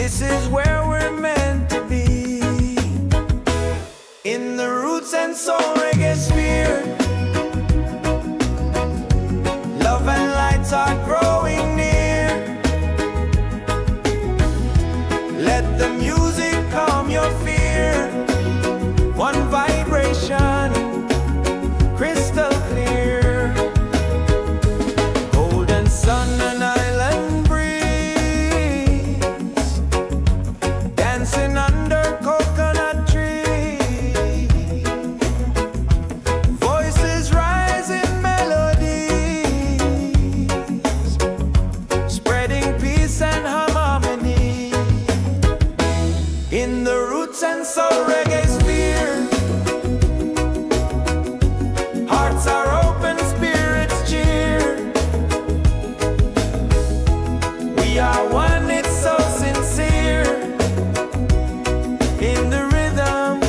This is where we're meant to be, in the Roots and Soul Reggaesphere. Love and lights are growing near. Let the music calm your fear. One vibration, crystal clear. Golden sun and island breeze, dancing under coconut trees. Voices rise in melodies, spreading peace and harmony. In the Roots and Soul Reggaesphere, hearts are open, spirits cheer. We are one, it's so sincere. In the rhythm,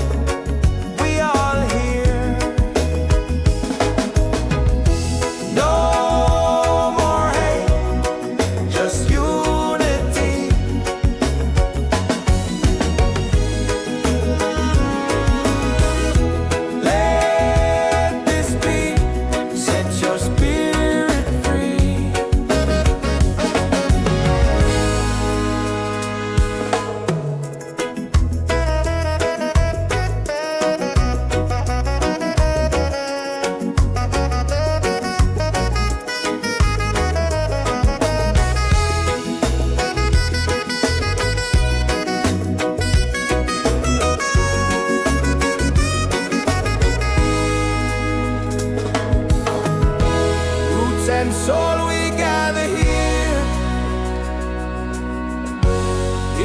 we all hear. No more hate, just unity. Let this beat set your spirit free. Roots and soul, we gather here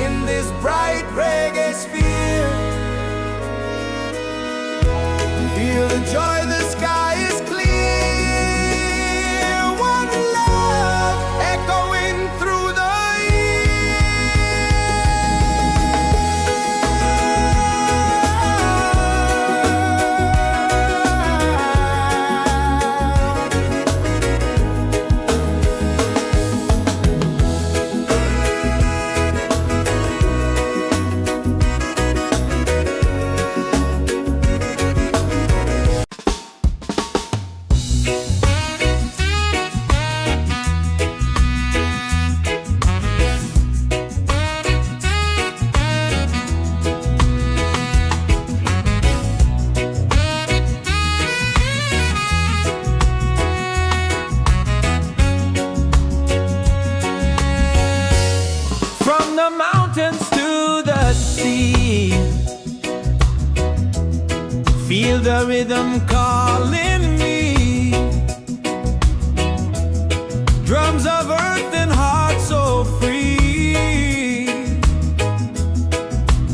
in this bright reggae sphere. Feel the joy, the sky is clear. One love echoing through the from the mountains to the sea. Feel the rhythm calling me. Drums of earth and heart so free.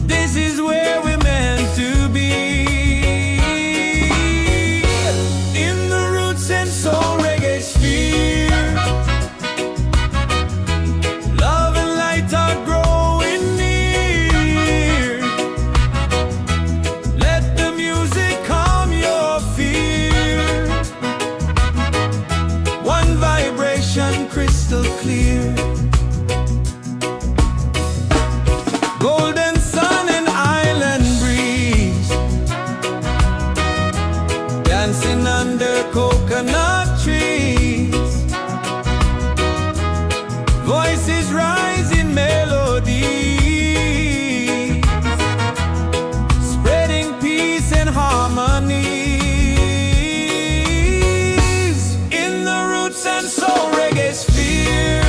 This is where we're meant to be, in the Roots and Soul Reggaesphere. Love and light are growing near. Let the music calm your fear. One vibration, crystal clear. Golden sun and island breeze, dancing under coconut trees. Voices rise in melody, spreading peace and harmony. In the Roots and Soul Reggaesphere,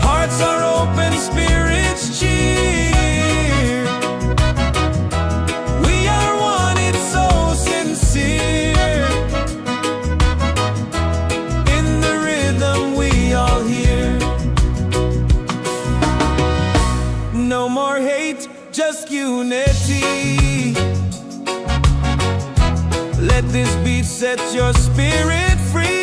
hearts are open, spirits cheer. We are one, it's so sincere. In the rhythm, we all hear. No more hate, just unity. Let this beat set your spirit free.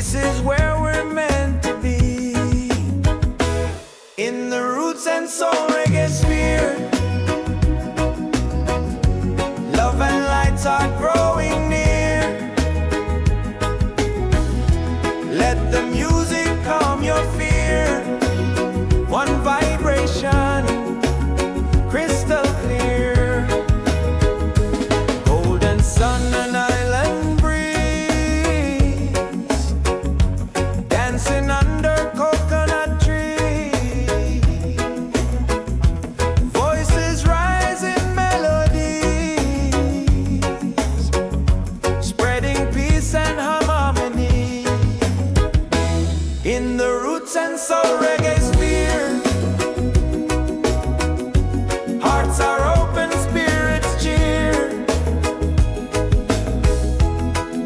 This is where we're meant to be. In the Roots and Soul Reggaesphere, love and lights are growing near. Let the music calm your fear. One vibration, crystal clear. Golden sun and island breeze, dancing under coconut trees. Voices rise in melodies, spreading peace and harmony. In the Roots and Soul Reggaesphere, hearts are open, spirits cheer.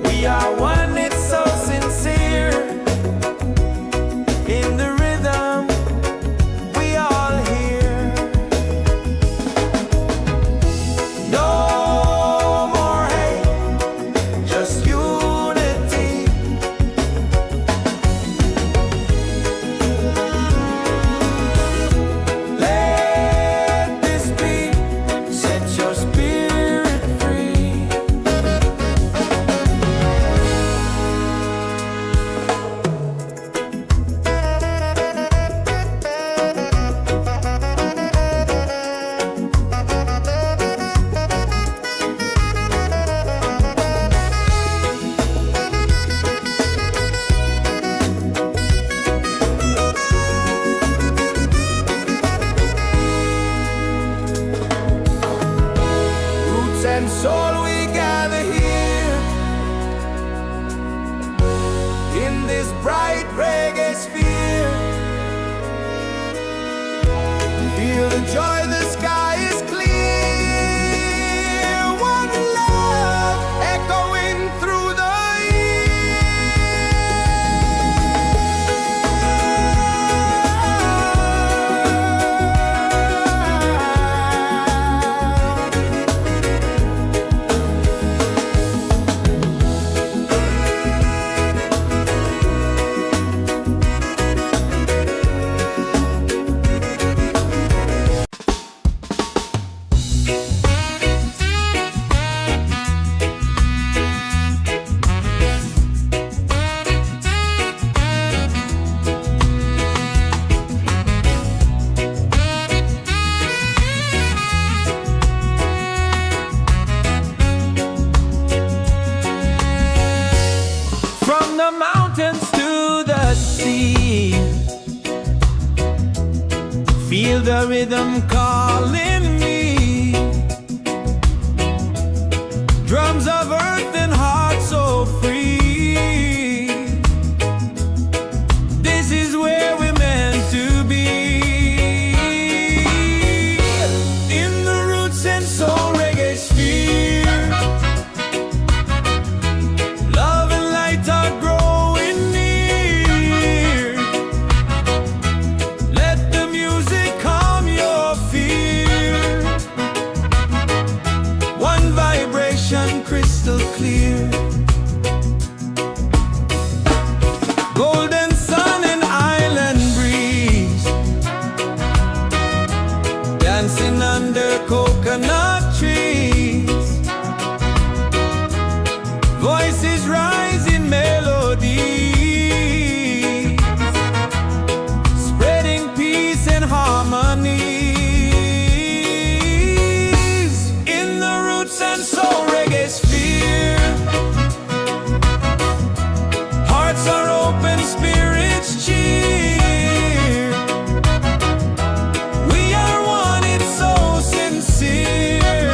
We are one, it's so sincere. In the rhythm, we all hear. No more hate, just unity. Let this beat set your spirit free. Roots and soul, we gather here in this bright reggae sphere. Feel the joy, the sky is clear. One love echoing through the from the mountains to the sea. Feel the rhythm calling me. Drums of earth and heart so free. This is where we're meant to be. In the Roots and Soul Reggaesphere, love and light are growing near. Let the music calm your fear. One vibration, crystal clear. Golden sun and island breeze, dancing under coconut trees. Voices rise in melody, spreading peace and harmony. In the Roots and Soul Reggaesphere, hearts are open, spirits cheer. We are one, it's so sincere.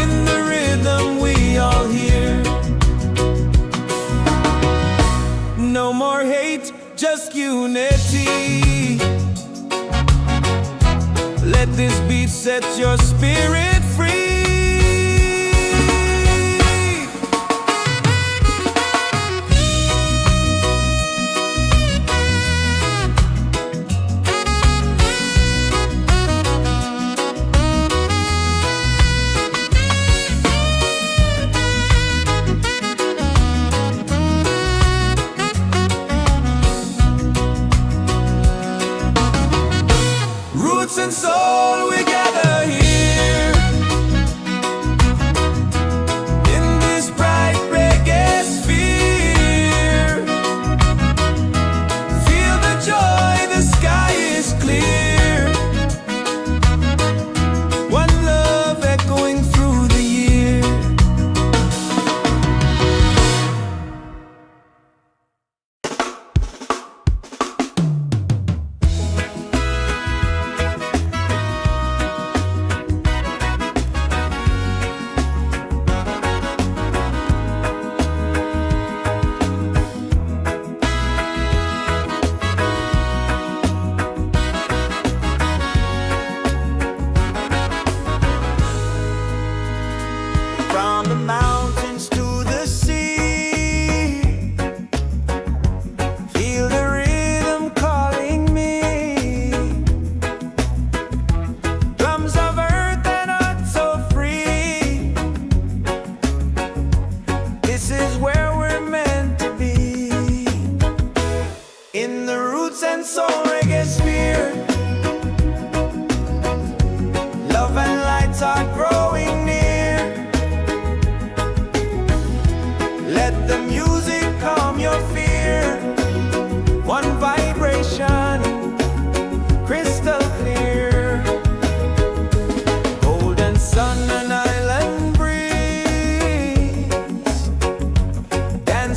In the rhythm, we all hear. No more hate, just unity. Let this beat set your spirit free.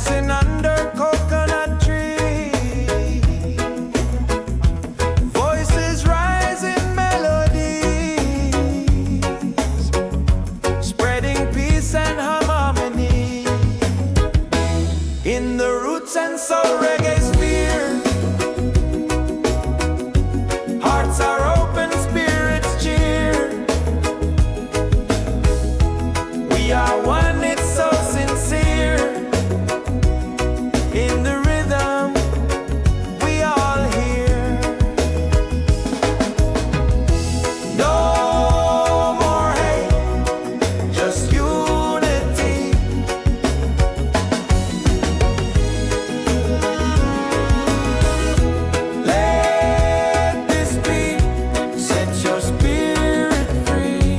dancing under coconut trees. Voices rise in melodies, spreading peace and harmony in the roots and soul reggaesphere. Hearts are open, spirits cheer. We are one, it's so sincere. In the rhythm, we all hear. No more hate, just unity. Let this beat set your spirit free.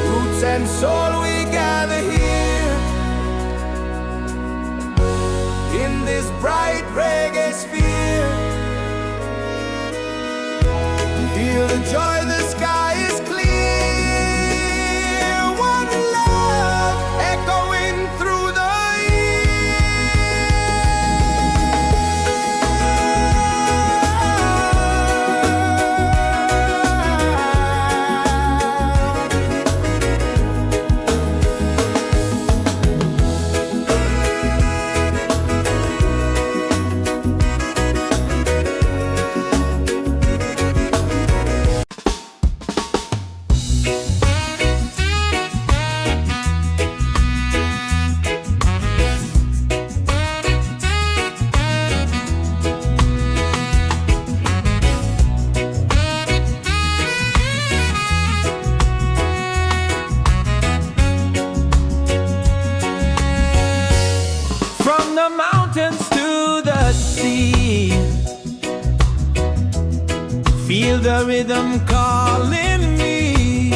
Roots and soul, we gather here in this bright reggae sphere. Feel the joy, the sky is clear. One love echoing through the from the mountains to the sea. Feel the rhythm calling me.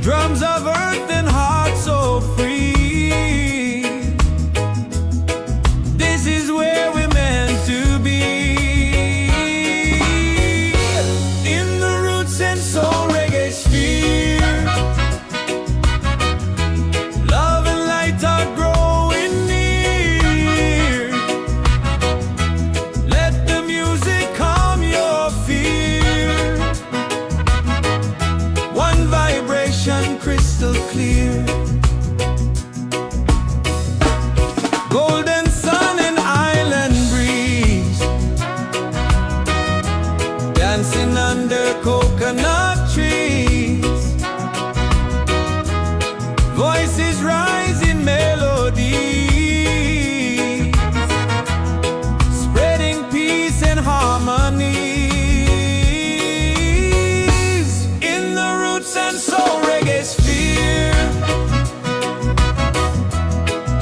Drums of earth and heart so free. This is where we're meant to be. In the roots and soul reggaesphere. Love and light are growing near. Let the music calm your fear. One vibration crystal clear. Golden sun and island breeze, dancing under coconut trees. Voices rise in melodies, spreading peace and harmonies in the roots and soul reggaesphere.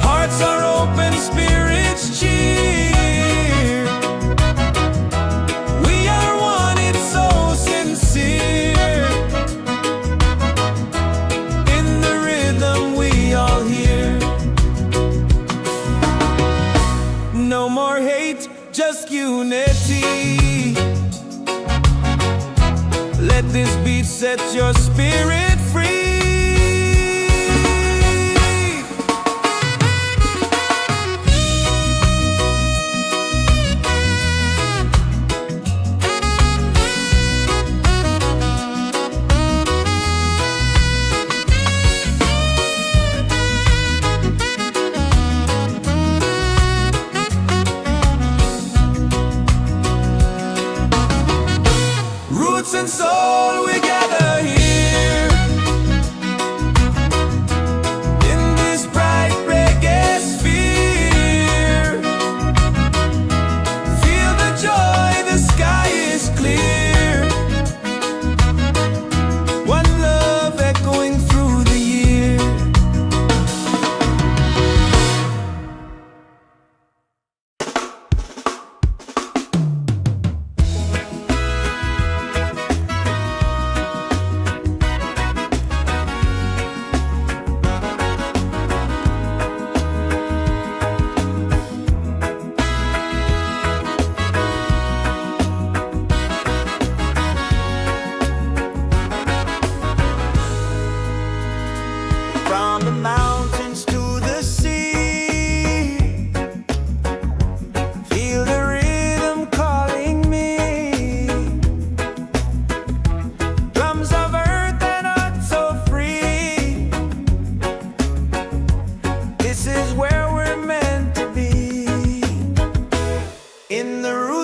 Hearts are open, spirits cheer. We are one, it's so sincere. In the rhythm, we all hear. No more hate, just unity. Let this beat set your spirit free. Roots and soul, we gather here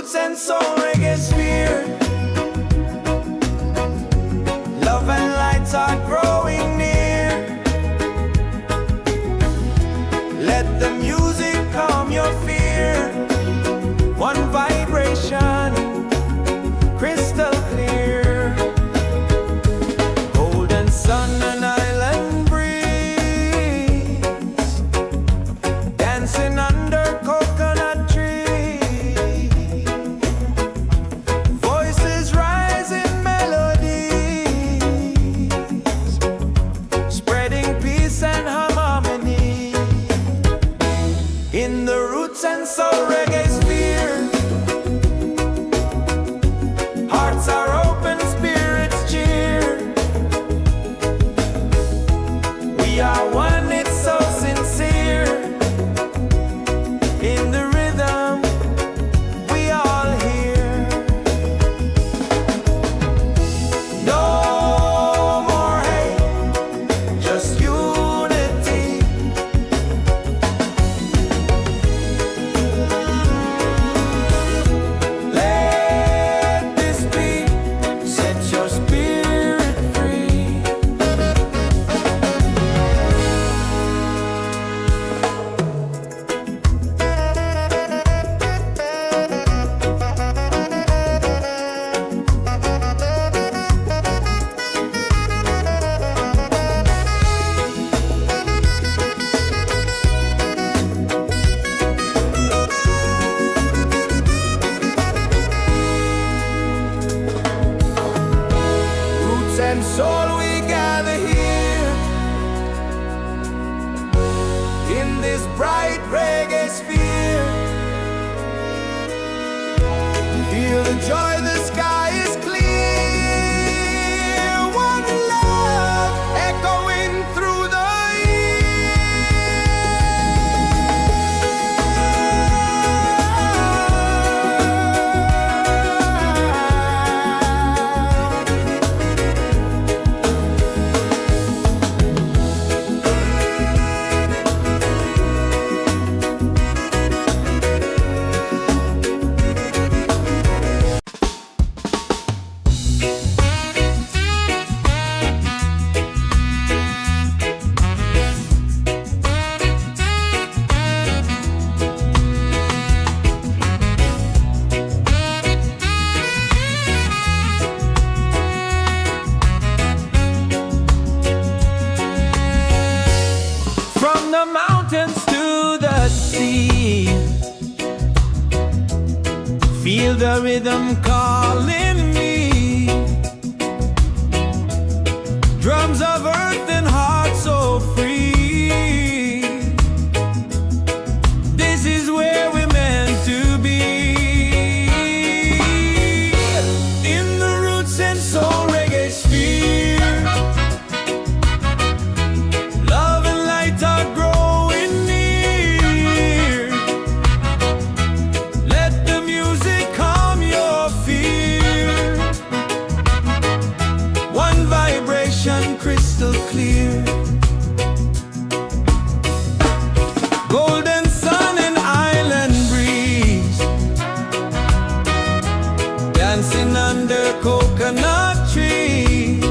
Roots and Soul Reggaesphere. Love and lights are growing near. Let the music calm your fear. One vibration, crystal clear. Golden sun and island breeze, dancing under coconut trees. Voices rise in melodies, spreading peace and harmony. In the Roots and Soul Reggaesphere, hearts are open, spirits cheer. We are one, it's so sincere. In the rhythm, we all hear. No more hate, just unity. Let this beat set your spirit free. Roots and soul, we gather here in this bright reggae sphere. Feel the joy, the sky is clear. One love echoing through the from the mountains to the sea. Feel the rhythm calling me. Drums of earth and heart so free. This is where we're meant to be. In the Roots and Soul Reggaesphere, love and light are growing near. Let the music calm your fear. One vibration, crystal clear. Golden sun and island breeze, dancing under coconut trees.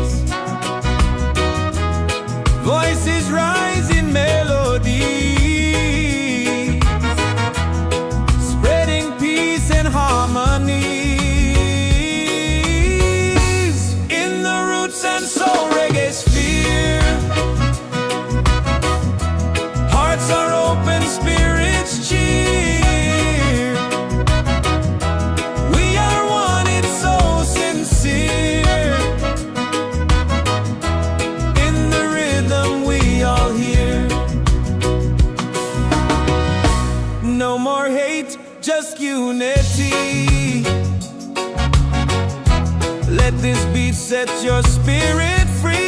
Voices rise in melody, spreading peace and harmony. In the Roots and Soul Reggaesphere, hearts are open, spirits cheer. We are one, it's so sincere. In the rhythm, we all hear. No more hate, just unity. Let this beat set your spirit free.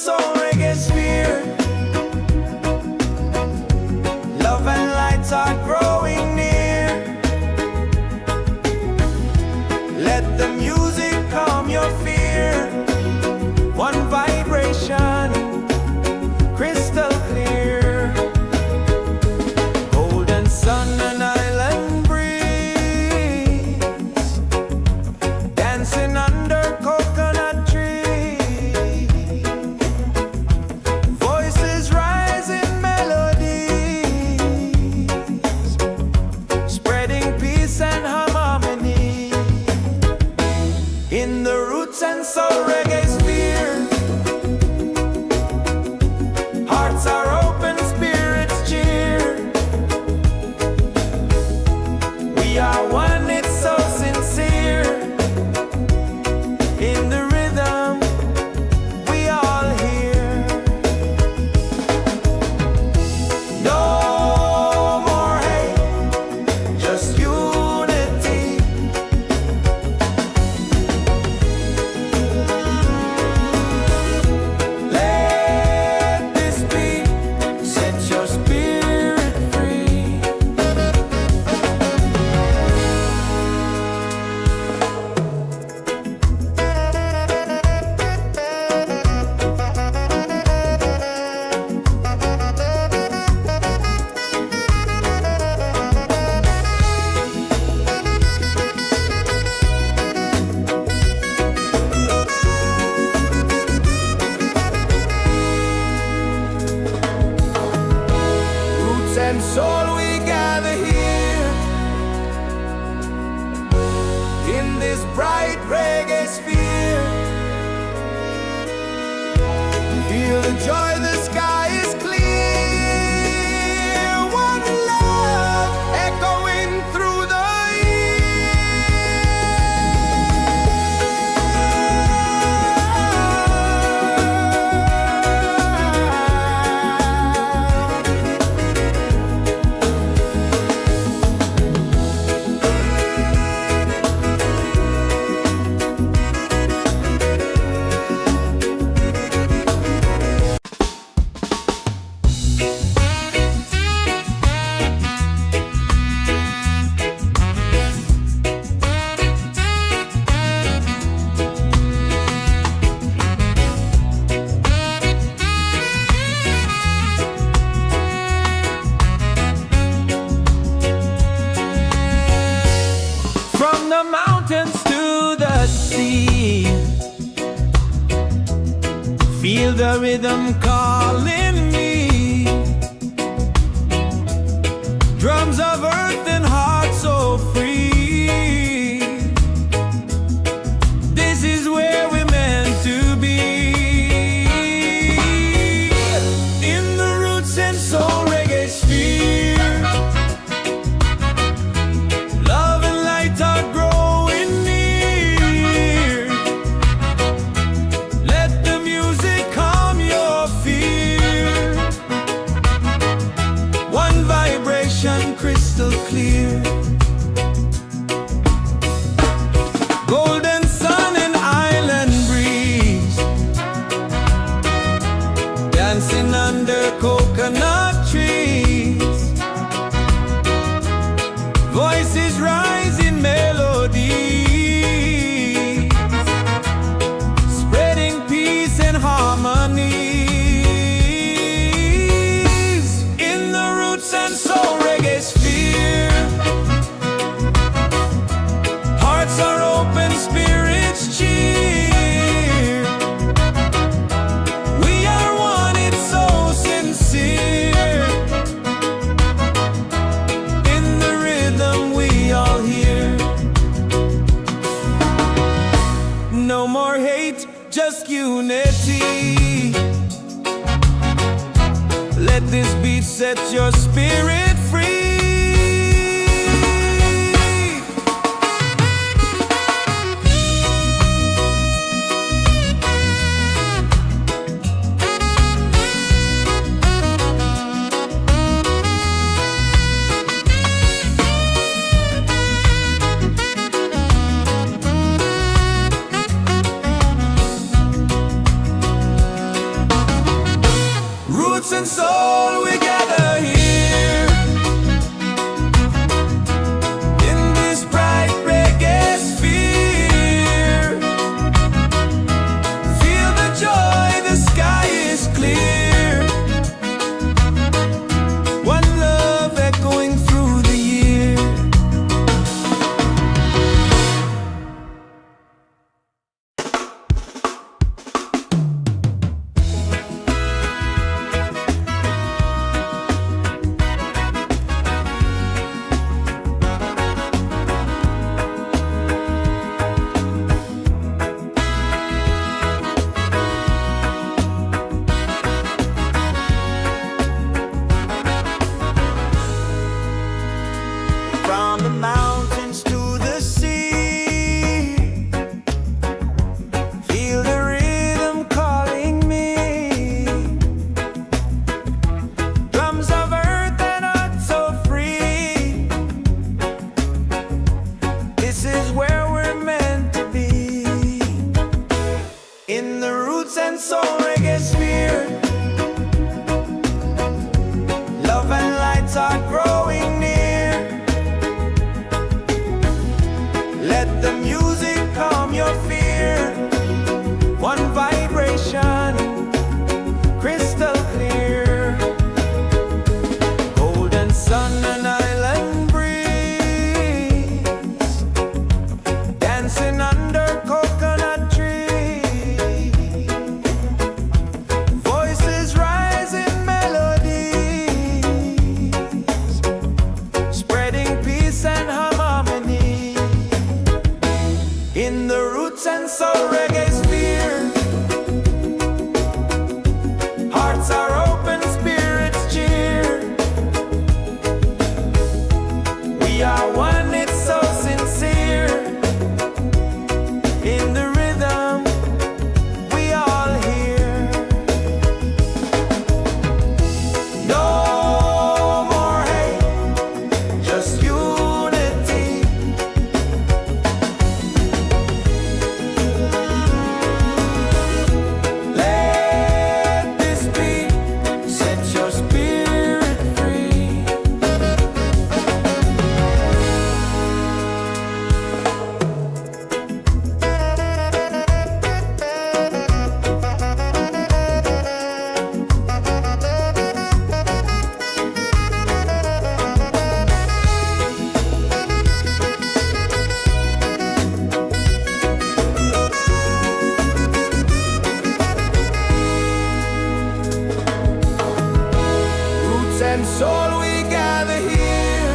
Soul Reggaesphere. Love and lights are growing near. Let the music calm your fear. One vibration, crystal clear. Golden sun and island breeze, dancing under coconut trees. Voices rise in melodies, spreading peace and harmony. In the Roots and Soul Reggaesphere, hearts are open, spirits cheer. We are one, it's so sincere. In the rhythm, we all hear. No more hate, just unity. Let this be, set your spirit free. Roots and soul, we gather here in this bright reggae sphere. Feel the joy, the sky is clear. One love echoing through the from the mountains to the sea. Feel the rhythm calling me. Drums of earth and heart so free. This is where we're meant to be. In the Roots and Soul Reggaesphere, love and light are growing near. Let the music calm your fear. One vibration, crystal clear. Golden sun and island breeze, dancing under coconut trees. Voices rise in melody, spreading peace and harmony. In the Roots and Soul Reggaesphere, hearts are open, spirits cheer. We are one, it's so sincere. In the rhythm, we all hear. No more hate, just unity. Let this beat set your spirit free. in the Roots and Soul Reggaesphere. Love and lights are growing near. Let the music calm your fear. One vibration, crystal clear. Golden sun and island breeze, dancing under coconut trees. Voices rise in melodies, spreading peace and harmony. In the Roots and Soul Reggaesphere, hearts are open, spirits cheer. We are one, it's so sincere. In the rhythm, we all hear. No more hate, just unity. Let this beat set your spirit free. Roots and soul, we gather here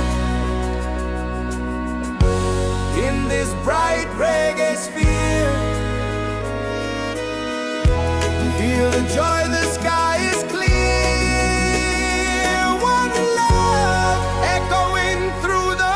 in this bright reggae sphere. Feel the joy, the sky is clear. One love echoing through the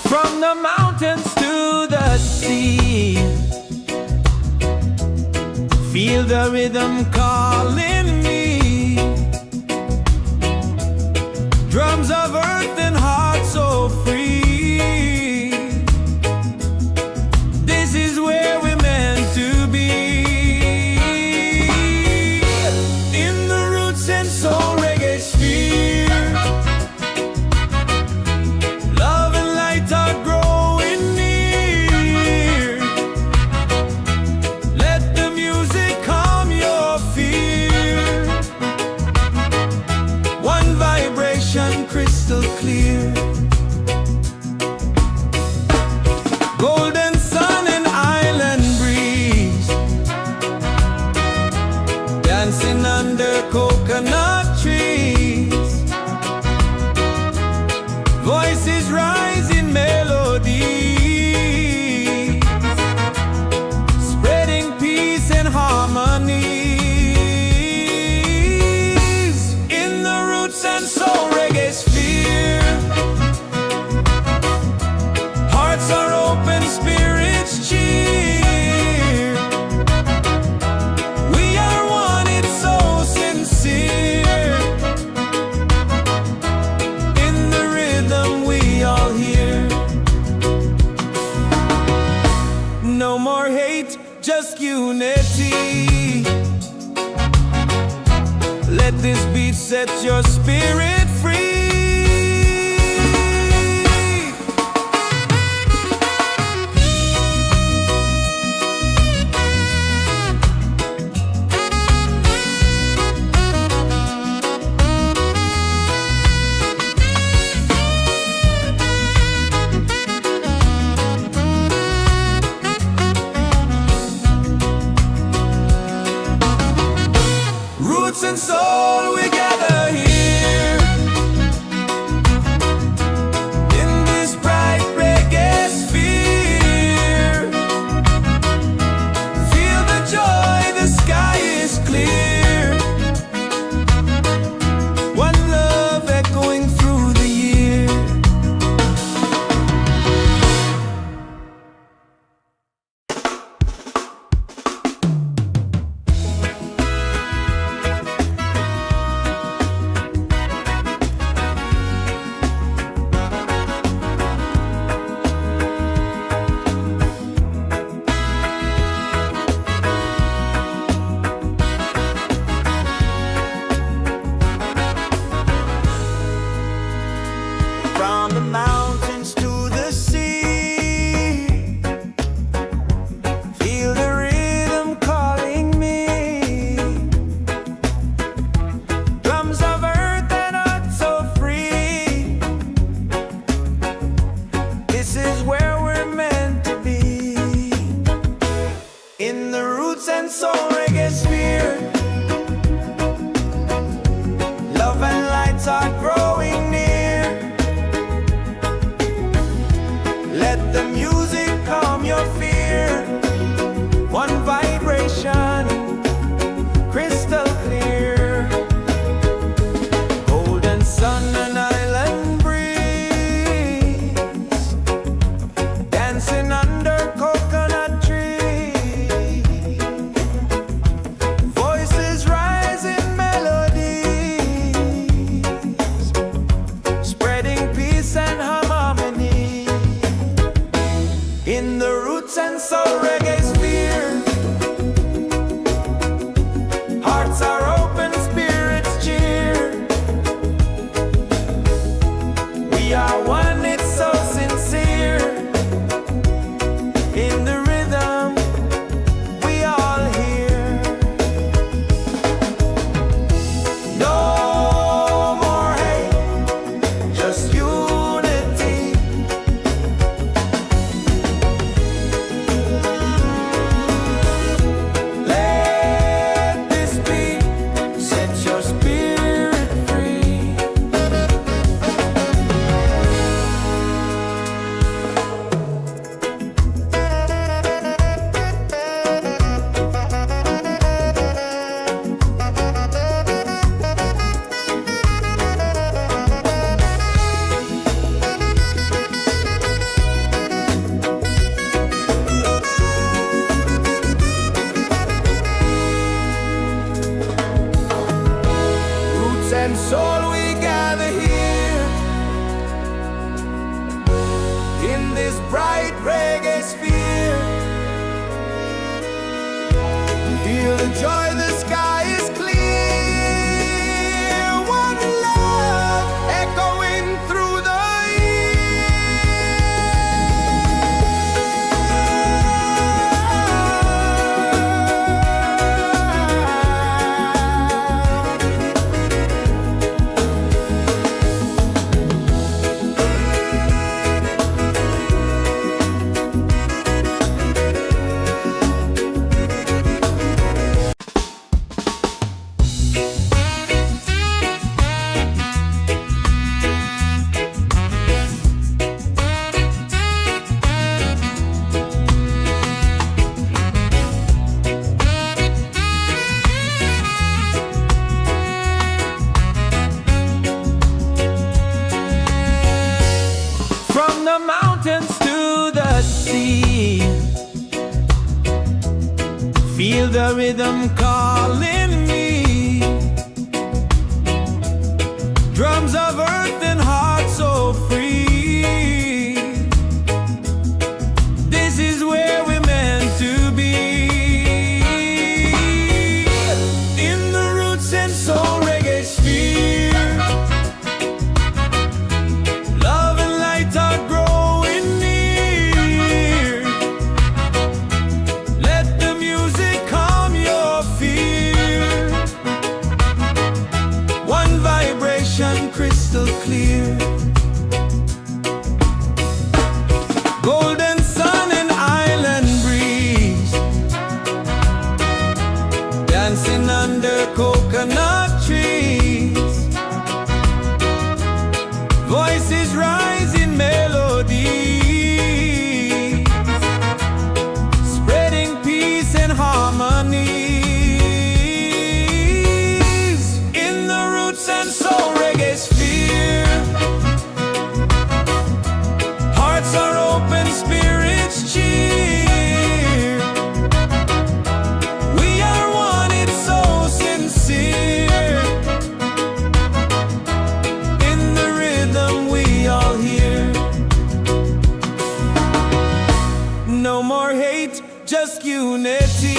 from the mountains to the sea. Feel the rhythm calling me. Drums of earth and heart so free. This is where we're meant to be. In the Roots and Soul Reggaesphere, love and light are growing near. Let the music calm your fear. One vibration, crystal clear. Golden sun and island breeze, dancing under coconut trees. Voices rise in melodies, spreading peace and harmonies. In the Roots and Soul Reggaesphere, hearts are open, spirits cheer. We are one, it's so sincere. In the rhythm, we all hear. No more hate, just unity. Let this beat set your spirit free. roots and soul, we gather here in this bright reggae sphere. Feel the joy, the sky is clear. One love echoing through the year. From the mountains to the sea, feel the rhythm calling me. Drums of earth and heart so free. This is where we're meant to be. In the Roots and Soul Reggaesphere, love and lights are growing near. Let the music calm your fear. One vibration, crystal clear. Golden sun and island breeze, dancing under coconut trees. Voices rise in melodies, spreading peace and harmony. In the Roots and Soul Reggaesphere, hearts are open, spirits cheer. We are one, it's so sincere. In the rhythm, we all hear. No more hate, just unity. Let this beat set your spirit free. Roots and soul, we gather here in this bright reggae sphere. Feel the joy, the sky is clear. One love echoing through the from the mountains to the sea. Feel the rhythm calling me. Drums of earth and heart so free. This is where we're meant to be. In the Roots and Soul Reggaesphere, love and light are growing near. Let the music calm your fear. dancing under coconut trees. Voices rise in melody, spreading peace and harmony. In the Roots and Soul Reggaesphere, hearts are open, spirits cheer. We are one, it's so sincere. In the rhythm we all hear. No more hate, just unity.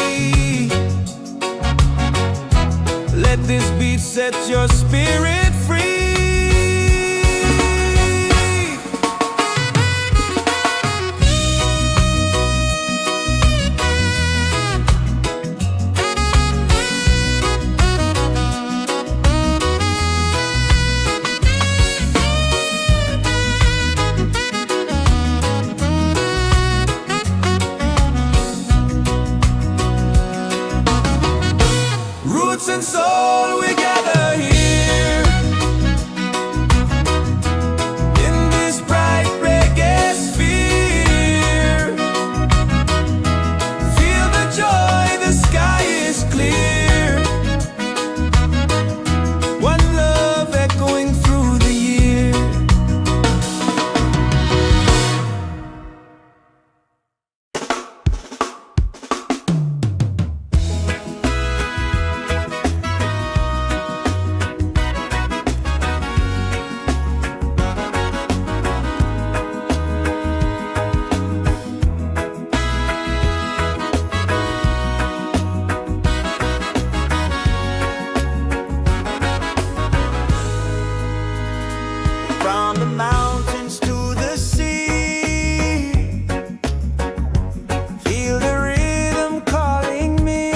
Let this beat set your spirit free. Roots and soul, we gather here in this bright reggae sphere. Feel the joy, the sky is clear. One love echoing through the year. From the mountains to the sea, feel the rhythm calling me.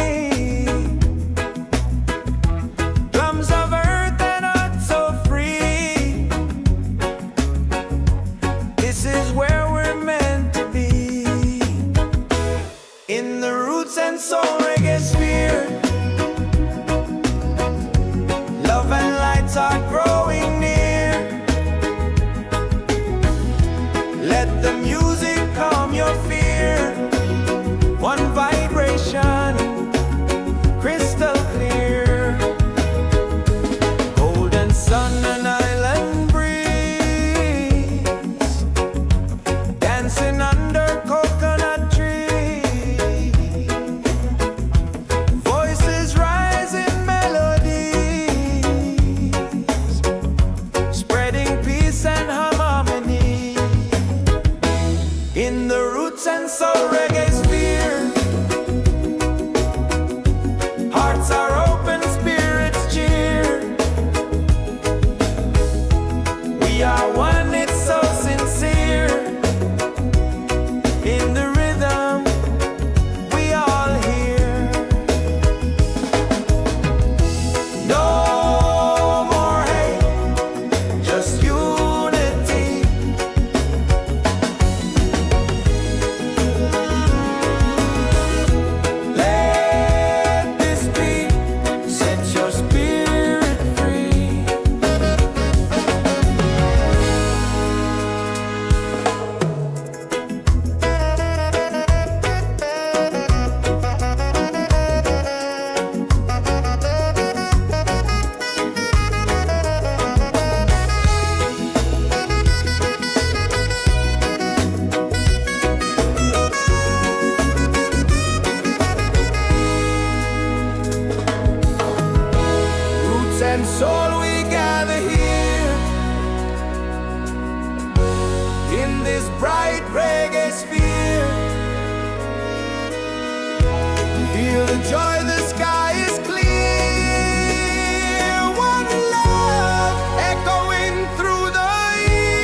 Drums of earth and heart so free. This is where we're meant to be. In the Roots and Soul Reggaesphere, love and lights are growing near. Let the music calm your fear. One vibration, crystal clear. Golden sun and island breeze, dancing under coconut trees. Voices rise in melodies, spreading peace and harmony. In the Roots and Soul Reggaesphere, hearts are open, spirits cheer. We are one, it's so sincere. In the rhythm we all hear. No more hate, just unity. Let this beat set your spirit free. Roots and soul, we gather here in this bright reggae sphere. Feel the joy, the sky is clear. One love echoing through the year.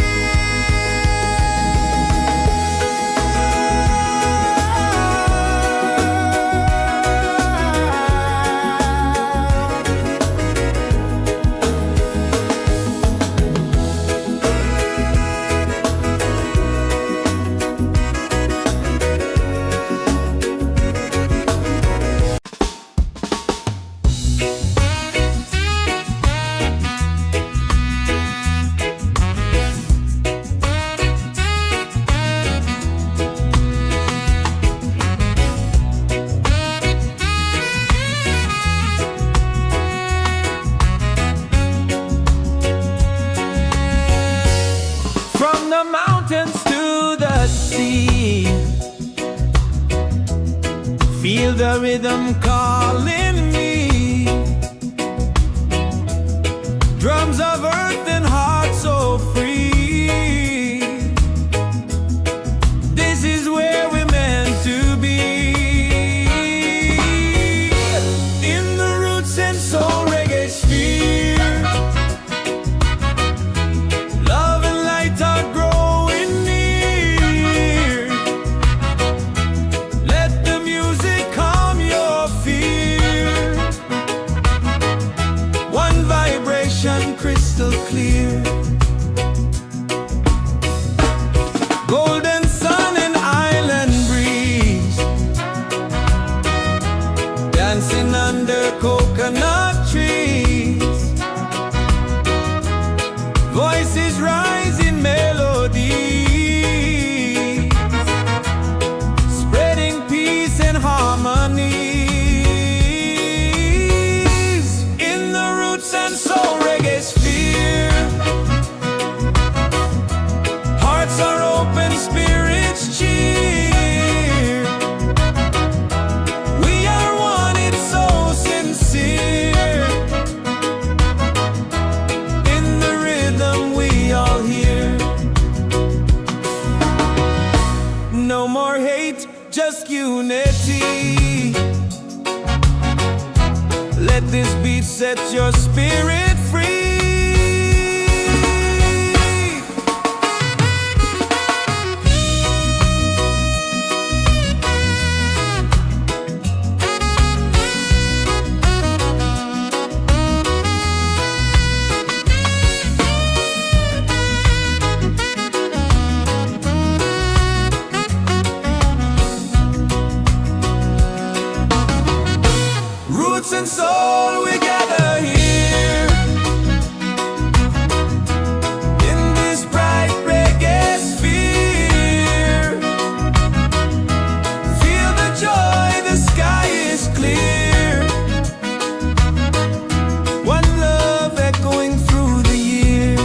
the rhythm calling me. Drums of earth and heart so free. This is where we're meant to be. In the Roots and Soul Reggaesphere, love and light are growing near. Let the music calm your fear. One vibration crystal clear. Golden sun and island breeze, dancing under coconut trees. Voices rise in melody, spreading peace and harmony. In the Roots and Soul Reggaesphere, hearts are open, spirits cheer. We are one, it's so sincere. In the rhythm we all hear. No more hate, just unity. Let this beat set your spirit free. Roots and soul, we gather here in this bright reggae sphere. Feel the joy, the sky is clear. One love echoing through the year.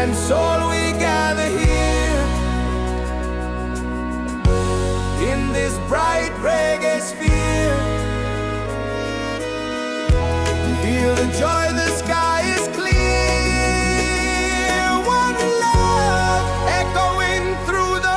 and soul we gather here in this bright reggae sphere. Feel the joy, the sky is clear. One love echoing through the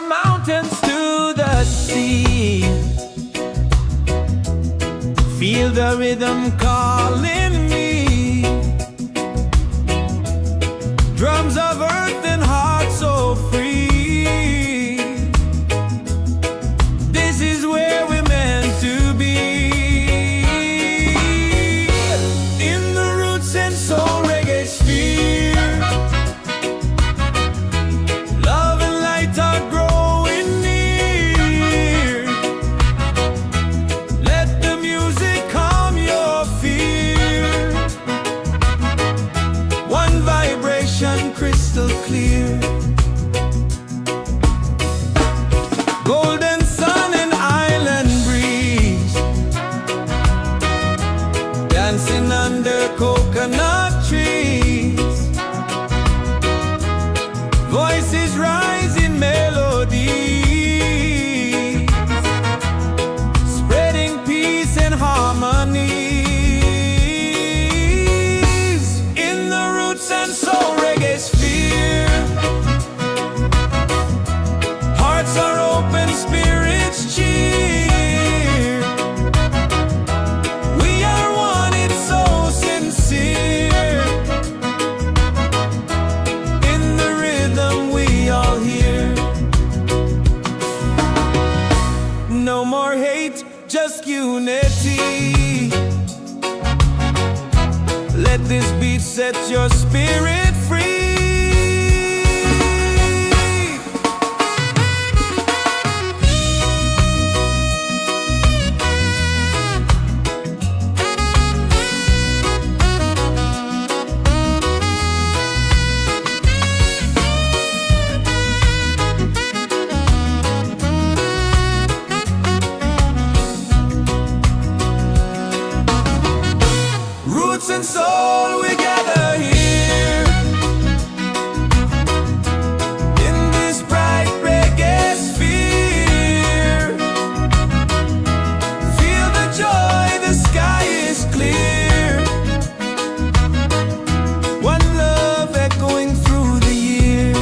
mountains to the sea. Feel the rhythm calling me. Drums of earth and heart so free. This is where we're meant to be. In the Roots and Soul Reggaesphere, love and light are growing near. Let the music calm your fear. One vibration crystal clear. Golden sun and island breeze, dancing under coconut trees. Voices rise in melody, spreading peace and harmony. In the Roots and Soul Reggaesphere, hearts are open, spirits cheer. We are one, it's so sincere. In the rhythm we all hear. No more hate, just unity. Let this beat set your spirit free. Roots and soul, we gather here in this bright reggae sphere. Feel the joy, the sky is clear. One love echoing through the year.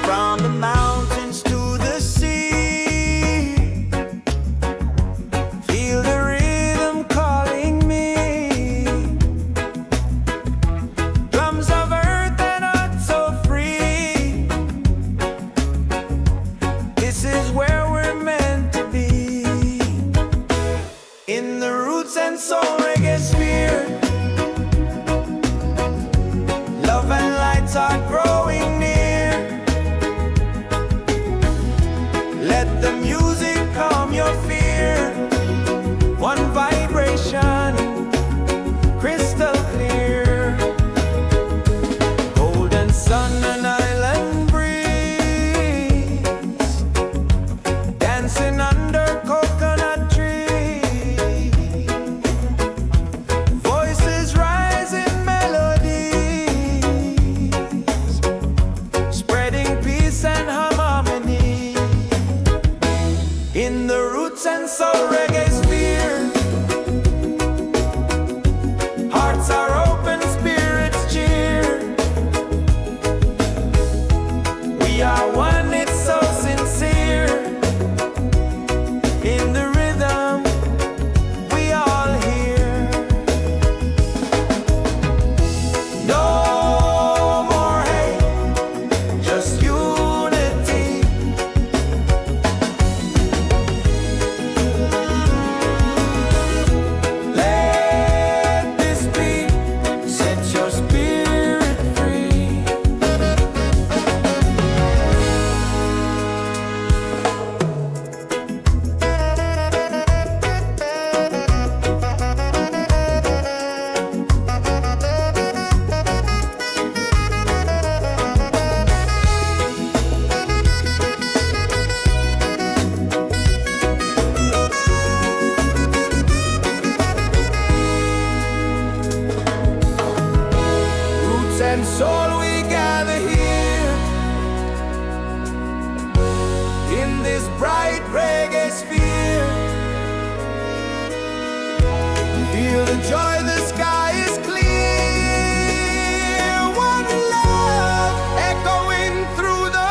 From the mountains to the sea, feel the rhythm calling me. Drums of earth and heart so free. This is where we're meant to be. In the Roots and Soul Reggaesphere, love and lights are growing near. Let the music calm your fear. One vibration, crystal clear. Golden sun and island breeze, dancing under coconut trees. Voices rise in melody, and soul we gather here in this bright reggae sphere. Feel the joy, the sky is clear. One love echoing through the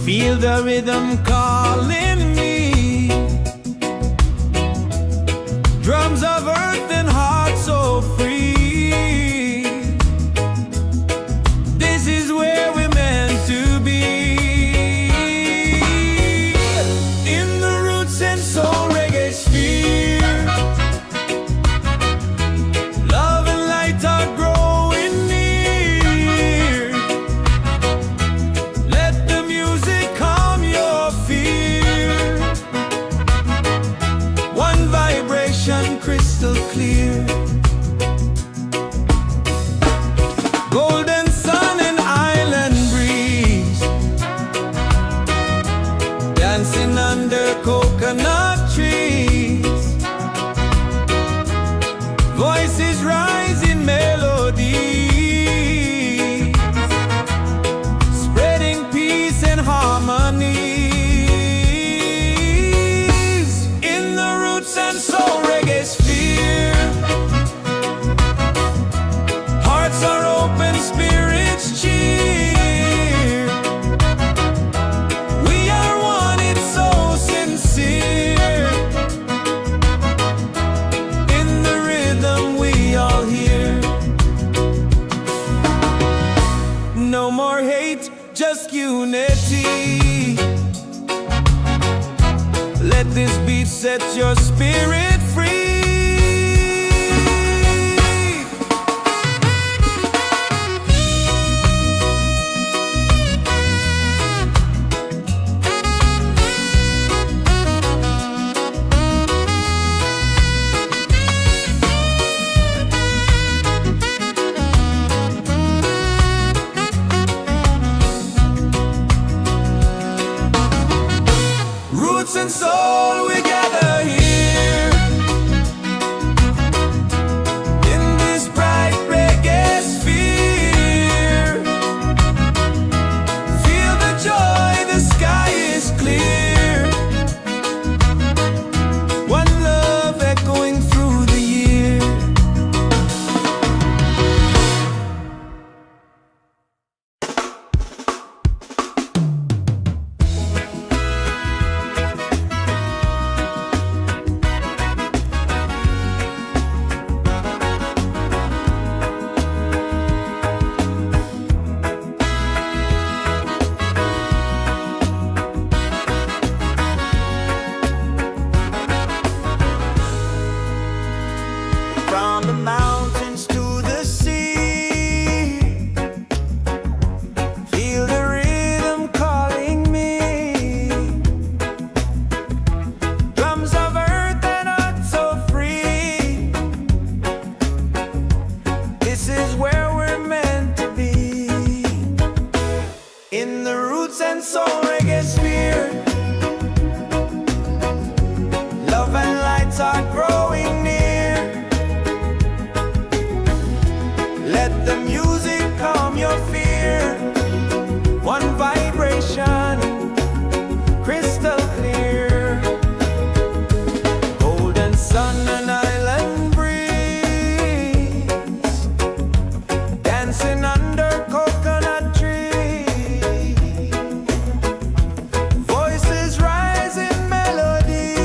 feel the rhythm calling me. Drums of earth and heart so free. This is where we're meant to be. In the Roots and Soul Reggaesphere, love and light are growing near. Let the music calm your fear. One vibration crystal clear. Golden sun and island breeze, dancing under coconut trees. Voices rise in melody, spreading peace and harmonies. In the Roots and Soul Reggaesphere, hearts are open, spirits cheer. We are one, it's so sincere. In the rhythm we all hear. No more hate, just unity. Let this beat set your spirit free. Roots and soul, we gather here in this bright reggae sphere. Feel the joy, the sky is clear. One love echoing through the year. From the mountains to the sea, feel the rhythm calling me. Drums of earth and heart so free. This is where we're meant to be. In the Roots and Soul Reggaesphere, love and lights are growing near. Let the music calm your fear. One vibration, crystal clear. Golden sun and island breeze, dancing under coconut trees. Voices rise in melody,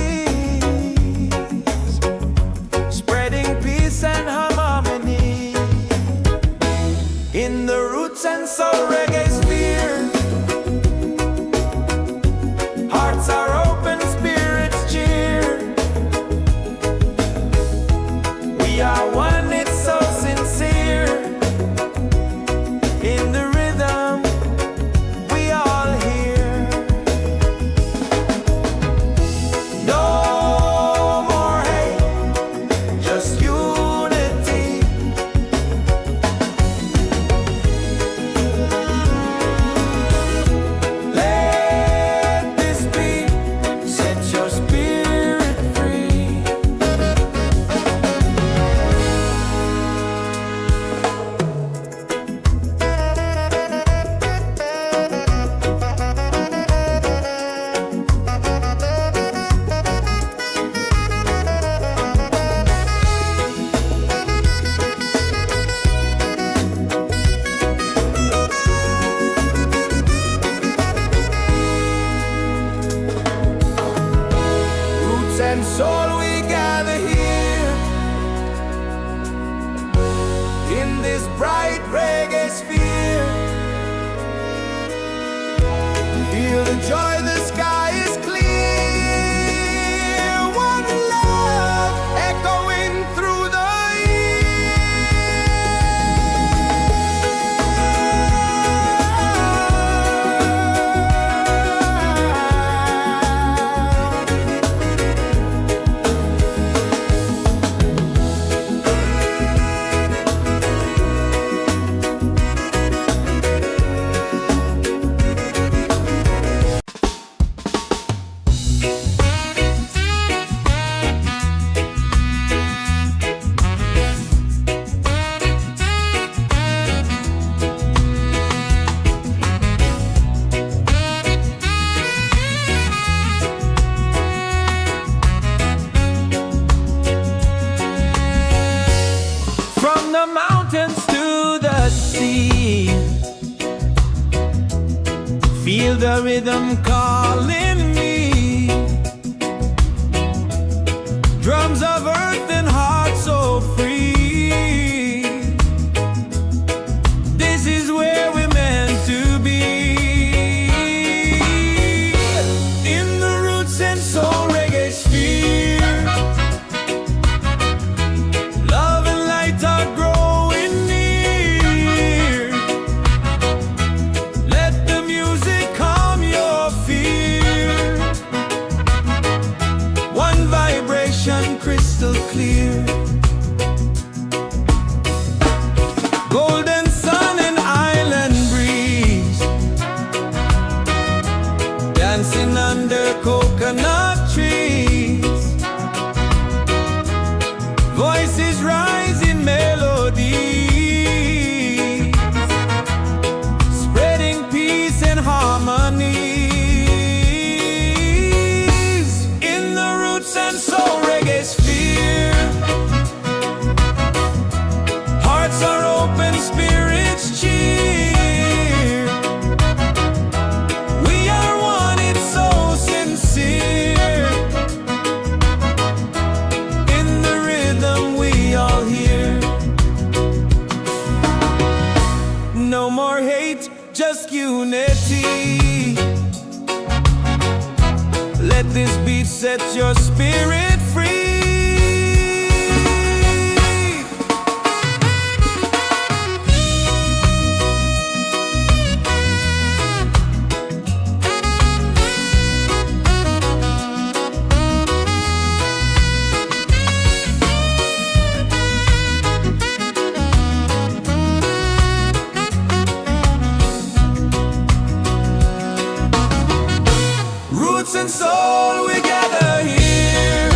we gather here in this bright reggae sphere. Feel the joy, the sky is clear. One love echoing through the the mountains to the sea. Feel the rhythm calling me. Drums of earth and heart so free. This is where we're meant to be. In the Roots and Soul Reggaesphere. Crystal clear, golden sun and island breeze, dancing under coconut trees. Voices rise in melody, spreading peace and harmony. In the Roots and Soul Reggaesphere, hearts are open, spirits cheer. We are one, it's so sincere. In the rhythm we all hear. No more hate, just unity. Let this beat set your spirit free. Roots and soul, we gather here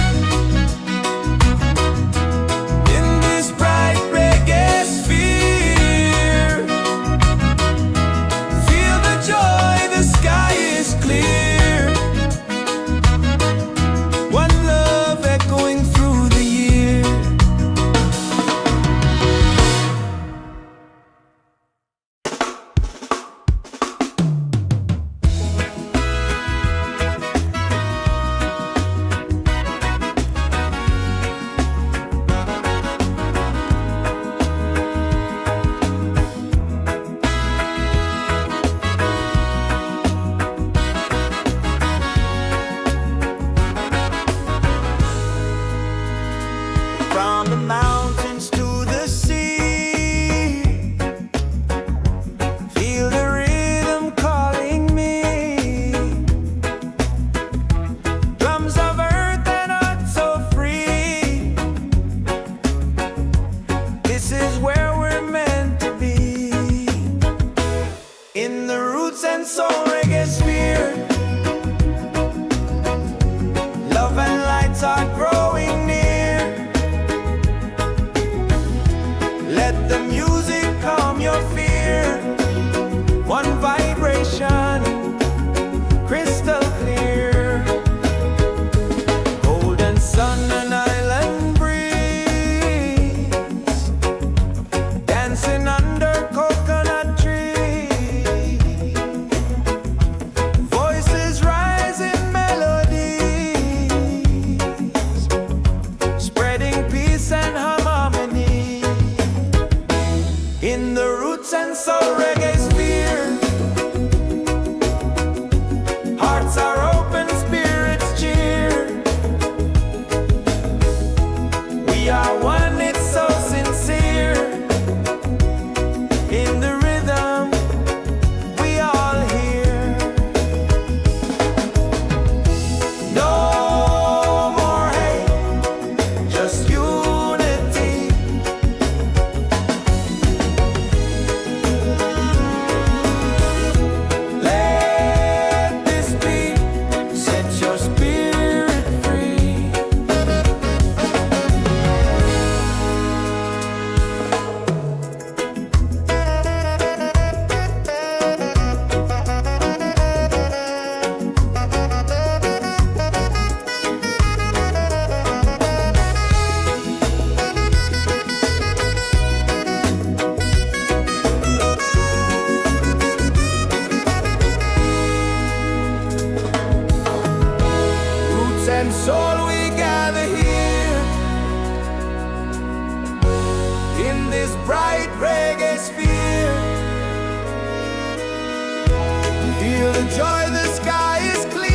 just unity. Let this beat set your spirit free. Roots and soul, we gather here in this bright reggae sphere. Feel the joy, the sky is clear.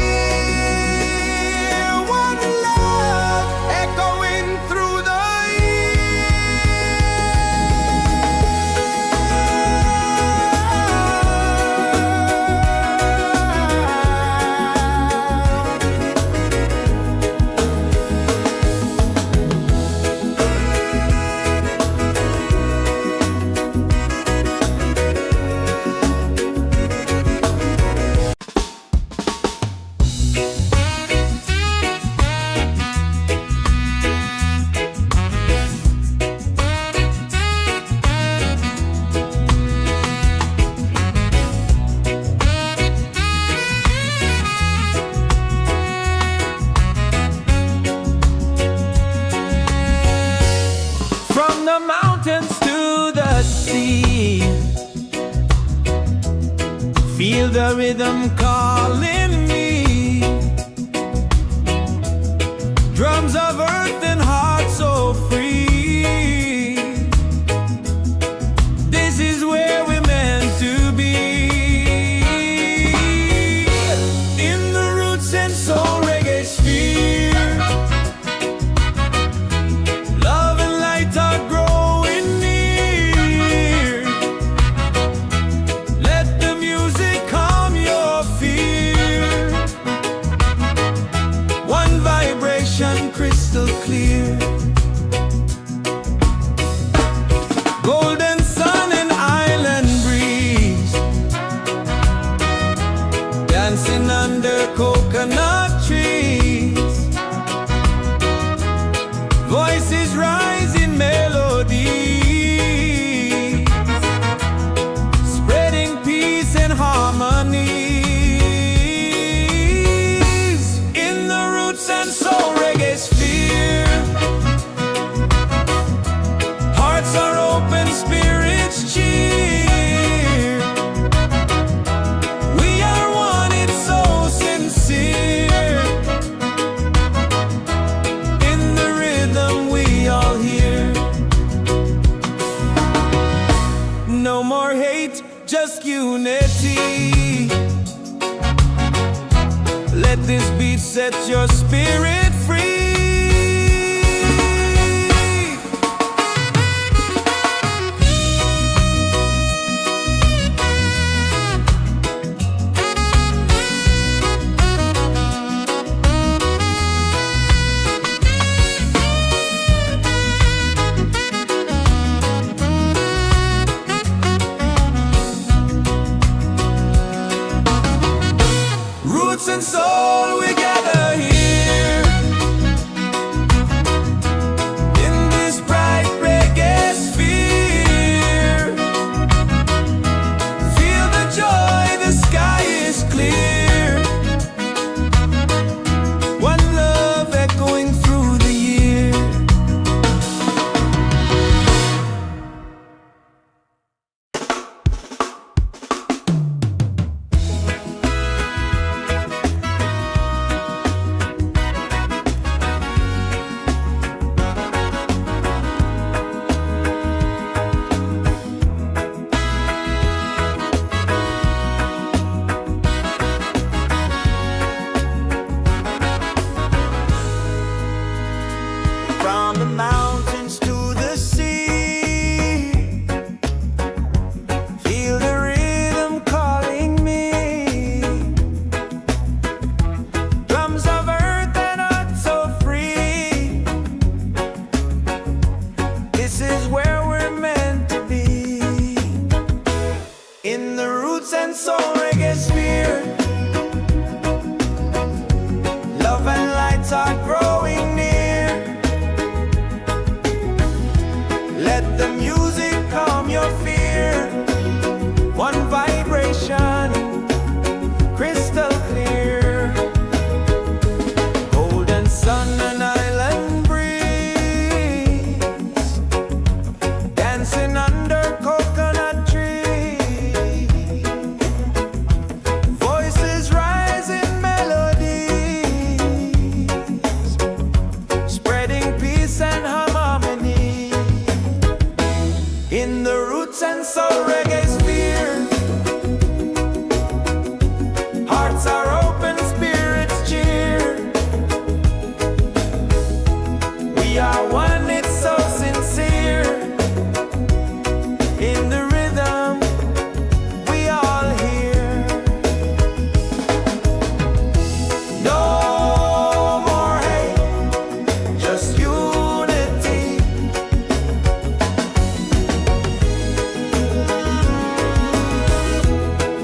One love echoing through the from the mountains to the sea. Feel the rhythm calling me. Drums of earth and heart so free. This is where we're meant to be. In the Roots and Soul Reggaesphere. Love and light are growing near. Let the music calm your fear. One vibration crystal clear. Golden sun and island breeze. Dancing under coconut trees. Voices rise in melody, spreading peace and harmonies. In the Roots and Soul Reggaesphere. Hearts are open, spirits cheer. We are one, it's so sincere. In the rhythm we all hear. No more hate, just unity. Let this beat set your spirit free. Roots and soul, we gather here in this bright reggae sphere. Feel the joy, the sky is clear. One love echoing through the year. From the mountains to the sea. Feel the rhythm calling me. Drums of earth and heart so free. Soul Reggaesphere. Love and light are growing near. Let the music calm your fear. One vibration, crystal clear. Golden sun and island breeze, dancing under coconut trees. Voices rise in melodies, spreading peace and harmony. In the Roots and Soul Reggaesphere, hearts are open, spirits cheer. We are one, it's so sincere. In the rhythm, we all hear. No more hate, just unity.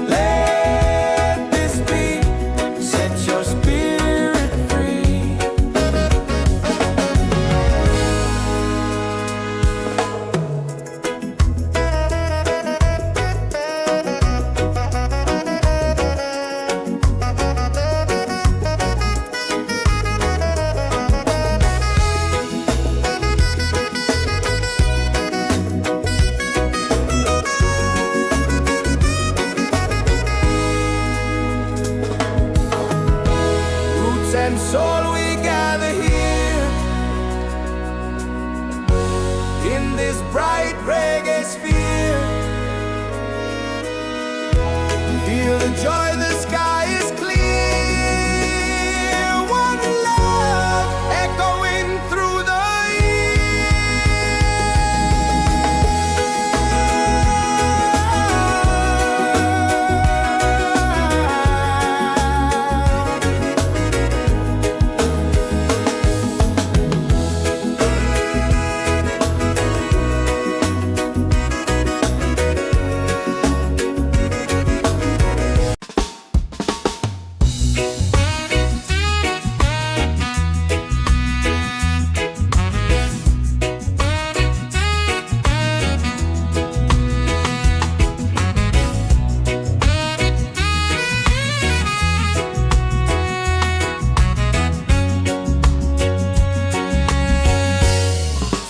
Let this beat set your spirit free. Roots and soul, we gather here in this bright reggae sphere. Feel the joy, the sky is clear. One love echoing through the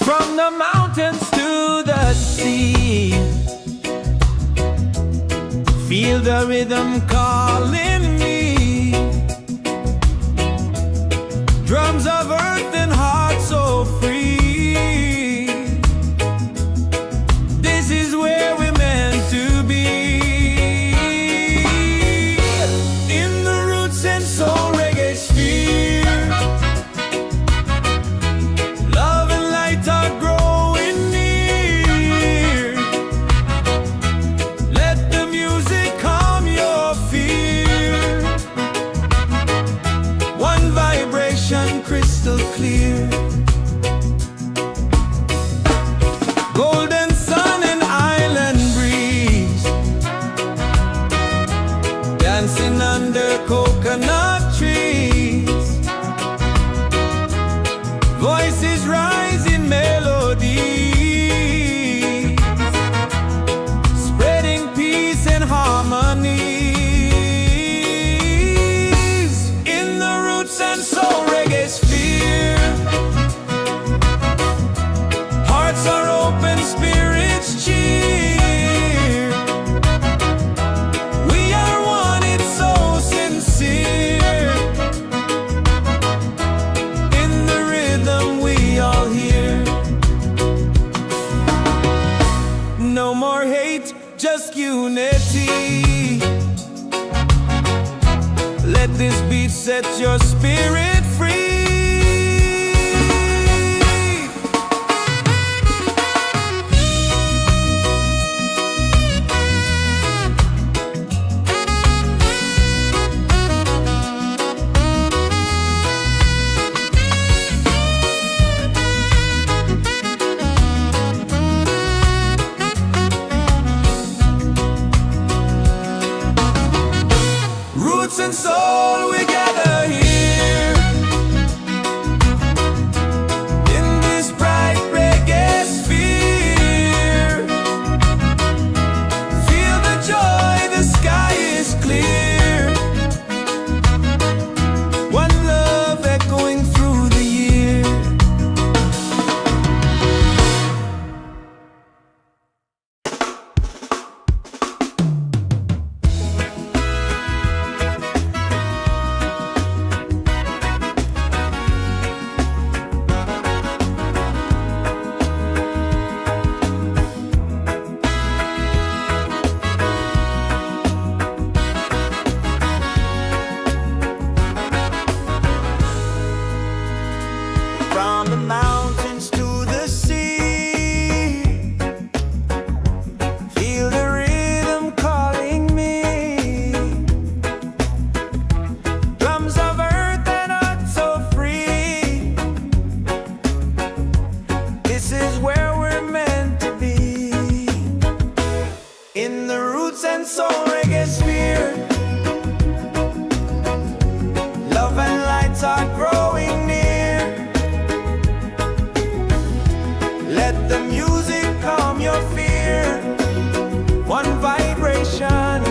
from the mountains to the sea. Feel the rhythm calling me. Drums of earth and heart so free. This is where we're meant to be. In the Roots and Soul Reggaesphere, love and light are growing near. Let the music calm your fear. One vibration, crystal clear. Golden sun and island breeze, dancing under coconut trees. Voices rise in melodies, spreading peace and harmonies. In the Roots and Soul Reggaesphere, hearts are open, spirits cheer. We are one, it's so sincere. In the rhythm, we all hear. No more hate, just unity. Let this beat set your spirit free. This is where we're meant to be. In the Roots and Soul Reggaesphere, love and lights are growing near. Let the music calm your fear. One vibration,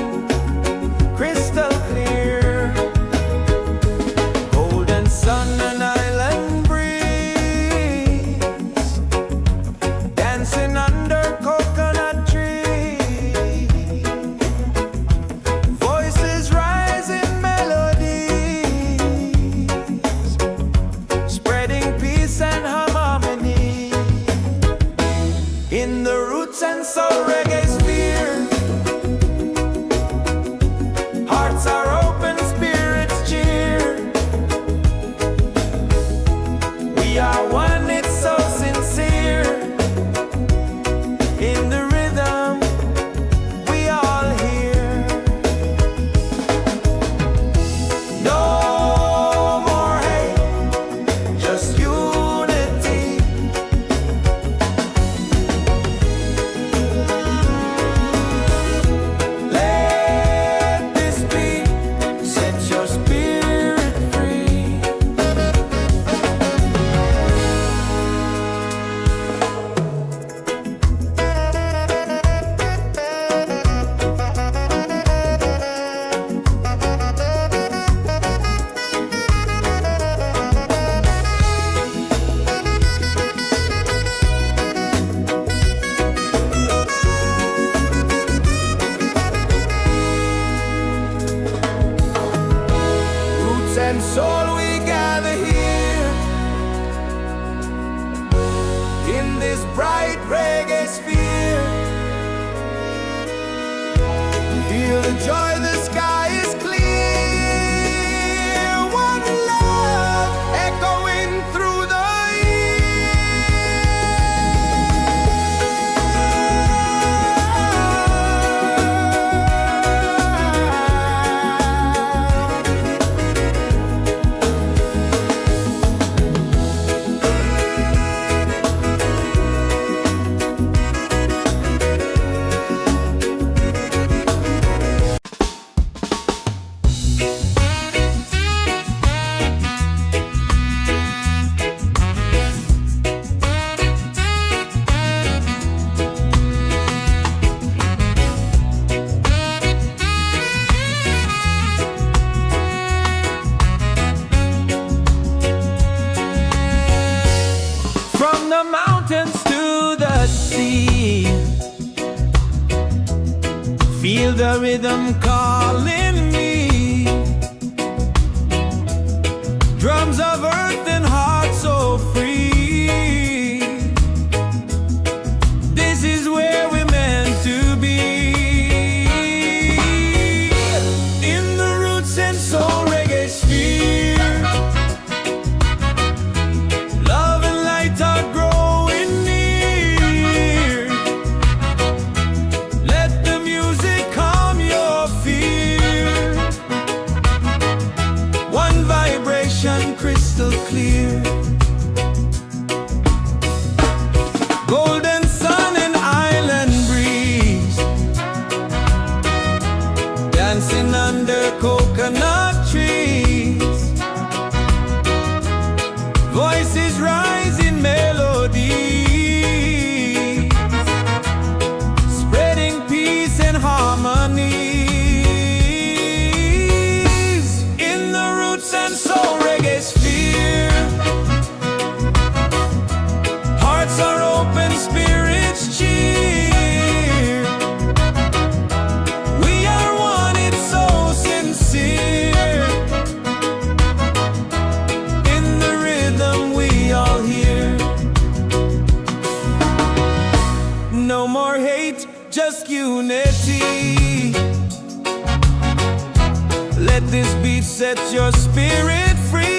crystal clear. Golden sun and island breeze, dancing under coconut trees. Voices rise in melodies, spreading peace and harmony. In the Roots and Soul Reggaesphere, hearts are open, spirits cheer. We are one, it's so sincere. In the rhythm, we all hear. No more hate, just unity. Let this beat set your spirit free. Roots and soul, we gather here in this bright reggae sphere. Feel the joy, the sky is clear. One love echoing through the from the mountains to the sea. Feel the rhythm calling me. Drums of earth and heart so free. This is where we're meant to be. In the Roots and Soul Reggaesphere, love and light are growing near. Let the music calm your fear. One vibration, crystal clear. Golden sun and island breeze, dancing under coconut trees. Voices rise in melody, spreading peace and harmony. In the Roots and Soul Reggaesphere, hearts are open, spirits cheer. We are one, it's so sincere. In the rhythm, we all hear. No more hate, just unity. Let this beat set your spirit free.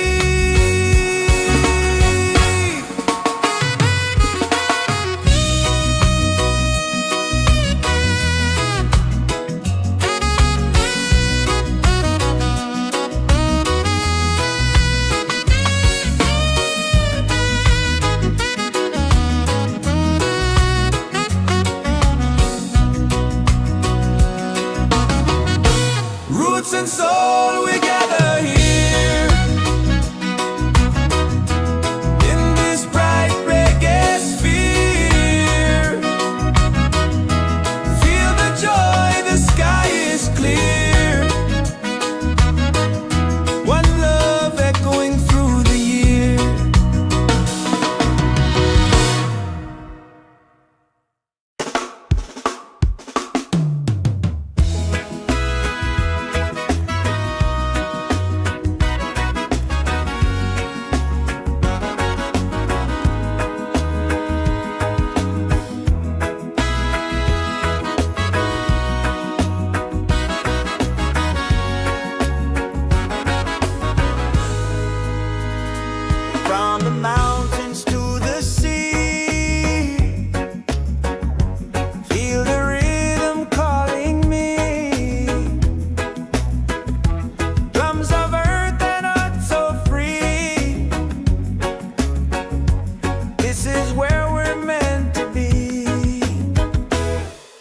This is where we're meant to be.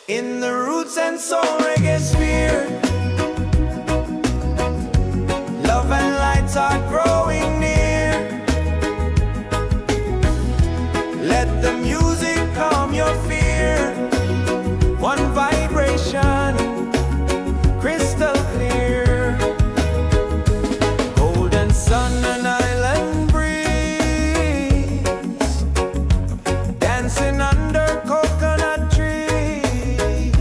In the Roots and Soul Reggaesphere, love and lights are growing near. Let the music calm your fear. One vibration, crystal clear. Golden sun and island breeze, dancing under coconut trees.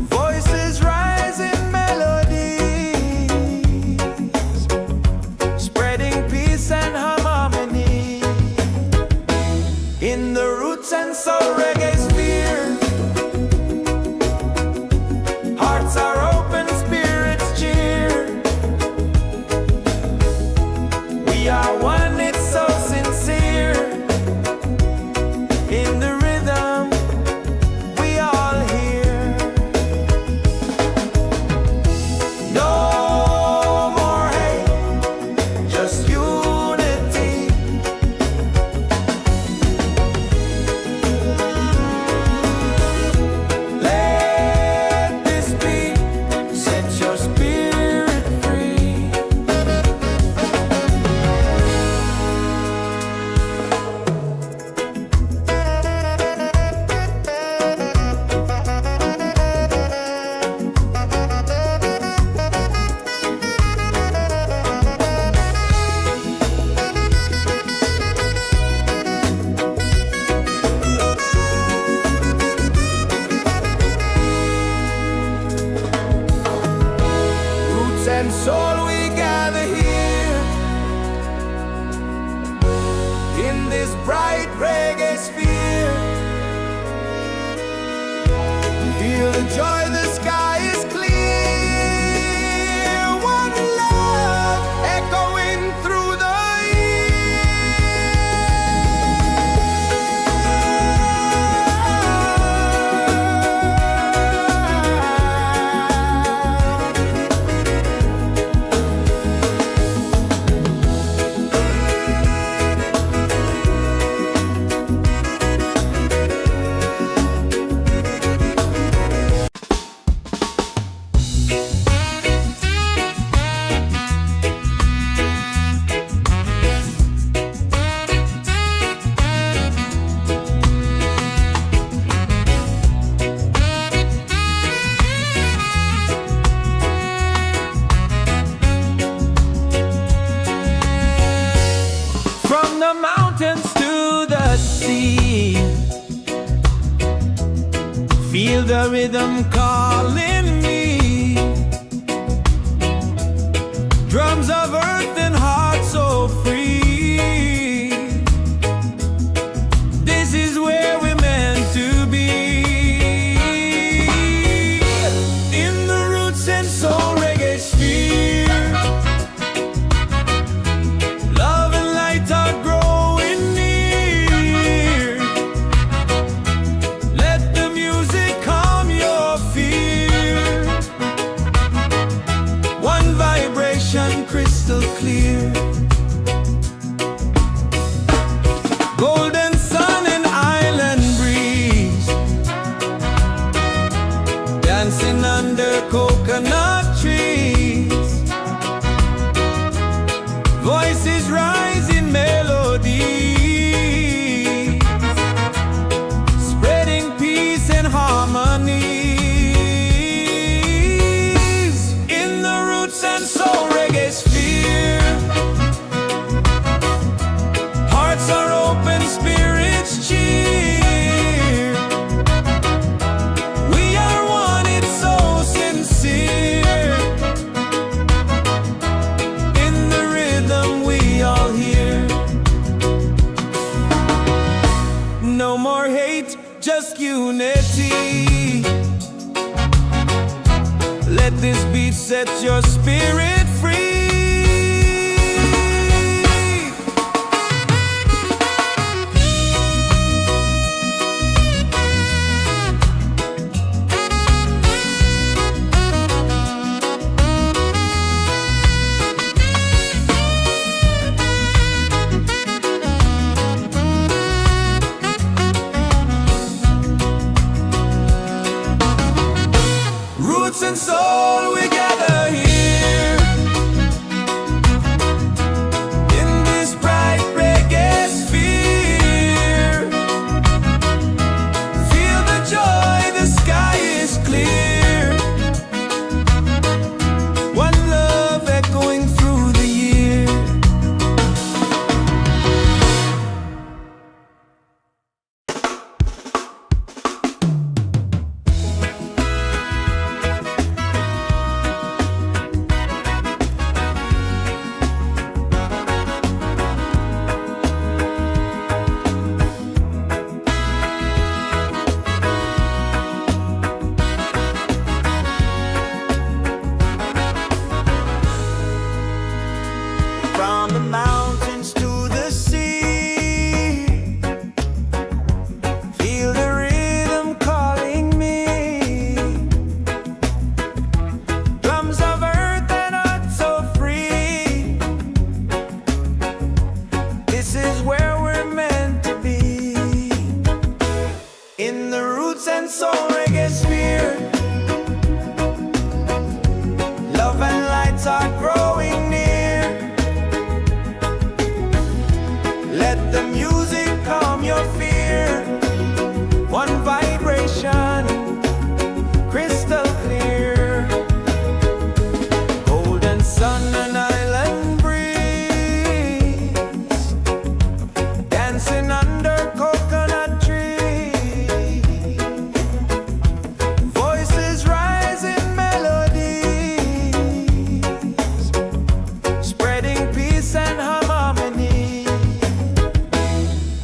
Voices rise in melodies, spreading peace and harmony. In the Roots and Soul Reggaesphere, hearts are open, spirits cheer. We are one, it's so sincere. In the rhythm, we all hear. No more hate, just unity. Let this beat set your spirit free. Roots and soul, we gather here in this bright reggae sphere. Feel the joy, the sky is clear. One love echoing through the from the mountains to the sea. Feel the rhythm calling me. Drums of earth and heart so free. This is where we're meant to be. In the Roots and Soul Reggaesphere, love and light are growing near. Let the music calm your fear. One vibration, crystal clear. Golden sun and island breeze, dancing under coconut trees. Voices rise in melody, spreading peace and harmony. In the Roots and Soul Reggaesphere, hearts are open, spirits cheer. We are one, it's so sincere. In the rhythm, we all hear. No more hate, just unity. Let this beat set your spirit free.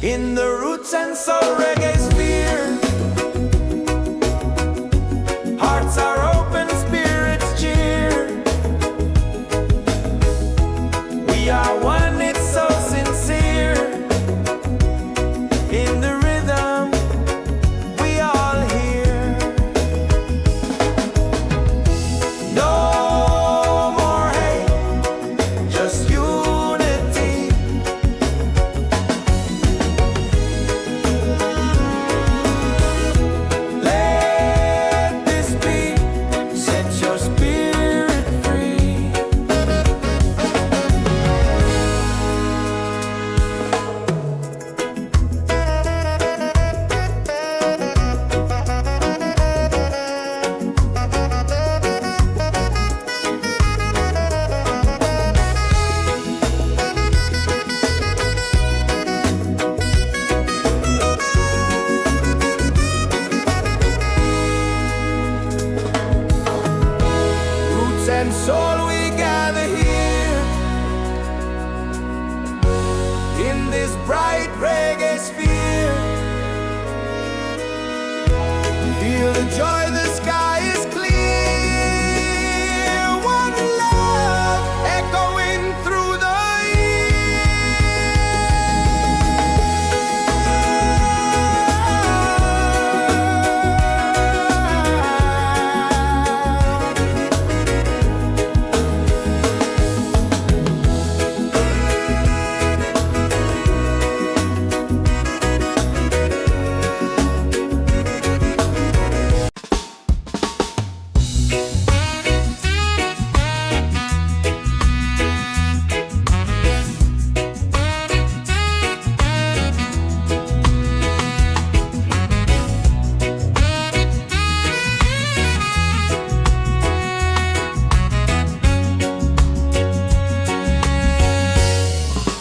in the Roots and Soul Reggaesphere. Hearts are open, spirits cheer. We are one, it's so sincere. In the rhythm we all hear. No more hate, just unity. Let this be, set your spirit free. Roots and soul, we gather here in this bright reggae sphere. Feel the joy, the sky is clear. One love echoing through the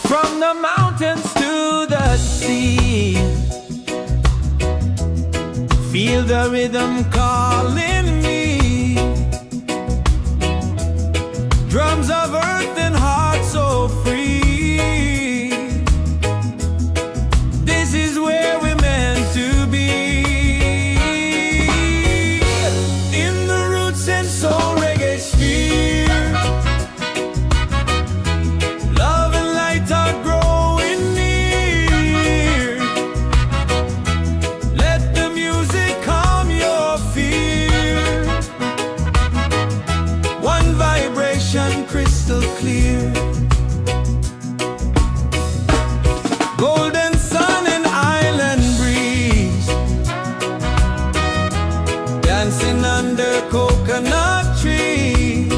from the mountains to the sea. Feel the rhythm calling me. Drums of earth and heart so free. This is where we're meant to be. In the Roots and Soul Reggaesphere. Love and light are growing near. Let the music calm your fear. One vibration crystal clear. Golden sun and island breeze, dancing under coconut trees.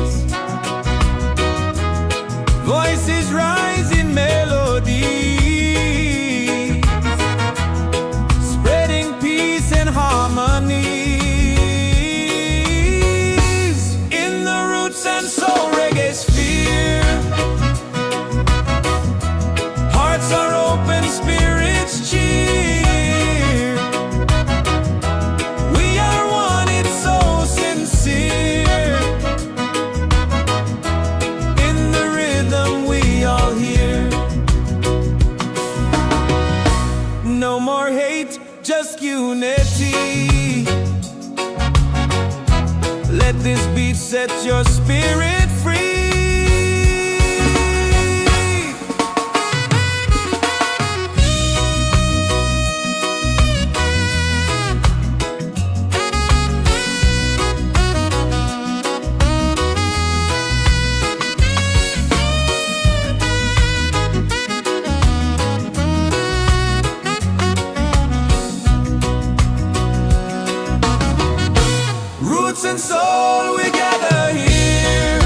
Voices rise in melody, spreading peace and harmony. In the Roots and Soul Reggaesphere. Hearts are open, spirits cheer. We are one, it's so sincere. In the rhythm we all hear. No more hate, just unity. Let this beat set your spirit free. Roots and soul, we gather here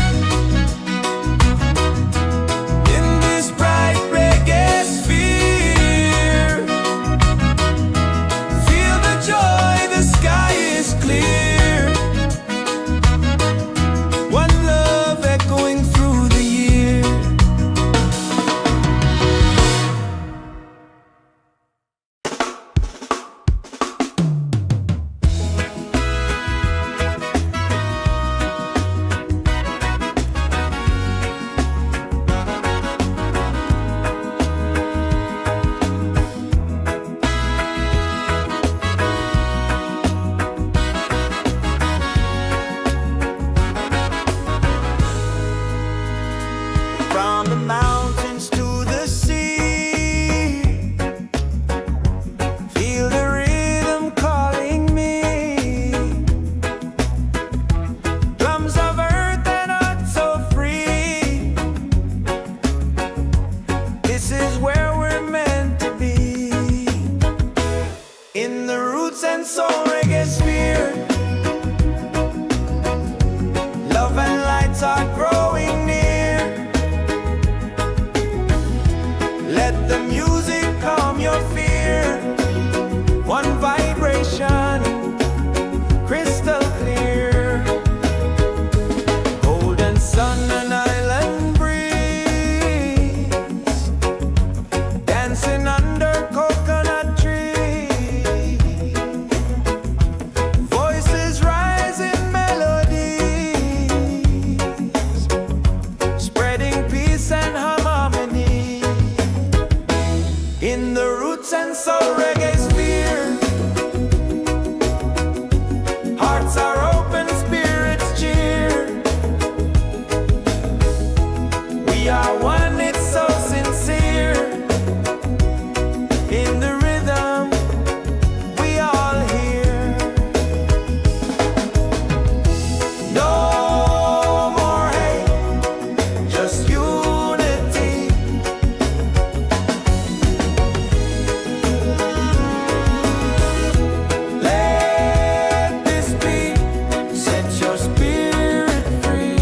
Roots and Soul Reggaesphere. Love and lights are growing near. Let the music calm your fear. One vibration, crystal clear. Golden sun and island breeze, dancing under coconut trees. Voices rise in melodies, spreading peace and harmony. In the Roots and Soul Reggaesphere, hearts are open, spirits cheer. We are one, it's so sincere. In the rhythm, we all hear. No more hate, just unity. Let this be, set your spirit free.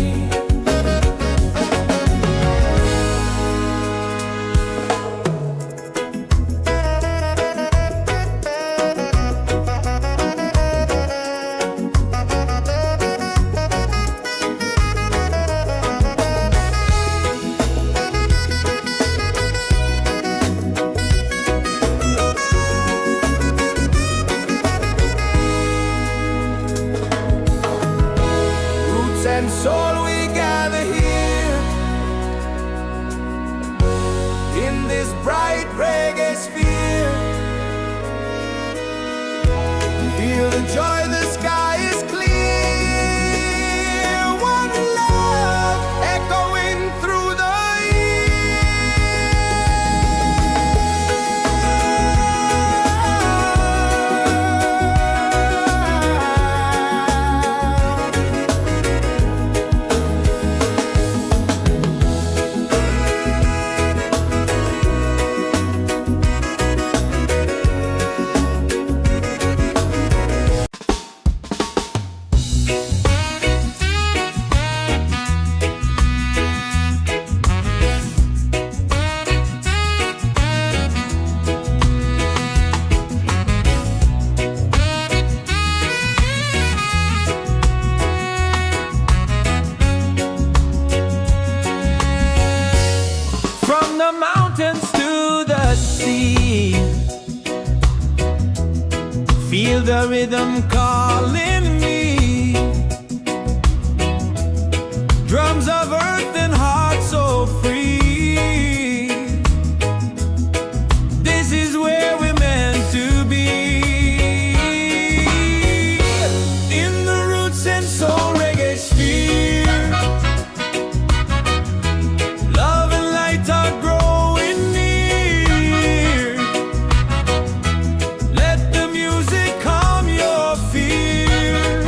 Roots and soul, we gather here in this bright reggae sphere. Feel the joy, the sky is clear. One love echoing through the from the mountains to the sea. Feel the rhythm calling me. Drums of earth and heart so free. This is where we're meant to be. In the Roots and Soul Reggaesphere, love and light are growing near. Let the music calm your fear.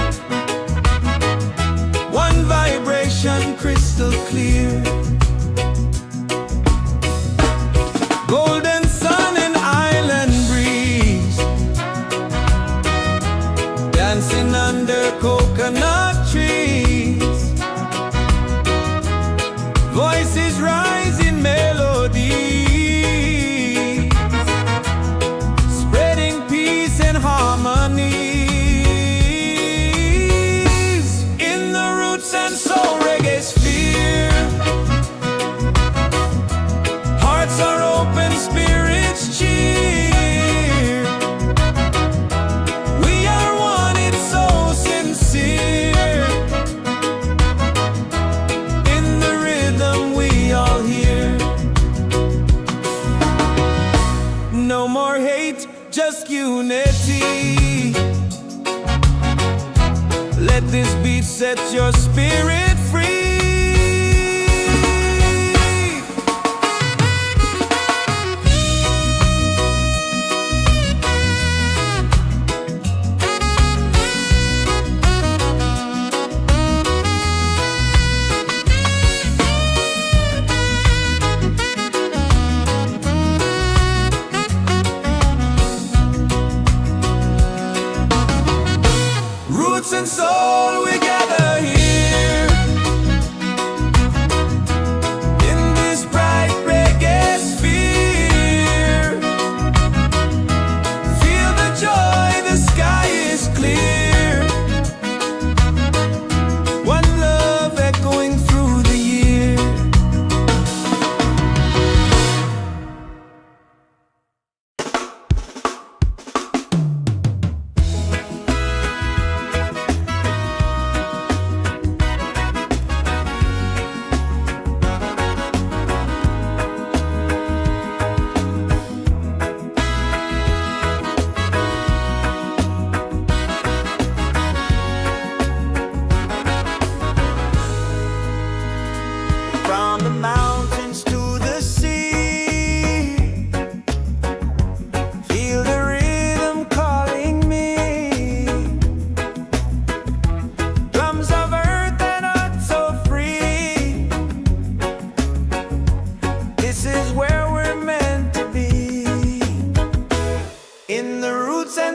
One vibration, crystal clear. Golden sun and island breeze, dancing under coconut trees. Voices rise in melody, spreading peace and harmony. In the Roots and Soul Reggaesphere, hearts are open, spirits cheer. We are one, it's so sincere. In the rhythm, we all hear. No more hate, just unity. Let this beat set your spirit free.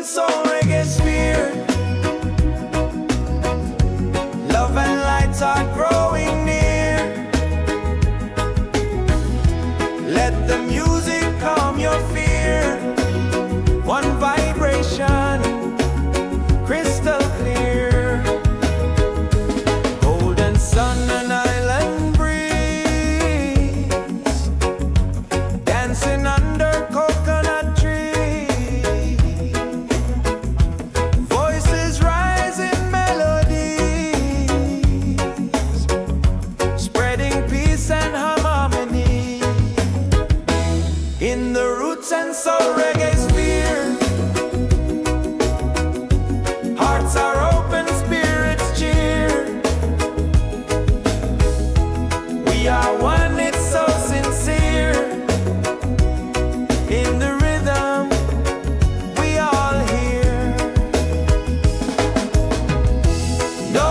Soul Reggaesphere. Love and light are growing near. Let the music calm your fear. One vibration, crystal clear. Golden sun and island breeze, dancing under coconut trees. Voices rise in melodies, spreading peace and harmony. In the Roots and Soul Reggaesphere, hearts are open, spirits cheer. We are one, it's so sincere. In the rhythm, we all hear. No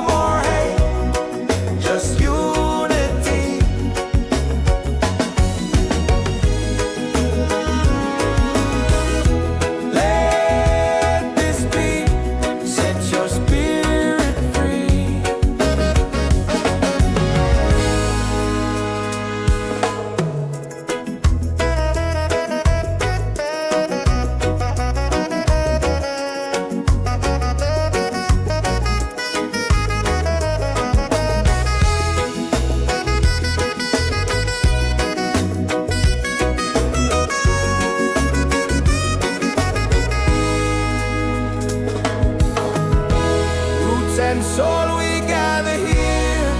more hate, just unity. Let this beat set your spirit free. Roots and soul, we gather here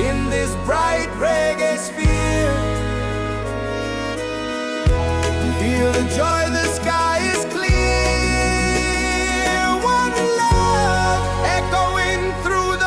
in this bright reggae sphere. Feel the joy, the sky is clear. One love echoing through the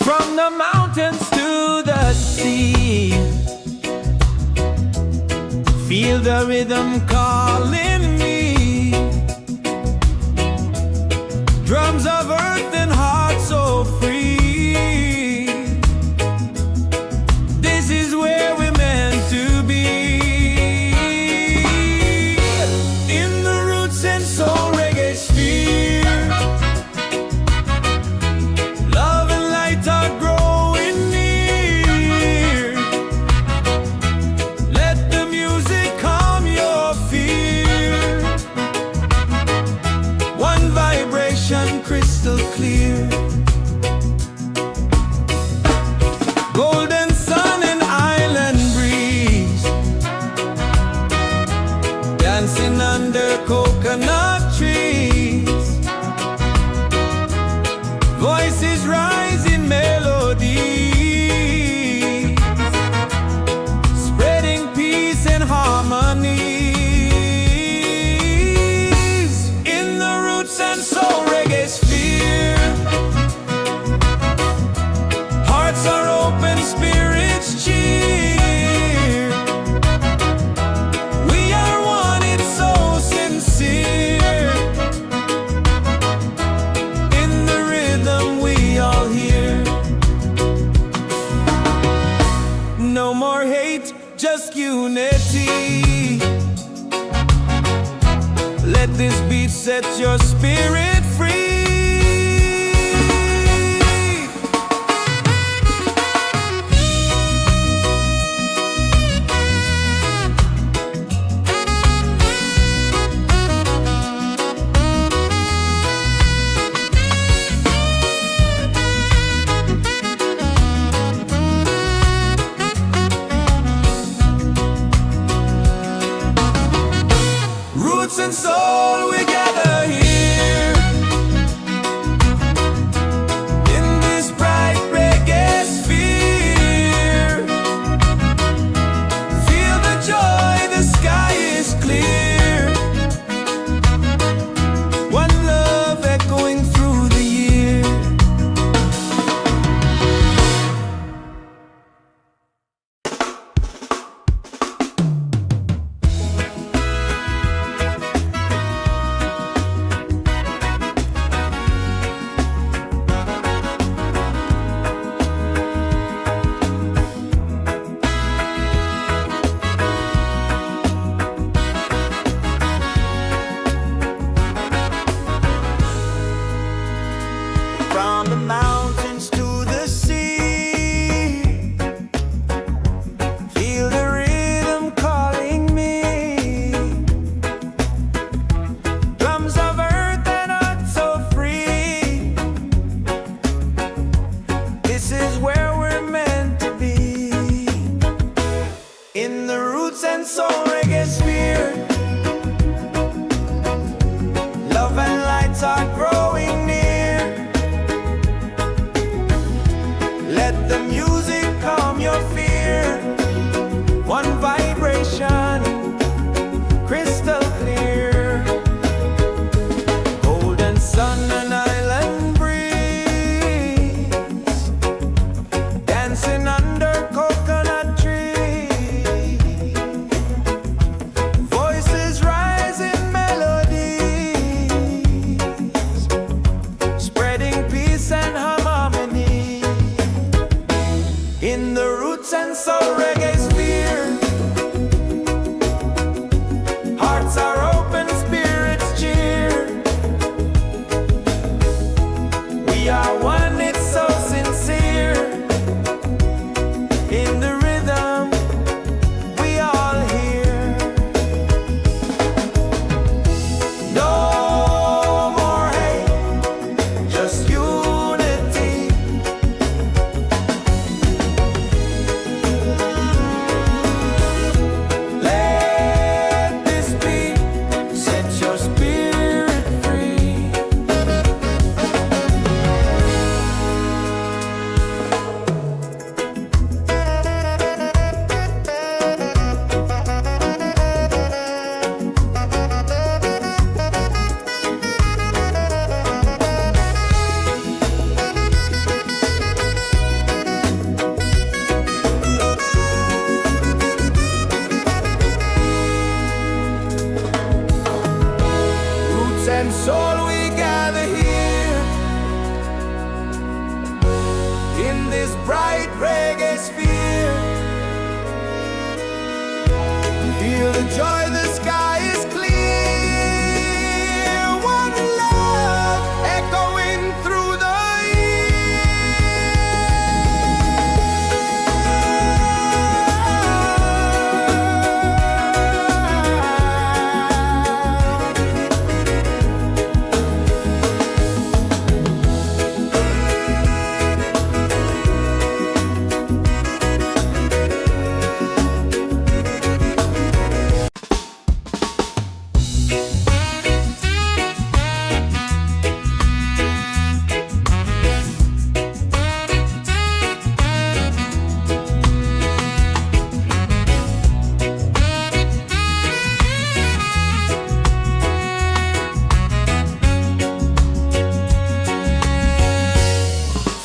from the mountains to the sea. Feel the rhythm calling me. Drums of earth and heart so free. This is where we're meant to be. In the Roots and Soul Reggaesphere, love and light are growing near. Let the music calm your fear. One vibration, crystal clear. Golden sun and island breeze, dancing under coconut trees. Voices rise in melody, spreading peace and harmony. In the Roots and Soul Reggaesphere, hearts are open, spirits cheer. We are one, it's so sincere. In the rhythm, we all hear. No more hate, just unity. Let this beat set your spirit free. the Roots and Soul Reggaesphere. Love and lights are growing near. Let the music calm your fear. One vibration, crystal clear. Golden sun and island breeze, dancing under coconut trees. Voices rise in melodies, spreading peace and harmony. In the Roots and Soul Reggaesphere, hearts are open, spirits cheer. We are one, it's so sincere. In the rhythm, we all hear. No more hate, just unity. Let this beat set your spirit free. Roots and soul, we gather here in this bright reggae sphere. Feel the joy, the sky is clear. One love echoing through the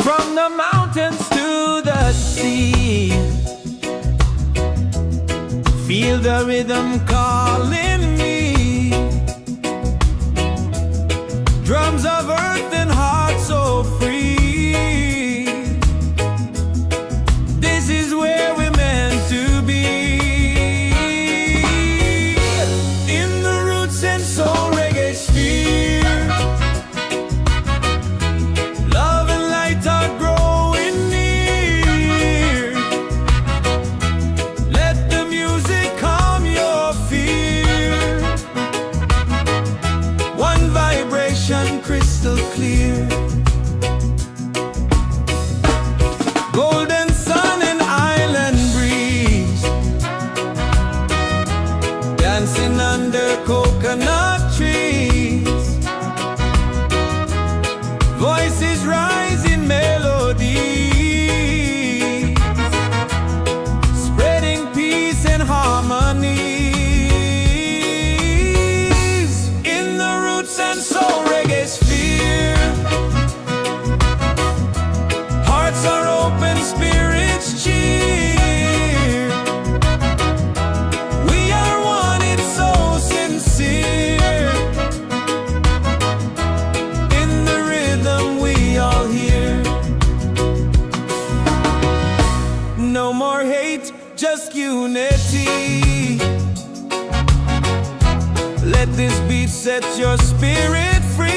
from the mountains to the sea. Feel the rhythm calling me. Drums of earth and heart so free. This is where we're meant to be. In the Roots and Soul Reggaesphere, love and light are growing near. Let the music calm your fear. One vibration, crystal clear. Golden sun and island breeze, dancing under coconut trees. Voices rise in melody, spreading peace and harmony. In the Roots and Soul Reggaesphere, hearts are open, spirits cheer. We are one, it's so sincere. In the rhythm, we all hear. No more hate, just unity. Let this beat set your spirit free.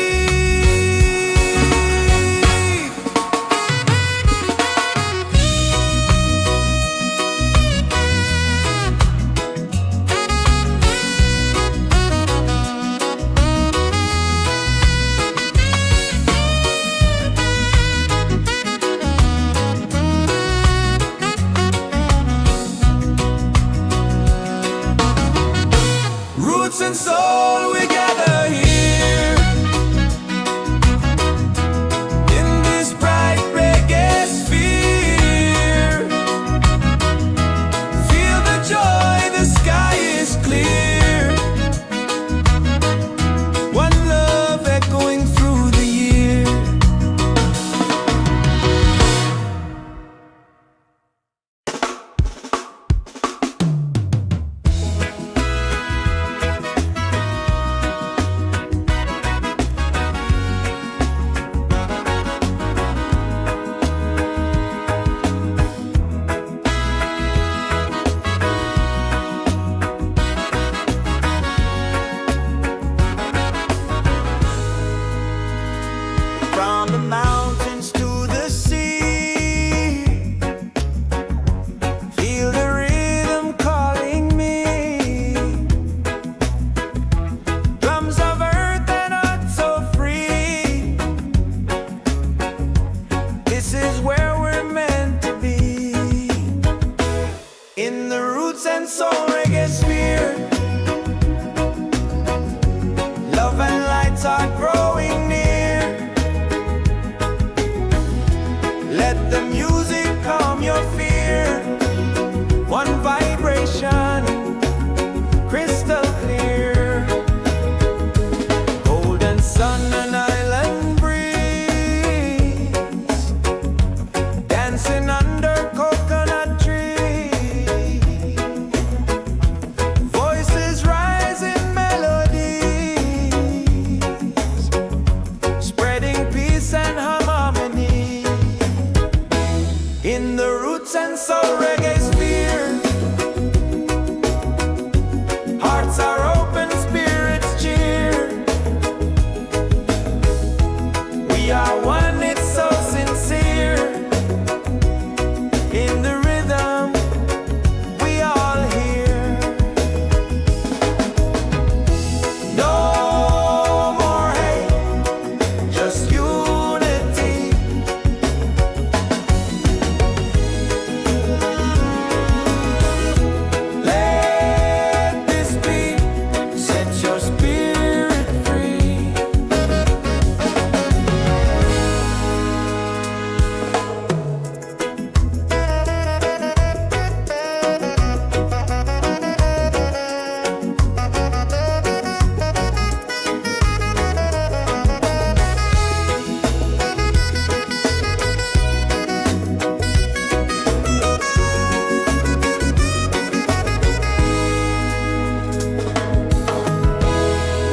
roots and soul, we gather here in this bright reggae sphere. Feel the joy, the sky is clear. One love echoing through the year. From the mountains to the sea, feel the rhythm calling me. Drums of earth and heart so free. This is where we're meant to be, in the Roots and Soul Reggaesphere. Love and lights are growing near. Let the music calm your fear. One vibration, crystal clear. Golden sun and island breeze, dancing under coconut trees. Voices rise in melodies, spreading peace and harmony. In the Roots and Soul Reggaesphere, hearts are open, spirits cheer. We are one, it's so sincere. In the rhythm, we all hear. No more hate, just unity. Let this be, set your spirit free.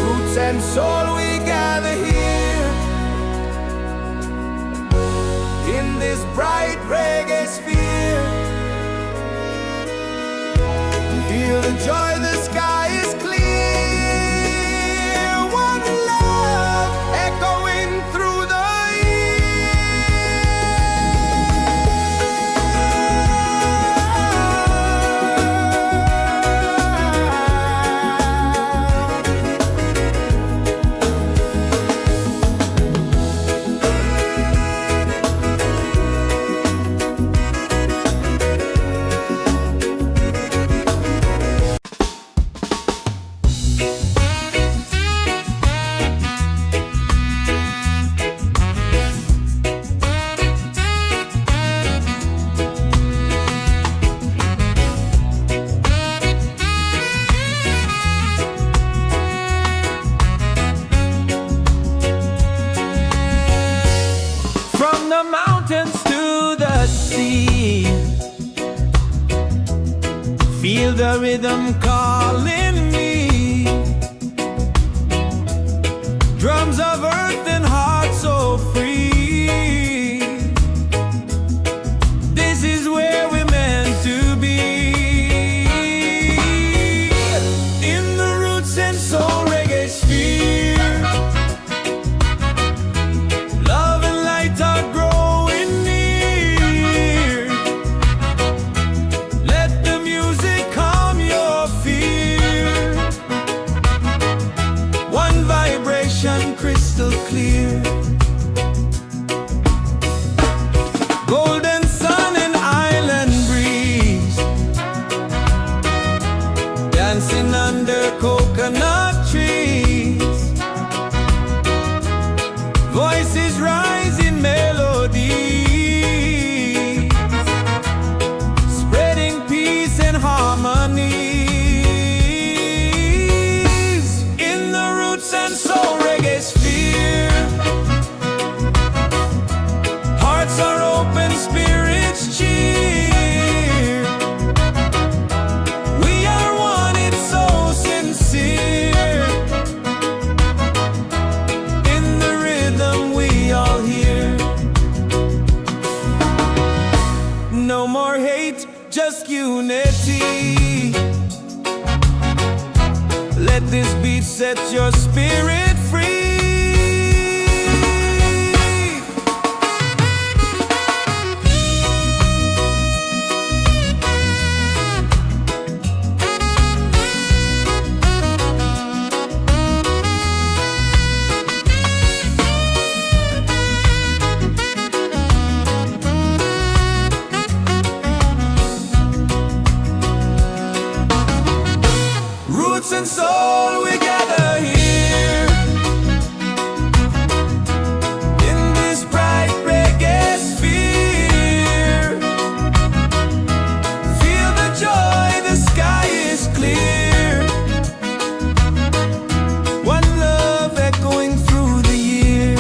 Roots and soul, we gather here in this bright reggae sphere. Feel the joy, the sky is clear. One love echoing through the from the mountains to the sea. Feel the rhythm calling me. Drums of earth and heart so free. This is where we're meant to be, in the Roots and Soul Reggaesphere. Love and light are growing near. Let the music calm your fear. One vibration, crystal clear. dancing under coconut trees. Voices rise in melody, spreading peace and harmony. In the Roots and Soul Reggaesphere, hearts are open, spirits cheer. We are one, it's so sincere. In the rhythm we all hear. No more hate, just unity. Let this beat set your spirit free. Roots and soul, we gather here in this bright reggae sphere. Feel the joy, the sky is clear. One love echoing through the year.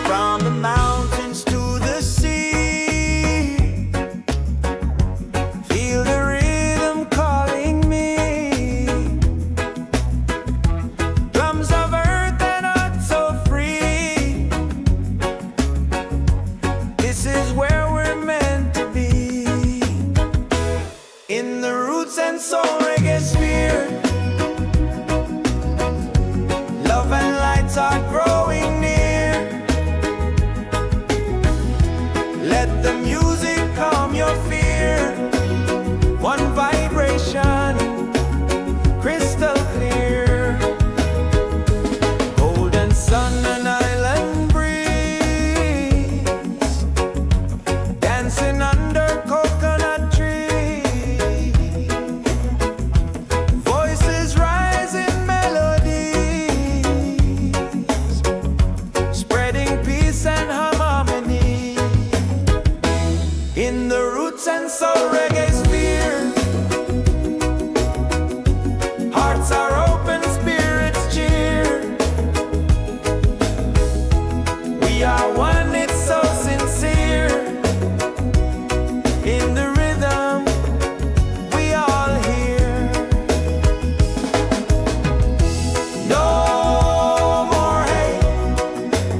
From the mountains to the sea, feel the rhythm calling me. Drums of earth and heart so free. This is where we're meant to be. In the Roots and Soul Reggaesphere, love and lights are growing near. Let the music calm your fear. One vibration, crystal clear. Golden sun and island breeze, dancing under coconut trees. Voices rise in melodies, spreading peace and harmony. In the Roots and Soul Reggaesphere, hearts are open, spirits cheer. We are one, it's so sincere. In the rhythm we all hear. No more hate,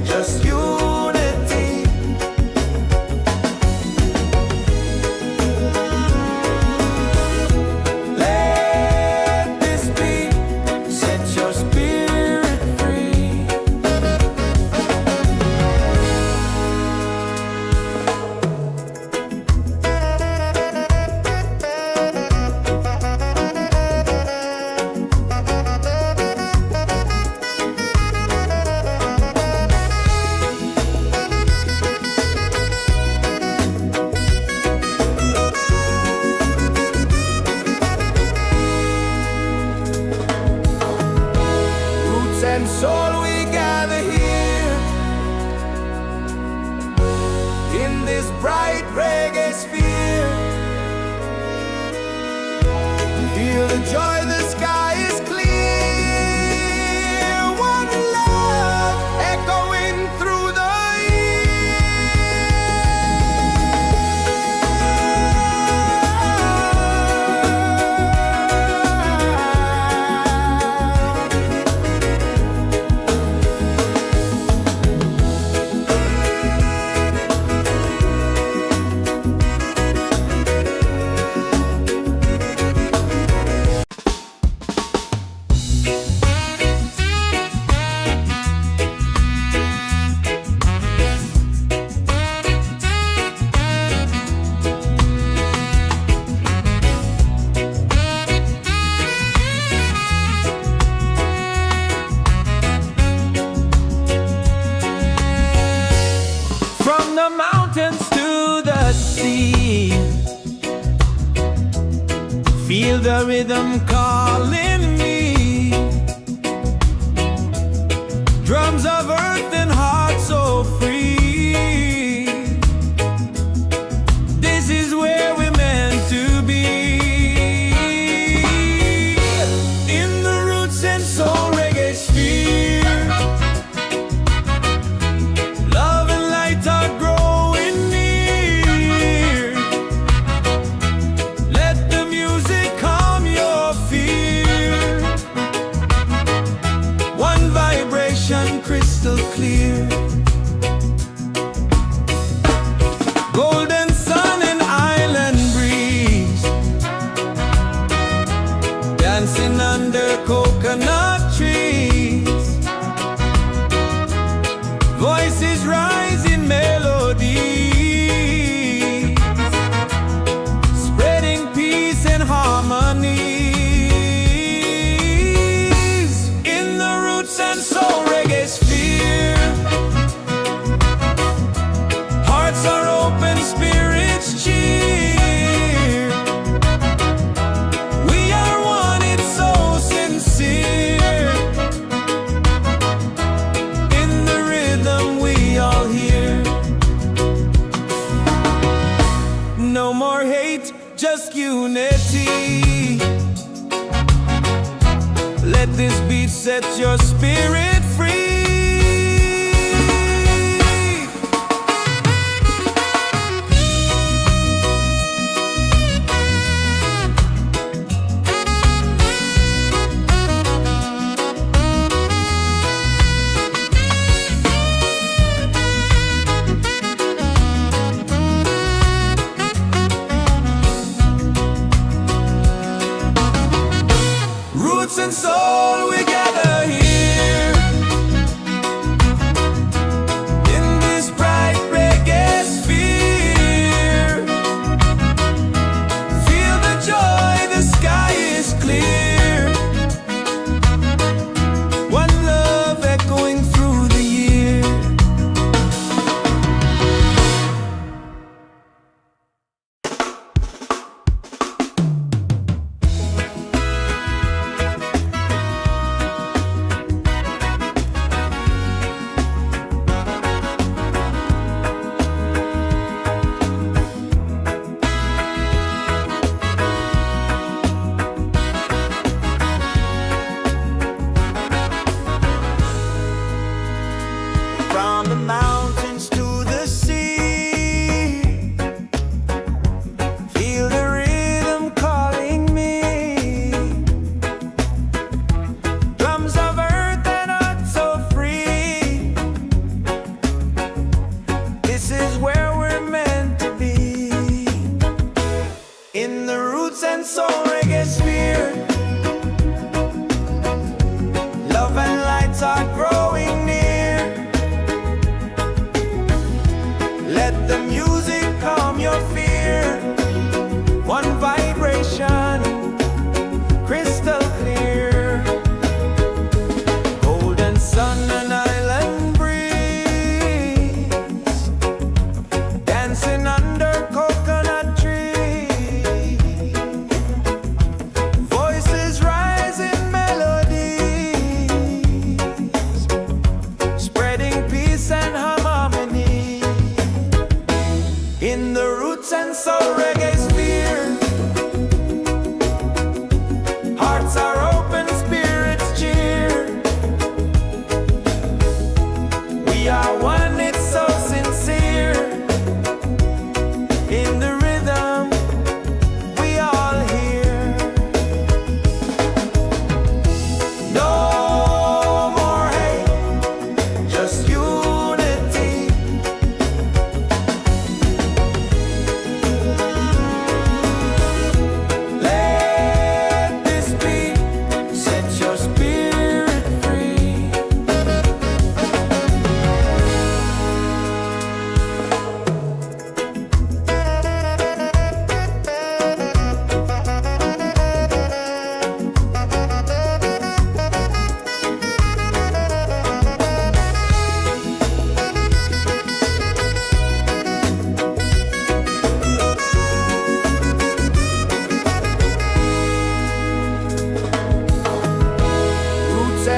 just unity. Let this beat set your spirit free. Roots and soul, we gather here in this bright reggae sphere. Feel the joy, the sky is clear. One love echoing through the year. the rhythm calling me. Drums of earth and heart so free. This is where we're meant to be. In the Roots and Soul Reggaesphere, love and light are growing near. Let the music calm your fear. One vibration crystal clear. Golden sun and island breeze, dancing under coconut trees. Voices rise in melody, spreading peace and harmonies. In the Roots and Soul Reggaesphere, hearts are open, spirits cheer. We are one, it's so sincere. In the rhythm we all hear. No more hate, just unity. Let this beat set your spirit free. Roots and soul, we gather here in this bright reggae sphere. Feel the joy, the sky is clear. One love echoing through the year.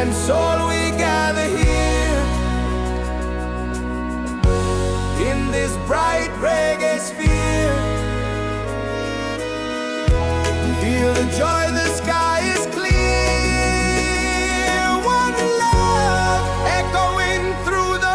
and soul we gather here in this bright reggae sphere. Feel the joy, the sky is clear. One love echoing through the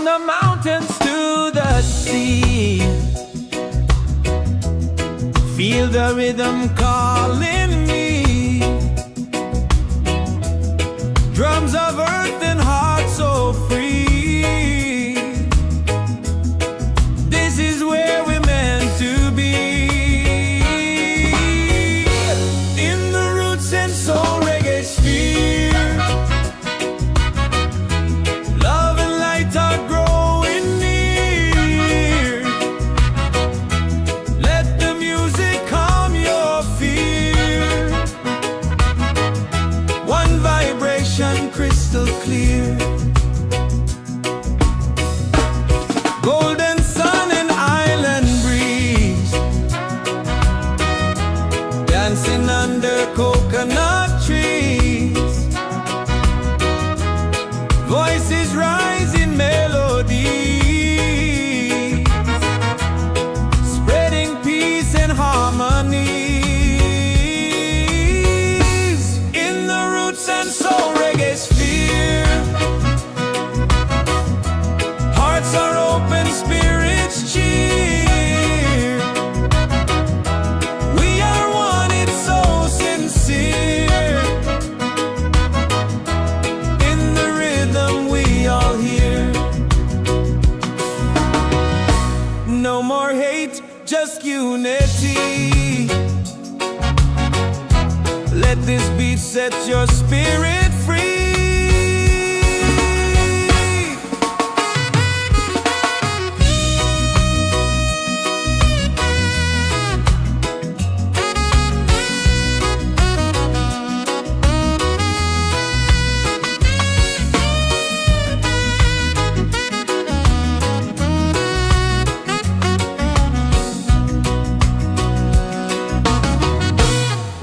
the mountains to the sea. Feel the rhythm calling me. Drums of earth and heart so free. This is where we're meant to be. In the Roots and Soul Reggaesphere. Love and light are growing near. Let the music calm your fear. One vibration crystal clear. Golden sun and island breeze. Dancing under coconut trees. Voices rise in melody, spreading peace and harmonies. In the Roots and Soul Reggaesphere. Hearts are open, spirits cheer. We are one, it's so sincere. In the rhythm we all hear. No more hate, just unity. Let this beat set your spirit free.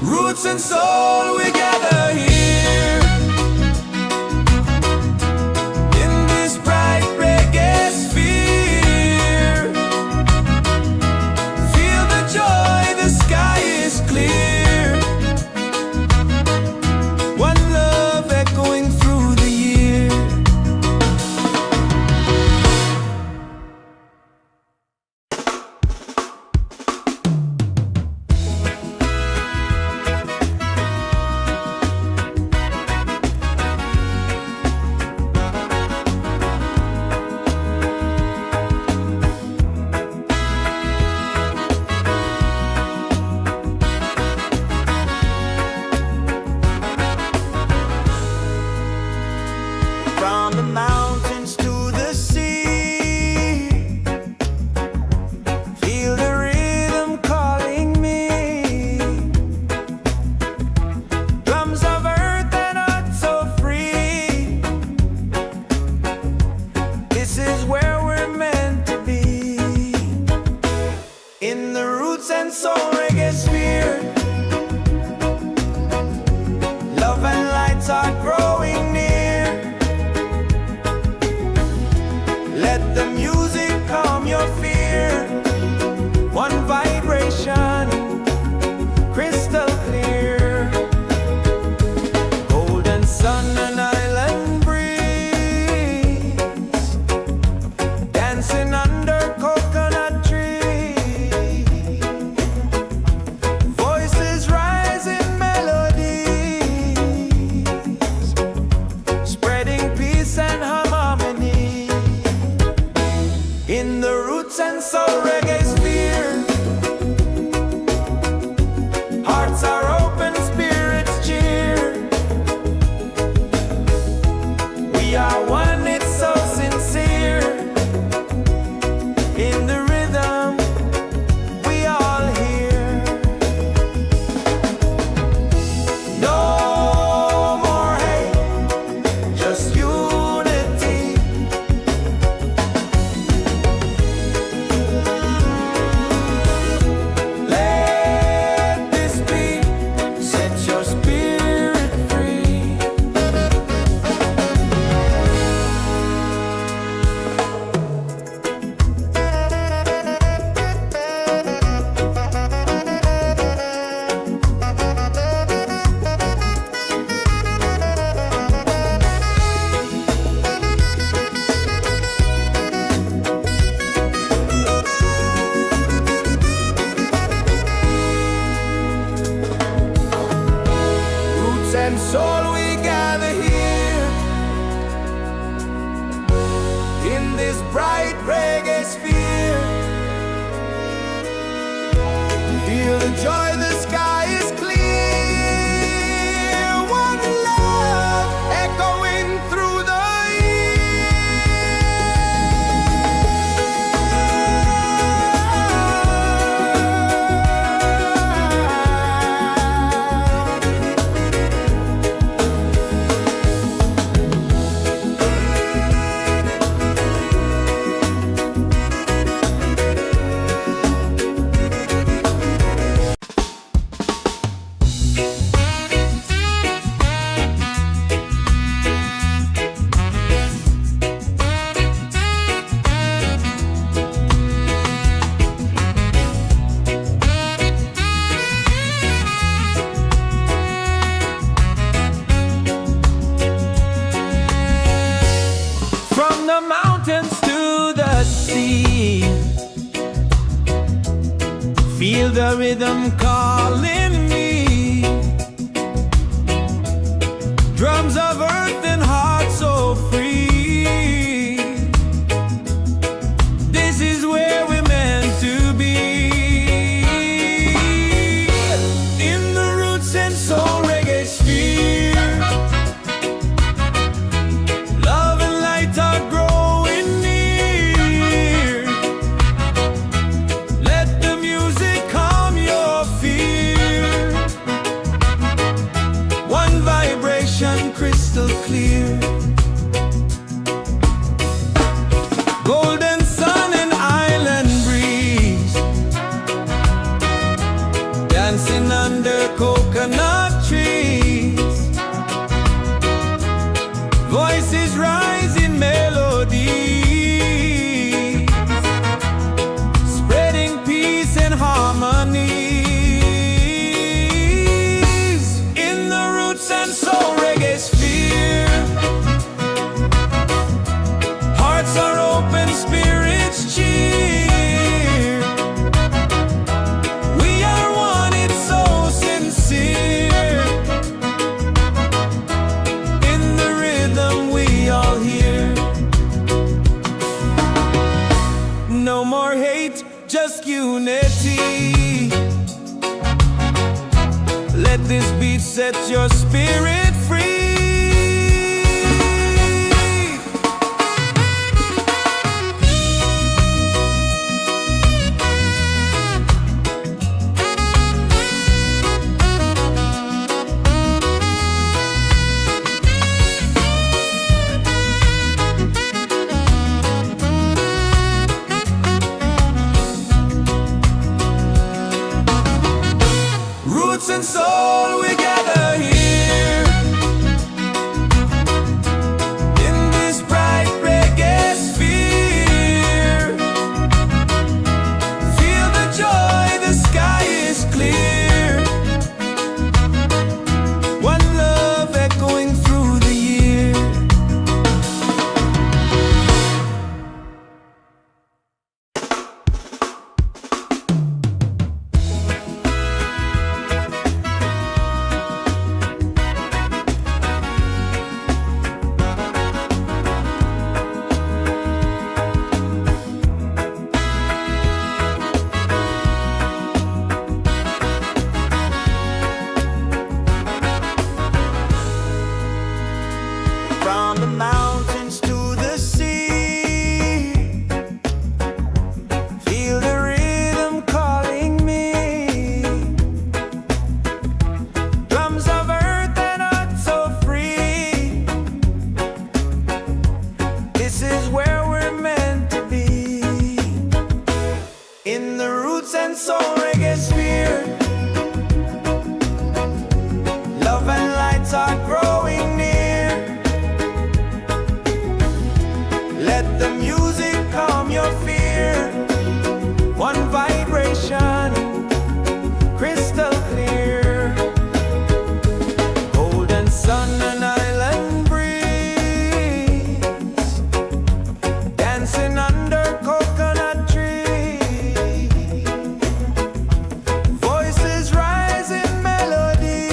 Roots and soul, we gather here in this bright reggae sphere. Feel the joy, the sky is clear. One love echoing through the year. From the mountains to the sea. Feel the rhythm calling me. Drums of earth and heart so free. This is where we're meant to be. In the Roots and Soul Reggaesphere. Love and lights are growing near. Let the music calm your fear. One vibration, crystal clear. Golden sun and island breeze. Dancing under coconut trees. Voices rise in melody. and soul we gather here in this bright reggae sphere. Feel the joy, the sky is clear. One love echoing through the feel the rhythm calling me. Drums of earth and heart so free. This is where we're meant to be. In the Roots and Soul Reggaesphere, love and light are growing near. Let the music calm your fear. One vibration crystal clear. Golden sun and island breeze, dancing under coconut trees. Voices rise in melody, spreading peace and harmony. In the Roots and Soul Reggaesphere, hearts are open, spirits cheer. We are one, it's so sincere. In the rhythm we all hear. No more hate, just unity. Let this beat set your spirit free. Roots and soul, we gather here in this bright reggae sphere. Feel the joy, the sky is clear. One love echoing through the year. From the mountains to the sea, feel the rhythm calling me. Drums of earth and heart so free. This is where we're meant to be. In the Roots and Soul Reggaesphere, love and lights are growing near. Let the music calm your fear. One vibration, crystal clear. Golden sun and island breeze, dancing under coconut trees. Voices rise in melody,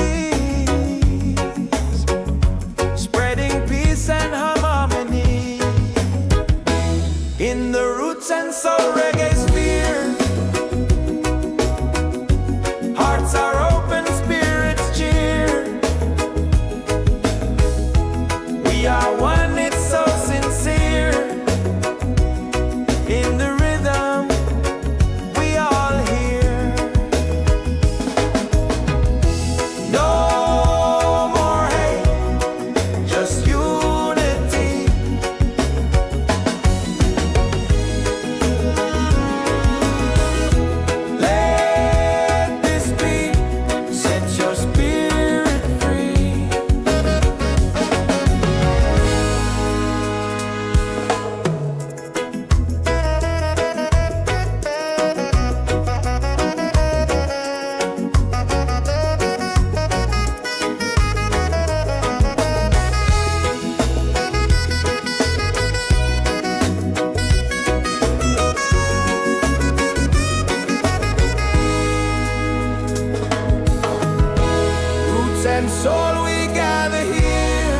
gather here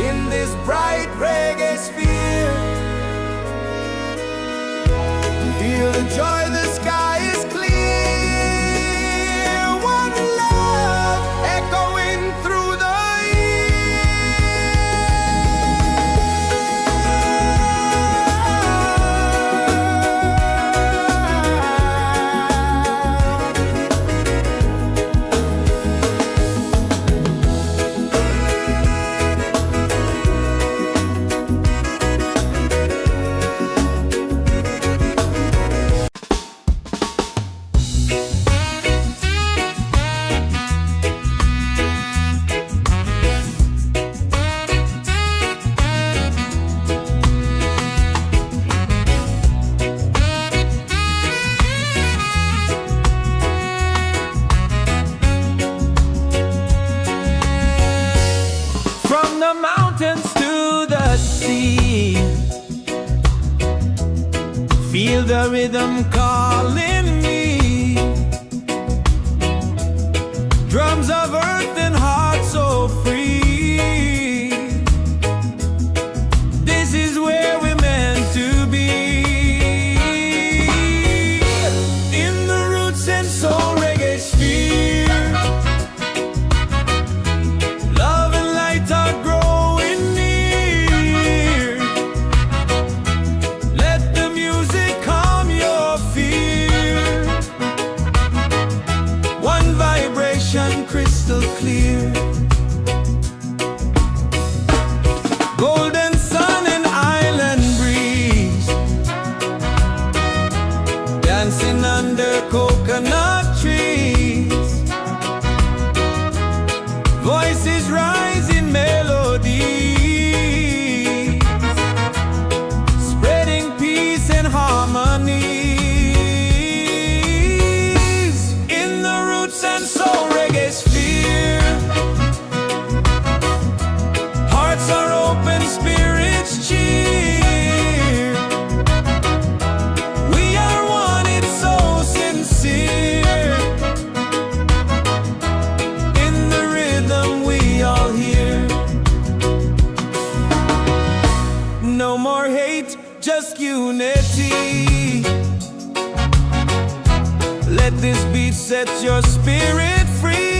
in this bright reggae sphere. Feel the joy, the sky is clear. One love echoing through the mountains to the sea. Feel the rhythm calling me. Drums of earth and heart so free. This is where we're meant to be. In the Roots and Soul Reggaesphere. Love and light are growing. Crystal clear. Golden sun and island breeze, dancing under coconut trees. Voices rise in melody, spreading peace and harmony. In the Roots and Soul Reggaesphere, hearts are open, spirits cheer. We are one, it's so sincere. In the rhythm we all hear. No more hate, just unity. Let this beat set your spirit free.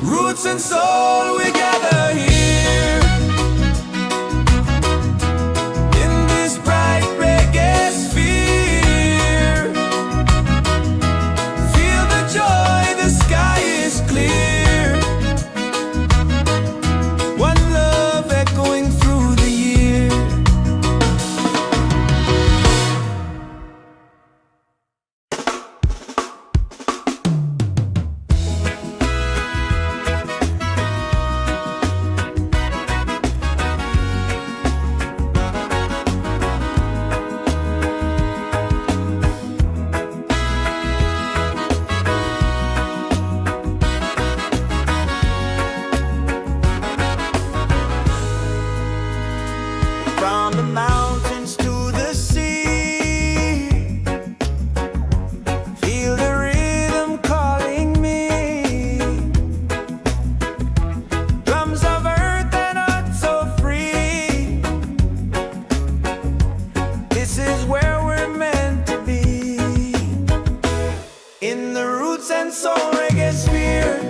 Roots and soul, we gather here in this bright reggae sphere. Feel the joy, the sky is clear. One love echoing through the year. From the mountains to the sea, feel the rhythm calling me. Drums of earth and heart so free. This is where we're meant to be. In the Roots and Soul Reggaesphere,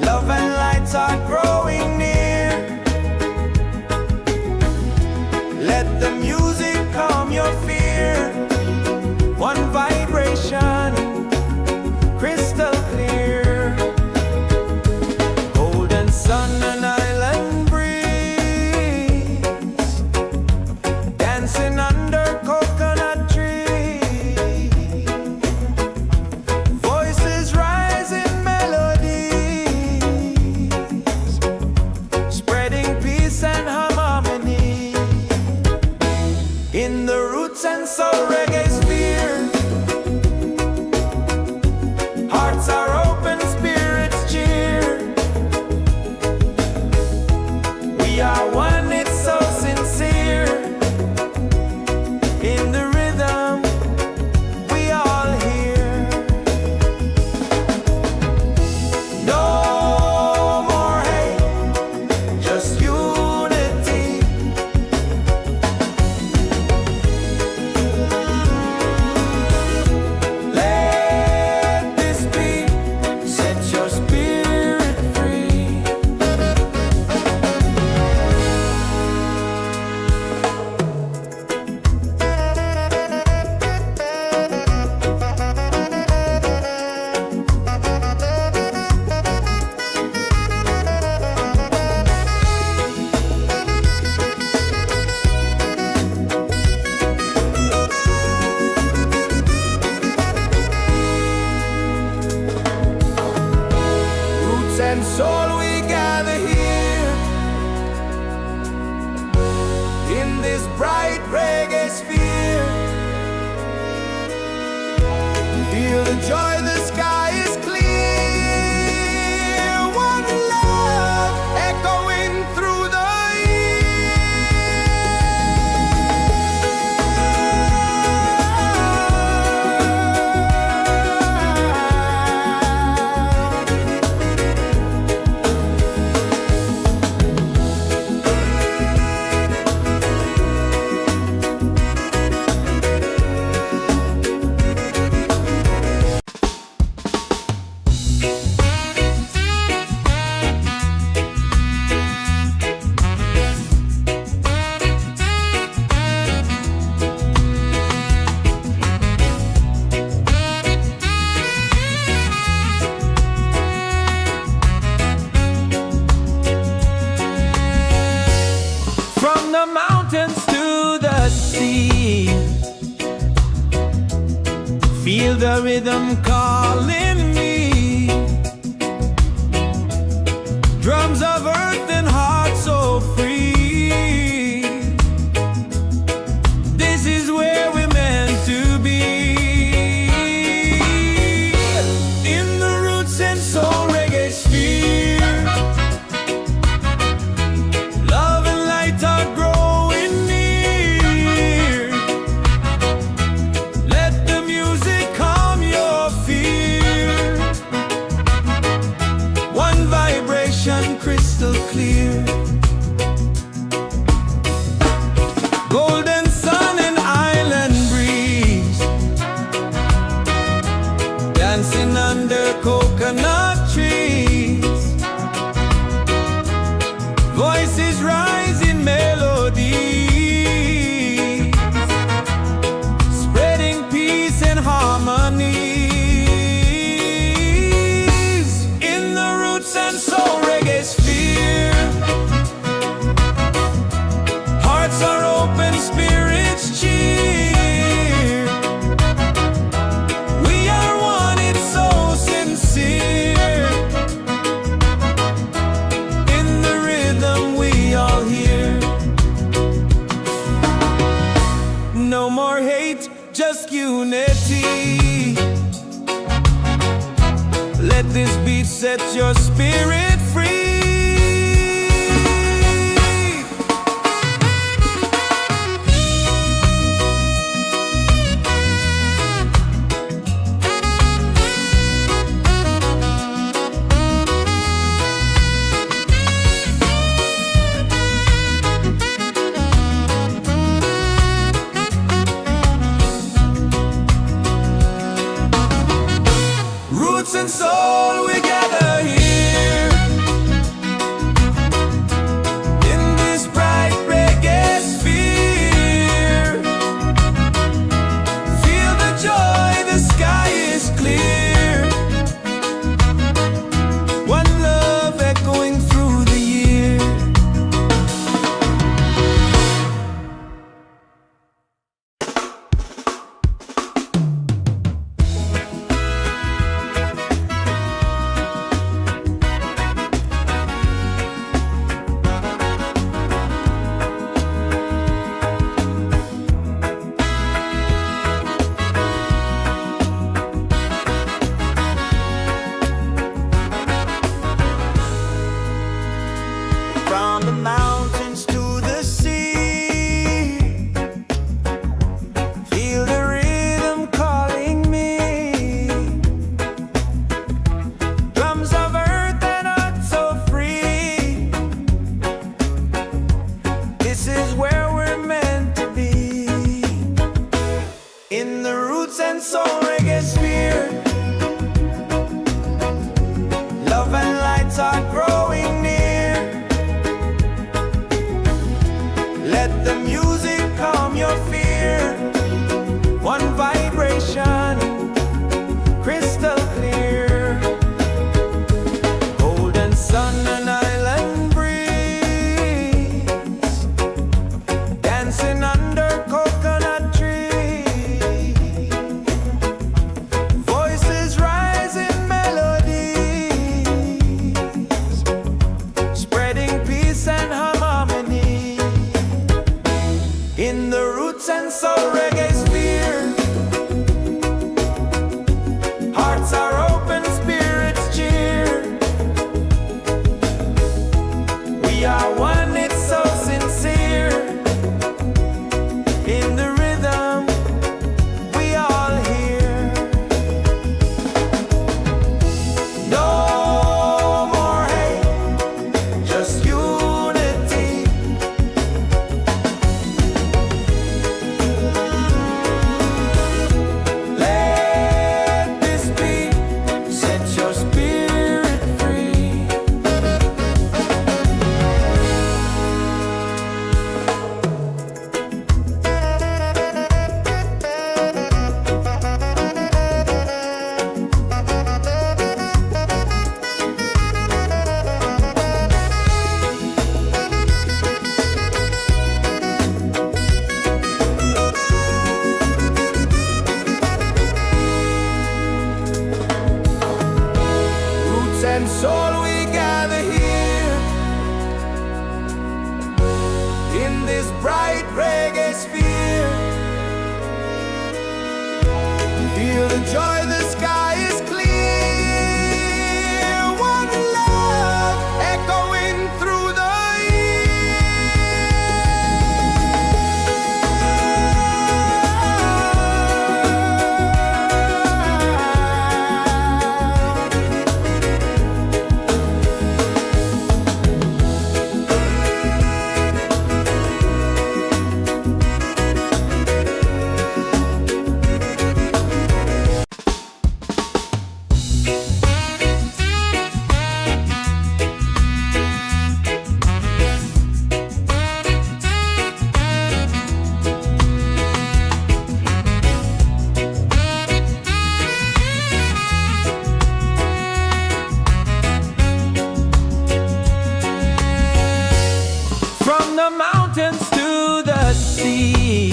love and lights are growing near. We are one, it's so sincere. In the rhythm, we all hear. No more hate, just unity. Let this beat set your spirit free. Roots and soul, we gather here in this bright reggae sphere. Feel the joy, the sky is clear. One love echoing through the from the mountains to the sea. Feel the rhythm calling me. Drums of earth and heart so free. This is where we're meant to be. In the Roots and Soul Reggaesphere, love and light are growing near. Let the music calm your fear. One vibration crystal clear. Golden sun and island breeze, dancing under coconut trees. Voices rise in melody, spreading peace and harmony. In the Roots and Soul Reggaesphere, hearts are open, spirits cheer. We are one, it's so sincere. In the rhythm, we all hear. No more hate, just unity. Let this beat set your spirit free. Roots and soul, we gather here in this bright reggae sphere. Feel the joy, the sky is clear. One love echoing through the year. From the mountains Soul Reggaesphere. Love and lights are growing near. Let the music calm your fear. One vibration, crystal clear. Golden sun and island breeze, dancing under coconut trees. Voices rise in melodies, spreading peace and harmony. In the Roots and Soul Reggaesphere, hearts are open, spirits cheer. We are one, it's so sincere. In the rhythm, we all hear. No more hate, just unity. Let this beat set your spirit free. Roots and soul, we gather here in this bright reggae sphere. Feel the joy, the sky is clear. One love echoing through the from the mountains to the sea.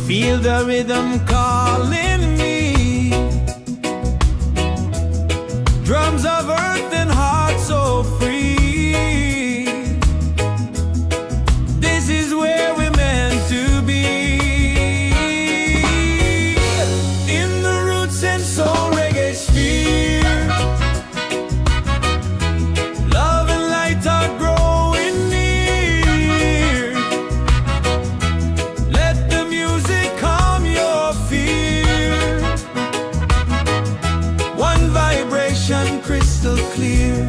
Feel the rhythm calling me. Drums of earth and heart so free. This is where we're meant to be. In the Roots and Soul Reggaesphere, love and light are growing near. Let the music calm your fear. One vibration, crystal clear.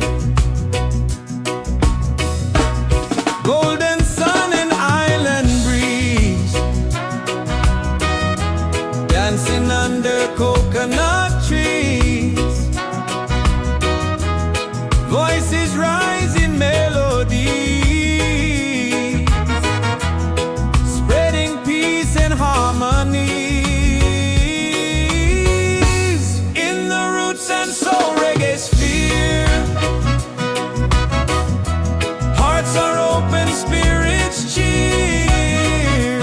Golden sun and island breeze, dancing under coconut trees. Voices rise in melody, spreading peace and harmony. In the Roots and Soul Reggaesphere, hearts are open, spirits cheer.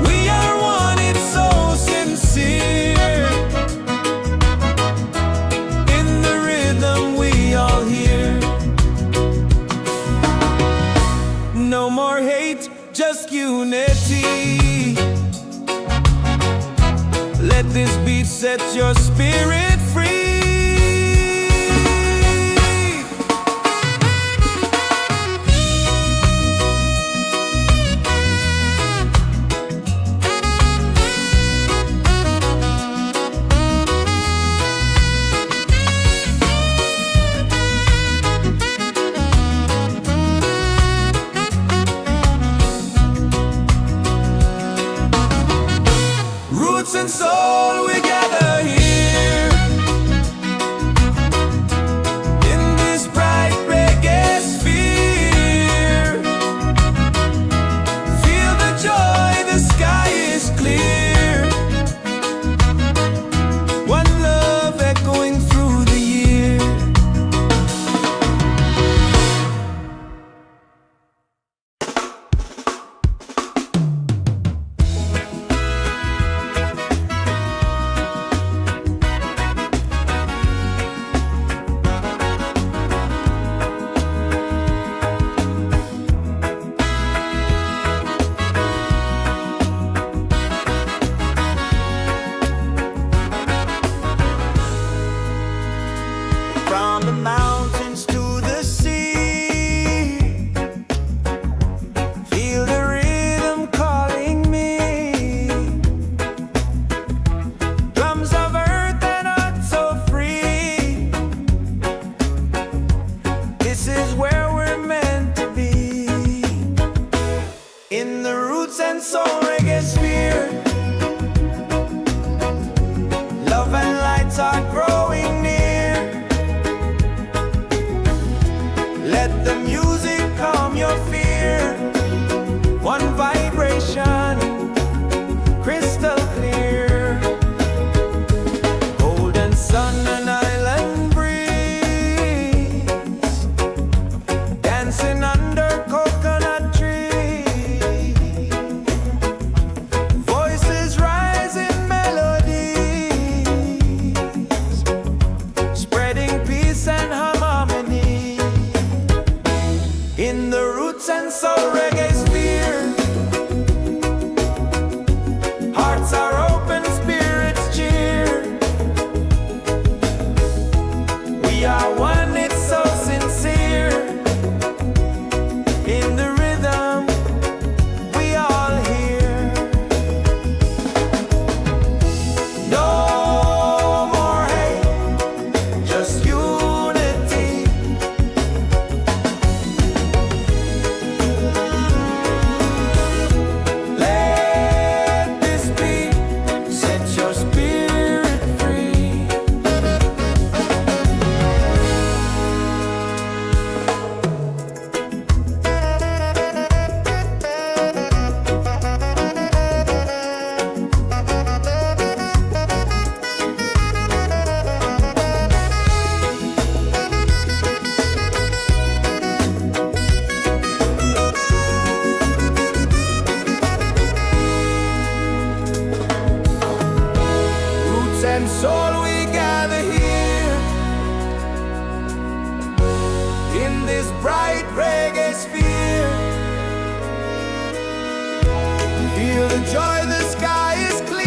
We are one, it's so sincere. In the rhythm, we all hear. No more hate, just unity. Let this beat set your spirit free. This is where we're meant to be. In the Roots and Soul Reggaesphere, love and lights are growing near. Let the music calm your fear. One vibration, crystal clear. Golden sun and island breeze, dancing under coconut trees. Voices rise in melodies, spreading peace and harmony. In the Roots and Soul Reggaesphere, hearts are open, spirits cheer. We are one, it's so sincere. In the rhythm, we all hear. No more hate, just unity. Let this beat set your spirit free. Roots and soul, we gather here in this bright reggae sphere. Feel the joy, the sky is clear.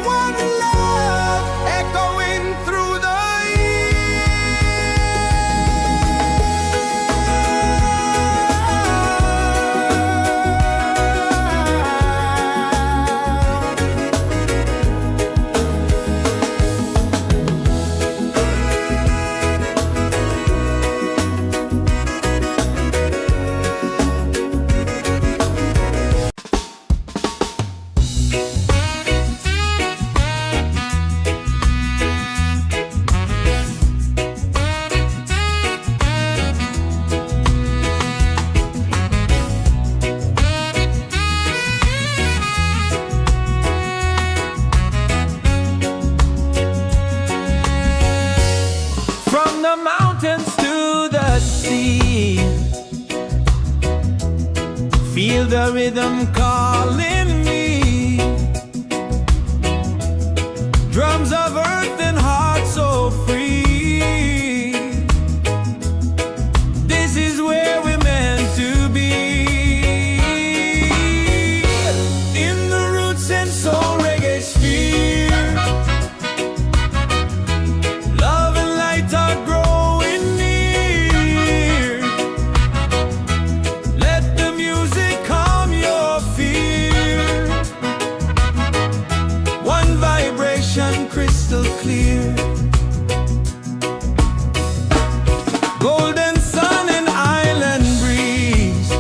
One love echoing through the from the mountains to the sea. Feel the rhythm calling me. Drums of earth and heart so free. This is where we're meant to be. In the Roots and Soul Reggaesphere, love and light are growing near. Let the music calm your fear. One vibration, crystal clear. Golden sun and island breeze,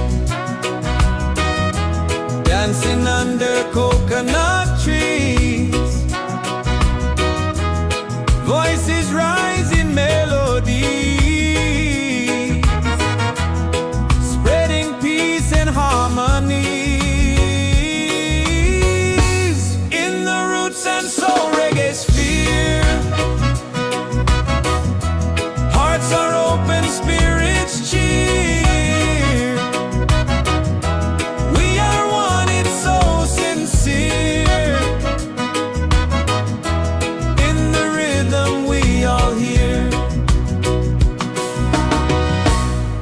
dancing under coconut trees. Voices rise in melodies, spreading peace and harmonies. In the Roots and Soul Reggaesphere, hearts are open, spirits cheer. We are one, it's so sincere. In the rhythm, we all hear.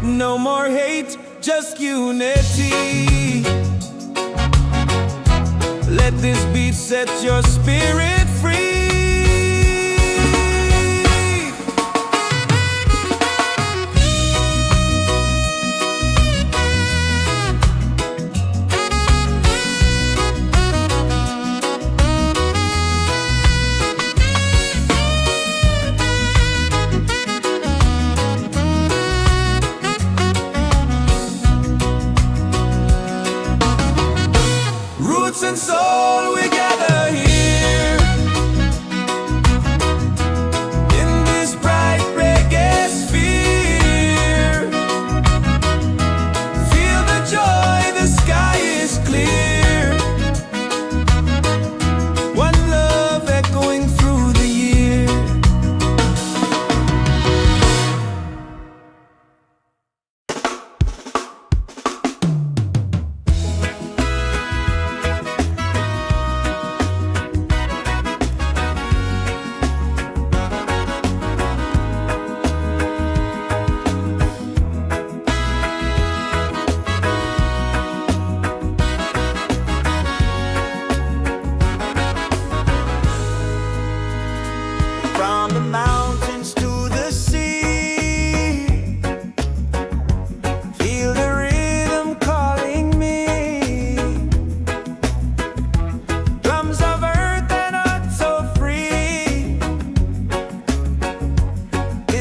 No more hate, just unity. Let this beat set your spirit free.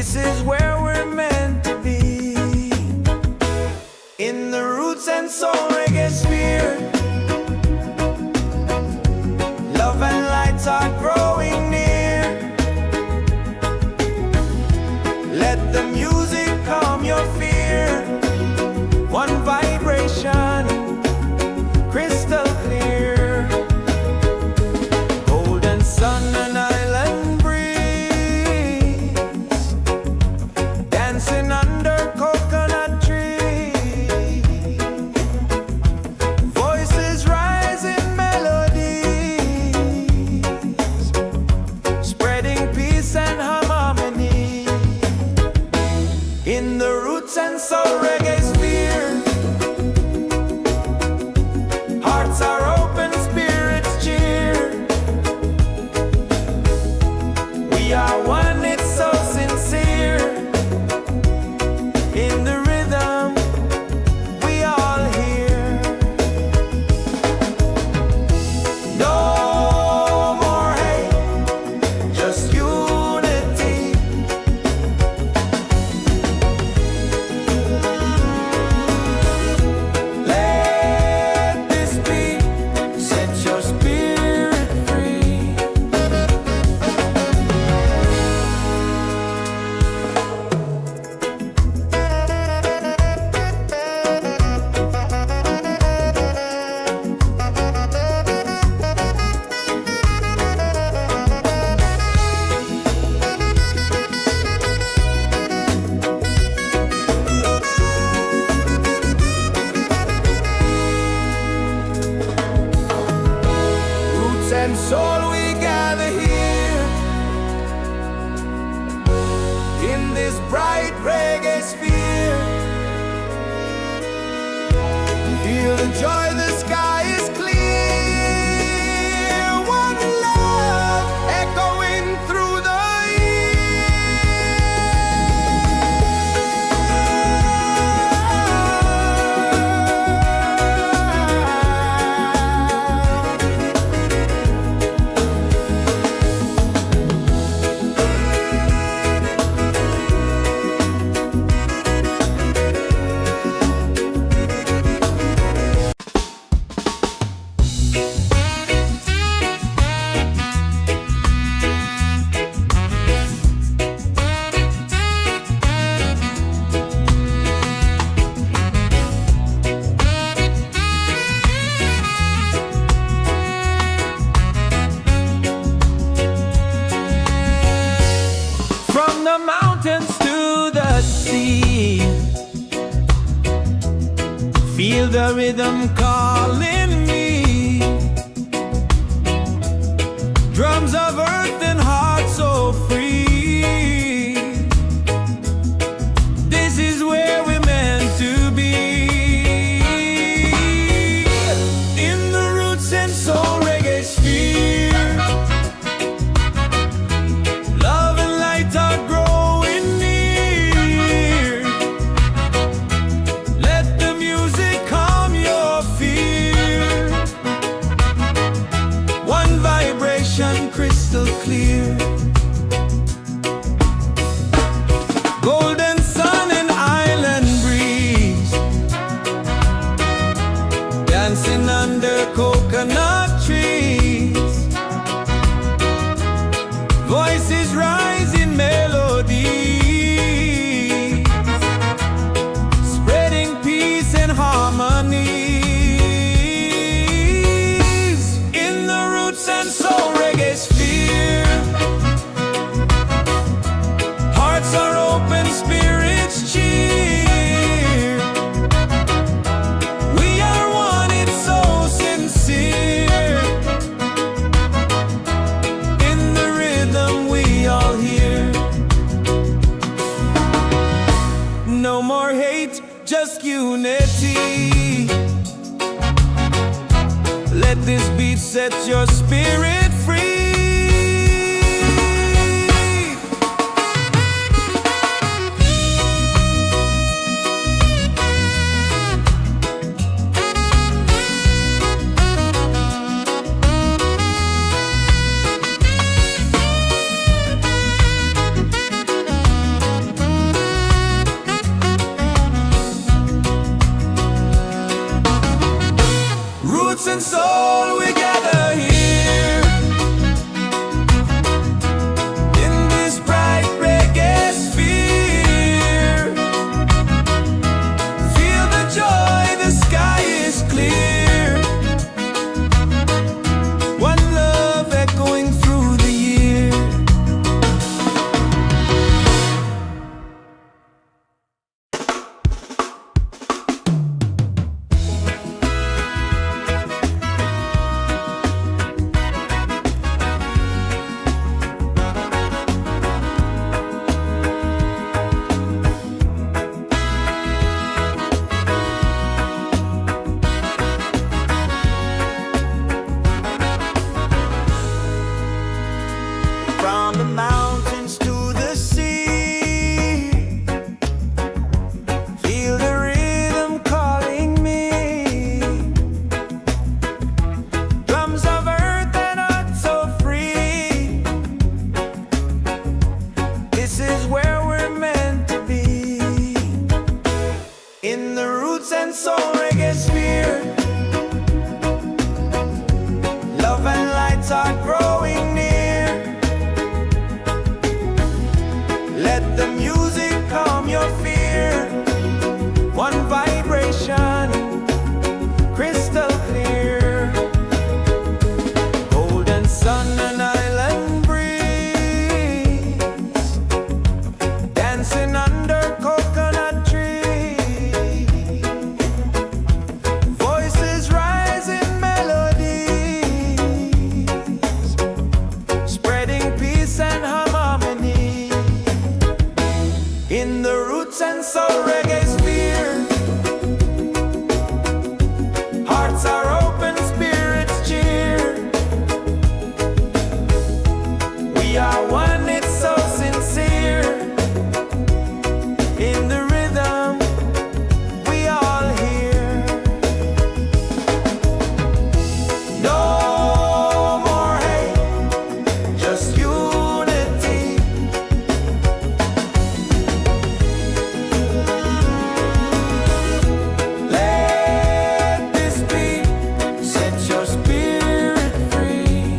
This is where we're meant to be. In the Roots and Soul Reggaesphere, love and lights are growing near. Let the music calm your fear. One vibration, crystal clear. Golden sun and island breeze, dancing under coconut trees. Voices rise in melodies, spreading peace and harmony. In the Roots and Soul Reggaesphere, hearts are open, spirits cheer. We are one, it's so sincere. In the rhythm, we all hear. No more hate, just unity. Let this beat set your spirit free. Roots and soul, we gather here in this bright reggae sphere. Feel the joy, the sky is clear. One love echoing through the from the mountains to the sea. Feel the rhythm calling me. Drums of earth and heart so free. This is where we're meant to be. In the Roots and Soul Reggaesphere, love and light are growing near. Let the music calm your fear. One vibration, crystal clear. Golden sun and island breeze, dancing under coconut trees. Voices rise in melody, spreading peace and harmony. In the Roots and Soul Reggaesphere, hearts are open, spirits cheer. We are one, it's so sincere. In the rhythm, we all hear. No more hate, just unity. Let this beat set your spirit free. in the Roots and Soul Reggaesphere. Hearts are open, spirits cheer. We are one, it's so sincere. In the rhythm, we all hear. No more hate, just unity. Let this be, set your spirit free.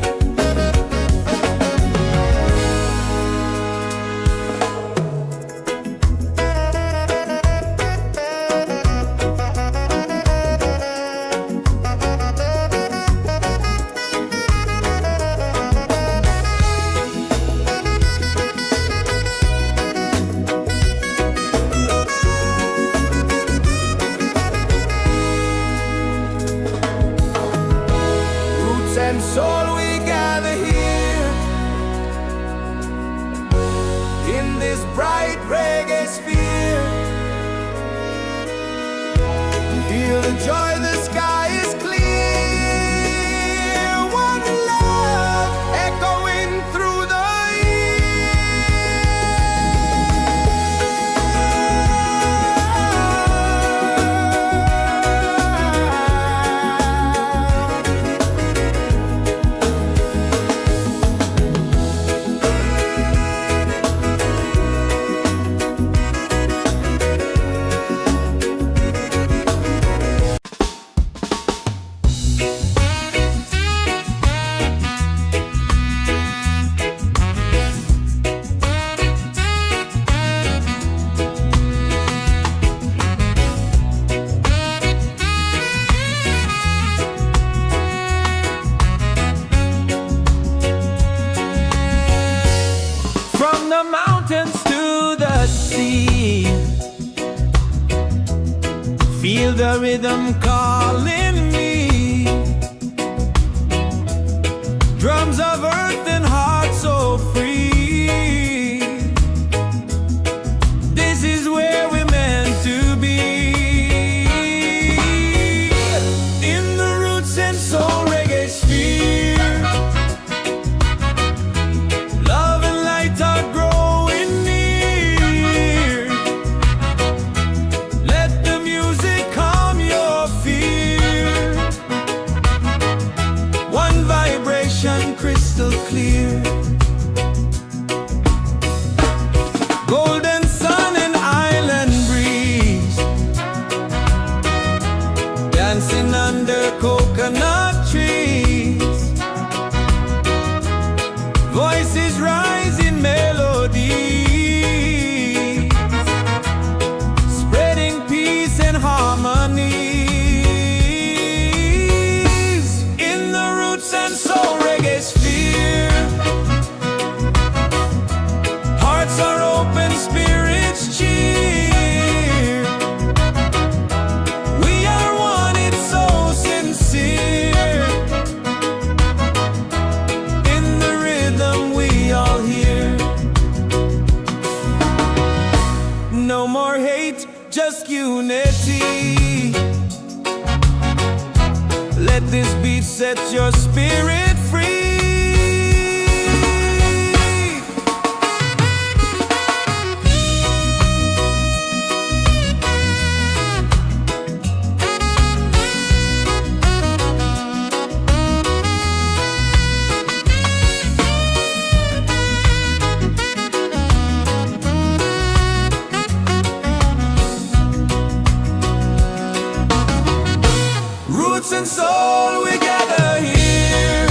Roots and soul, we gather here in this bright reggae sphere. Feel the joy, the sky is clear. One love echoing through the from the mountains to the sea. Feel the rhythm calling me. Drums of earth and heart so free. This is where we're meant to be. In the Roots and Soul Reggaesphere. Love and light are growing near. Let the music calm your fear. One vibration crystal clear. Golden sun and island breeze, dancing under coconut trees. Voices rise in melody, spreading peace and harmony. In the Roots and Soul Reggaesphere. Hearts are open, spirits cheer. We are one, it's so sincere. In the rhythm we all hear. No more hate, just unity. Let this beat set your spirit free. Roots and soul, we gather here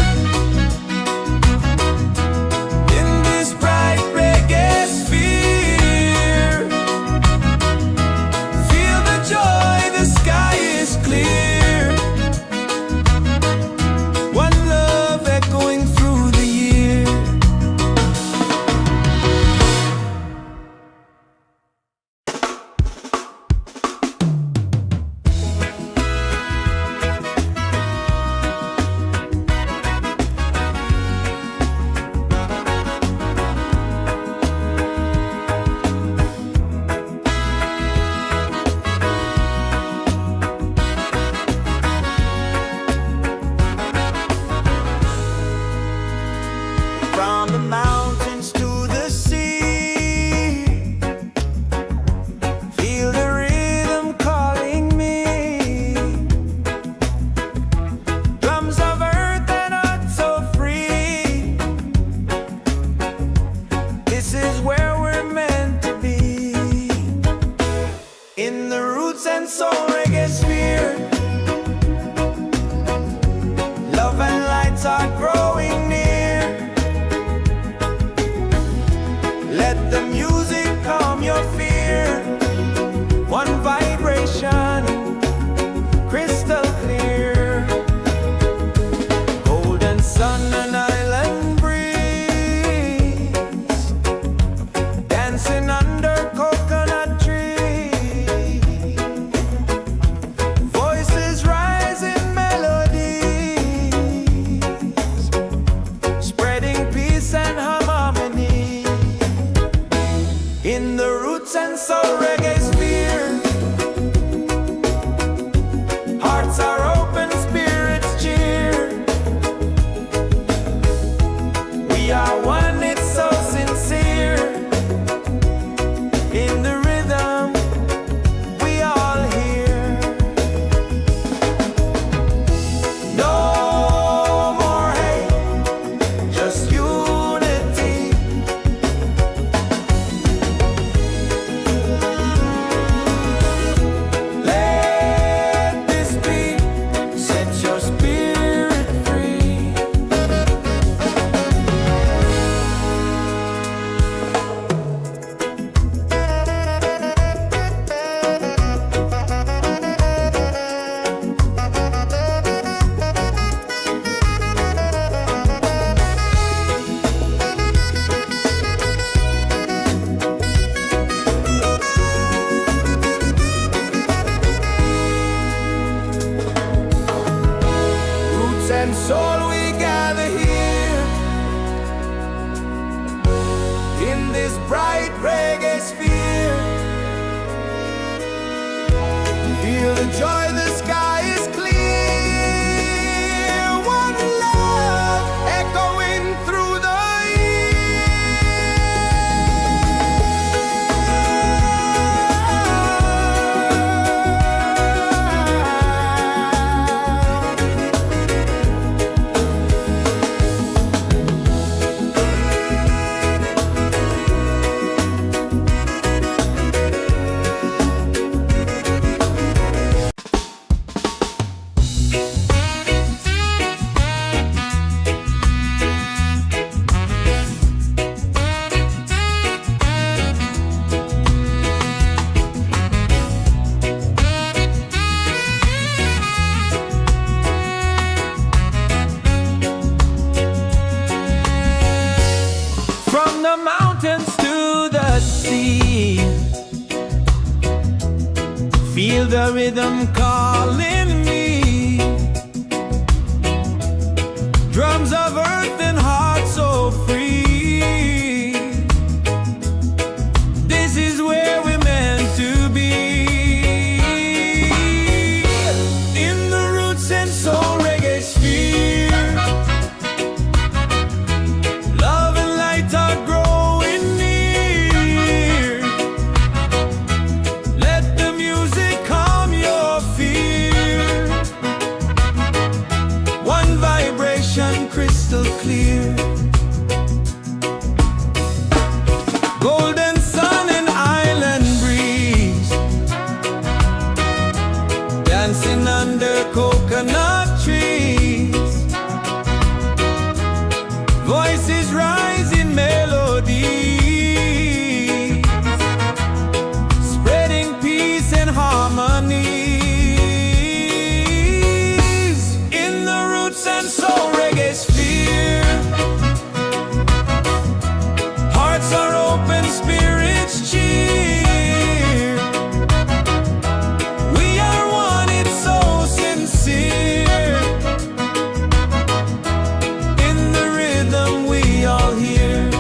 Roots and Soul Reggaesphere. Love and lights are growing near. Let the music calm your fear. One vibration, crystal clear. Golden sun and island breeze, dancing under coconut trees. Voices rise in melodies, spreading peace and harmony. In the Roots and Soul Reggaesphere, hearts are open, spirits cheer. We are one, it's so sincere. In the rhythm, we all hear. No more hate, just unity. Let this beat set your spirit free. Roots and soul, we gather here in this bright reggae sphere. Feel the joy, the sky is clear. One love echoing through the from the mountains to the sea. Feel the rhythm calling me. Drums of earth and heart so free. This is where we're meant to be. In the Roots and Soul Reggaesphere, love and light are growing near. Let the music calm your fear. One vibration, crystal clear. Golden sun and island breeze, dancing under coconut trees. Voices rise in melodies, spreading peace and harmonies. In the Roots and Soul Reggaesphere, hearts are open, spirits cheer. We are one, it's so sincere. In the rhythm, we all hear.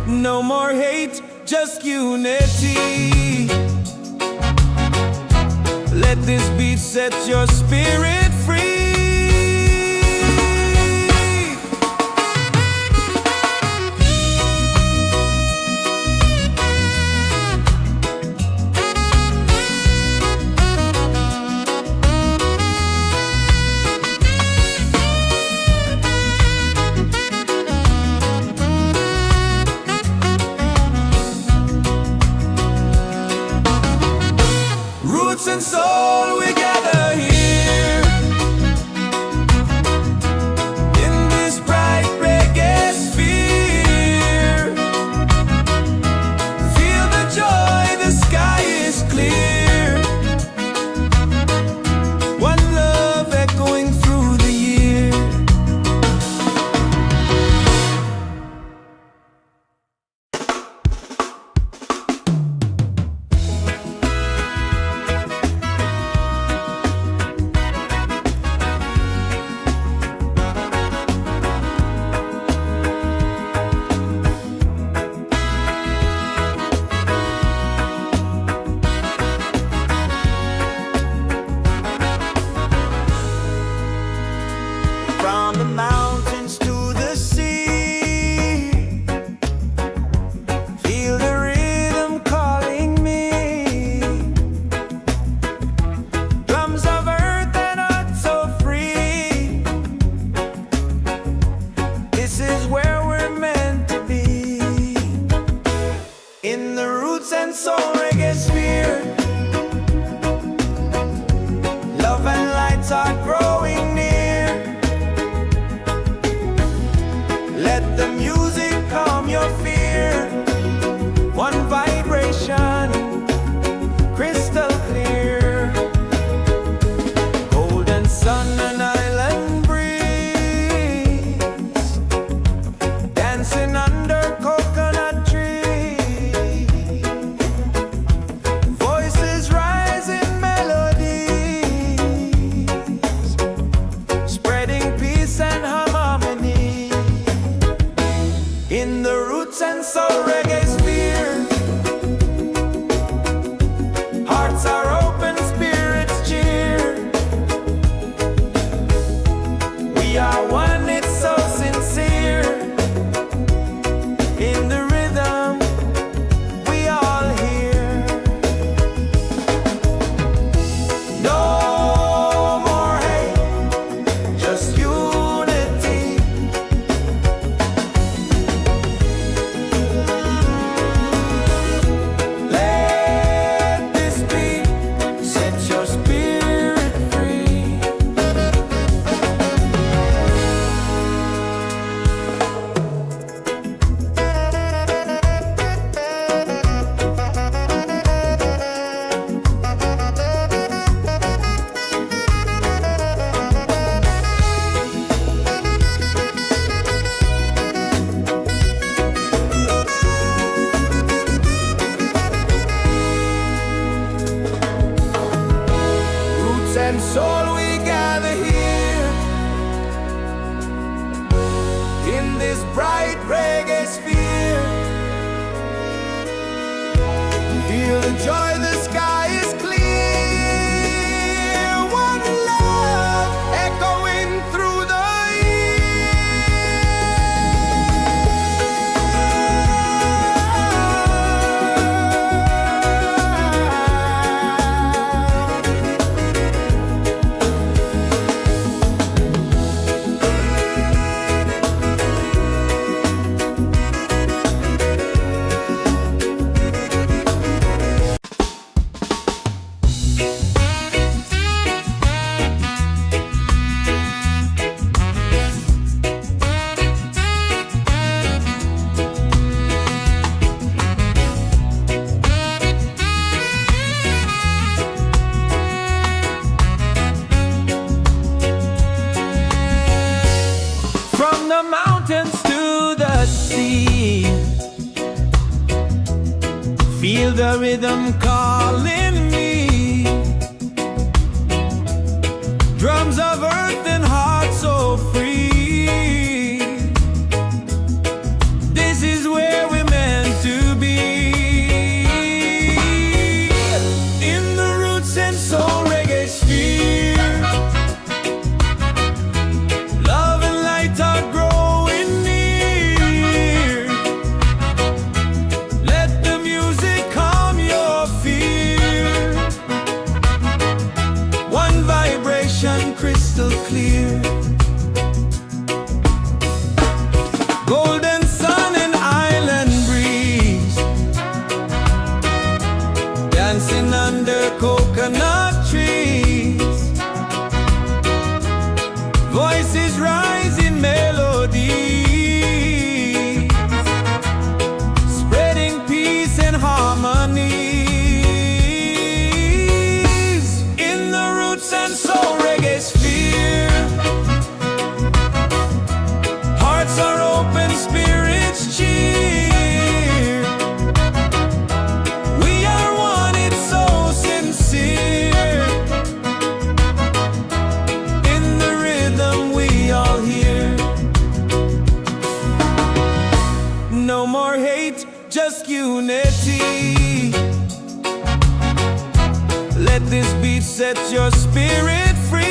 No more hate, just unity. Let this beat set your spirit free. and soul Reggaesphere. Love and lights are growing near. Let the music calm your fear. One vibration, crystal clear. Golden sun and island breeze, dancing under coconut trees. Voices rise in melodies, spreading peace and harmony. In the Roots and Soul Reggaesphere, hearts are open, spirits cheer. We are one, it's so sincere. In the rhythm, we all hear. No more hate, just unity. Let this beat set your spirit free. Roots and soul, we gather here in this bright reggae sphere. Feel the joy, the sky is clear. One love echoing through the from the mountains to the sea. Feel the rhythm calling me. Drums of earth and heart so free. This is where we're meant to be. In the Roots and Soul Reggaesphere, love and light are growing near. Let the music calm your fear. One vibration, crystal clear. Golden sun and island breeze, dancing under coconut trees. Voices rise in melody, spreading peace and harmony. In the Roots and Soul Reggaesphere, hearts are open, spirits cheer. We are one, it's so sincere. In the rhythm, we all hear. No more hate, just unity. Let this beat set your spirit free.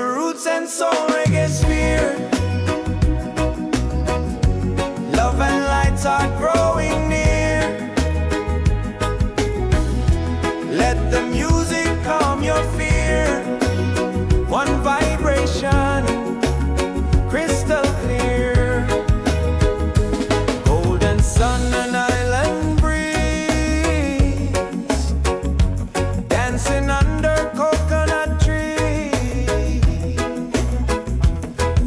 Roots and Soul Reggaesphere. Love and lights are growing near. Let the music calm your fear. One vibration, crystal clear. Golden sun and island breeze, dancing under coconut trees.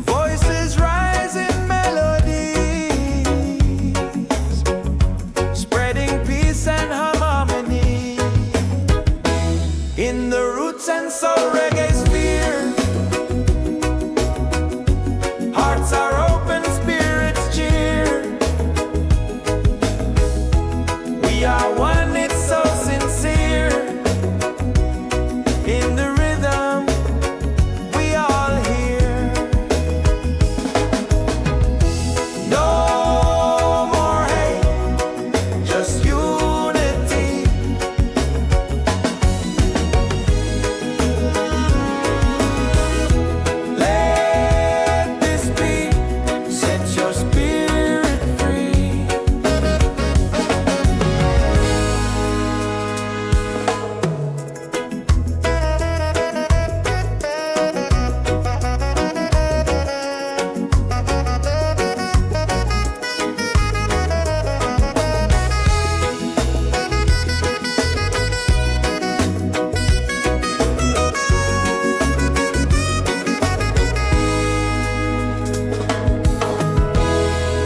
Voices rise in melodies, spreading peace and harmony. In the Roots and Soul Reggaesphere, hearts are open, spirits cheer. We are one, it's so sincere. In the rhythm, we all hear. No more hate, just unity. Let this beat set your spirit free.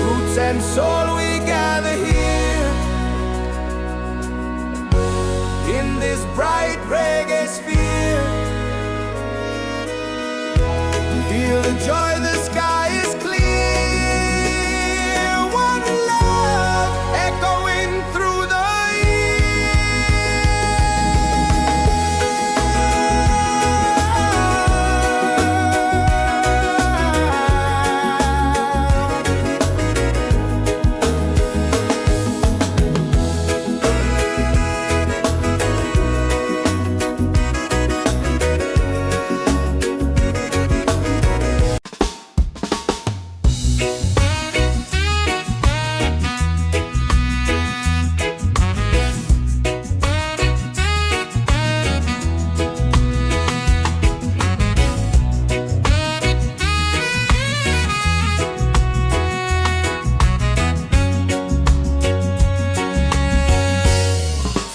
Roots and soul, we gather here in this bright reggae sphere. Feel the joy, the sky is clear. One love echoing through the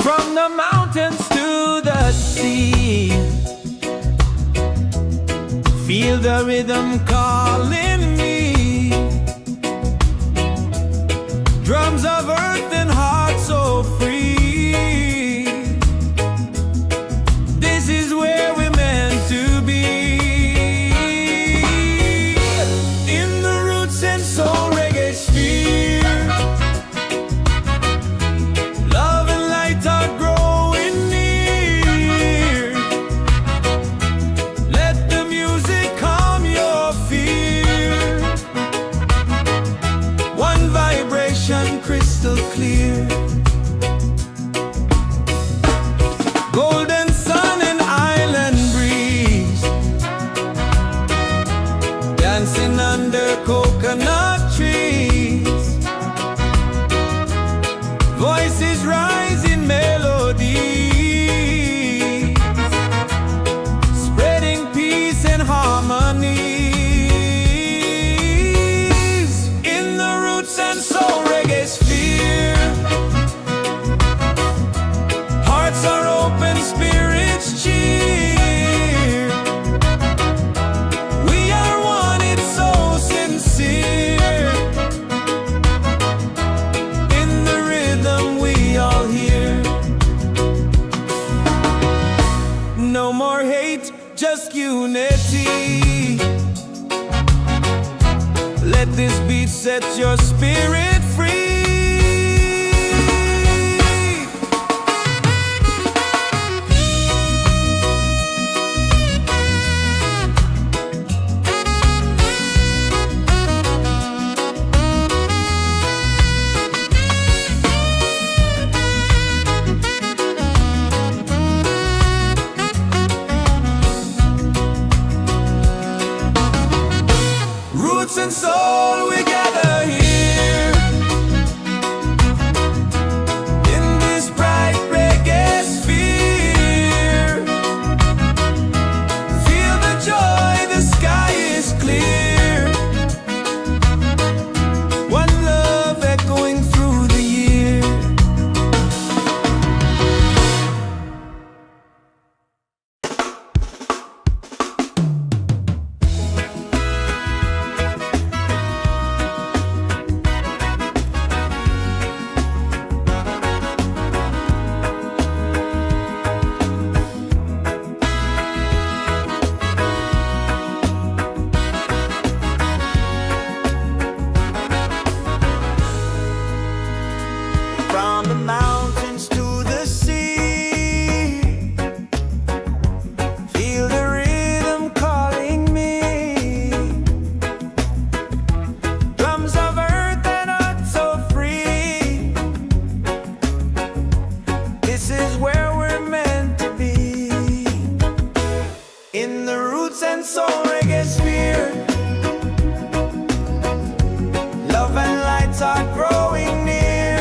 from the mountains to the sea. Feel the rhythm calling me. Drums of earth and heart so free. This is where we're meant to be. In the Roots and Soul Reggaesphere, love and light are growing near. Let the music calm your fear. One vibration, crystal clear. Golden sun and island breeze, dancing under coconut trees. Voices rise in melodies, spreading peace and harmonies. In the Roots and Soul Reggaesphere, hearts are open, spirits cheer. We are one, it's so sincere. In the rhythm, we all hear. No more hate, just unity. Let this beat set your spirit free. roots and soul, we gather here in this bright reggae sphere. Feel the joy, the sky is clear. One love echoing through the year. From the mountains to the sea, feel the rhythm calling me. Drums of earth and heart so free. This is where we're meant to be. In the Roots and Soul Reggaesphere, love and lights are growing near.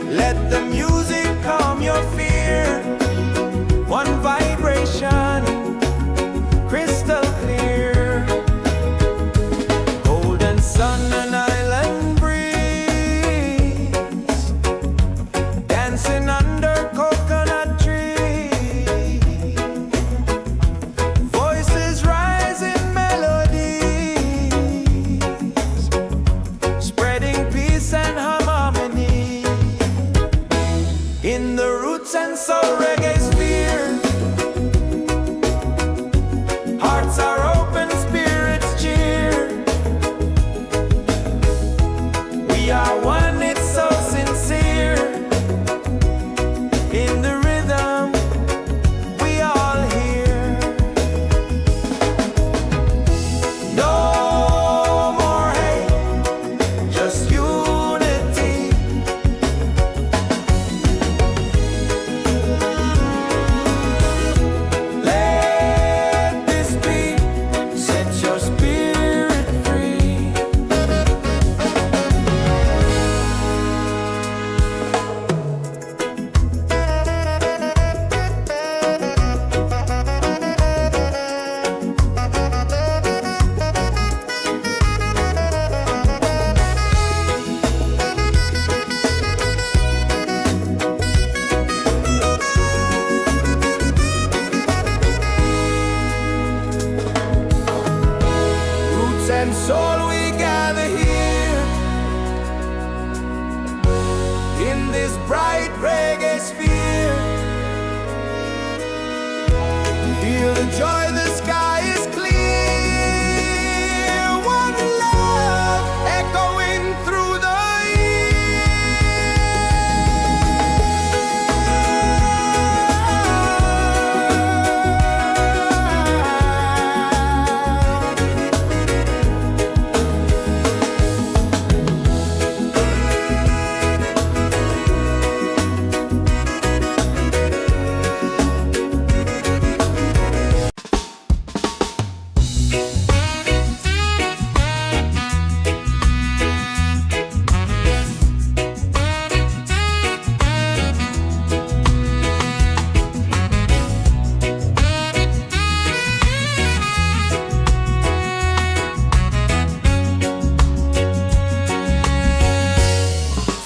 Let the music calm your fear. One vibration, crystal clear. Golden sun and island breeze, dancing under coconut trees. Voices rise in melodies, spreading peace and harmony. In the Roots and Soul Reggaesphere, hearts are open, spirits cheer. We are one, it's so sincere. In the rhythm, we all hear. No more hate, just unity. Let this beat set your spirit free. Roots and soul, we gather here in this bright reggae sphere. Feel the joy, the sky is clear. One love echoing through the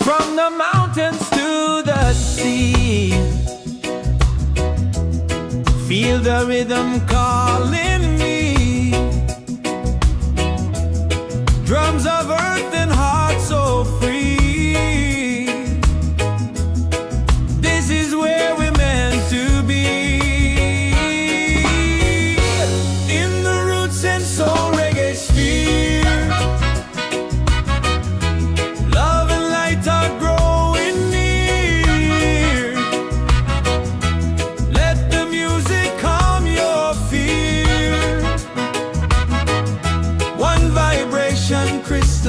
from the mountains to the sea. Feel the rhythm calling me. Drums of earth and heart so free. This is where we're meant to be. In the Roots and Soul Reggaesphere, love and light are growing near. Let the music calm your fear. One vibration, crystal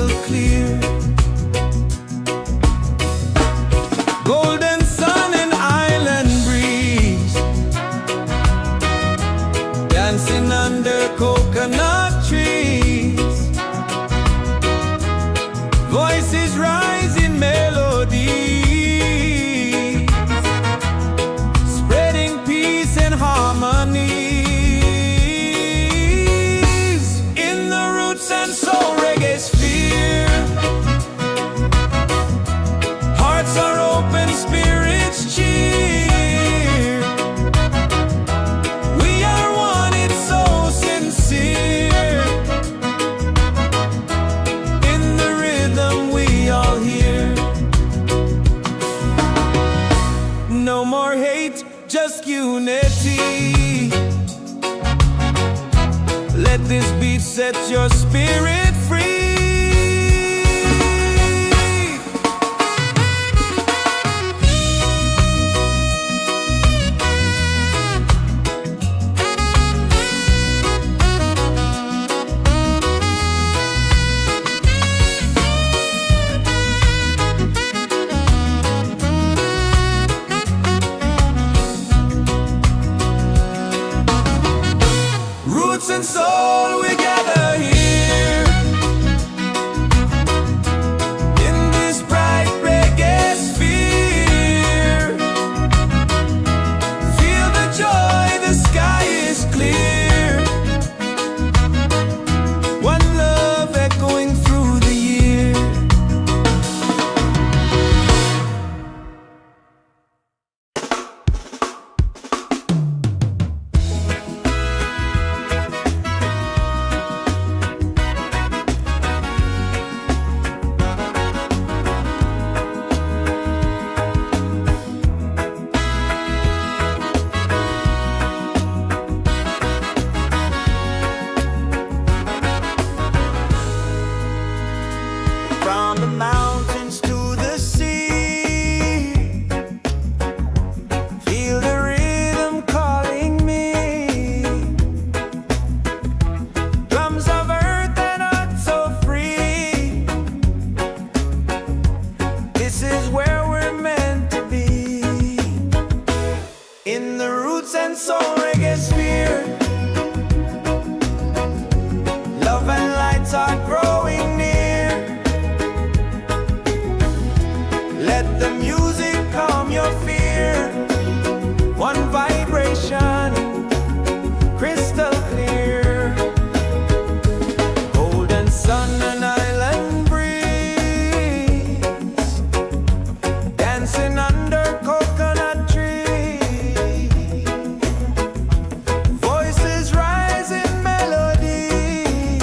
dancing under coconut trees. Voices rising melodies, spreading peace and harmonies. In the roots and soul reggaesphere, hearts are open, spirits cheer. We are one, it's so sincere. In the rhythm we all hear. No more hate, just unity. Let this beat set your spirit free. Roots and soul, we gather here in this bright reggae sphere. Feel the joy, the sky is clear. One love echoing through the year. From the mountains to the sea, feel the rhythm calling me. Drums of earth and heart so free. This is where we're meant to be. In the roots and soul reggaesphere, love and lights are growing near. Let the music calm your fear. One vibration, crystal clear. Golden sun and island breeze, dancing under coconut trees. Voices rising melodies,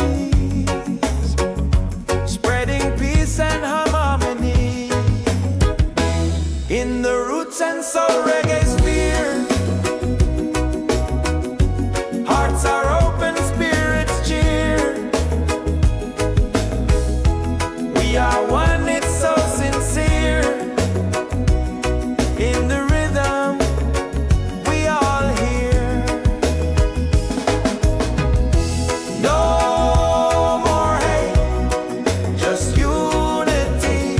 spreading peace and harmony. In the roots and soul reggaesphere, hearts are open, spirits cheer. We are one, it's so sincere. In the rhythm we all hear. No more hate, just unity.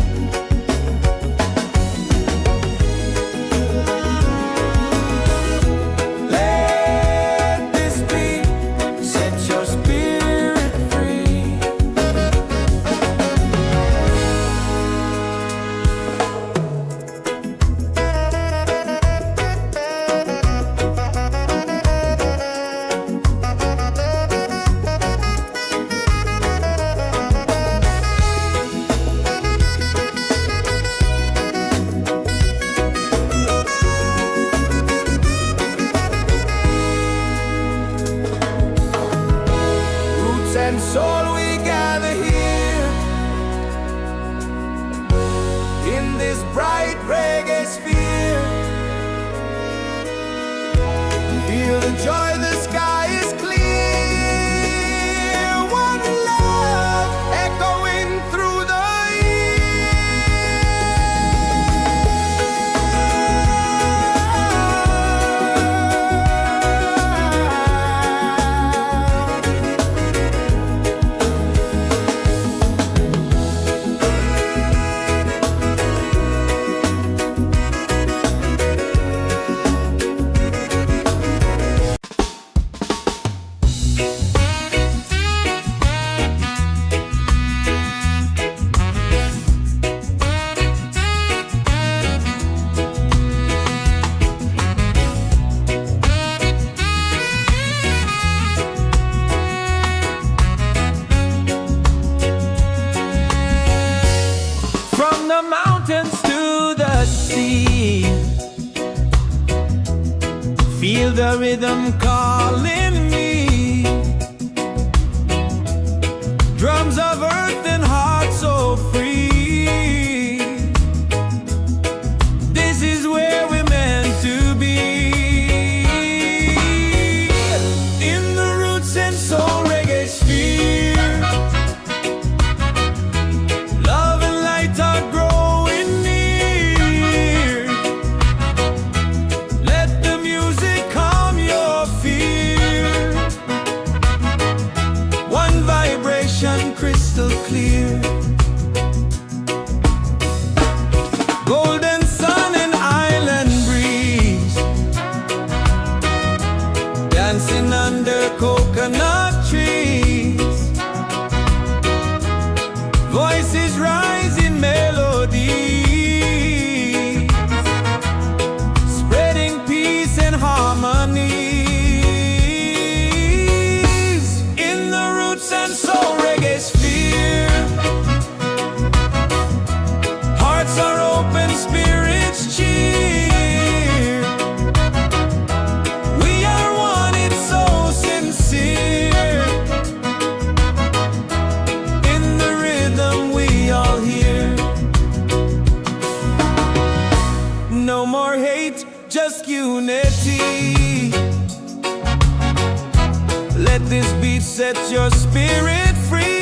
Let this beat set your spirit free. Roots and soul, we gather here in this bright reggae sphere. Feel the joy, the sky is clear. One love echoing through the year. From the mountains to the sea, feel the rhythm calling me. Drums of earth and heart so free. This is where we're meant to be. In the Roots and Soul Reggaesphere, love and light are growing near. Let the music calm your fear. One vibration crystal clear. Golden sun and island breeze, dancing under coconut trees. Voices rise in melody, spreading peace and harmonies. In the Roots and Soul Reggaesphere, hearts are open, spirits cheer. We are one, it's so sincere. In the rhythm we all hear. No more hate, just unity. Let this beat set your spirit free.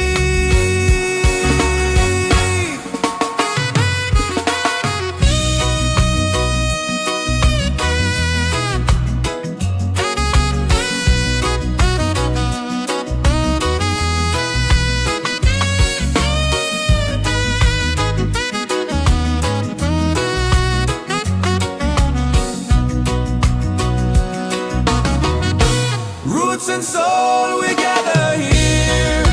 Roots and soul, we gather here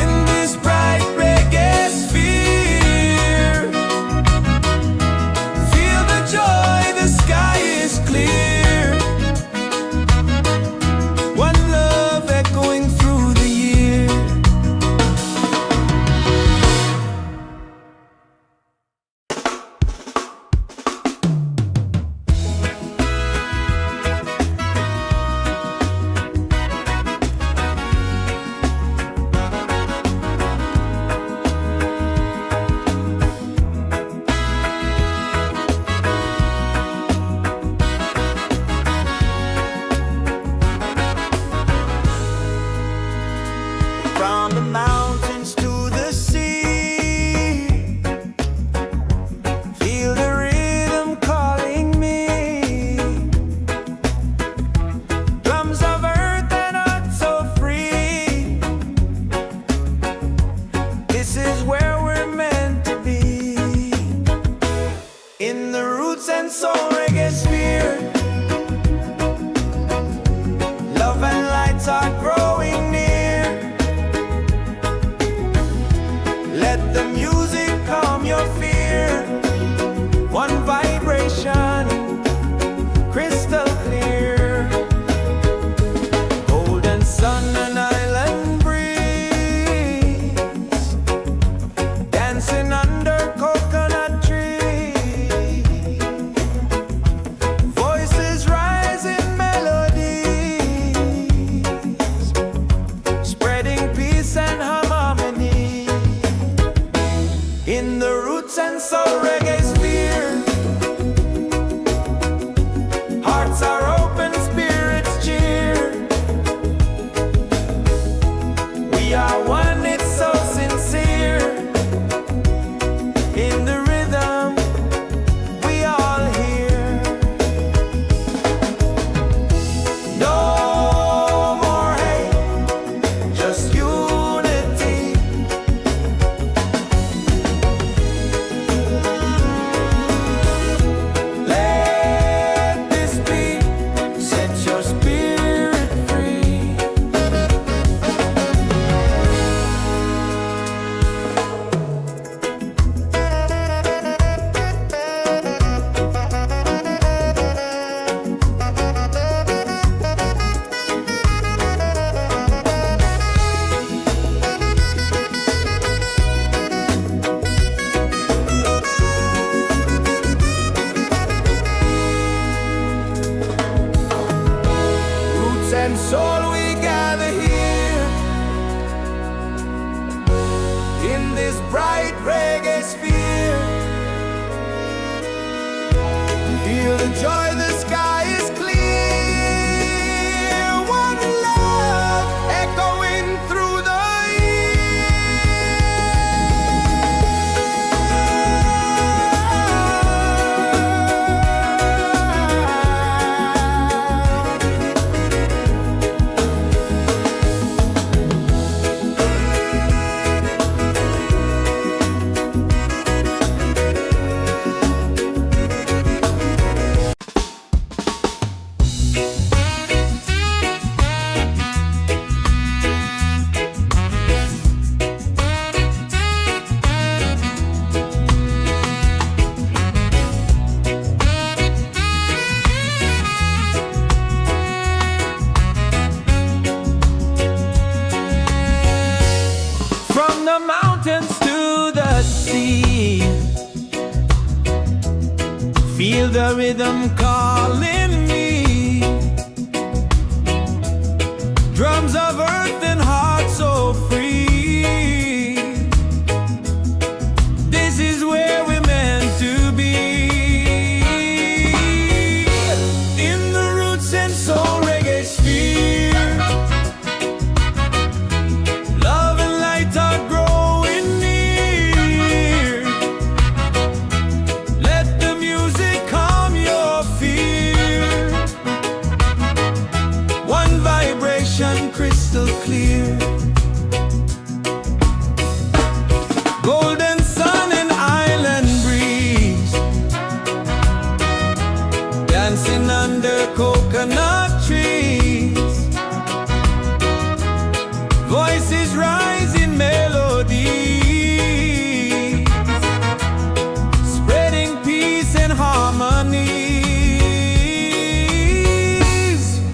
in this bright reggae sphere. Feel the joy, the sky is clear. One love echoing through the year. and soul we gather here in this bright reggae sphere. Feel the joy, the sky is clear. One love echoing through the the mountains to the sea. Feel the rhythm calling me. Drums of earth and heart so free. This is where we're meant to be. In the Roots and Soul Reggaesphere. Crystal clear, golden sun and island breeze, dancing under coconut trees. Voices rise in melody, spreading peace and harmony.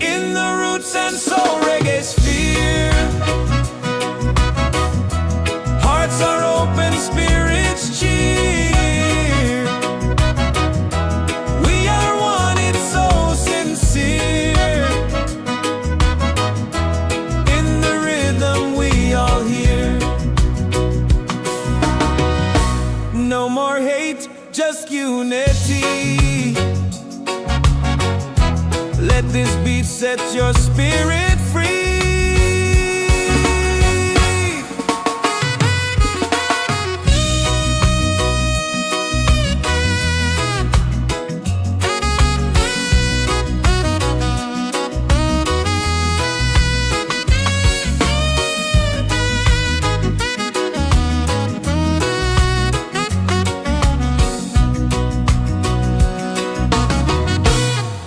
In the Roots and Soul Reggaesphere, hearts are open, spirits cheer. We are one, it's so sincere. In the rhythm we all hear. No more hate, just unity. Let this beat set your spirit free.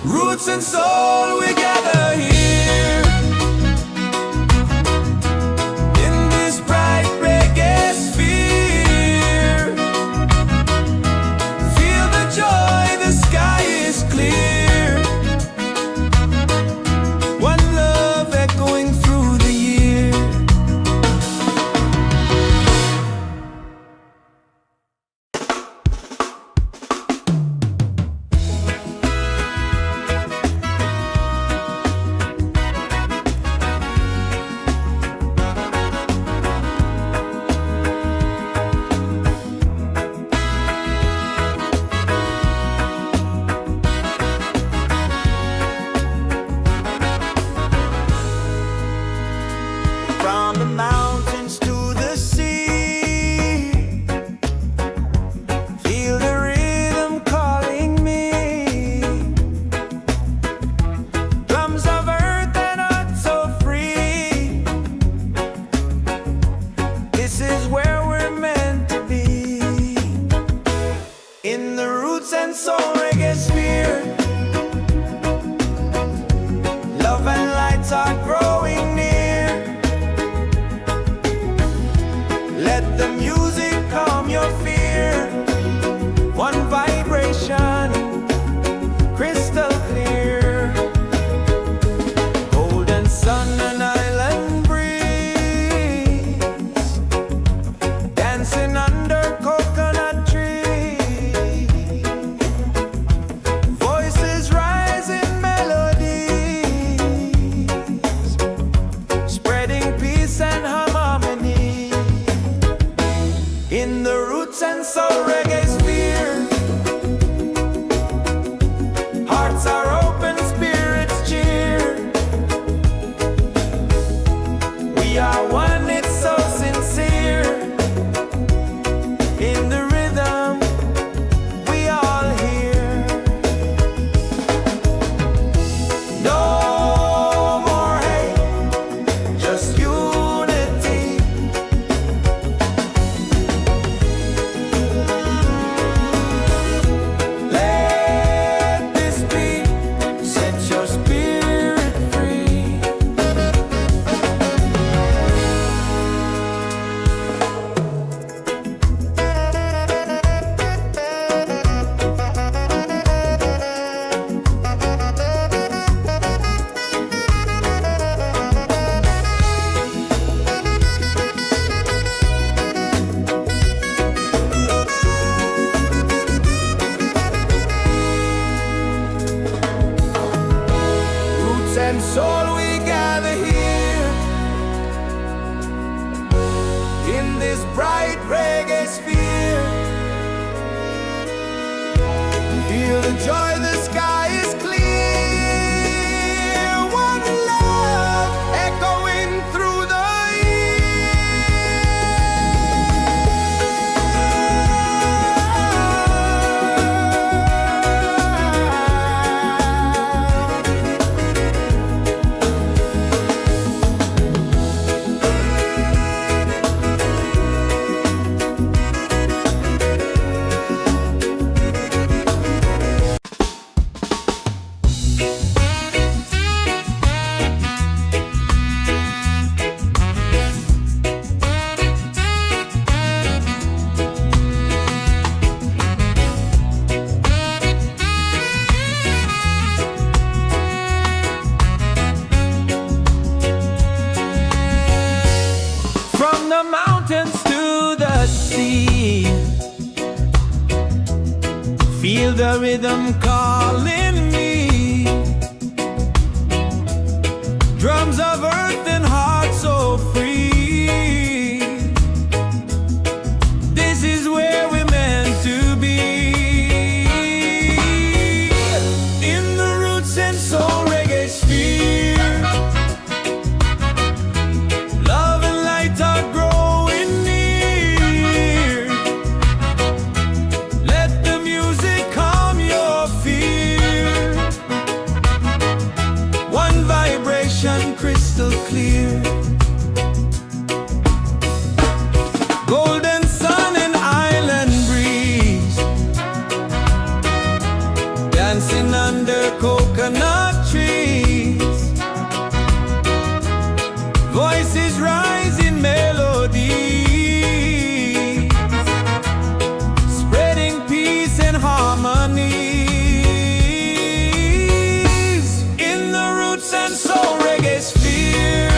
Roots and soul, we gather here in this bright reggae sphere. Feel the joy, the sky is clear. One love echoing through the year. From the mountains to the sea, feel the rhythm calling me. Drums of earth and heart so free. This is where we're meant to be. In the Roots and Soul Reggaesphere, love and lights are growing near. Let the music calm your fear. One vibration, crystal clear. Golden sun and island breeze, dancing under coconut trees. Voices rise in melody, and soul we gather here in this bright reggae sphere. Feel the joy, the sky is clear. One love echoing through the the mountains to the sea. Feel the rhythm calling me. Drums of earth and heart so free. This is where we're meant to be. In the Roots and Soul Reggaesphere, love and light are growing near. Let the music calm your fear. One vibration crystal clear. Golden sun and island breeze, dancing under coconut trees. Voices rise in melody, spreading peace and harmony. In the Roots and Soul Reggaesphere,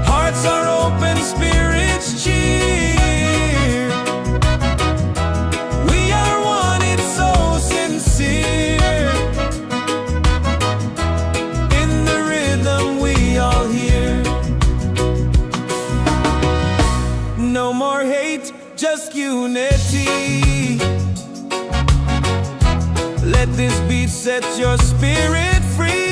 hearts are open, spirits cheer. We are one, it's so sincere. In the rhythm we all hear. No more hate, just unity. Let this beat set your spirit free.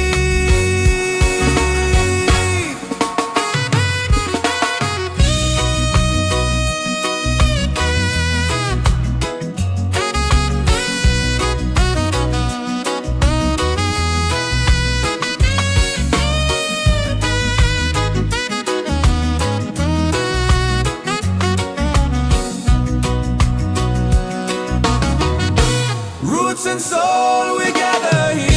Roots and soul, we gather here.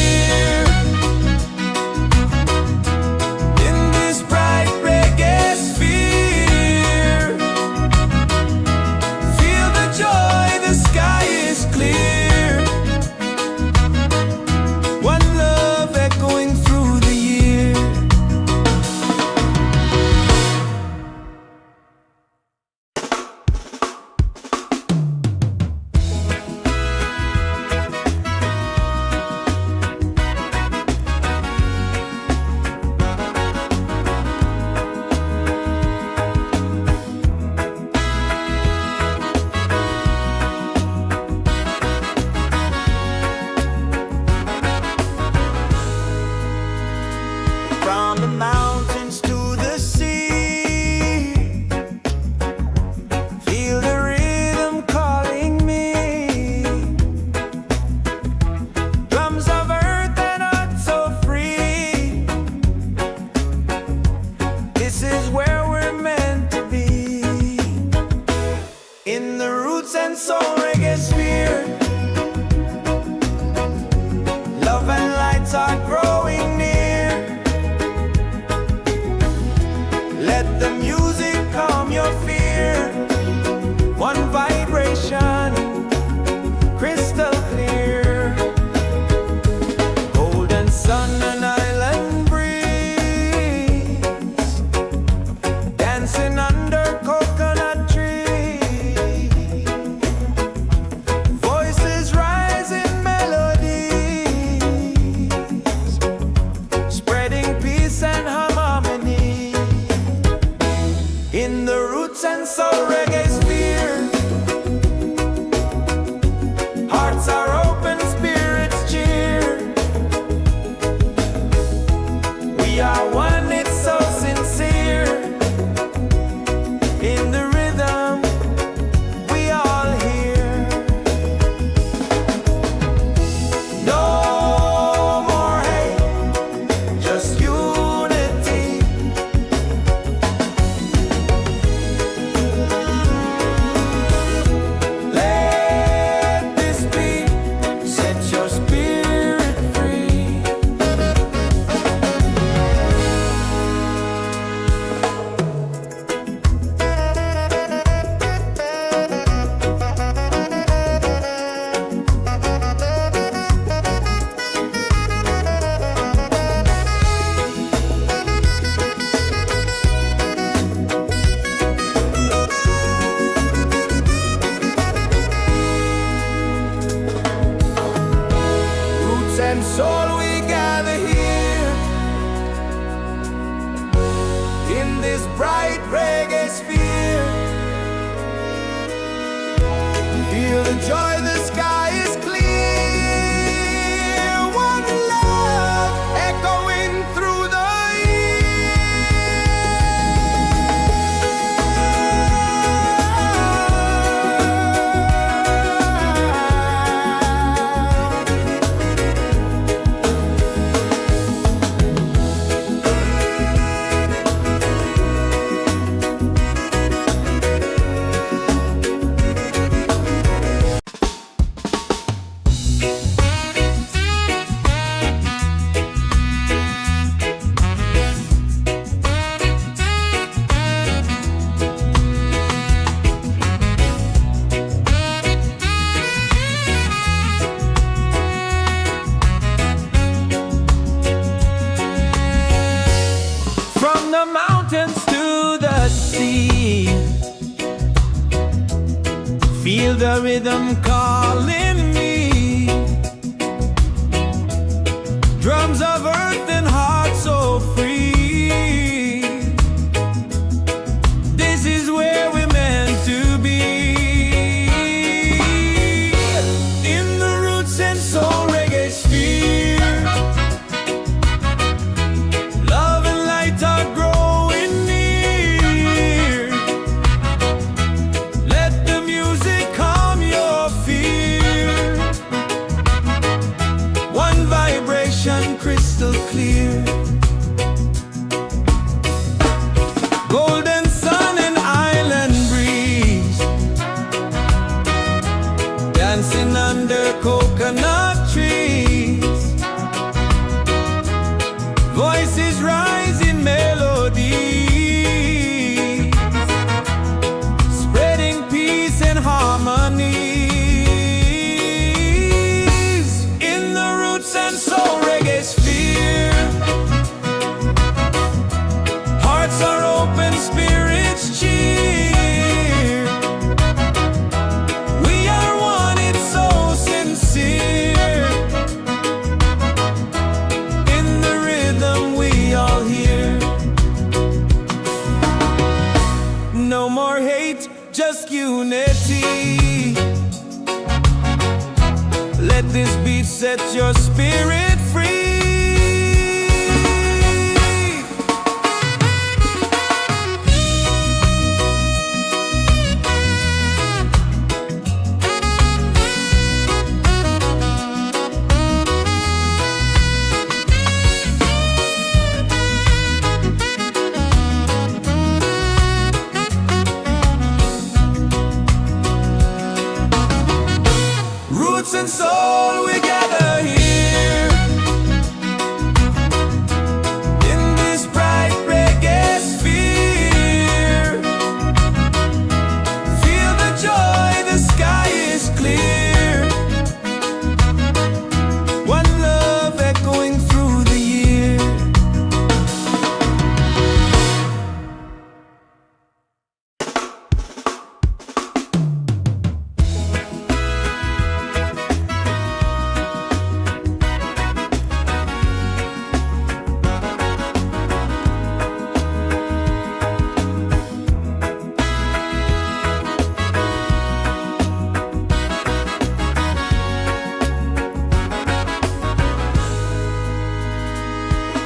gather here in this bright reggae sphere. Feel the joy, the sky is clear. One love echoing through the the mountains to the sea. Feel the rhythm calling me. Drums of earth and heart so free. This is where we're meant to be. In the Roots and Soul Reggaesphere. Love and light are growing near. Let the music calm your fear. One vibration crystal clear. Golden sun and island breeze, dancing under coconut trees. Voices rising melodies, spreading peace and harmonies. In the Roots and Soul Reggaesphere, hearts are open, spirits cheer. We are one, it's so sincere. In the rhythm we all hear. No more hate, just unity. Let this beat set your spirit free. Roots and soul, we gather here in this bright reggae sphere. Feel the joy, the sky is clear. One love echoing through the year.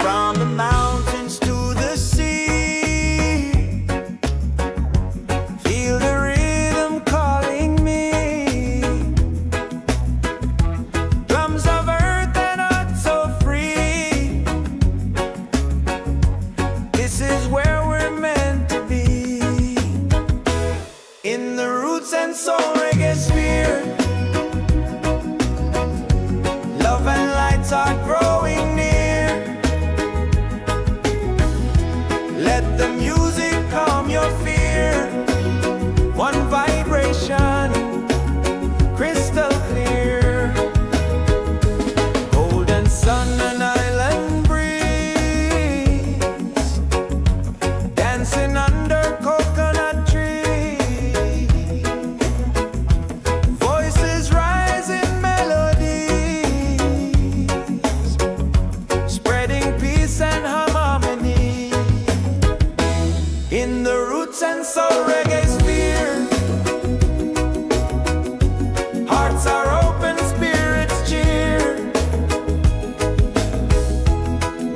From the mountains to the sea, feel the rhythm calling me. Drums of earth and heart so free. This is where we're meant to be. In the Roots and Soul Reggaesphere, love and lights are growing near. Soul Reggaesphere. Hearts are open, spirits cheer.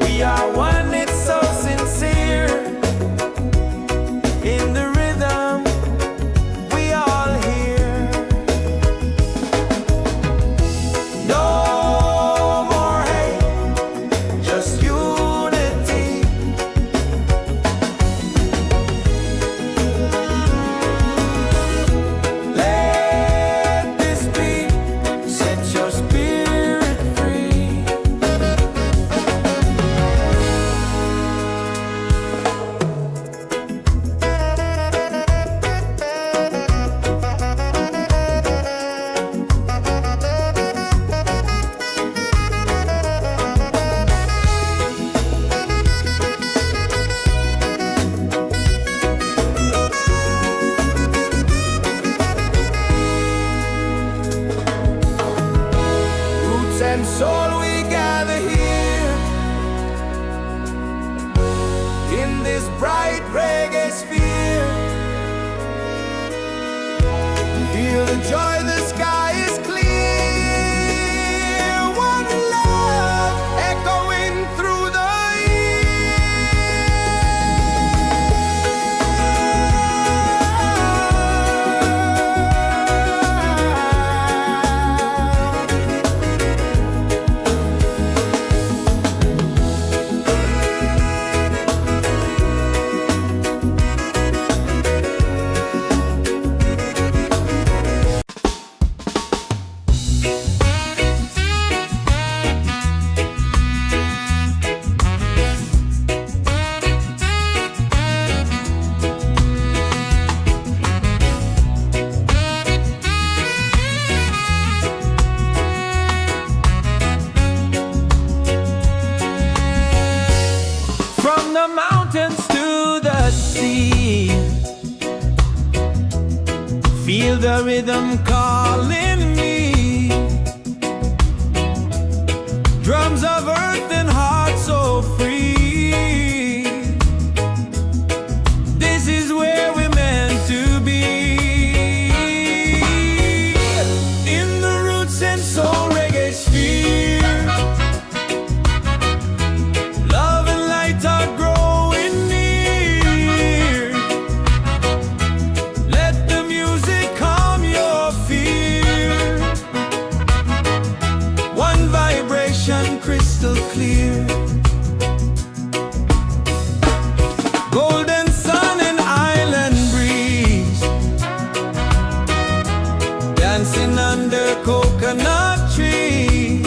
We are one, it's so sincere. In the rhythm we all hear. No more hate, just unity. Let this be, set your spirit free. Roots and soul, we gather here in this bright reggae sphere. Feel the joy, the sky is clear. One love echoing through the from the mountains to the sea. Feel the rhythm calling me. Drums of earth and heart so free. This is where we're meant to be. In the Roots and Soul Reggaesphere. Love and light are growing near. Let the music calm your fear. One vibration crystal clear. Golden sun and island breeze. Dancing under coconut trees.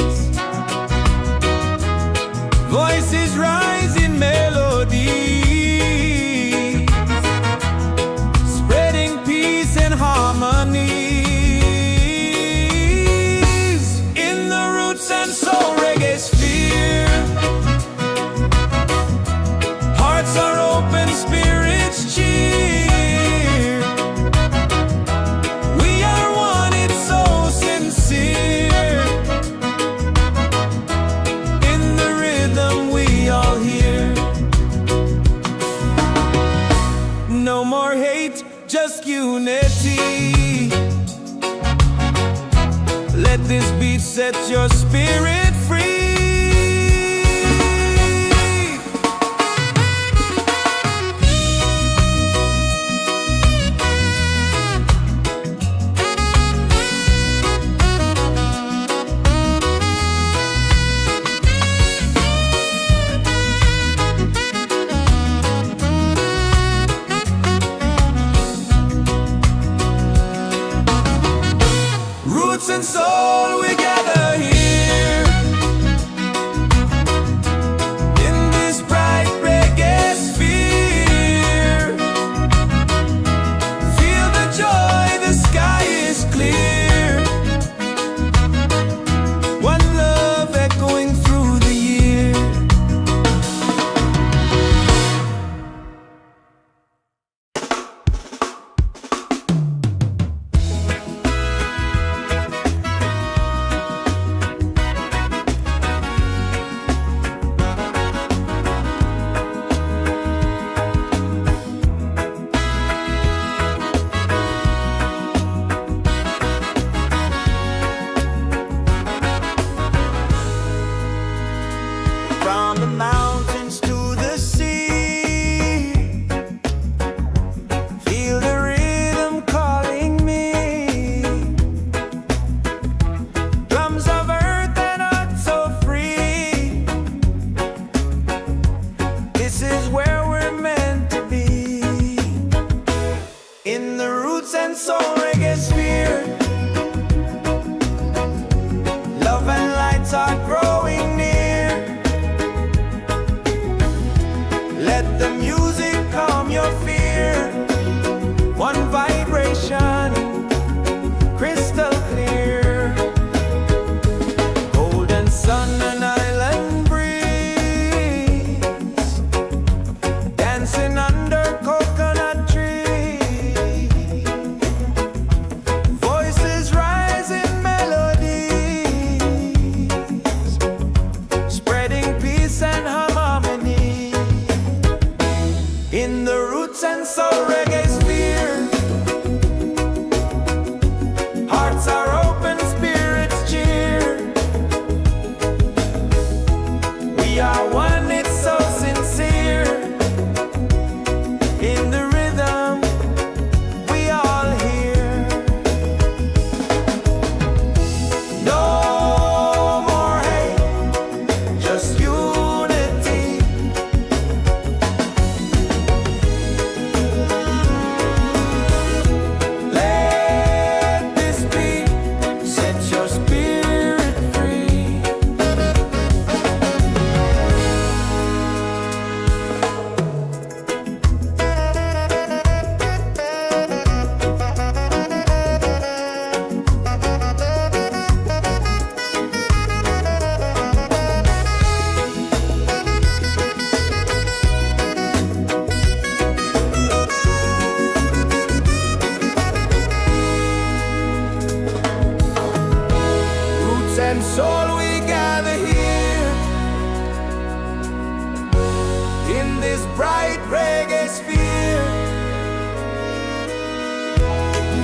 Voices rise in melody, spreading peace and harmony. In the Roots and Soul Reggaesphere. Hearts are open, spirits cheer. We are one, it's so sincere. In the rhythm we all hear. No more hate, just unity. Let this beat set your spirit free. Roots and soul, we gather here Soul Reggaesphere. Love and lights are growing near. Let the music calm your fear. One vibration, crystal clear. Golden sun and island breeze, dancing under coconut trees. Voices rise in melodies, spreading peace and harmony. In the Roots and Soul Reggaesphere, hearts are open, spirits cheer. We are one, it's so sincere. In the rhythm, we all hear. No more hate, just unity. Let this be, set your spirit free. Roots and soul, we gather here in this bright reggae sphere.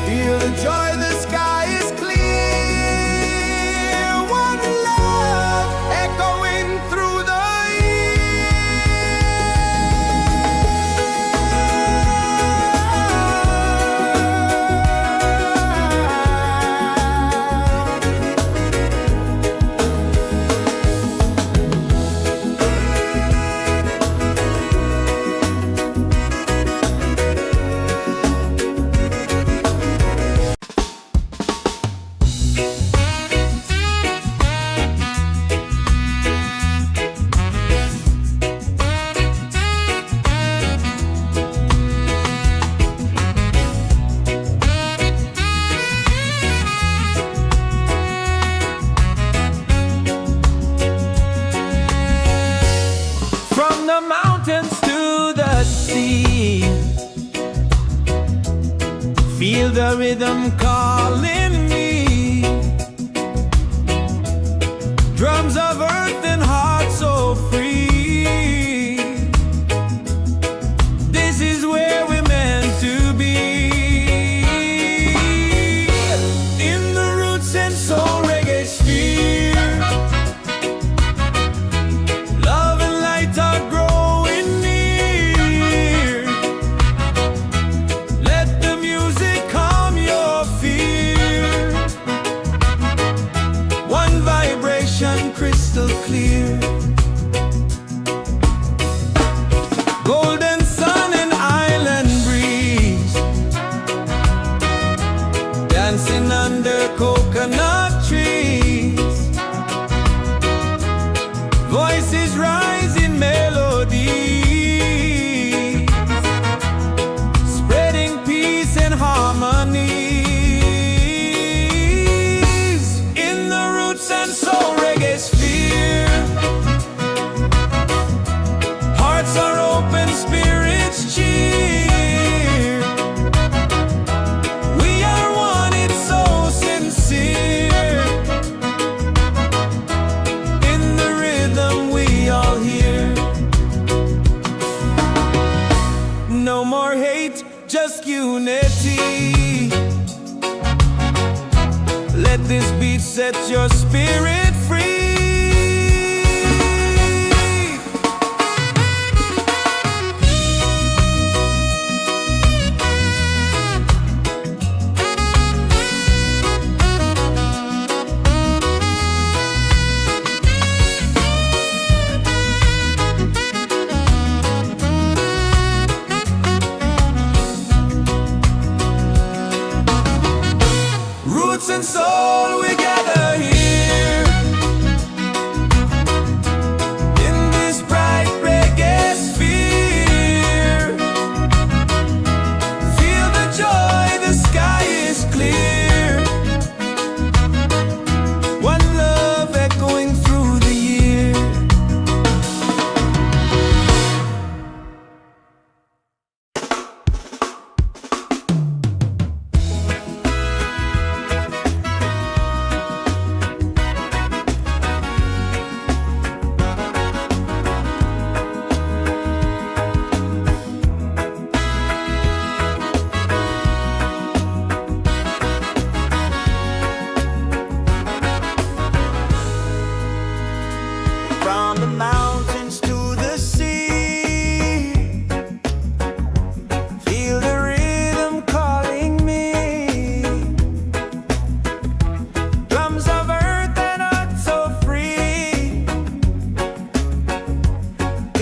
Feel the joy, the sky is clear. One love echoing through the from the mountains to the sea. Feel the rhythm calling me. Drums of earth and heart so free. This is where we're meant to be. In the Roots and Soul Reggaesphere, love and light are growing near. Let the music calm your fear. One vibration, crystal clear. Golden sun and island breeze, dancing under coconut trees. Voices rise in melody, spreading peace and harmony. In the Roots and Soul Reggaesphere, hearts are open, spirits cheer. We are one, it's so sincere. In the rhythm, we all hear. No more hate, just unity. Let this beat set your spirit free.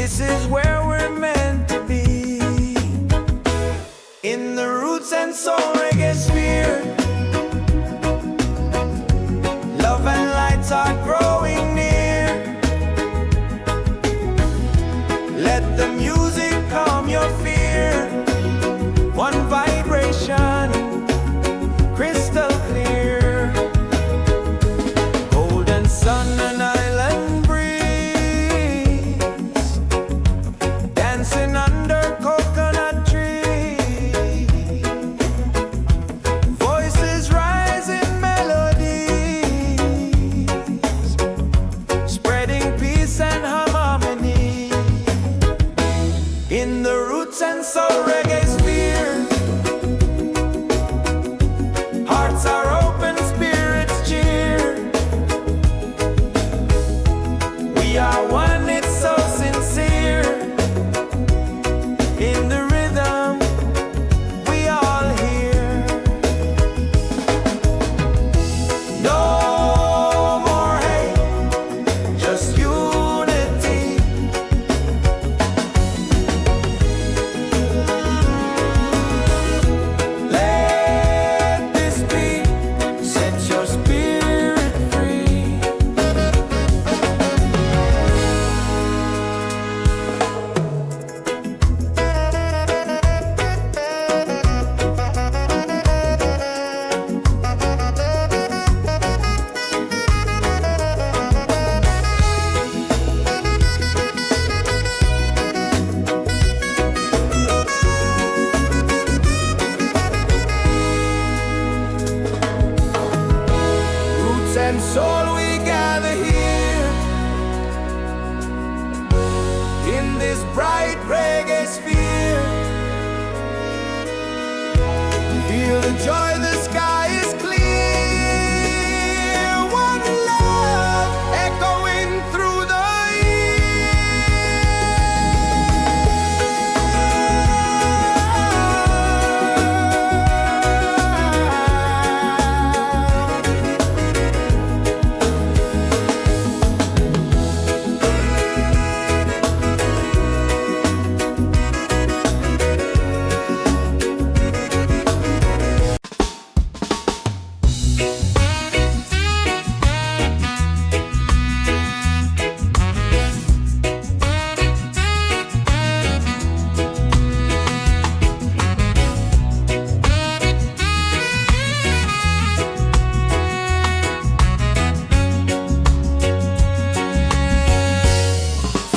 This is where we're meant to be. In the Roots and Soul Reggaesphere, love and lights are growing near. Let the music calm your fear. One vibration, crystal clear. Golden sun and island breeze, dancing under coconut trees. Voices rise in melodies, spreading peace and harmony. In the Roots and Soul Reggaesphere, hearts are open, spirits cheer. We are one, it's so sincere. In the rhythm, we all hear. No more hate, just unity. Let this beat set your spirit free. Roots and soul, we gather here in this bright reggae sphere. Feel the joy, the sky is clear. One love echoing through the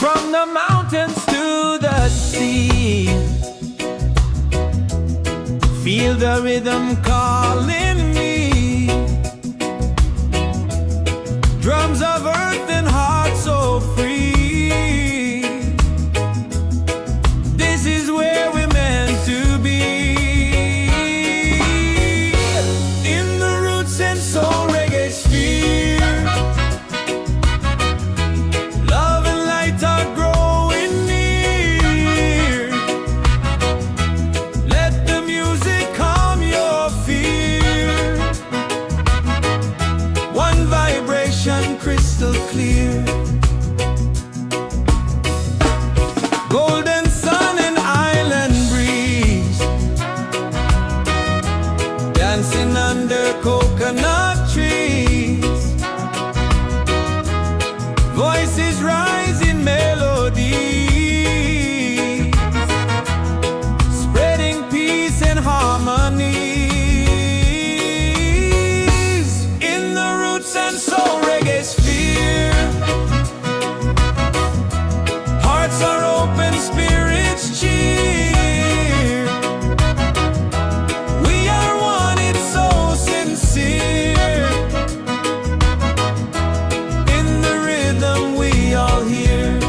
from the mountains to the sea. Feel the rhythm calling me. Drums of earth and heart so free. This is where we're meant to be. In the Roots and Soul Reggaesphere, love and light are growing near. Let the music calm your fear. One vibration, crystal clear. Golden sun and island breeze, dancing under coconut trees. Voices rise in melody, spreading peace and harmony. In the Roots and Soul Reggaesphere, hearts are open, spirits cheer. We are one, it's so sincere. In the rhythm, we all hear.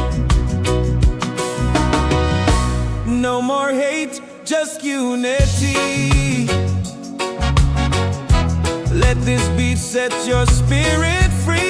No more hate, just unity. Let this beat set your spirit free.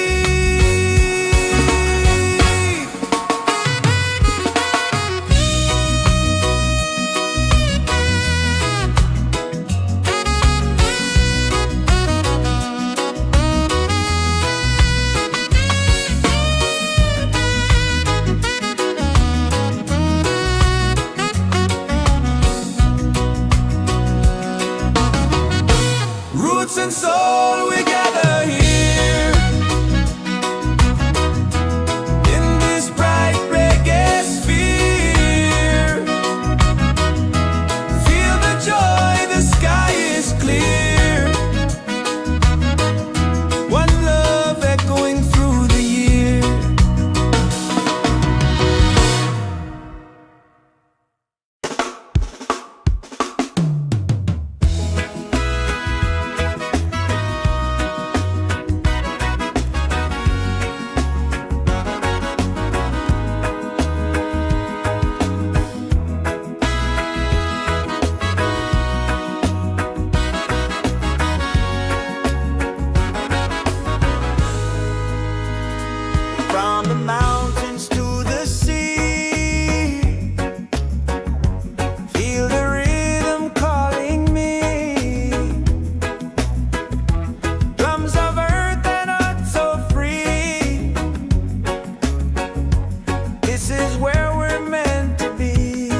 This is where we're meant to be.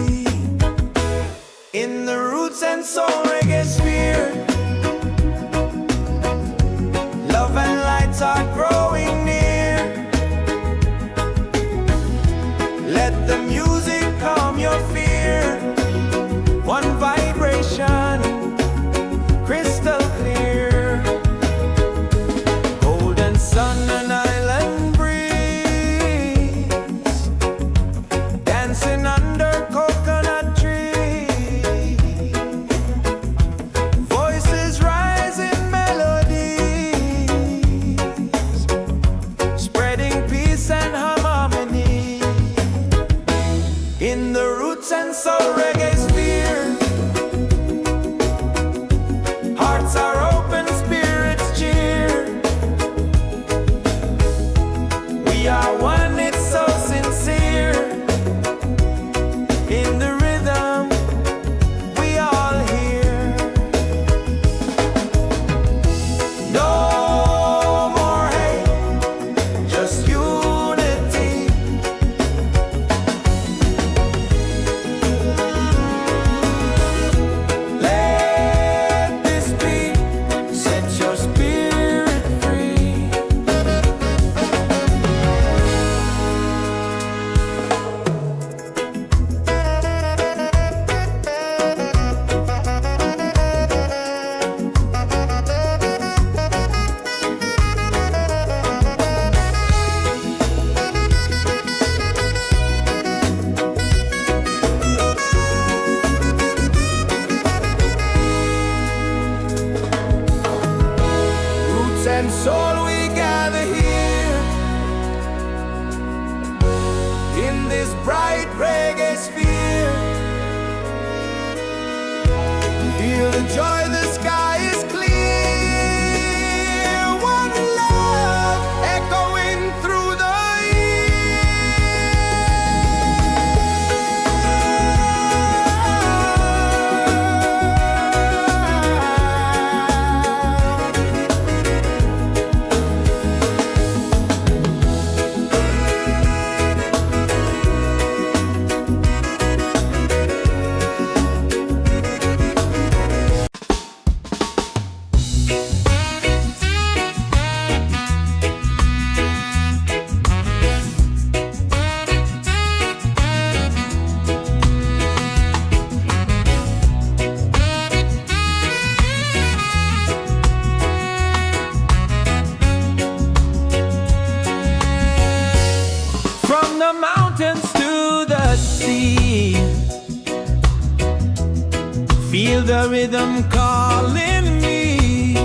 In the Roots and Soul Reggaesphere, love and lights are growing near. Let the music calm your fear. One vibration, crystal clear. Golden sun and island breeze, dancing under coconut trees. Voices rise in melodies, spreading peace and harmony. In the Roots and Soul Reggaesphere, hearts are open, spirits cheer. We are one, it's so sincere. In the rhythm, we all hear. No more hate, just unity. Let this be, set your spirit free. Roots and soul, we gather here in this bright reggae sphere. Feel the joy, the sky is clear. One love echoing through the from the mountains to the sea. Feel the rhythm calling me.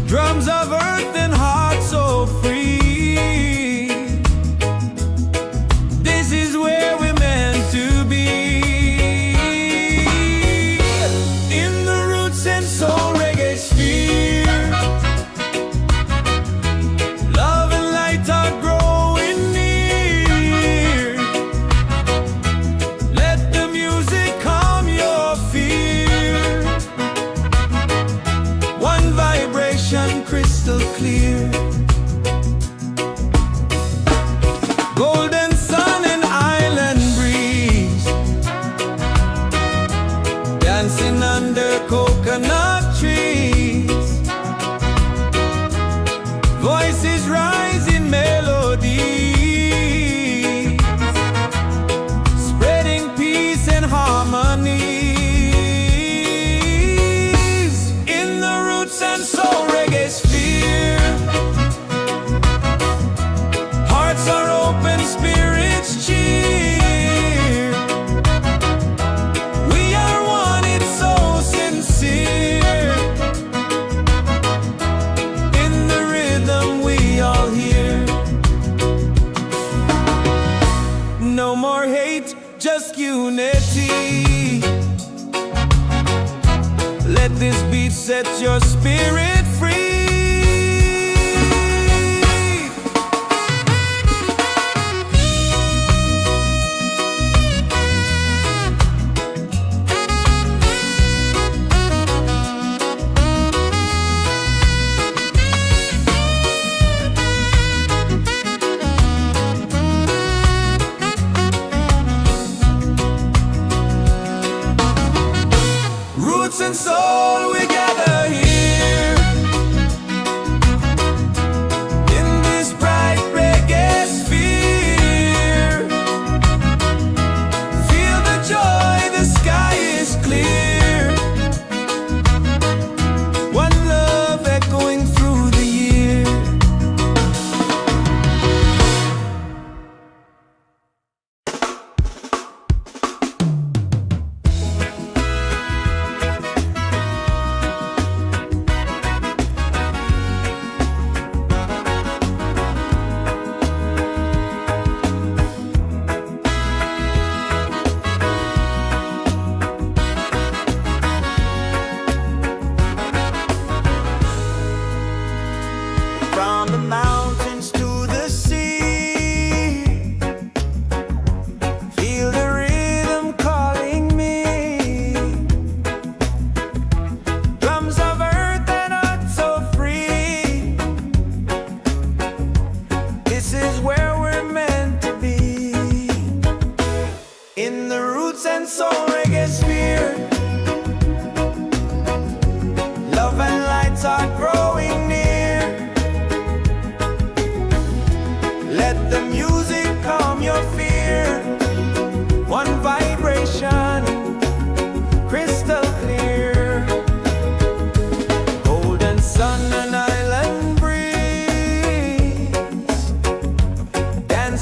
Drums of earth and heart so free. This is where we're meant to be. In the Roots and Soul Reggaesphere, love and light are growing near. Let the music calm your fear. One vibration, crystal clear. Golden sun and island breeze, dancing under coconut trees. Voices rise in melody, spreading peace and harmony. In the Roots and Soul Reggaesphere, hearts are open, spirits cheer. We are one, it's so sincere. In the rhythm, we all hear. No more hate, just unity. Let this beat set your spirit free.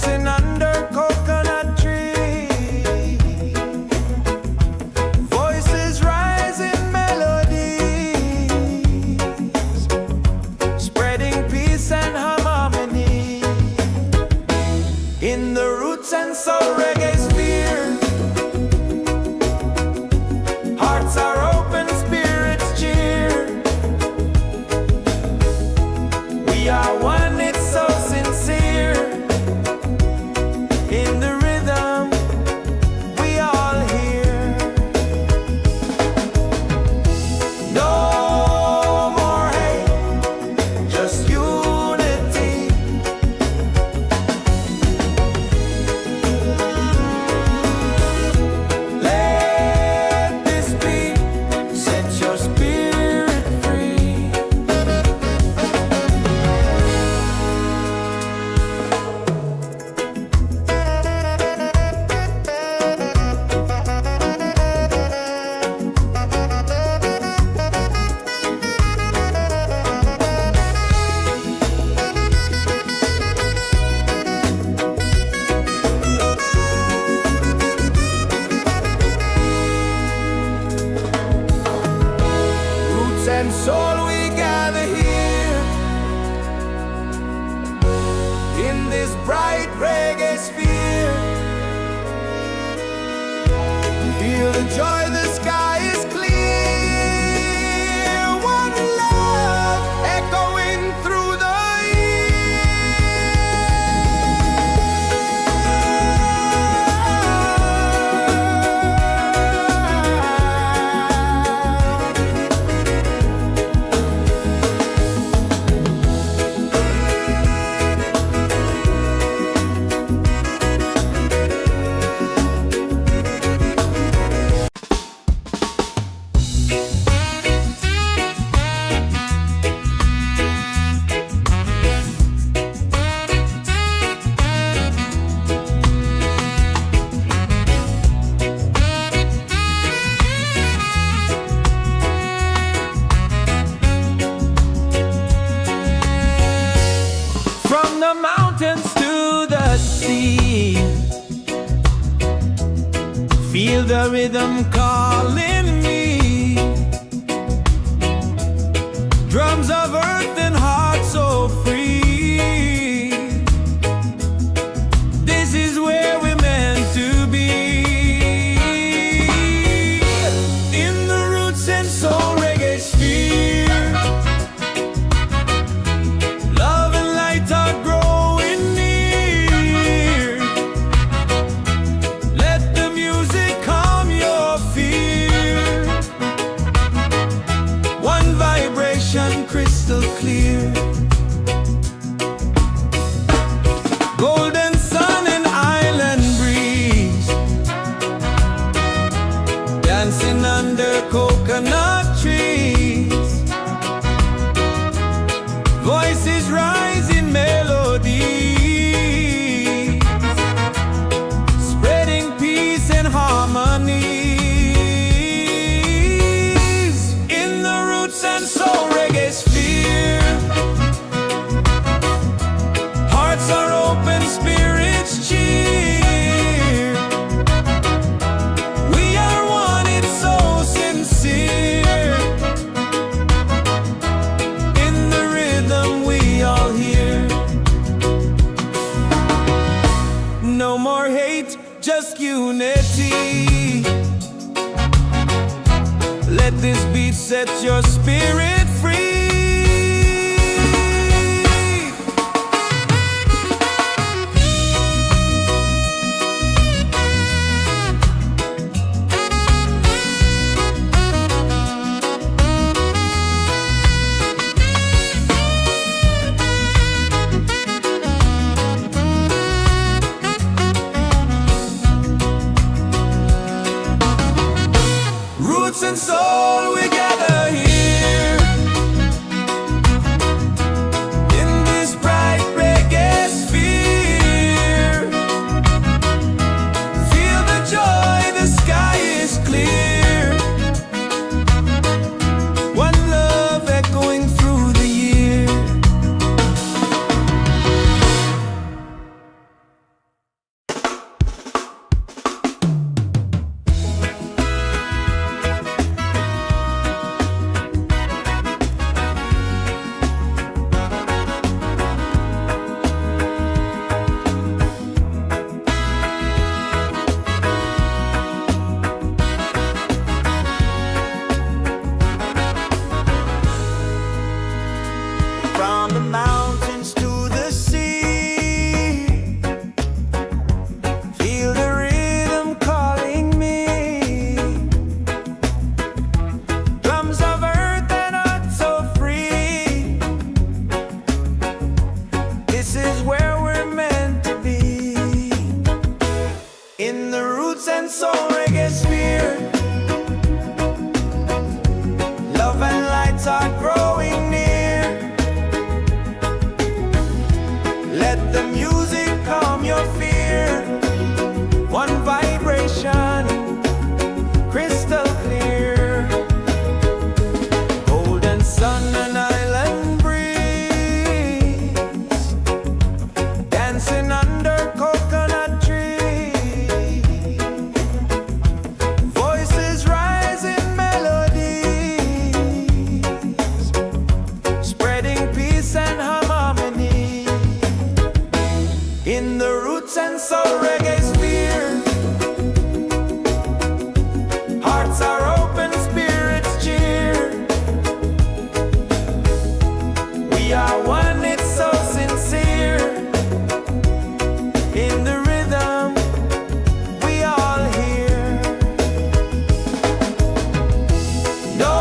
dancing under coconut trees. Voices rising melodies, spreading peace and harmony in the roots and soul reggaesphere. Hearts are open, spirits cheer. We are one, it's so sincere. In the rhythm, we all hear. No more hate, just unity. Let this be, set your spirit free. Roots and soul, we gather here in this bright reggae sphere. Feel the joy, the sky is clear. One love echoing through the from the mountains to the sea. Feel the rhythm calling me. Drums of earth and heart so free. This is where we're meant to be. In the roots and soul reggaesphere. Love and light are growing near. Let the music calm your fear. One vibration crystal clear. Golden sun and island breeze, dancing under coconut trees. Voices rising melodies, spreading peace and harmonies in the roots and soul reggaesphere. Hearts are open, spirits cheer. We are one, it's so sincere. In the rhythm, we all hear. No more hate, just unity. Let this beat set your spirit free. Roots and soul, we gather here Roots and Soul Reggaesphere. Love and lights are growing near. Let the music calm your fear. One vibration, crystal clear. Golden sun and island breeze, dancing under coconut trees. Voices rise in melodies, spreading peace and harmony. In the Roots and Soul Reggaesphere, hearts are open, spirits cheer. We are one, it's so sincere. In the rhythm, we all hear. No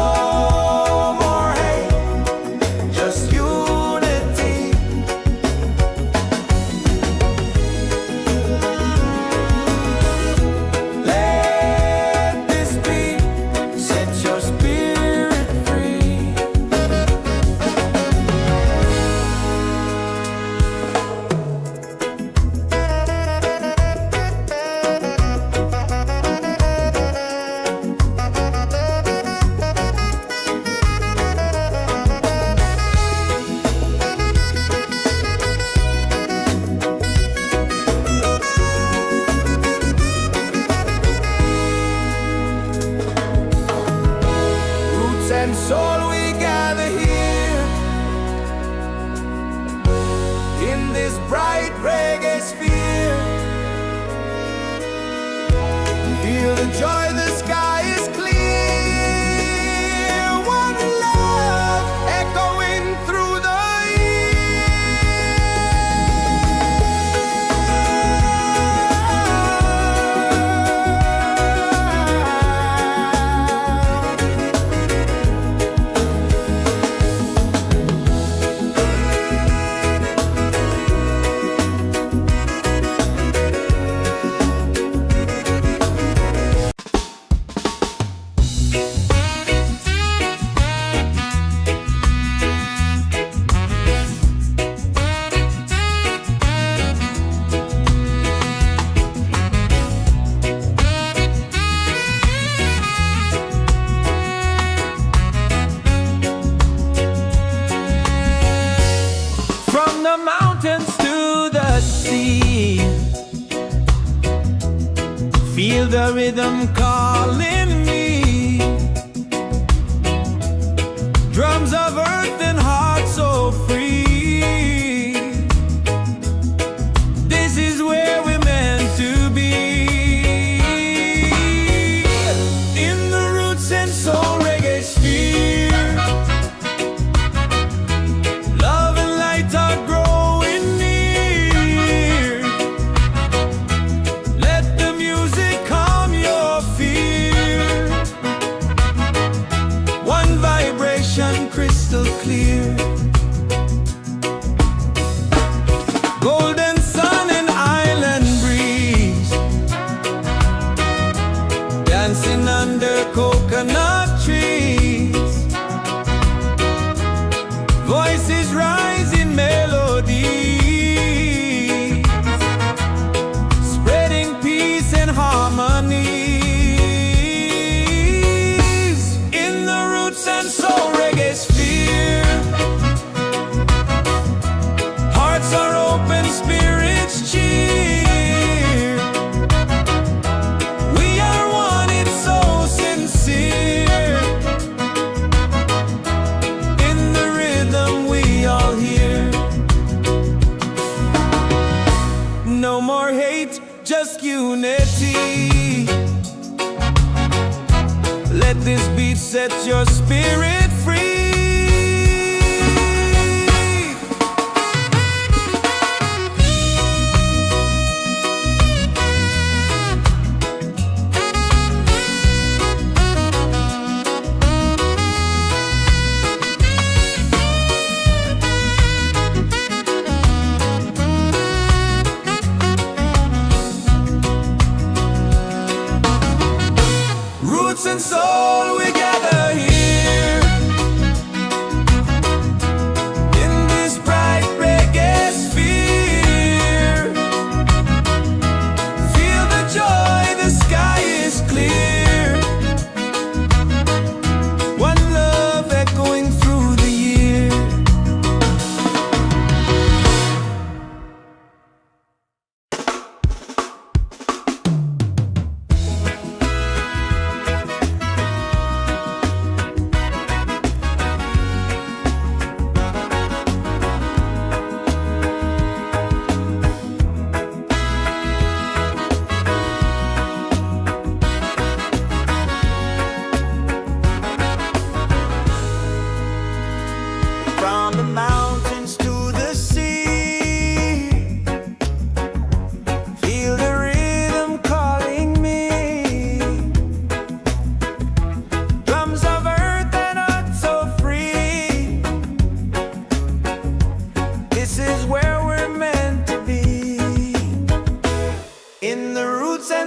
more hate, just unity. Let this beat set your spirit free. Roots and soul, we gather here in this bright reggae sphere. Feel the joy, the sky is clear. One love echoing through the from the mountains to the sea. Feel the rhythm calling me. Drums of earth and heart so free. This is where we're meant to be. In the Roots and Soul Reggaesphere, love and light are growing near. Let the music calm your fear. One vibration, crystal clear. Golden sun and island breeze, dancing under coconut trees. Voices rise in melody, spreading peace and harmony. In the Roots and Soul Reggaesphere, hearts are open, spirits cheer. We are one, it's so sincere. In the rhythm, we all hear. No more hate, just unity. Let this beat set your spirit free.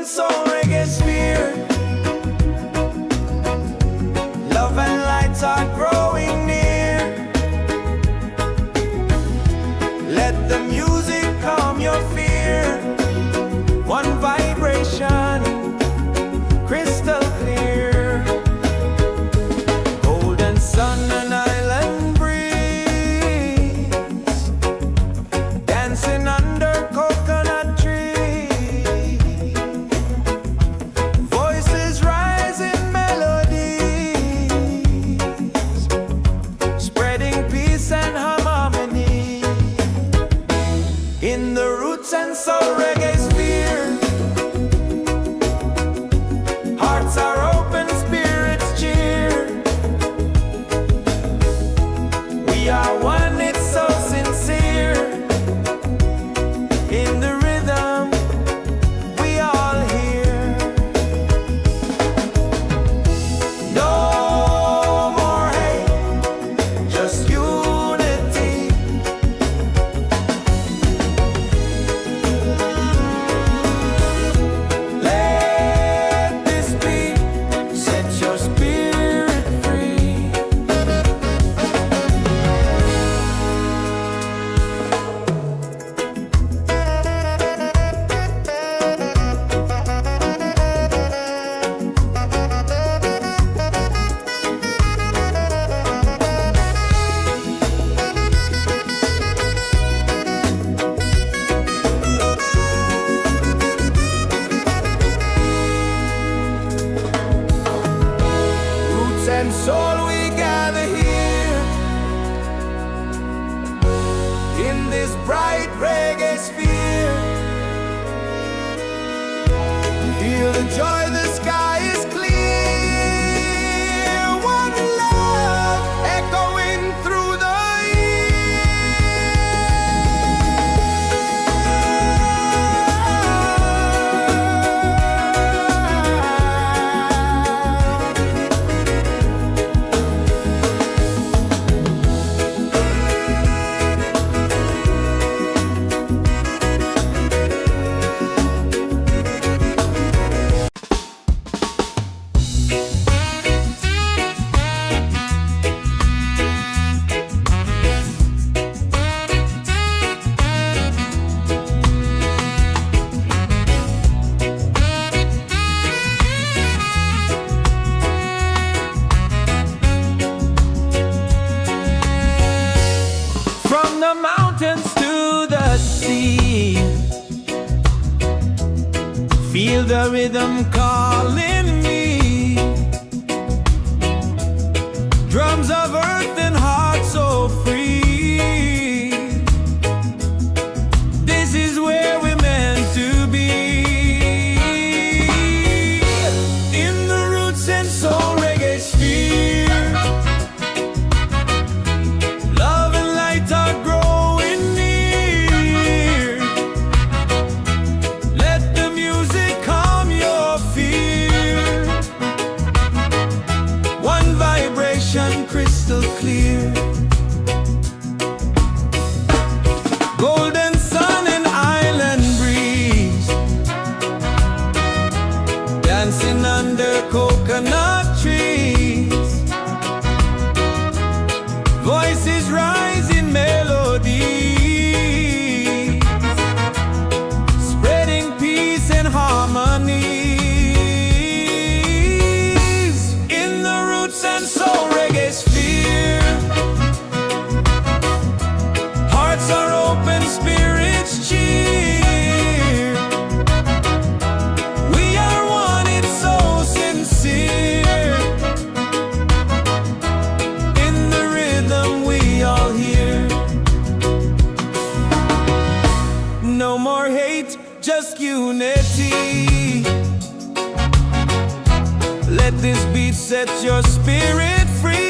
and soul Reggaesphere. Love and lights are growing near. Let the music calm your fear. One vibration, crystal clear. Golden sun and island breeze, dancing under coconut trees. Voices rise in melodies, spreading peace and harmony. In the Roots and Soul Reggaesphere, hearts are open, spirits cheer. We are one, it's so sincere. In the rhythm, we all hear. No more hate, just unity. Let this beat set your spirit free. Roots and soul, we gather here in this bright reggae sphere. Feel the joy, the sky is clear. One love echoing through the from the mountains to the sea. Feel the rhythm calling me. Drums of earth and heart so free. This is where we're meant to be. In the Roots and Soul Reggaesphere, love and light are growing near. Let the music calm your fear. One vibration, crystal clear. Golden sun and island breeze, dancing under coconut trees. Voices rise in melodies, spreading peace and harmonies. In the Roots and Soul Reggaesphere, hearts are open, spirits cheer. We are one, it's so sincere. In the rhythm, we all hear. No more hate, just unity. Let this beat set your spirit free.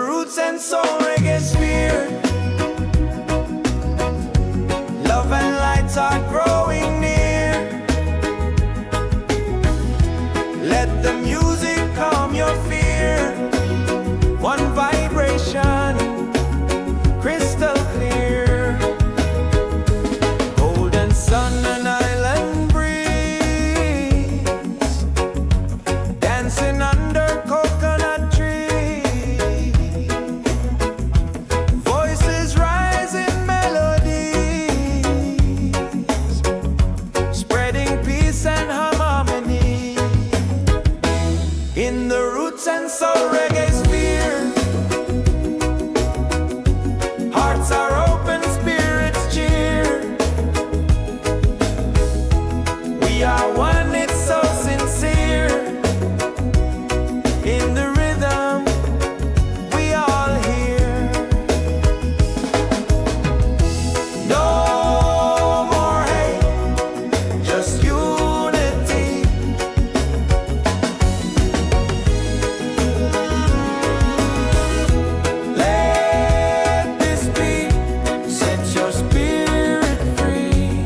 Roots and Soul Reggaesphere. Love and lights are growing near. Let the music calm your fear. One vibration, crystal clear. Golden sun and island breeze, dancing under coconut trees. Voices rise in melodies, spreading peace and harmony. In the Roots and Soul Reggaesphere, hearts are open, spirits cheer. We are one, it's so sincere. In the rhythm, we all hear. No more hate, just unity. Let this beat set your spirit free.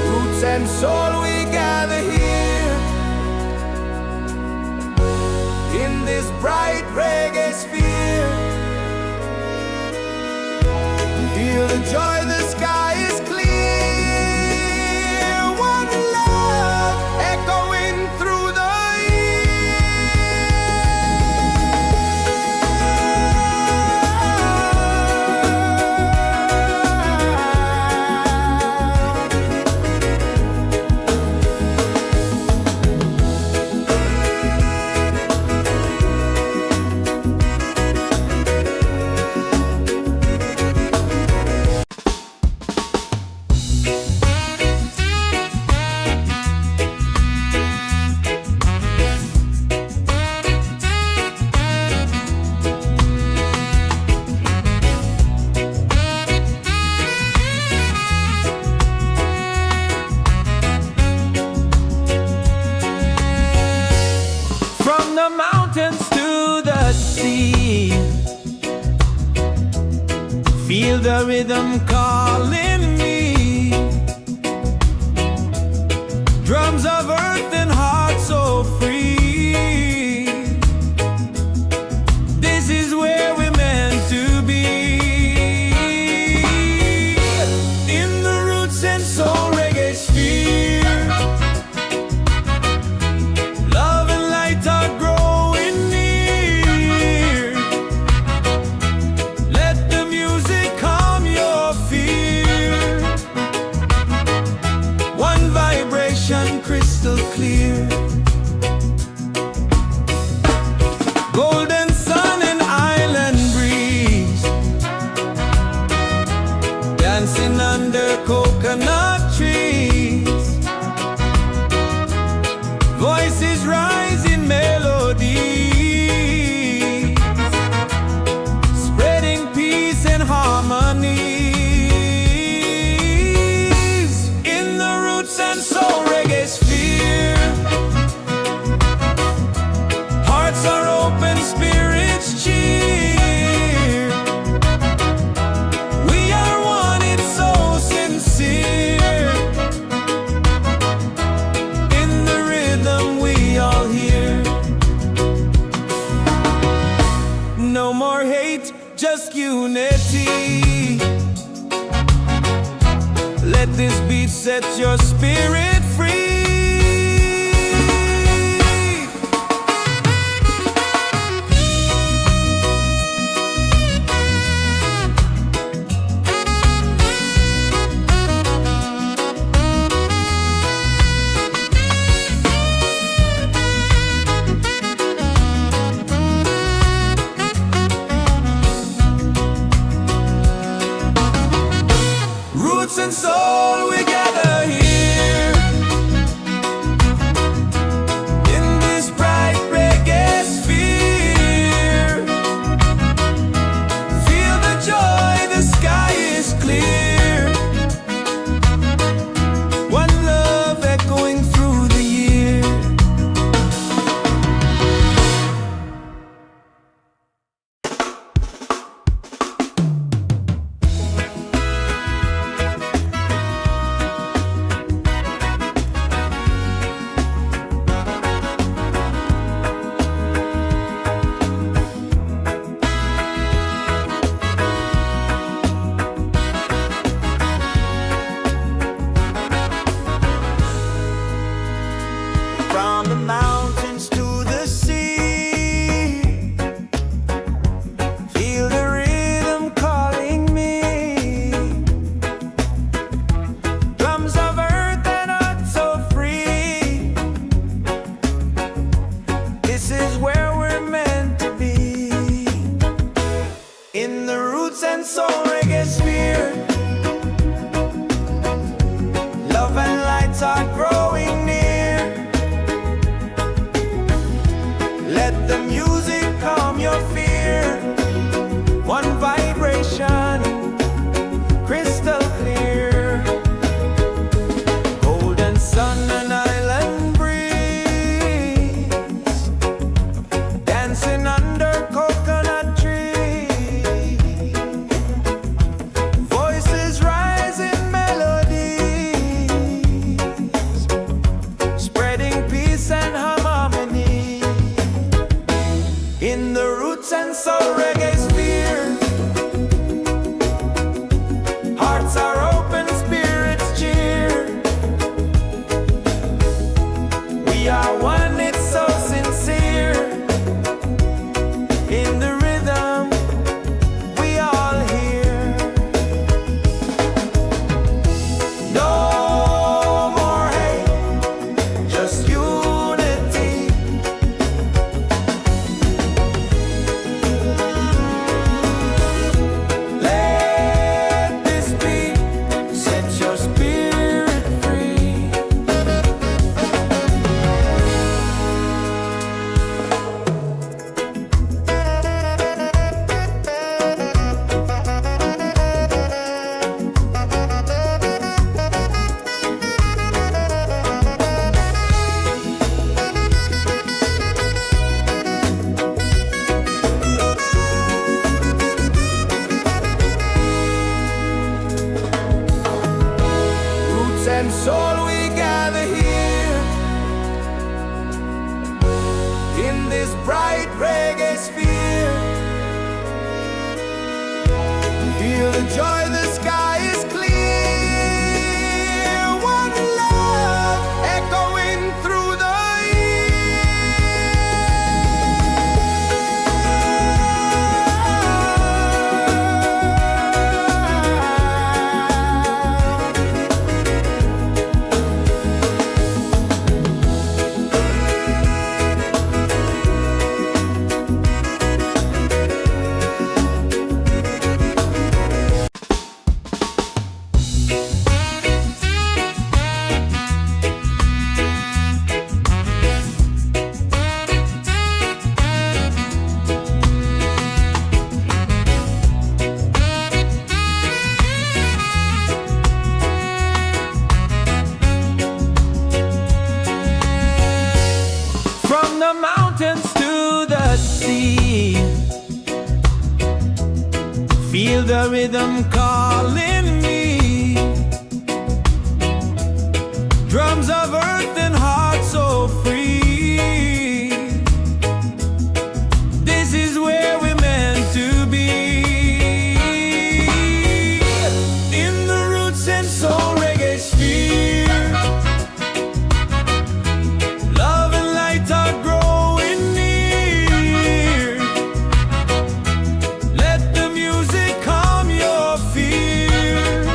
Roots and soul, we gather here in this bright reggae sphere. Feel the joy, the sky is clear. One love echoing through the from the mountains to the sea. Feel the rhythm calling me. Drums of earth and heart so free. This is where we're meant to be. In the Roots and Soul Reggaesphere, love and light are growing near. Let the music calm your fear. One vibration, crystal clear. Golden sun and island breeze, dancing under coconut trees. Voices rise in melodies, spreading peace and harmonies. In the Roots and Soul Reggaesphere, hearts are open, spirits cheer. We are one, it's so sincere. In the rhythm, we all hear. No more hate, just unity. Let this beat set your spirit free. and soul, we gather here in this bright reggae sphere. Feel the joy, the sky is clear. One love echoing through the year. From the mountains to the sea, feel the rhythm calling me. Drums of earth and heart so free. This is where we're meant to be. In the Roots and Soul Reggaesphere, love and lights are growing near. Let the music calm your fear. One vibration, crystal clear. Golden sun and island breeze, dancing under coconut trees. Voices rise in melodies, spreading peace and harmony. In the Roots and Soul Reggaesphere, hearts are open, spirits cheer. We are one, it's so sincere. In the rhythm, we all hear. No more hate, just unity. Let this be, set your spirit free. Roots and soul, we gather here in this bright reggae sphere. Feel the joy, the sky is clear. One love echoing through the from the mountains to the sea. Feel the rhythm calling me. Drums of earth and heart so free. This is where we're meant to be. In the Roots and Soul Reggaesphere, love and light are growing near. Let the music calm your fear.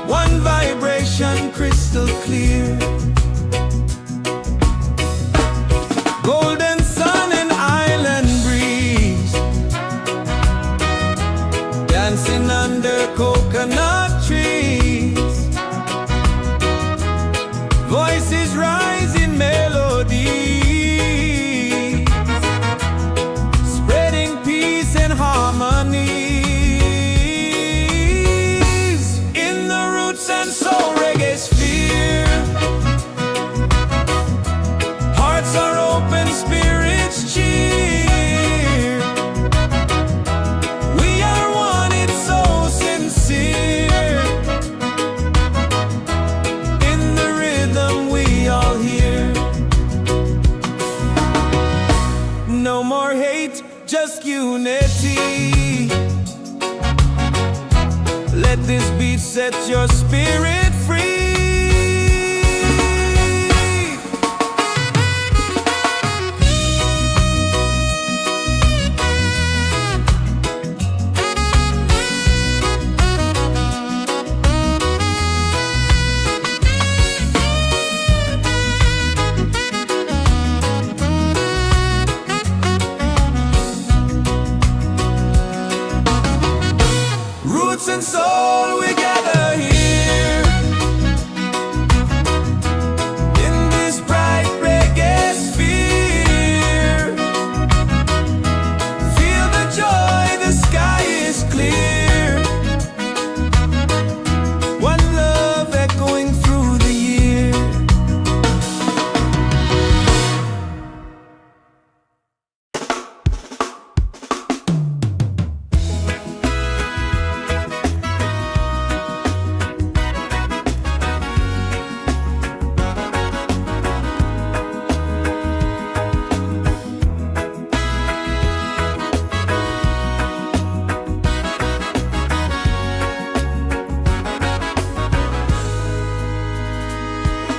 One vibration, crystal clear. Golden sun and island breeze, dancing under coconut set your spirit free. Roots and soul, we gather here in this bright reggae sphere. Feel the joy, the sky is clear. One love echoing through the year.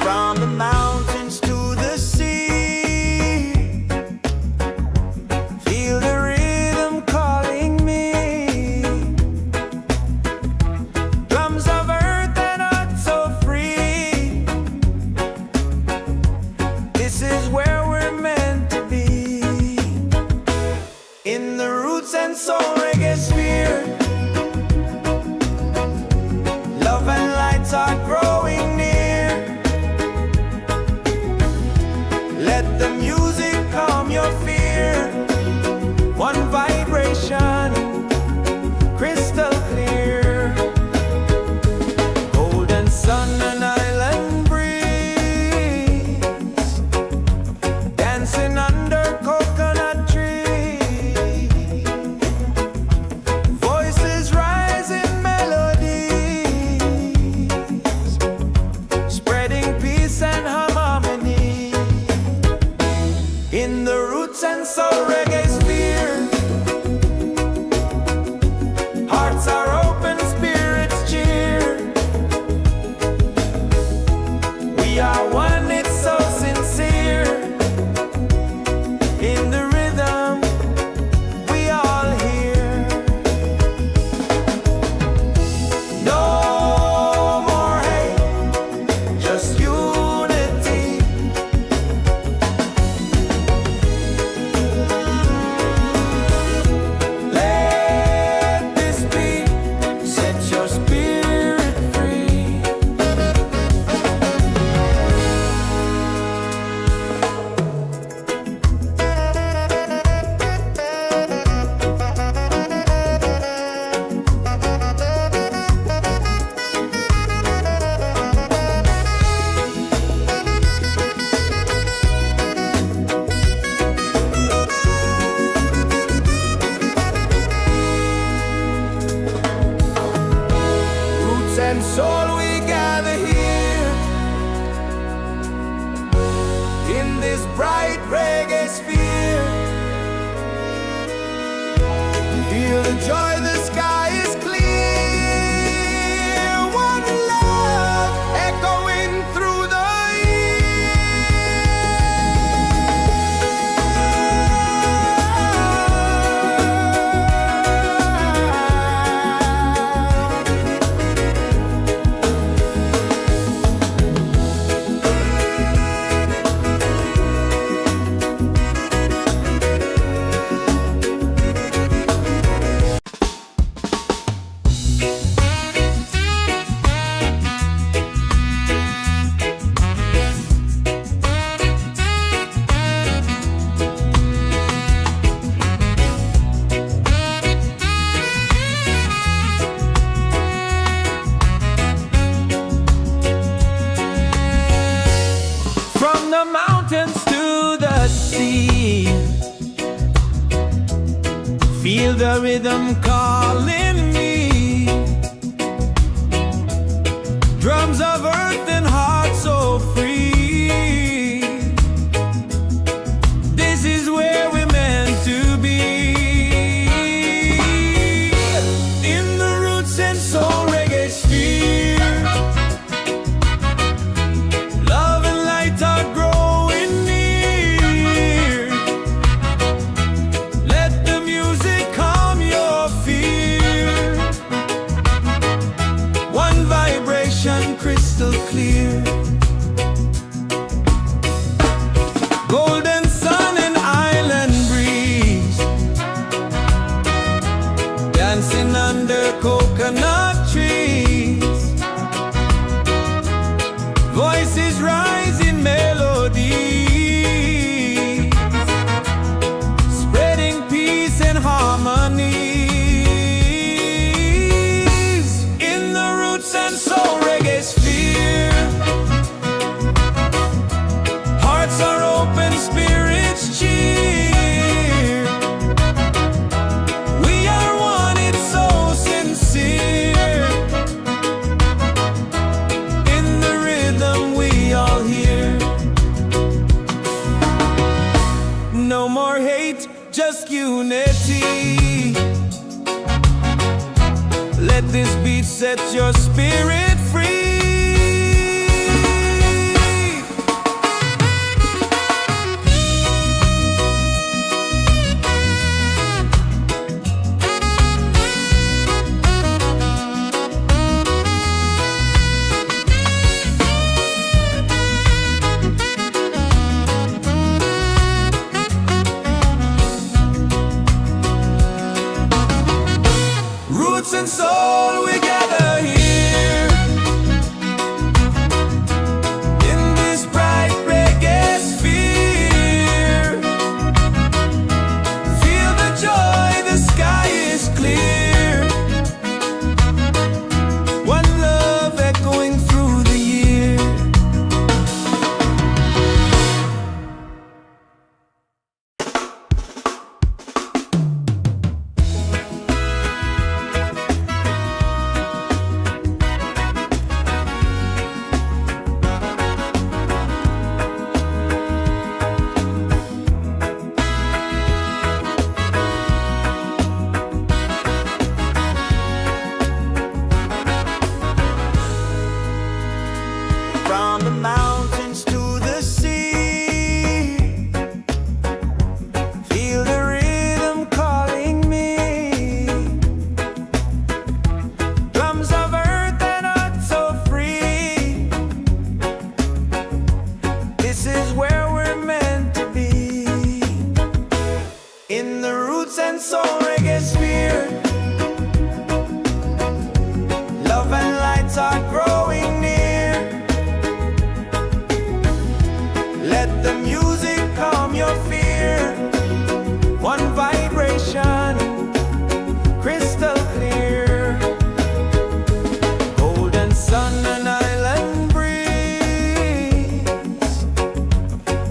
From the mountains to the sea, feel the rhythm calling me. Drums of earth and heart so free. This is where we're meant to be. In the Roots and Soul Reggaesphere, love and lights are growing near. Let the music calm your fear. One vibration, crystal clear. Golden sun and island breeze, dancing under coconut trees. Voices rise in melodies, spreading peace and harmony. In the Roots and Soul Reggaesphere, hearts are open, spirits cheer. We are one, it's so sincere. In the rhythm, we all hear. No more hate, just unity. Let this beat set your spirit free. Roots and soul, we gather here in this bright reggae sphere. Feel the joy, the sky is clear. One love echoing through the Feel the rhythm calling me. Drums of earth and heart so free. This is where we're meant to be. In the Roots and Soul Reggaesphere. Let this beat set your spirit free. Roots and soul, we gather here in this bright reggae sphere. Feel the joy, the sky is clear. One love echoing through the year. From the mountains to the sea, feel the rhythm calling me. Drums of earth and heart so free. This is where we're meant to be. In the Roots and Soul Reggaesphere, love and lights are growing near. Let the music calm your fear. One vibration, crystal clear. Golden sun and island breeze,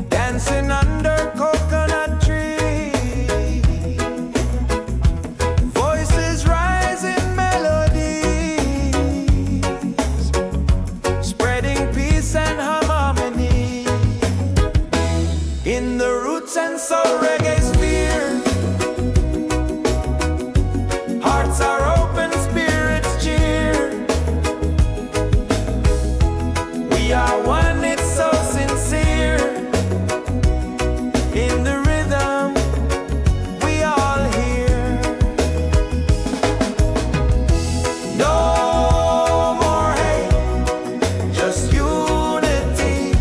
dancing under coconut trees. Voices rise in melodies, spreading peace and harmony. In the Roots and Soul Reggaesphere, hearts are open, spirits cheer. We are one, it's so sincere. In the rhythm, we all hear. No more hate, just unity.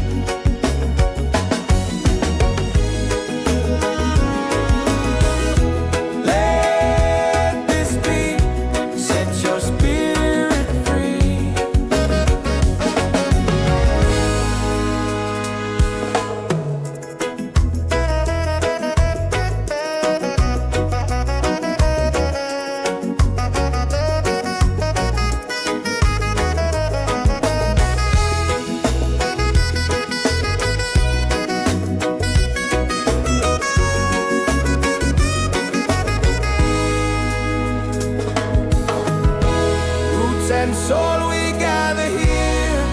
Let this beat set your spirit free. Roots and soul, we gather here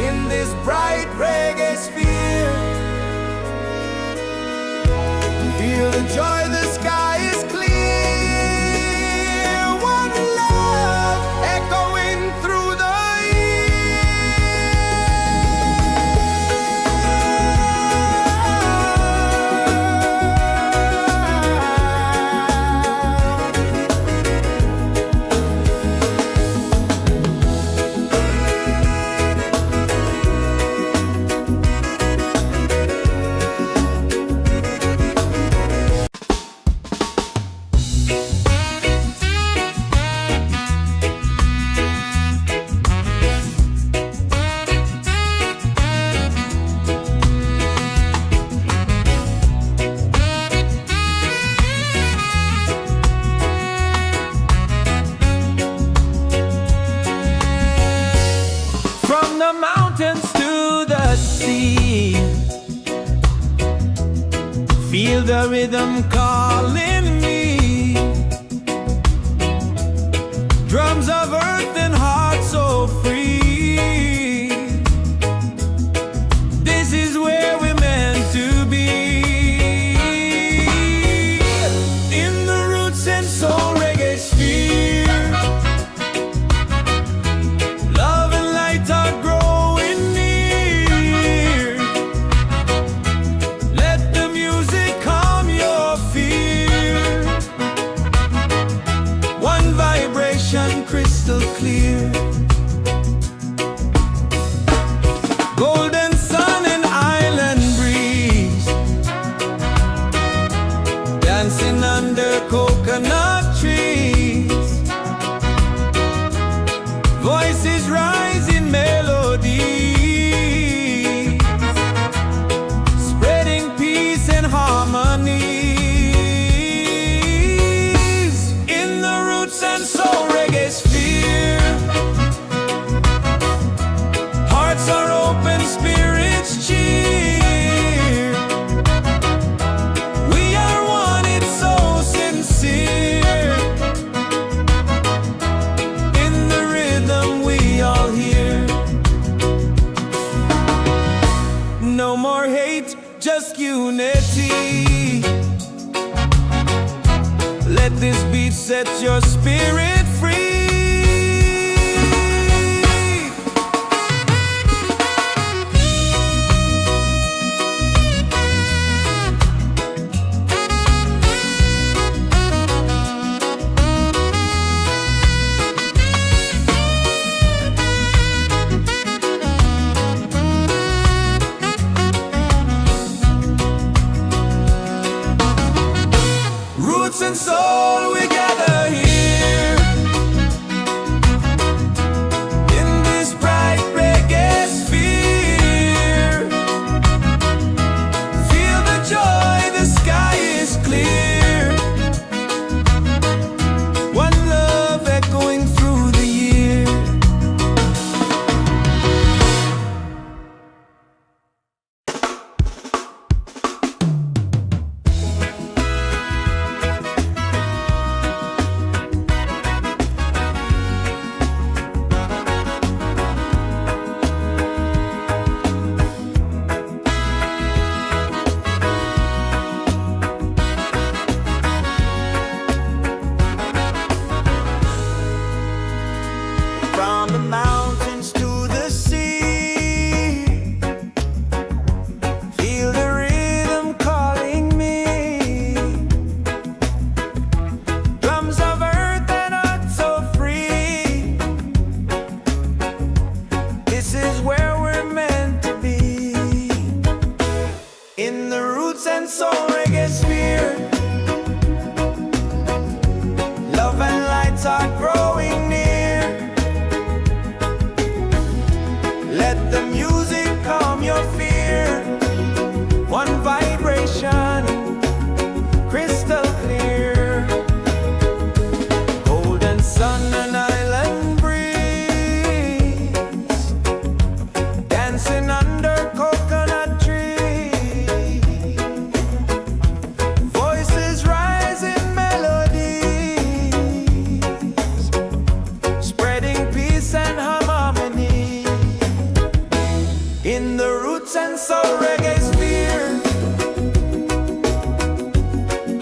in this bright reggae sphere. Feel the joy, the sky is clear. One love echoing through the Feel the rhythm calling me. Drums of earth and heart so free. This is where we're meant to be. In the Roots and Soul Reggae. set your spirit free. Roots and soul, we gather here in this bright reggae sphere. Feel the joy, the sky is clear. One love echoing through the year. From the mountains to the sea, feel the rhythm calling me. Drums of earth and heart so free. This is where we're meant to be. In the Roots and Soul Reggaesphere, love and lights are growing near. Let the music calm your fear. One vibration, crystal clear. Golden sun and island breeze, dancing under coconut trees. Voices rise in melodies, spreading peace and harmony. In the Roots and Soul Reggaesphere,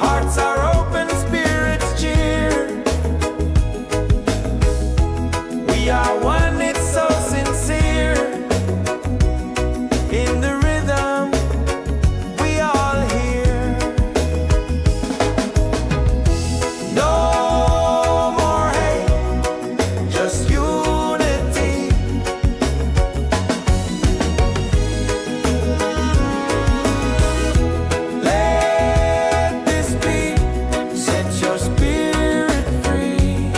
hearts are open, spirits cheer. We are one, it's so sincere. In the rhythm, we all hear. No more hate, just unity. Let this be, set your spirit free.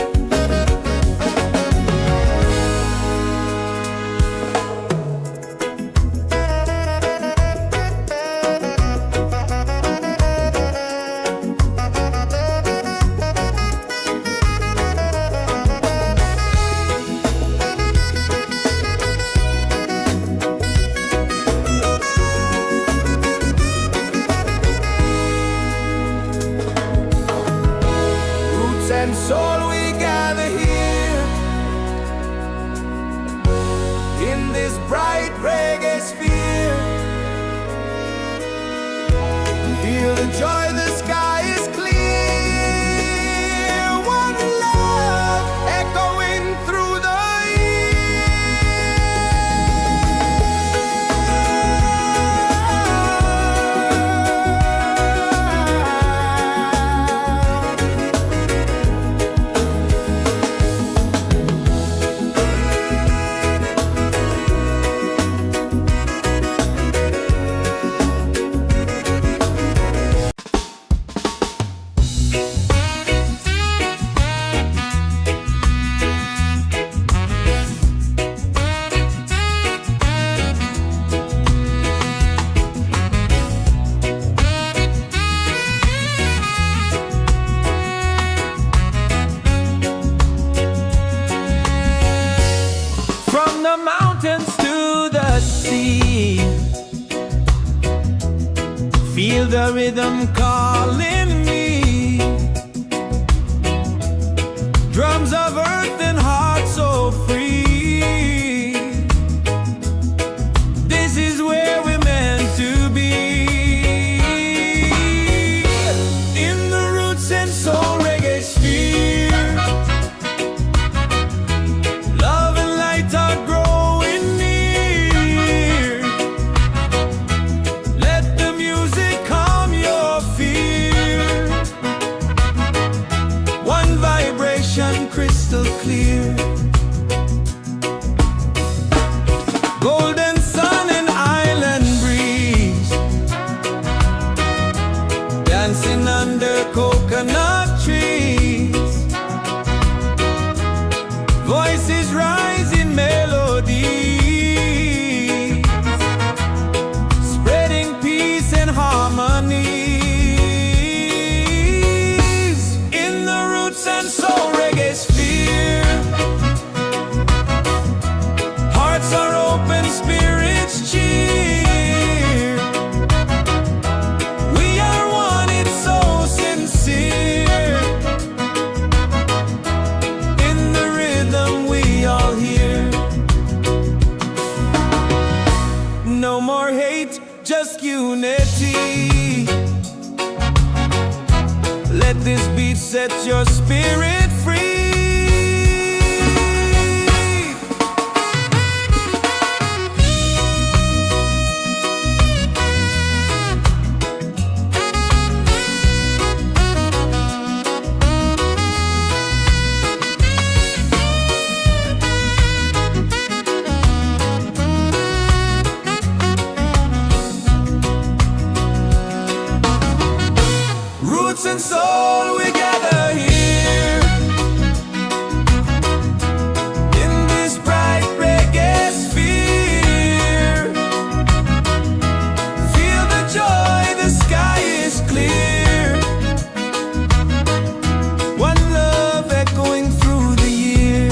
Roots and soul, we gather here in this bright reggae sphere. Feel the joy, the sky is clear. One love echoing through the Feel the rhythm calling me. Drums of earth and heart so free. This is where we're meant to be. In the Roots and Soul Reggaesphere. clear. Golden sun and island breeze, dancing under coconut trees. Voices rise in melody, spreading peace and harmony. In the Roots and Soul Reggaesphere, hearts are open, spirits cheer. We are one, it's so sincere. In the rhythm we all hear. No more hate, just unity. Let this beat set your spirit free. Roots and soul, we gather here in this bright reggae sphere. Feel the joy, the sky is clear. One love echoing through the year.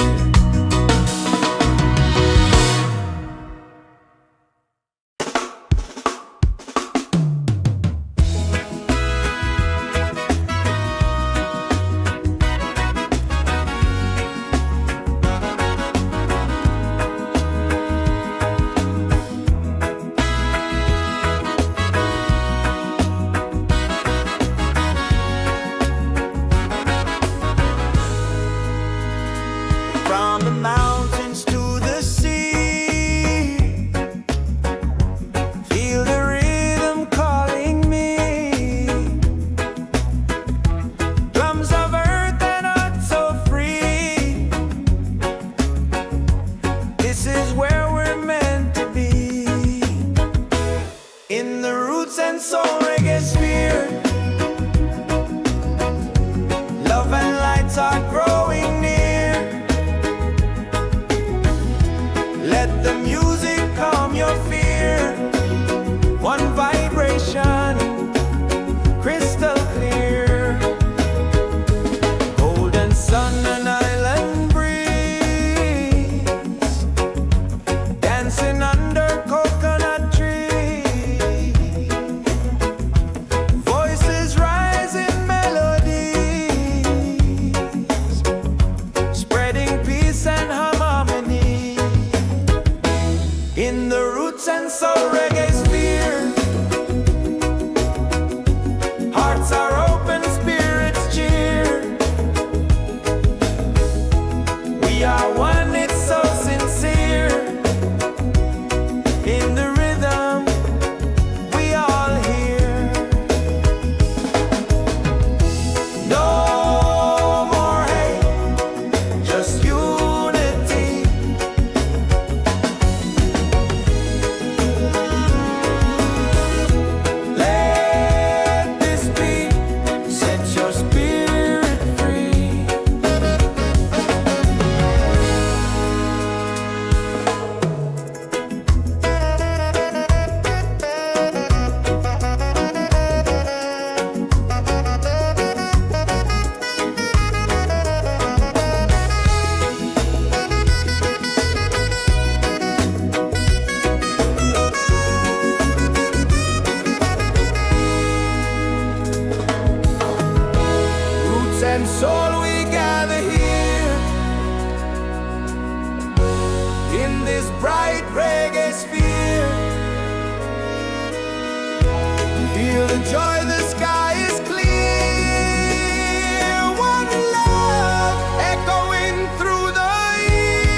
From the mountains to the sea, feel the rhythm calling me. Drums of earth and heart so free. This is where we're meant to be. In the Roots and Soul Reggaesphere, love and lights are growing near. Let the music calm your fear. One vibration, crystal clear. Golden sun and island breeze, dancing under coconut trees. Voices rise in melodies, spreading peace and harmony. In the Roots and Soul Reggaesphere, hearts are open, spirits cheer. We are one, it's so sincere. In the rhythm we all hear. No more hate, just unity. Let this beat set your spirit free. Roots and soul, we gather here in this bright reggae sphere. Feel the joy, the sky is clear. One love echoing through the year.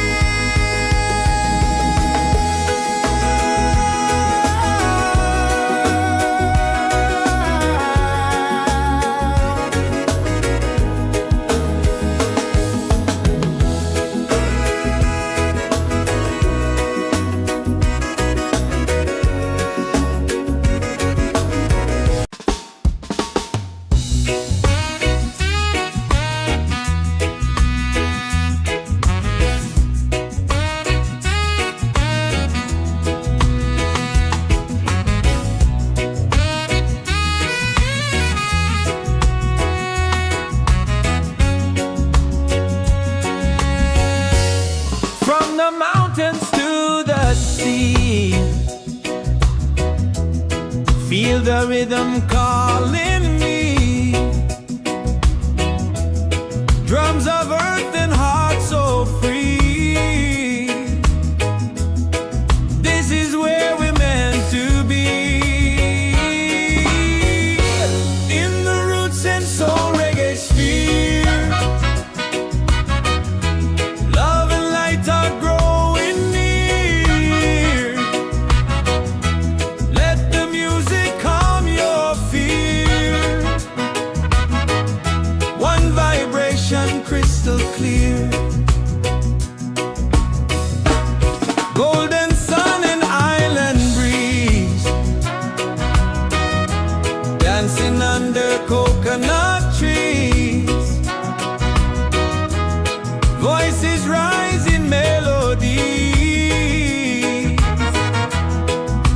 the rhythm calling me. Drums of earth and heart so free. This is where we're meant to be. In the Roots and Soul Reggaesphere, love and light are growing near. Let the music calm your fear. One vibration crystal clear. Golden sun and island breeze, dancing under coconut trees. Voices rise in melody,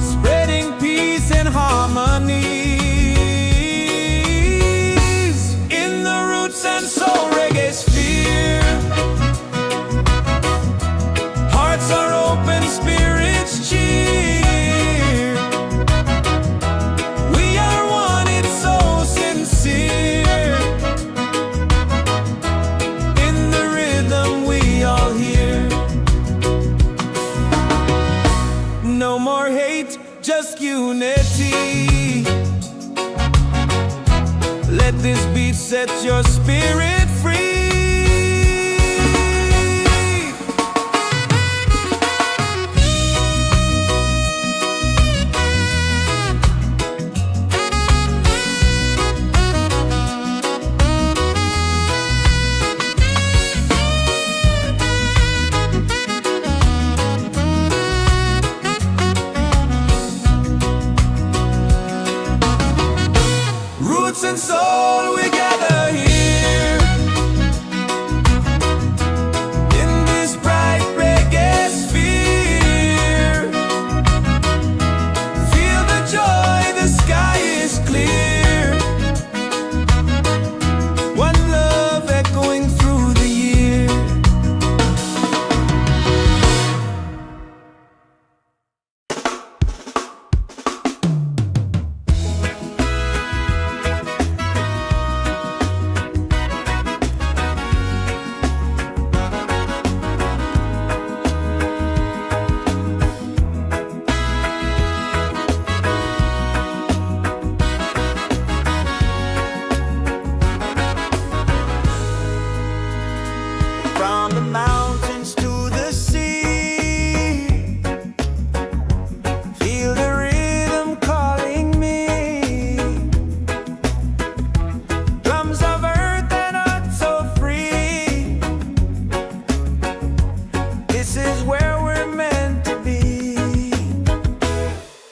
spreading peace and harmony. In the Roots and Soul Reggaesphere, hearts are open, spirits cheer. We are one, it's so sincere. In the rhythm we all hear. No more hate, just unity. Let this beat set your spirit free. Roots and soul, we gather here in this bright reggae sphere. Feel the joy, the sky is clear. One love echoing through the year. From the mountains to the sea, feel the rhythm calling me. Drums of earth and heart so free. This is where we're meant to be.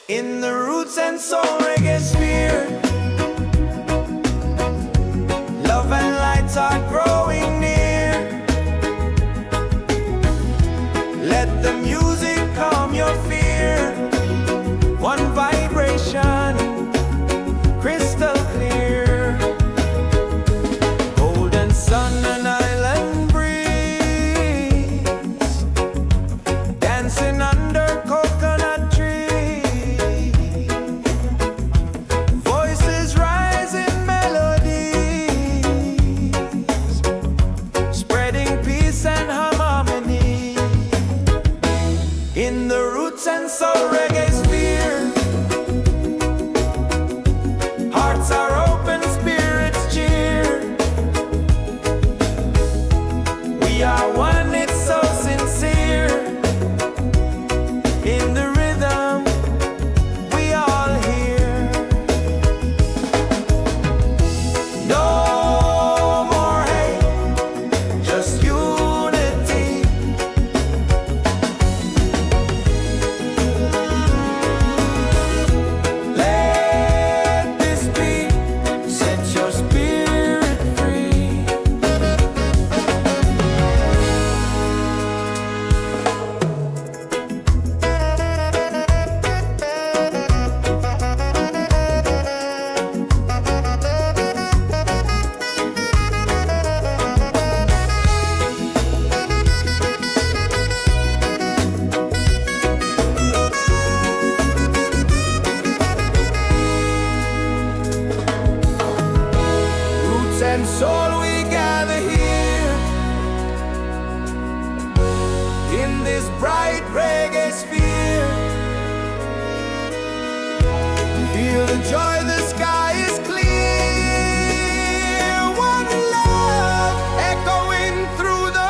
In the Roots and Soul Reggaesphere, love and lights are growing near. Let the music calm your fear. One vibration, crystal clear. Golden sun and island breeze, dancing under coconut trees. Voices rise in melodies, spreading peace and harmony. In the Roots and Soul Reggaesphere, hearts are open, spirits cheer. We are one, it's so sincere. In the rhythm we all hear. No more hate, just unity. Let this beat set your spirit free. joy, the sky is clear. One love echoing through the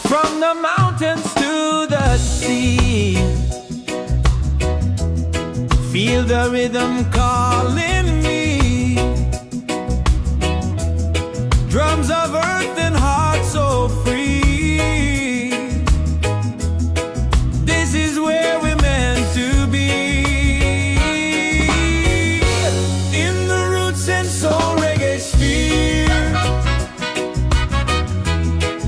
from the mountains to the sea. Feel the rhythm calling me. Drums of earth and heart so free. This is where we're meant to be. In the Roots and Soul Reggaesphere,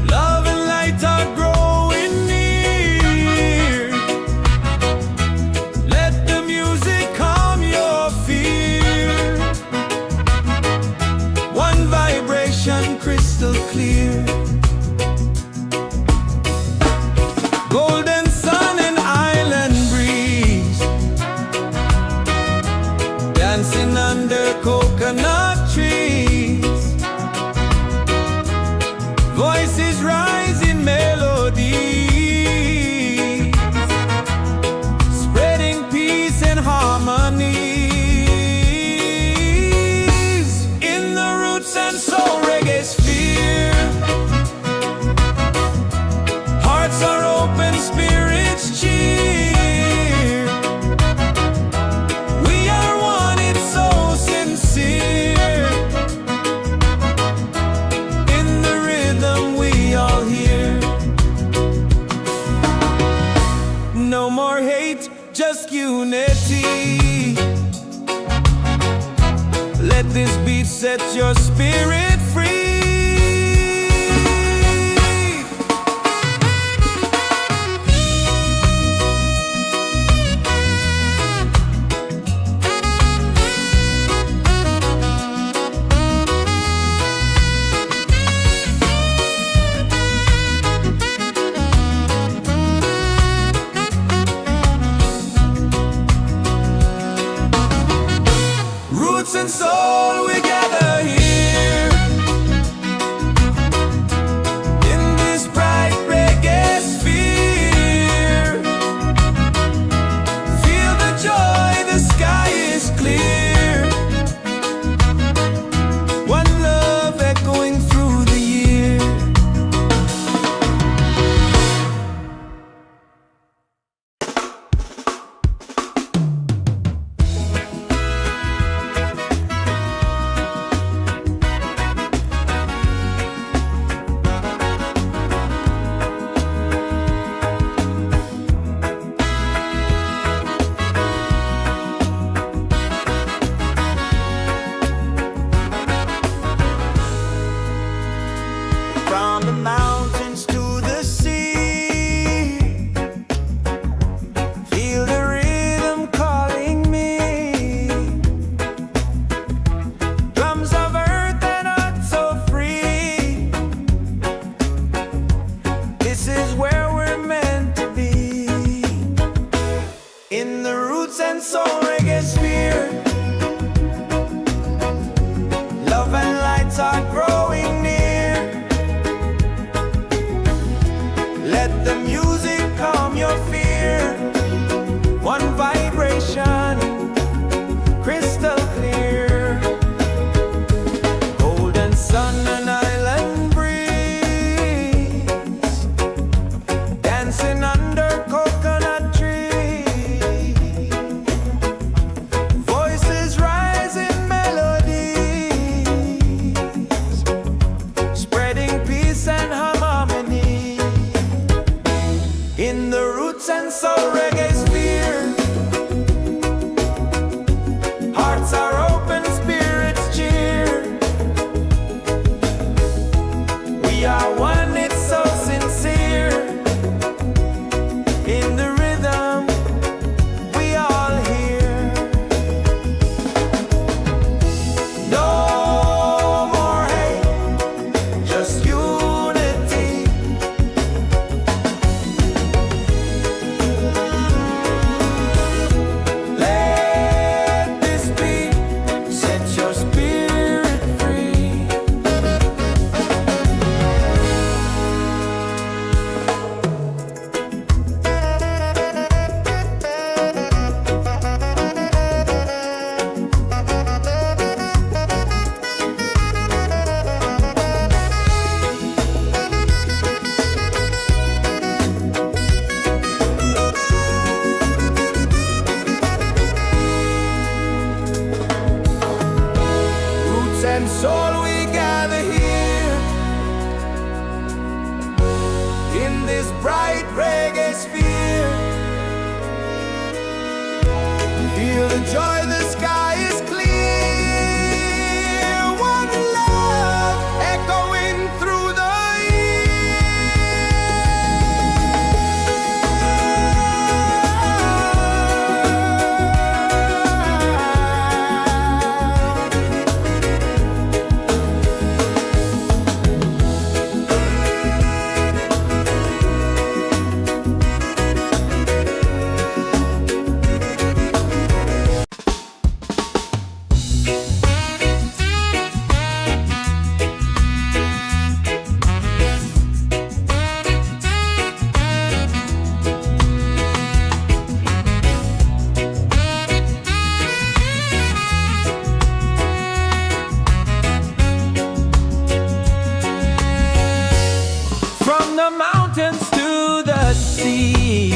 love and light are growing near. Let the music calm your fear. One vibration crystal clear. Golden sun and island breeze, dancing under coconut trees. Voices rise in melody, spreading peace and harmonies. In the Roots and Soul Reggaesphere, hearts are open, spirits cheer. We are one, it's so sincere. In the rhythm we all hear. No more hate, just unity. Let this beat set your spirit free. Roots and soul, we gather here. In this bright reggae sphere, feel the joy, the sky is clear. One love echoing through the year. From the mountains to the sea, feel the rhythm calling me. Drums of earth and heart so free. This is where we're meant to be. In the Roots and Soul Reggaesphere, love and lights are growing near. Let the music calm your fear. One vibration, crystal clear. Golden sun and island breeze, dancing under coconut trees. this bright reggae sphere. Feel the joy, the sky is clear. One love echoing through the the mountains to the sea.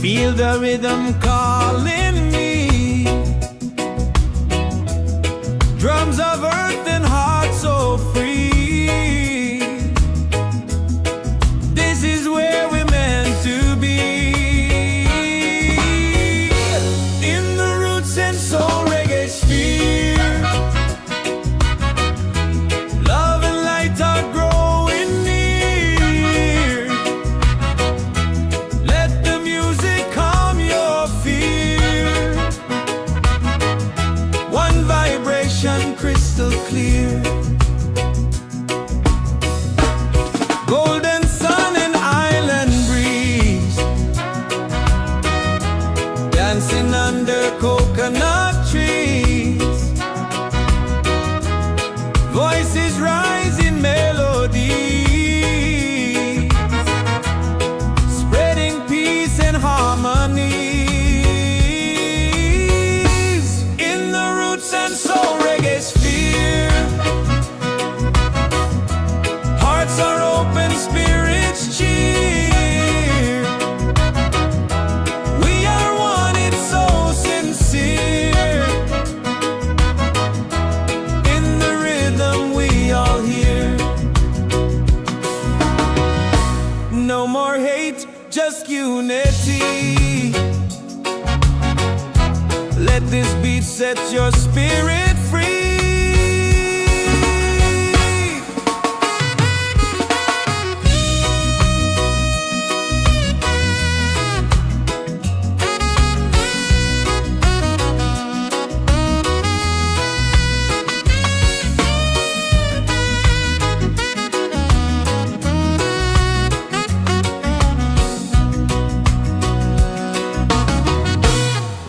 Feel the rhythm calling me. Drums of earth and heart so free. This is where we're meant to be. In the Roots and Soul Reggaesphere. Crystal clear, golden sun and island breeze, dancing under coconut trees. Voices rise in melody, spreading peace and harmony. In the Roots and Soul Reggaesphere, hearts are open, spirits cheer. We are one, it's so sincere. In the rhythm we all hear. No more hate, just unity. Let this beat set your spirit free.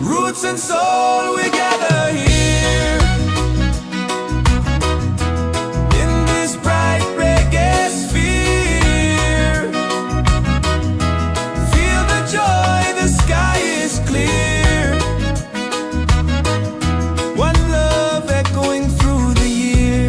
Roots and soul, we gather here in this bright reggae sphere. Feel the joy, the sky is clear. One love echoing through the year.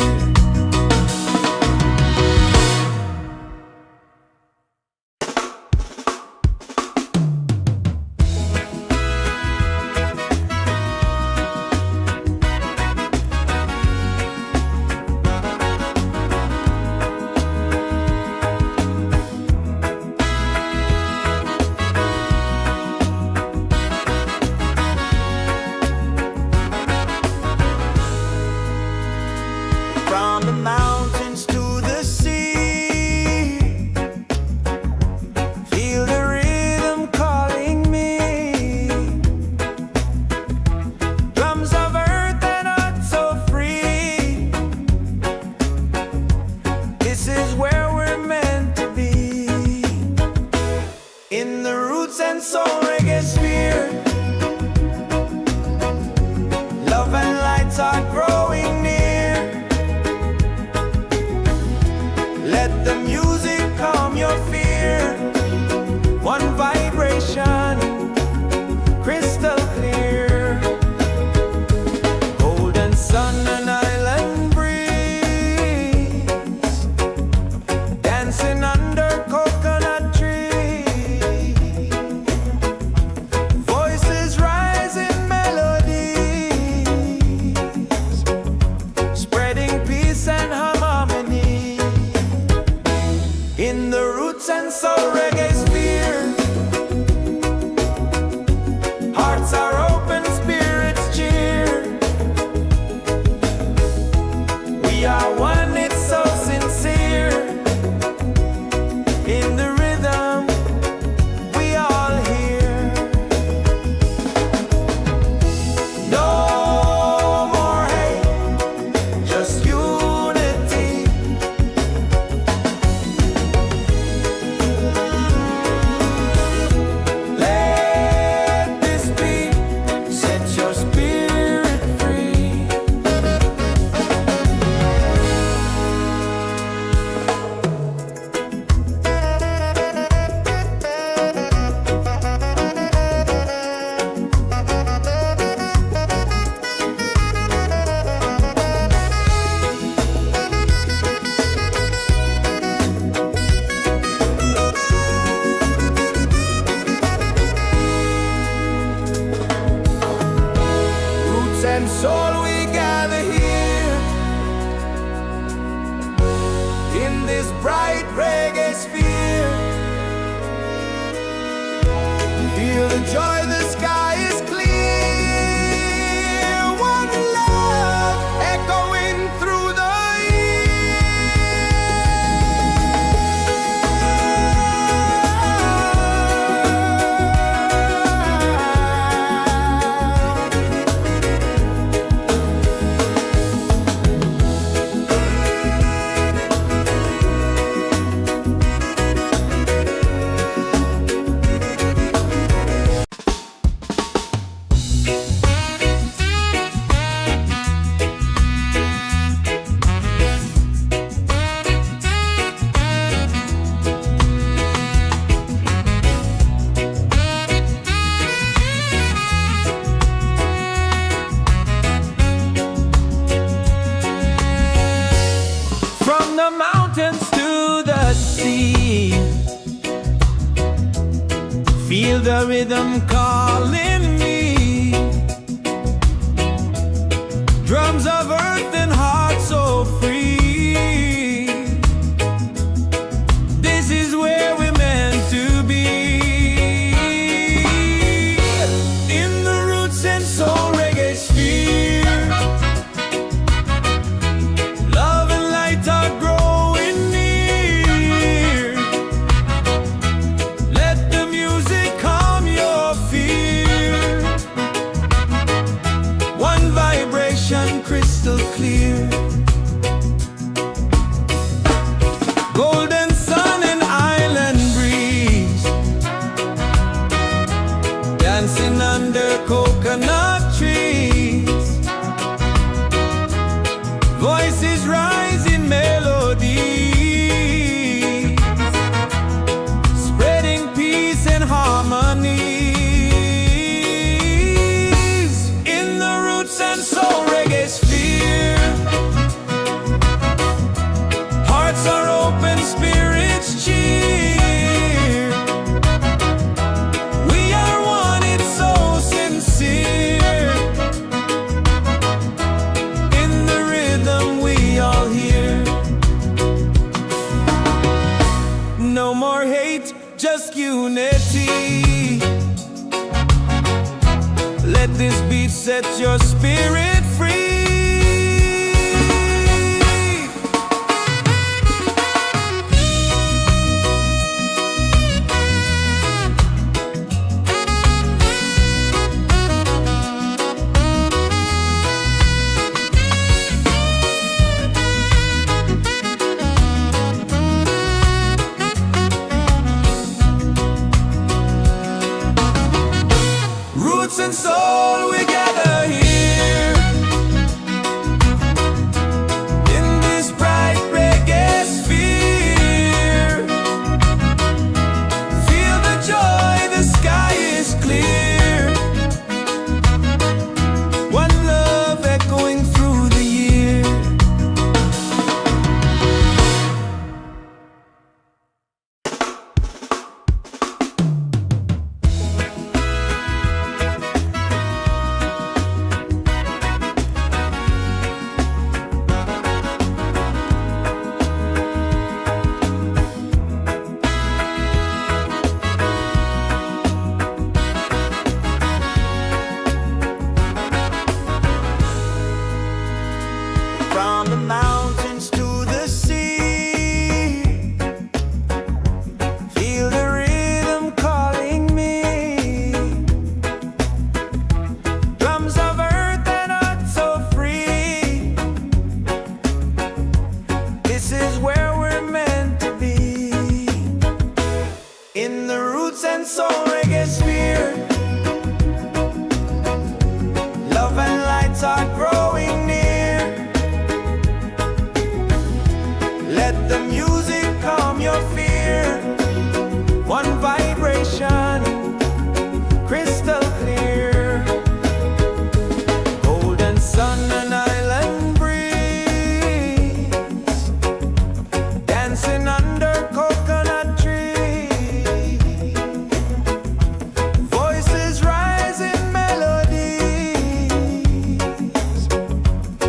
From the mountains to the sea, feel the rhythm calling me. Drums of earth and heart so free. This is where we're meant to be. In the Roots and Soul Reggaesphere, love and lights are growing near. Let the music calm your fear. One vibration, crystal clear. Golden sun and island breeze, dancing under coconut trees. Voices rise in melodies, in this bright reggae sphere. Feel the joy, the sky is clear. One love echoing through the the mountains to the sea. Feel the rhythm calling me. Drums of earth and heart so free. This is where we're meant to be. In the Roots and Soul Reggaesphere. Love and light are growing near. Let the music calm your fear. One vibration crystal clear. Golden sun and island breeze. Dancing under coconut trees. Voices rise in melody, spreading peace and harmonies. In the Roots and Soul Reggaesphere. Hearts are open, spirits cheer. We are one, it's so sincere. In the rhythm we all hear. No more hate, just unity. Let this beat set your spirit free. Roots and soul, we gather here. In this bright reggae sphere. Feel the joy, the sky is clear. One love echoing through the year. From the mountains to the sea. Feel the rhythm calling me. Drums of earth and heart so free. This is where we're meant to be. In the Roots and Soul Reggaesphere. Love and lights are growing near. Let the music calm your fear. One vibration, crystal clear. Golden sun and island breeze. Dancing under coconut trees. Voices rise in melodies,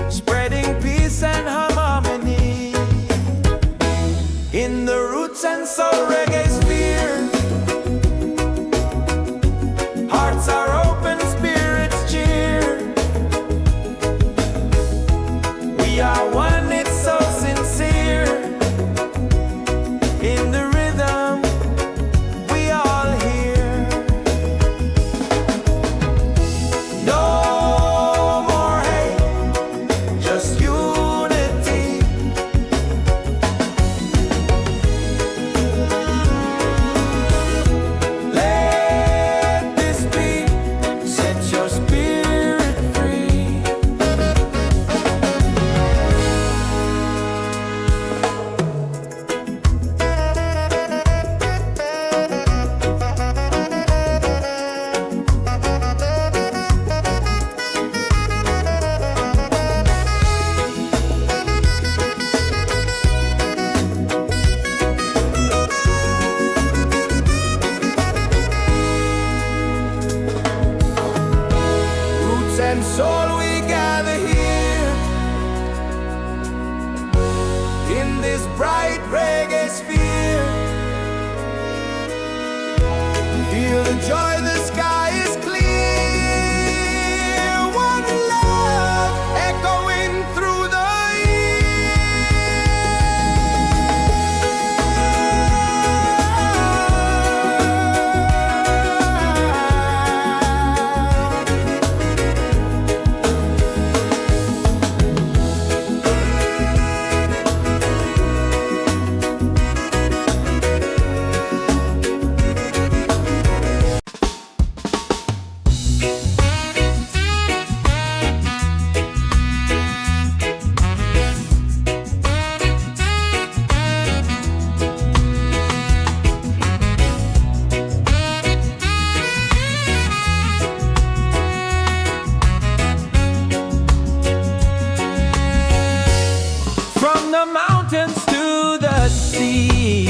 spreading peace and harmony. this bright reggae sphere. Feel the joy, the sky is clear. One love echoing through the the mountains to the sea.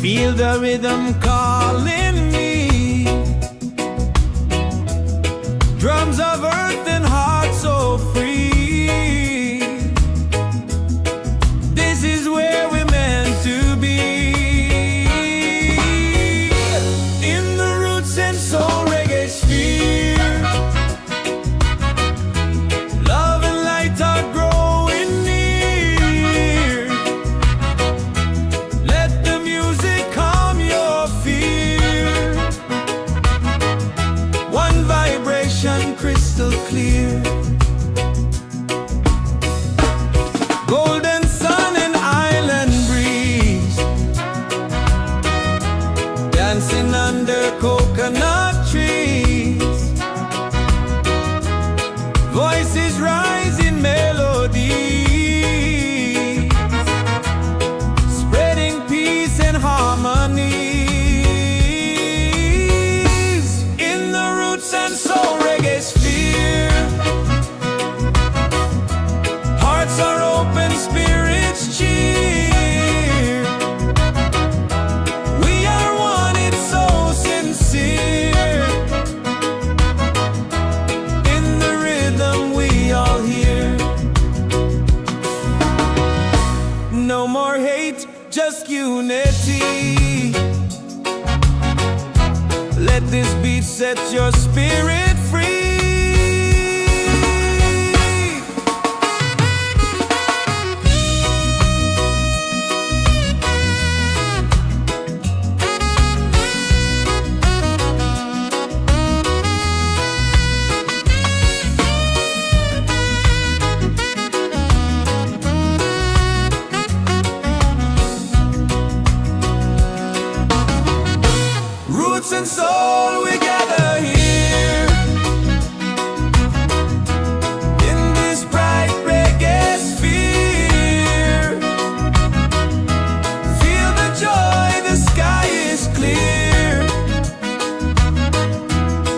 Feel the rhythm calling me. Drums of earth and heart so free. This is where we're meant to be. In the Roots and Soul Reggaesphere. Crystal clear, golden sun and island breeze, dancing under coconut trees. Voices rise in melody, spreading peace and harmony. In the Roots and Soul Reggaesphere, hearts are open, spirits cheer. We are one, it's so sincere. In the rhythm we all hear. No more hate, just unity. Let this beat set your spirit free. Roots and soul, we gather here. In this bright reggae sphere. Feel the joy, the sky is clear.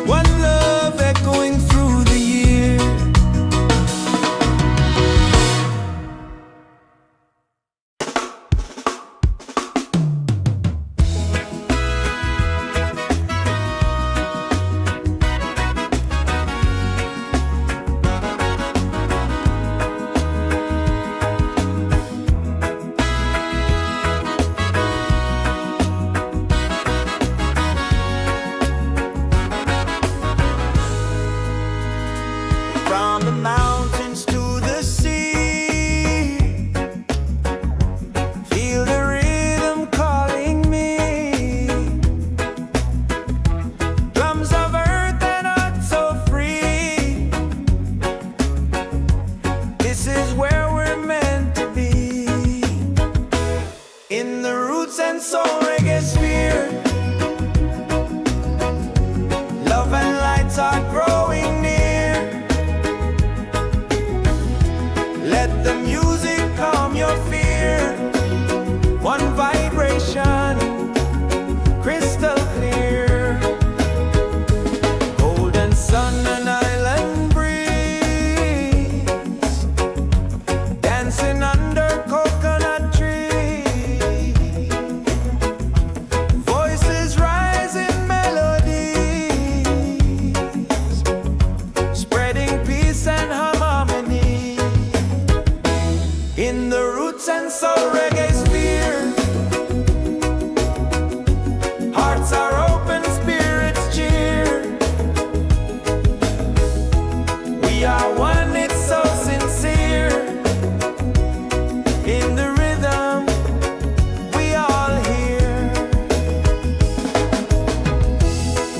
One love echoing through the year. From the mountains to the sea, feel the rhythm calling me. Drums of earth and heart so free. This is where we're meant to be. In the Roots and Soul Reggaesphere, love and lights are growing near. Let the music calm your fear. One vibration, crystal clear. Golden sun and island breeze, dancing under coconut trees. Voices rise in melodies, spreading peace and harmony. in the Roots and Soul Reggaesphere. Hearts are open, spirits cheer. We are one, it's so sincere. In the rhythm, we all hear.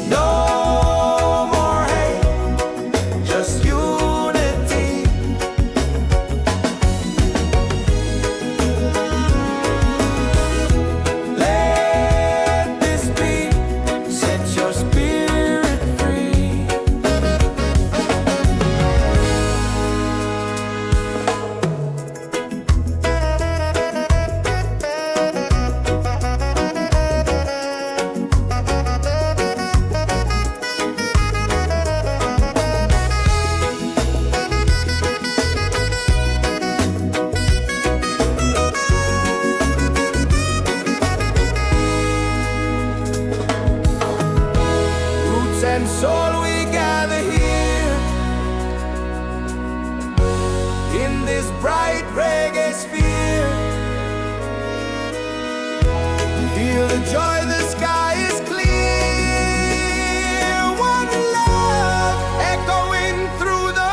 No more hate, just unity. Let this beat set your spirit free. Roots and soul, we gather here in this bright reggae sphere. Feel the joy, the sky is clear. One love echoing through the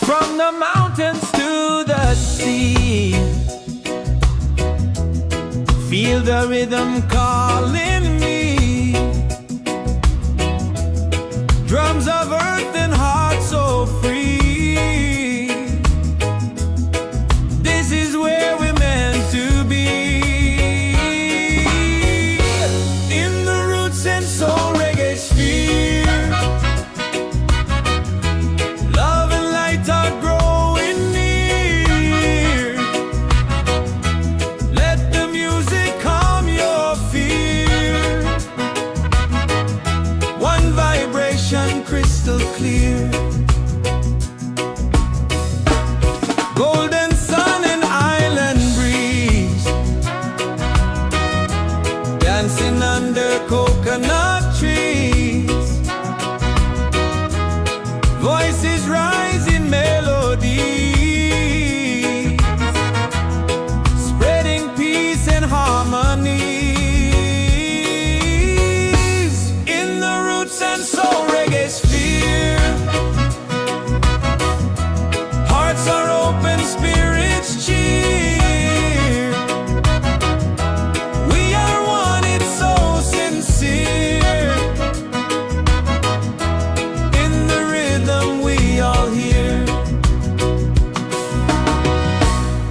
from the mountains to the sea. Feel the rhythm calling me. Drums of earth and heart so free. This is where we're meant to be. In the Roots and Soul Reggaesphere. Love and light are growing near. Let the music calm your fear. One vibration crystal clear. Golden sun and island breeze. Dancing under coconut trees. Voices rise in melody, spreading peace and harmony. In the Roots and Soul Reggaesphere. Hearts are open, spirits cheer. We are one, it's so sincere. In the rhythm we all hear.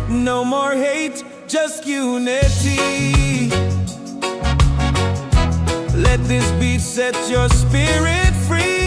No more hate, just unity. Let this beat set your spirit free.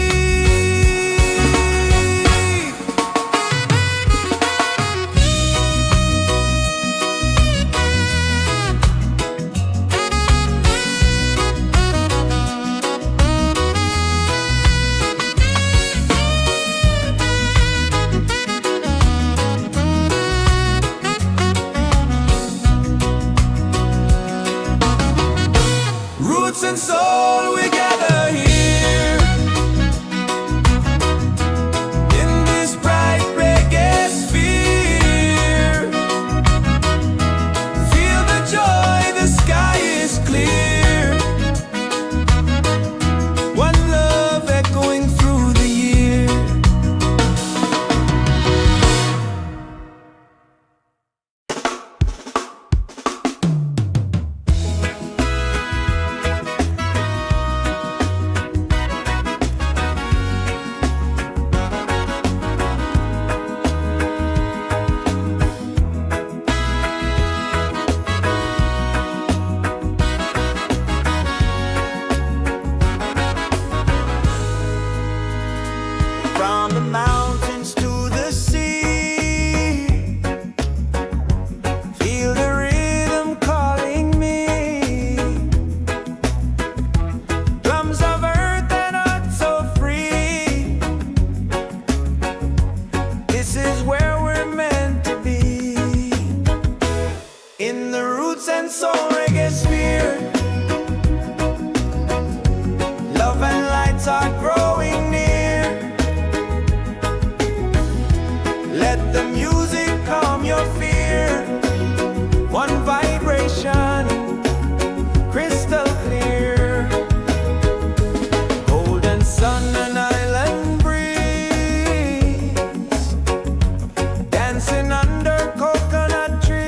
Roots and soul, we gather here Roots and Soul Reggaesphere. Love and lights are growing near. Let the music calm your fear. One vibration, crystal clear. Golden sun and island breeze, dancing under coconut trees.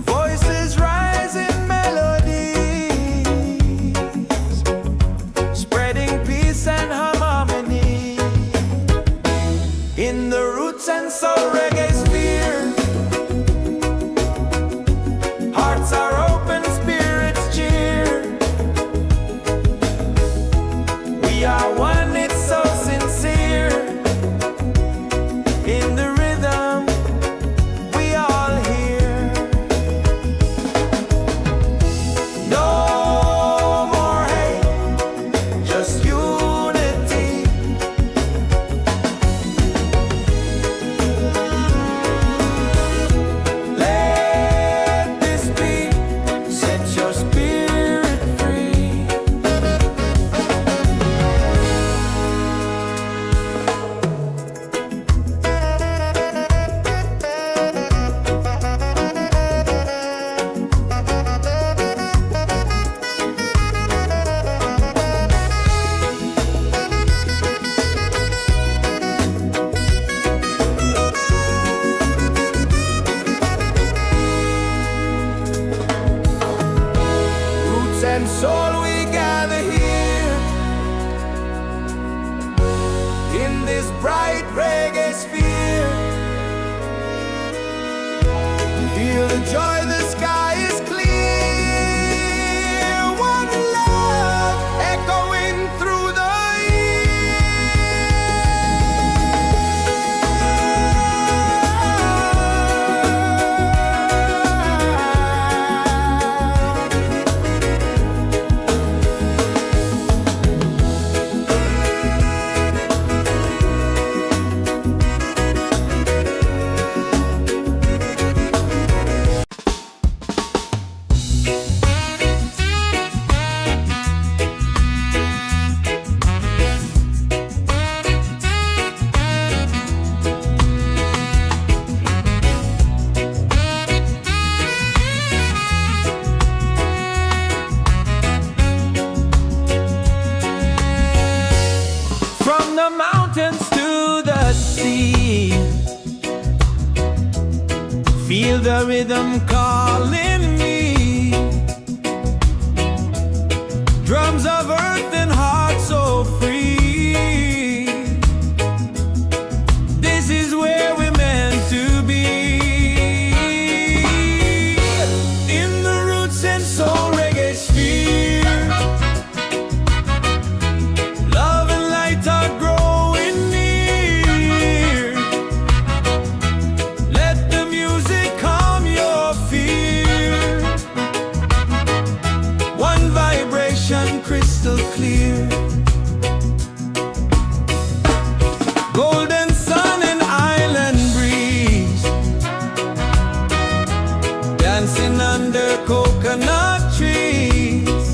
Voices rise in melodies, spreading peace and harmony. In the Roots and Soul Reggaesphere, hearts are open, spirits cheer. We are one, it's so sincere. In the rhythm, we all hear. No more hate, just unity. Let this be, set your spirit free. Roots and soul, we gather here in this bright reggae sphere. Feel the joy, the sky is clear. One love echoing through the from the mountains to the sea. Feel the rhythm calling me. Drums of earth and heart so free. This is where we're meant to be. In the Roots and Soul Reggaesphere, love and light are growing near. Let the music calm your fear. One vibration, crystal clear. Golden sun and island breeze, dancing under coconut trees.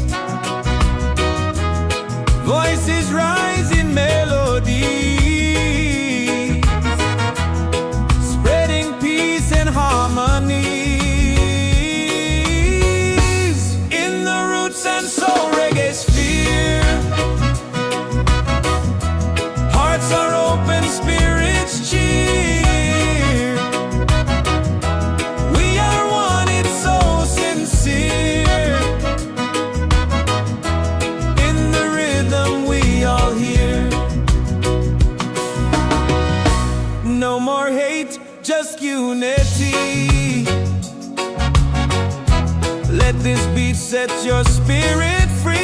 Voices rise in melody, spreading peace and harmony. In the Roots and Soul Reggaesphere, hearts are open, spirits cheer. We are one, it's so sincere. In the rhythm, we all hear. No more hate, just unity. Let this beat set your spirit free.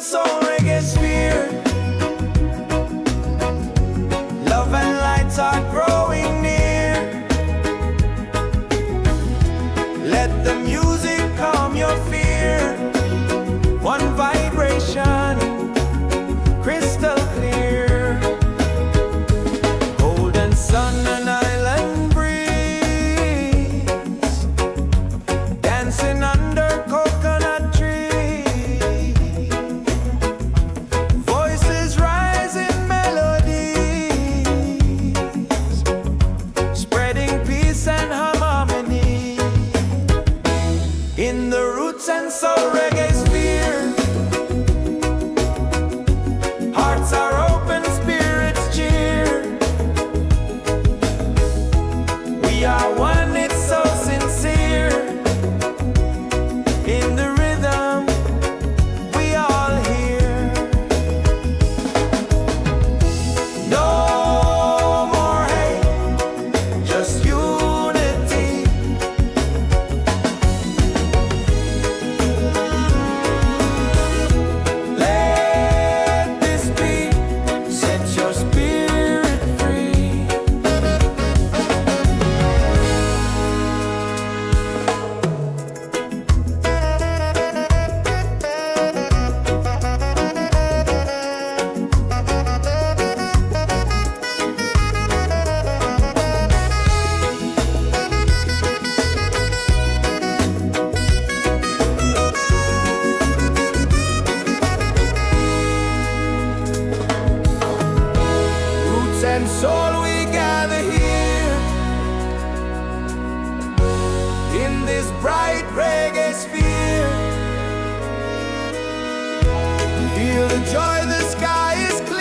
Soul Reggaesphere. Love and lights are growing near. Let the music calm your fear. One vibration, crystal clear. Golden sun and island breeze, dancing under coconut trees. Voices rise in melodies, spreading peace and harmony. In the Roots and Soul Reggaesphere, hearts are open, spirits cheer. We are one, it's so sincere. In the rhythm, we all hear. No more hate, just unity. Let this beat set your spirit free. Roots and soul, we gather here in this bright reggae sphere. Feel the joy, the sky is clear.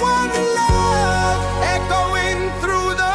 One love echoing through the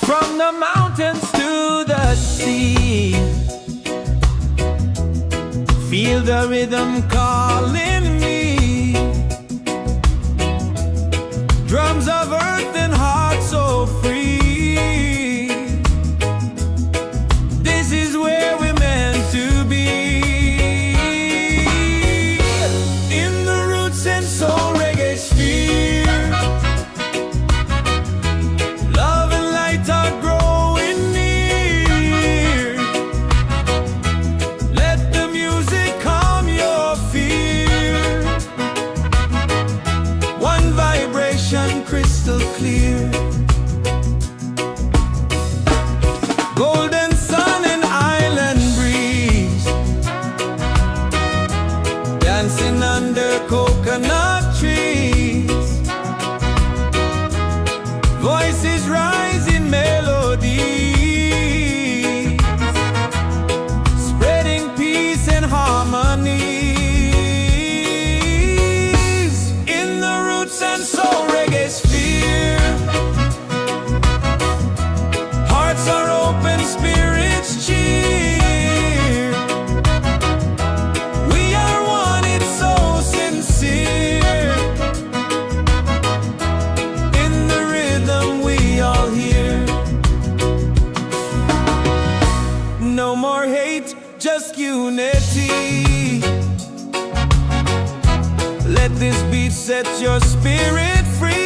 from the mountains to the sea. Feel the rhythm calling me. Drums of earth and heart so free. This is where we're meant to be. In the Roots and Soul Reggaesphere, love and light are growing near. Let the music calm your fear. One vibration, crystal clear. Golden sun and island breeze, dancing under coconut trees. Voices rise in melody, spreading peace and harmony. In the Roots and Soul Reggaesphere, hearts are open, spirits cheer. We are one, it's so sincere. In the rhythm, we all hear. No more hate, just unity. Let this beat set your spirit free.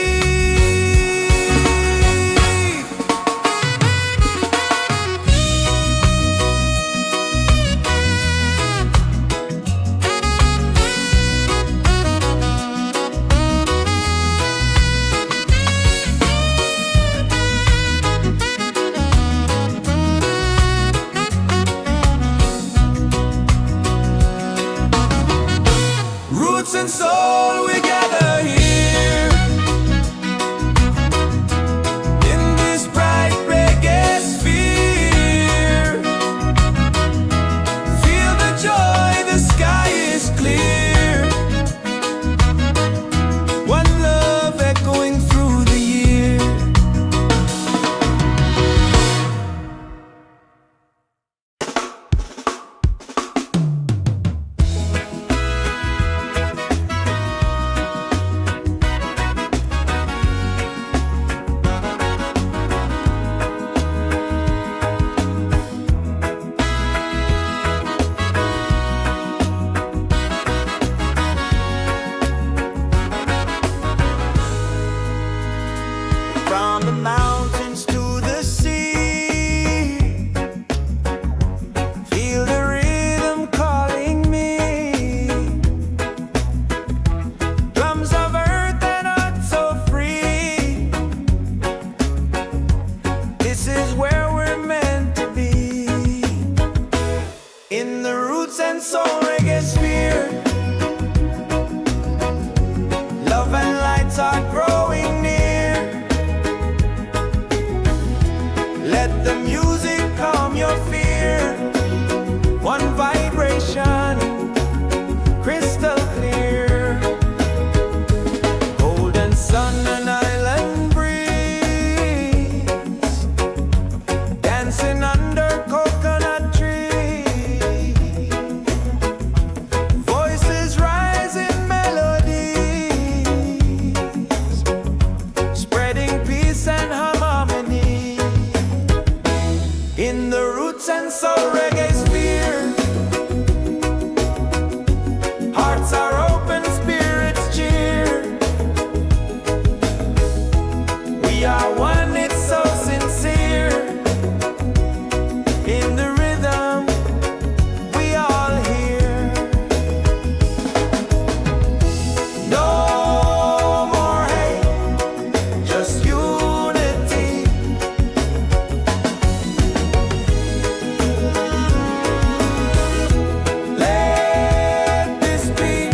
Roots and Soul Reggaesphere, love and lights are growing near. Let the music calm your fear. One vibration, crystal clear. Golden sun and island breeze, dancing under coconut trees. Voices rise in melodies, spreading peace and harmony. In the Roots and Soul Reggaesphere, hearts are open, spirits cheer. We are one, it's so sincere. In the rhythm, we all hear. No more hate, just unity. Let this beat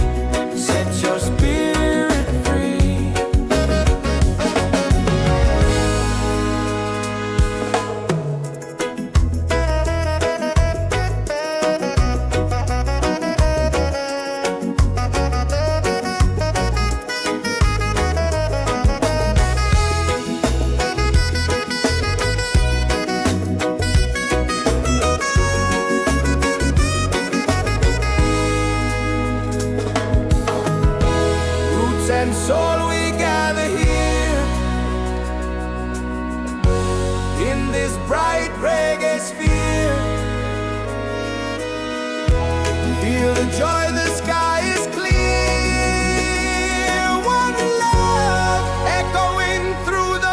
set your spirit free. Roots and soul, we gather here in this bright reggae sphere. Feel the joy, the sky is clear. One love echoing through the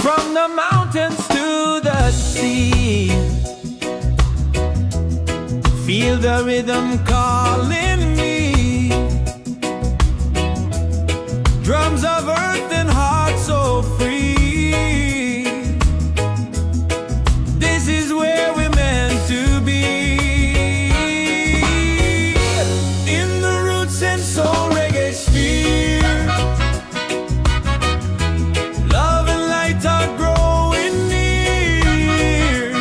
from the mountains to the sea. Feel the rhythm calling me. Drums of earth and heart so free. This is where we're meant to be. In the Roots and Soul Reggaesphere, love and light are growing near.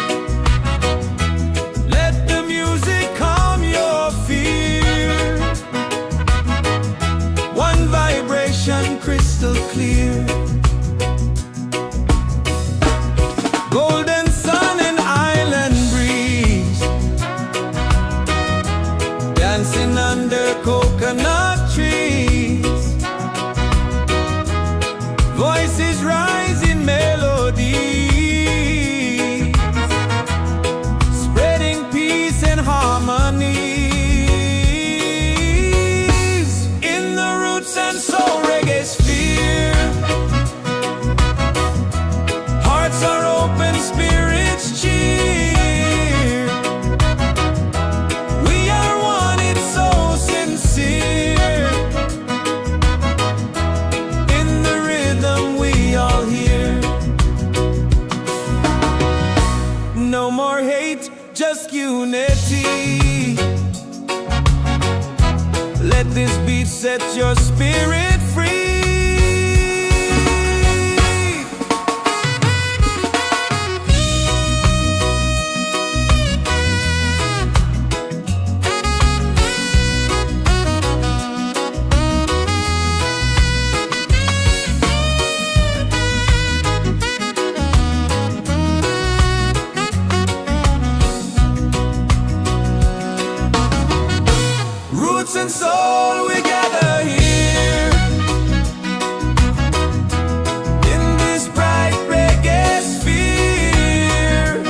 Let the music calm your fear. One vibration, crystal clear. Golden sun and island breeze, dancing under coconut trees. Voices rise in melody, spreading peace and harmony. In the Roots and Soul Reggaesphere, hearts are open, spirits cheer. We are one, it's so sincere. In the rhythm, we all hear. No more hate, just unity. Let this beat set your spirit free. and soul, we gather here in this bright reggae sphere.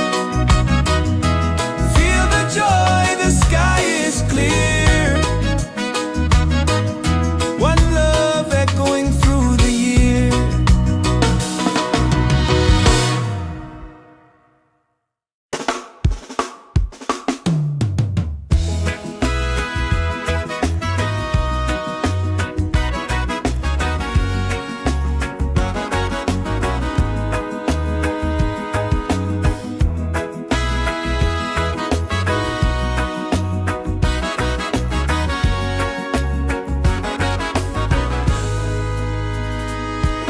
Feel the joy, the sky is clear. One love echoing through the year.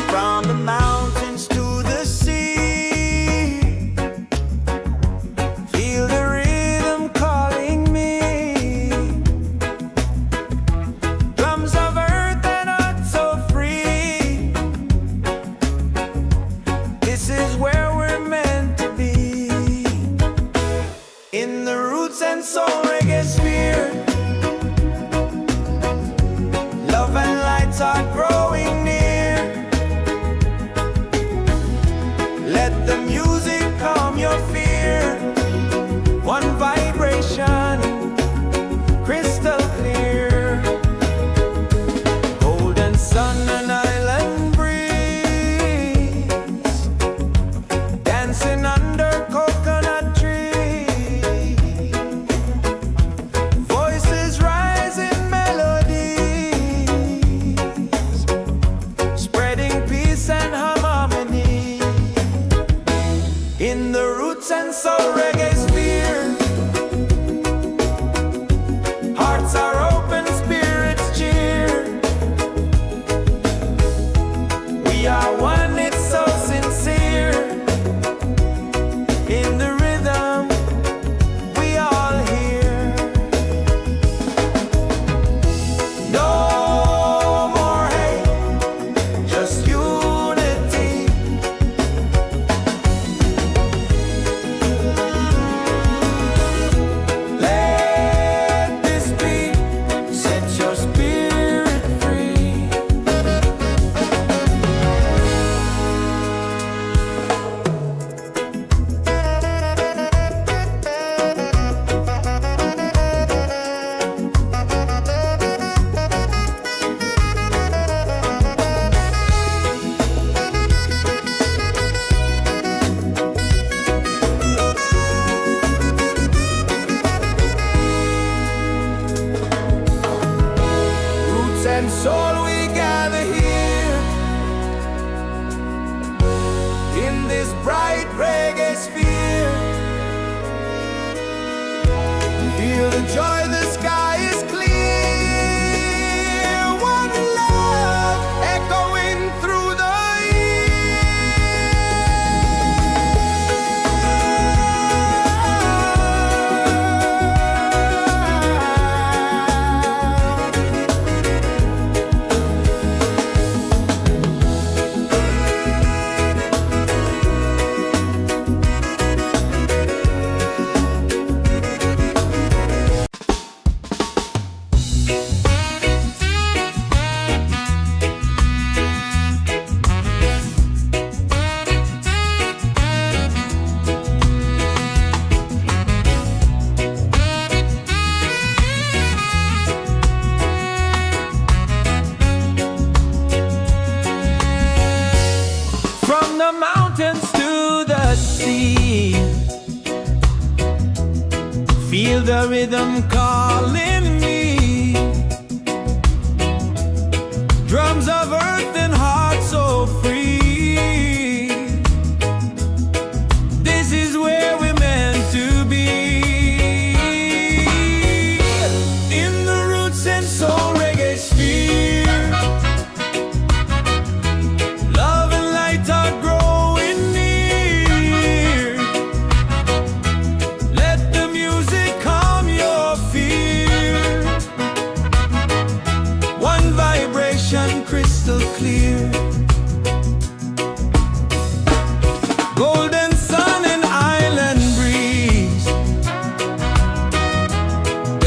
From the mountains to the sea, feel the rhythm calling me. Drums of earth and heart so free. This is where we're meant to be. In the Roots and Soul Reggaesphere, love and lights are growing near. Let the music calm your fear. One vibration, crystal clear. Golden sun and island breeze, dancing under coconut trees. Voices rise in melodies, spreading peace and harmony. In the Roots and Soul Reggaesphere, hearts are open, spirits cheer. We are one, it's so sincere. In the rhythm, we all hear. No more hate, just unity. Let this beat set your spirit free. Roots and soul, we gather here in this bright reggae sphere. Feel the joy, the sky is clear. One love echoing through the from the mountains to the sea. Feel the rhythm calling me. Drums of earth and heart so free. This is where we're meant to be. In the Roots and Soul Reggaesphere, love and light are growing near. Let the music calm your fear.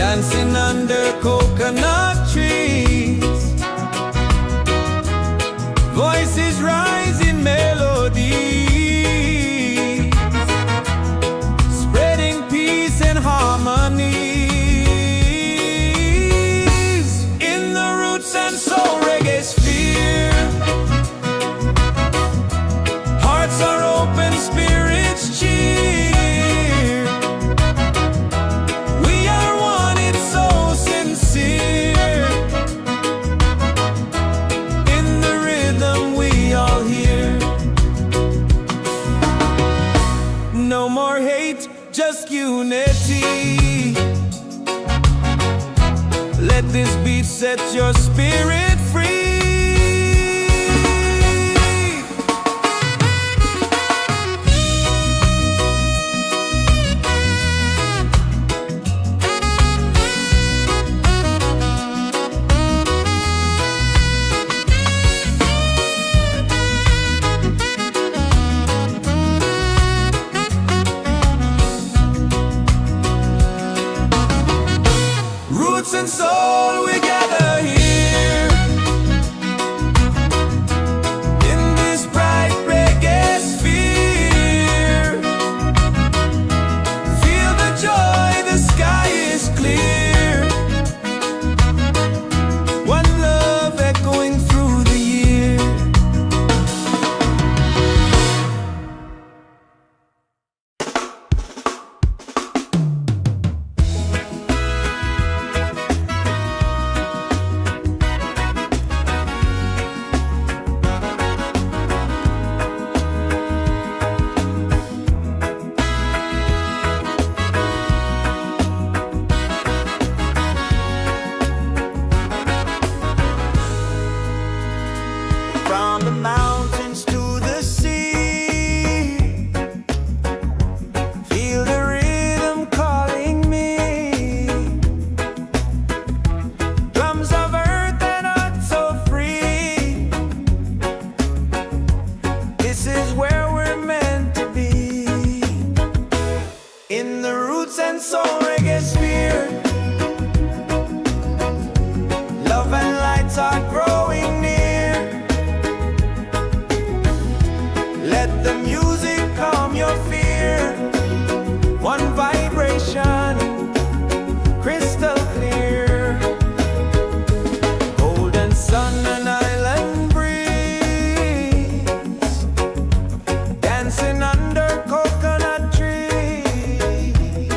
dancing under coconut trees. Voices rise in melody, spreading peace and harmony. In the Roots and Soul Reggaesphere, hearts are open, spirits cheer. We are one, it's so sincere. In the rhythm we all hear. No more hate, just unity. Let this beat set your spirit free. Roots and soul, we gather here in this bright reggae sphere. Feel the joy, the sky is clear. One love echoing through the year. From the mountains to the sea, feel the rhythm calling me. Drums of earth and heart so free. This is where we're meant to be. In the Roots and Soul Reggaesphere, love and lights are growing near. Let the music calm your fear. One vibration, crystal clear. Golden sun and island breeze, dancing under coconut trees.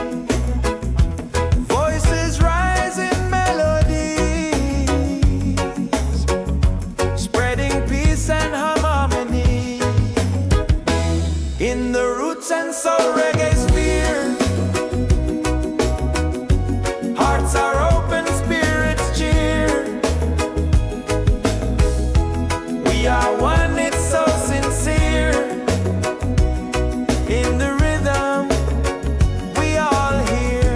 Voices rise in melodies, spreading peace and harmony. In the Roots and Soul Reggaesphere, hearts are open, spirits cheer. We are one, it's so sincere. In the rhythm we all hear.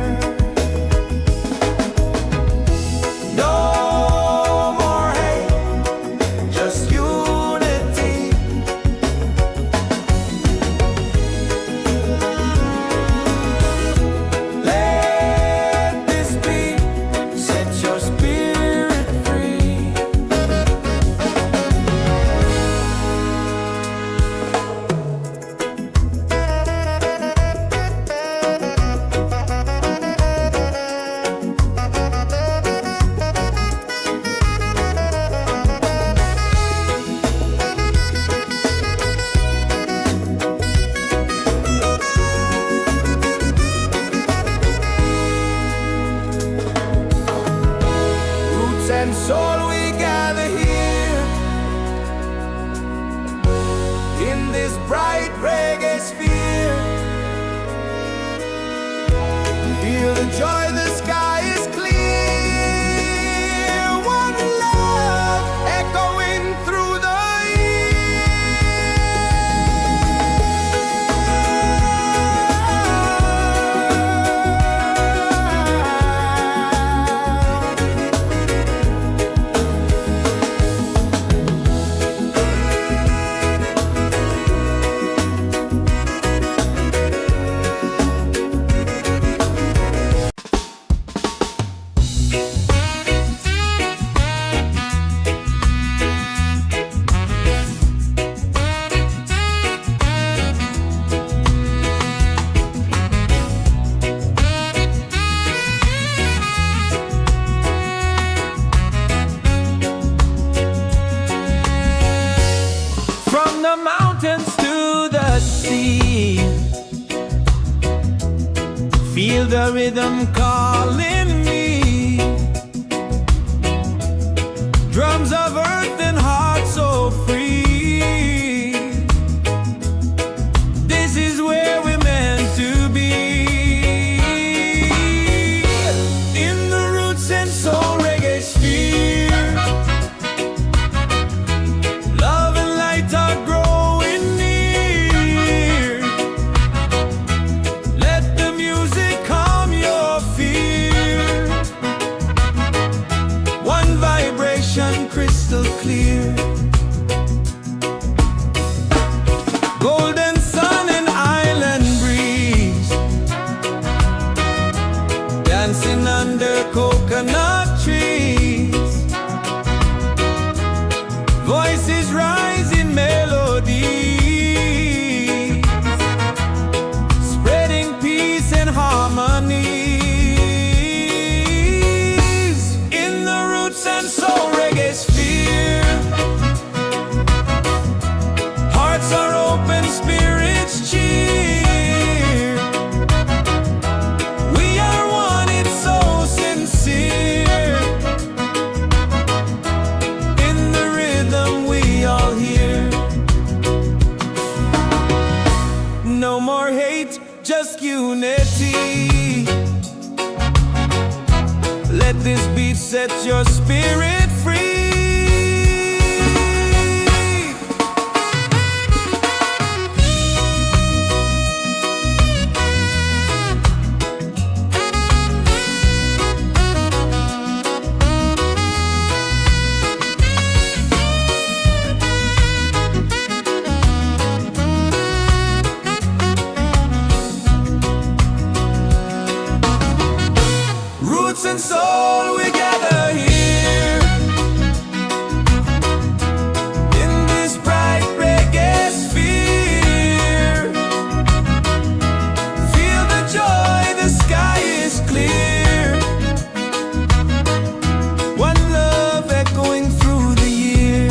No more hate, just unity. Let this beat set your spirit free. Roots and soul, we gather here in this bright reggae sphere. Feel the joy, the sky is clear. One love echoing through the year. From the mountains to the sea, feel the rhythm calling me. Drums of earth and heart so free. This is where we're meant to be. In the Roots and Soul Reggaesphere, love and light are growing near. Let the music calm your fear. One vibration crystal clear. Golden sun and island breeze, dancing under coconut trees. Voices rise in melody, spreading peace and harmony. In the Roots and Soul Reggaesphere, hearts are open, spirits cheer. We are one, it's so sincere. In the rhythm we all hear. No more hate, just unity. Let this beat set your spirit free. Roots and soul, we gather here in this bright reggae sphere. Feel the joy, the sky is clear. One love echoing through the year.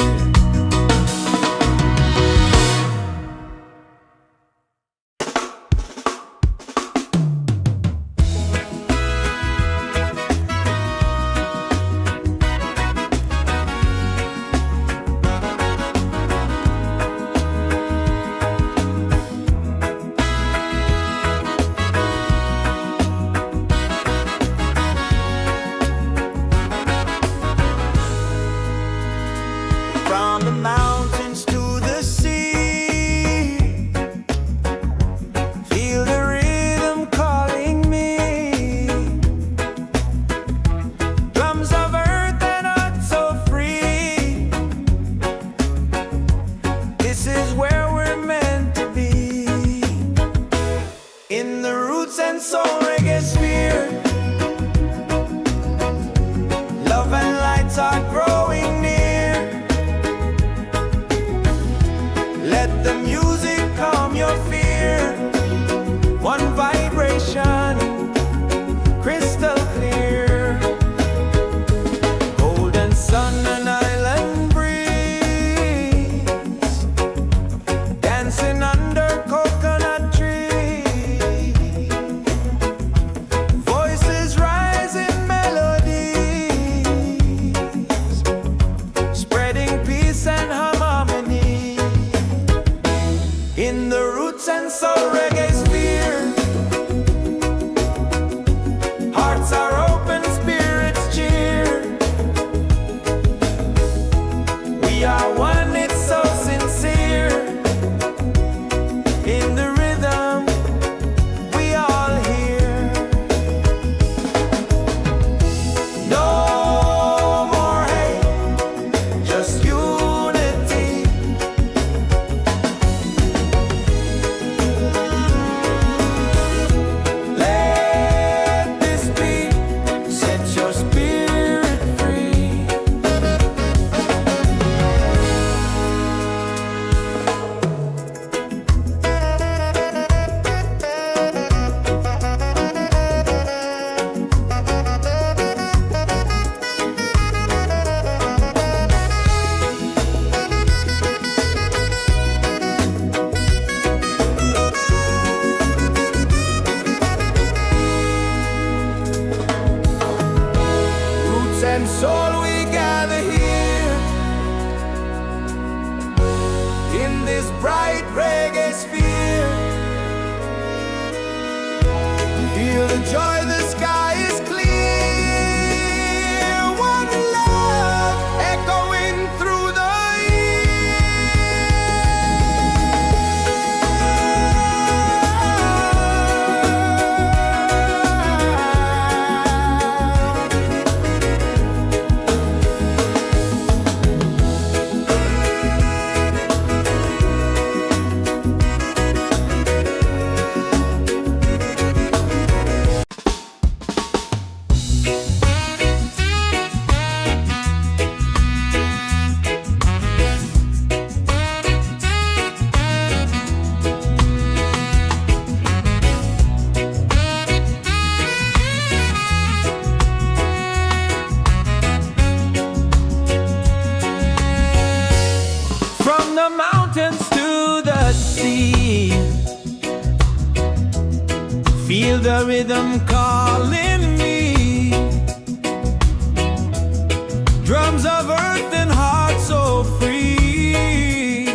and soul we gather here in this bright reggae sphere. Feel the joy, the sky is clear. One love echoing through the the mountains to the sea. Feel the rhythm calling me. Drums of earth and heart so free.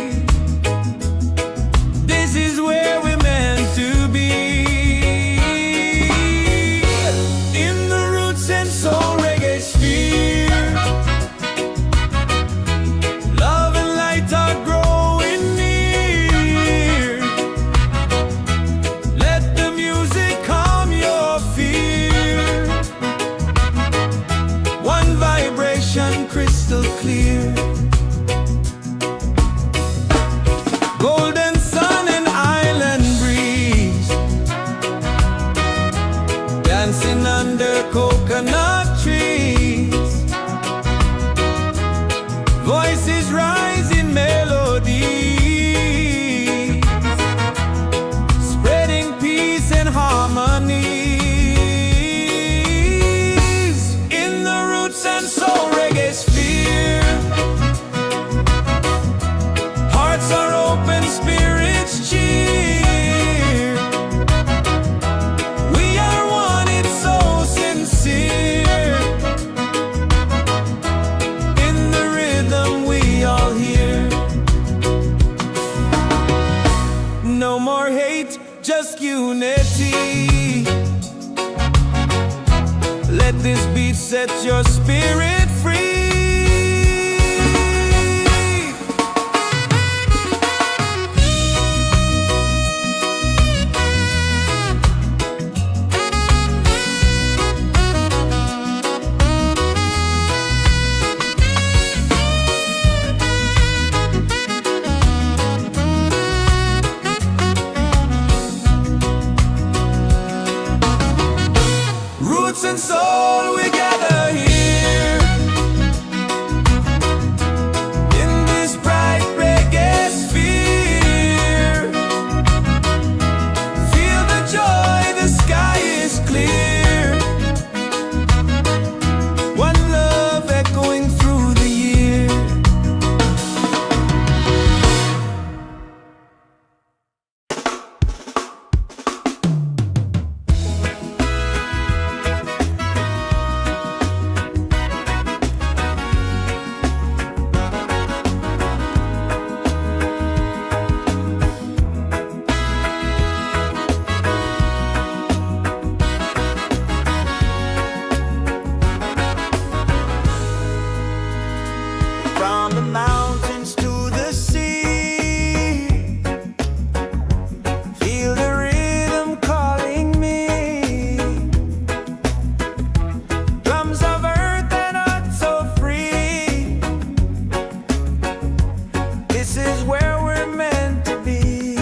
This is where we're meant to be. In the Roots and Soul Reggaesphere. Love and light are growing near. Let the music calm your fear. One vibration crystal clear. Golden sun and island breeze. Dancing under coconut trees. Voices rise in melody, spreading peace and harmony. In the Roots and Soul Reggaesphere. Hearts are open, spirits cheer. We are one, it's so sincere. In the rhythm we all hear. No more hate, just unity. Let this beat set your spirit free. Roots and soul, we gather here in this bright reggae sphere. Feel the joy, the sky is clear. One love echoing through the year. From the mountains to the sea. Feel the rhythm calling me. Drums of earth and heart so free. This is where we're meant to be.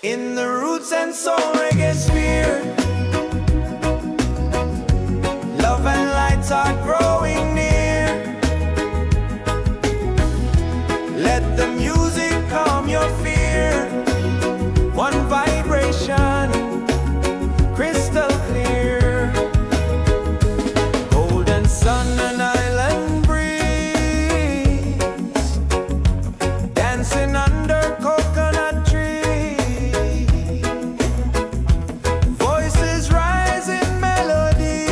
In the Roots and Soul Reggaesphere. Love and lights are growing near. Let the music calm your fear. One vibration, crystal clear. Golden sun and island breeze. Dancing under coconut trees. Voices rise in melody.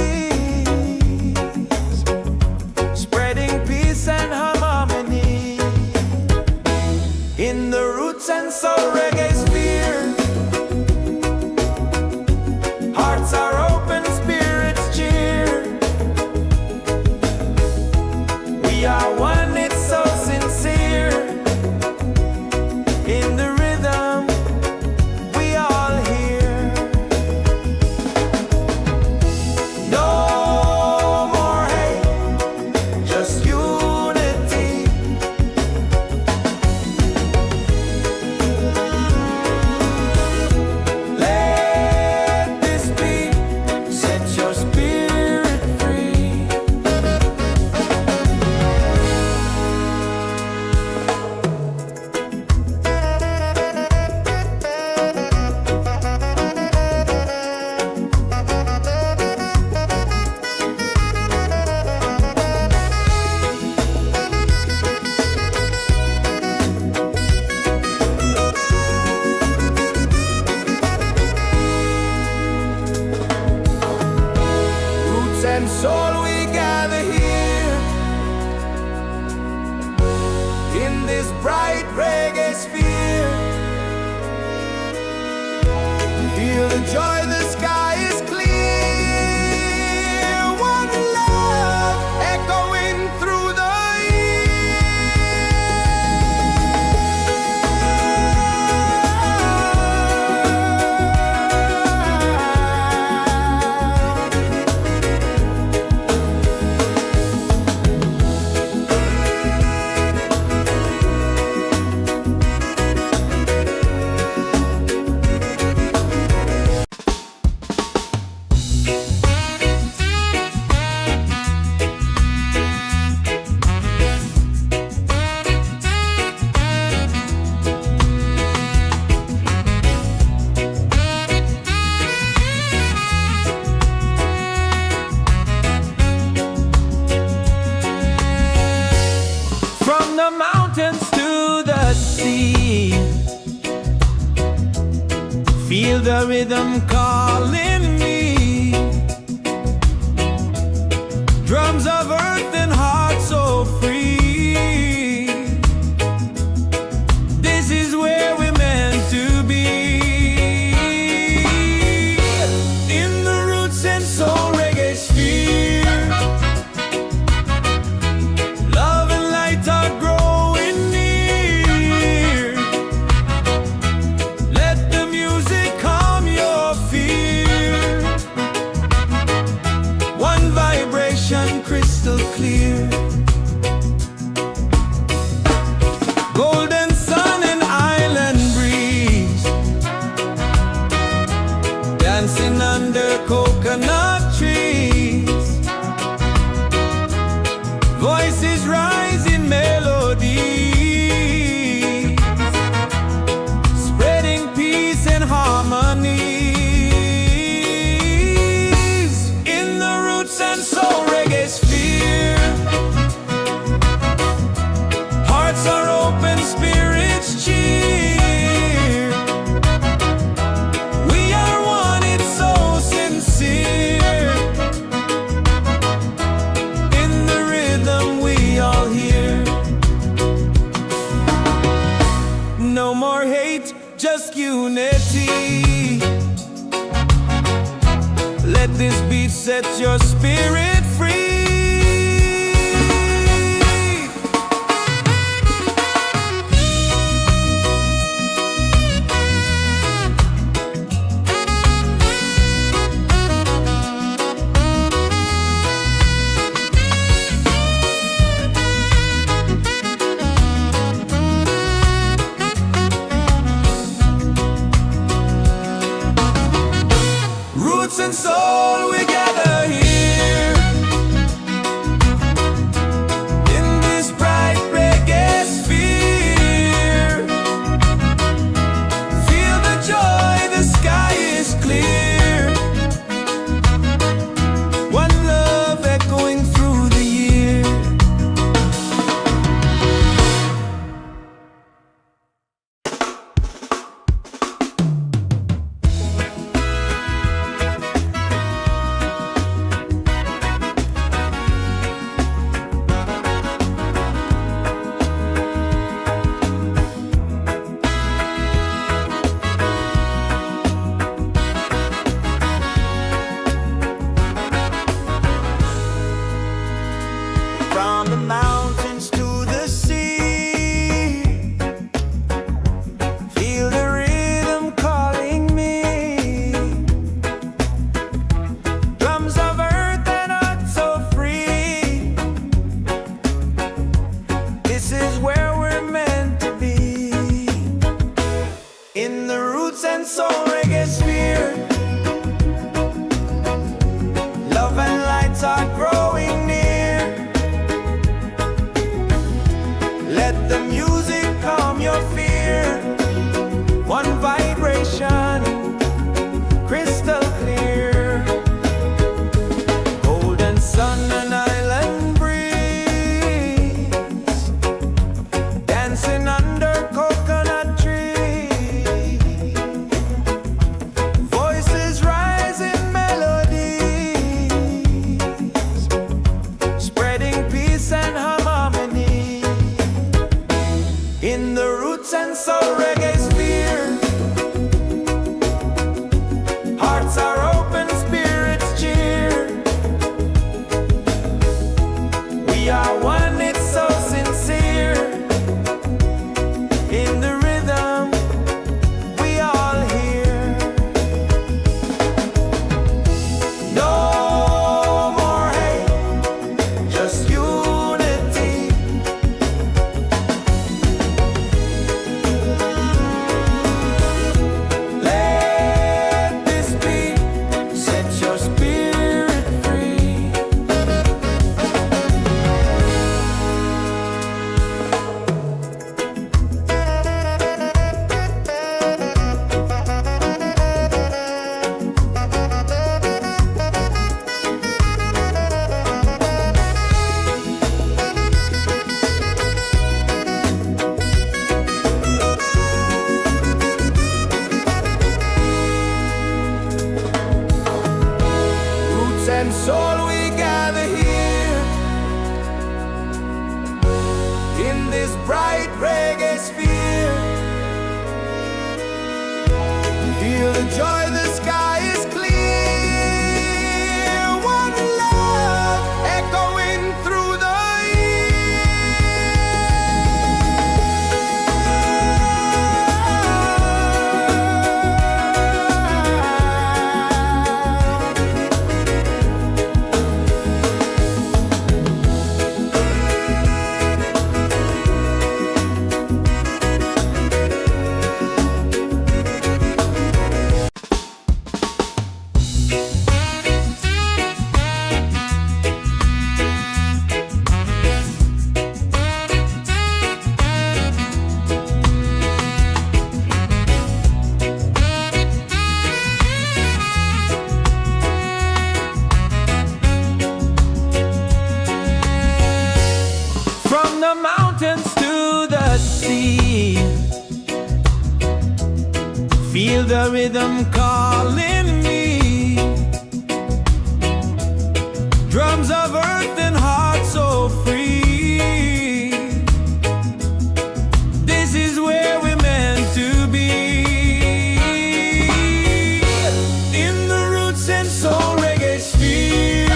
and soul we gather here in this bright reggae sphere. Feel the joy, the sky is clear. One love echoing through the the mountains to the sea. Feel the rhythm calling me. Drums of earth and heart so free. This is where we're meant to be. In the Roots and Soul Reggaesphere, love and light are growing near. Let the music calm your fear. One vibration crystal clear. Golden sun and island breeze, dancing under coconut trees. Voices rise in melody, spreading peace and harmony. In the Roots and Soul Reggaesphere, hearts are open, spirits cheer. We are one, it's so sincere. In the rhythm we all hear. No more hate, just unity. Let this beat set your spirit free. Roots and soul, we gather here. this bright reggae sphere. Feel the joy, the sky is clear. One love echoing through the the mountains to the sea. Feel the rhythm calling me. Drums of earth and heart so free. This is where we're meant to be. In the Roots and Soul Reggaesphere.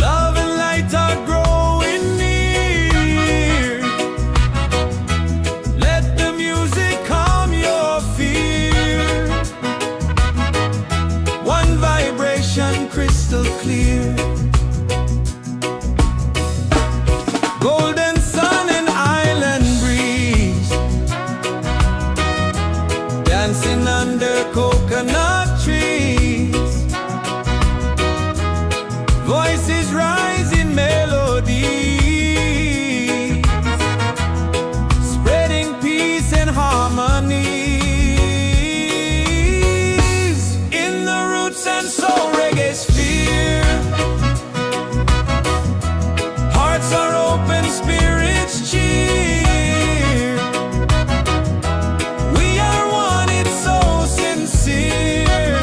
Love and light are growing near. Let the music calm your fear. One vibration crystal clear. Golden sun and island breeze. Dancing under coconut trees. Voices rise in melody, spreading peace and harmonies. In the Roots and Soul Reggaesphere. Hearts are open, spirits cheer. We are one, it's so sincere.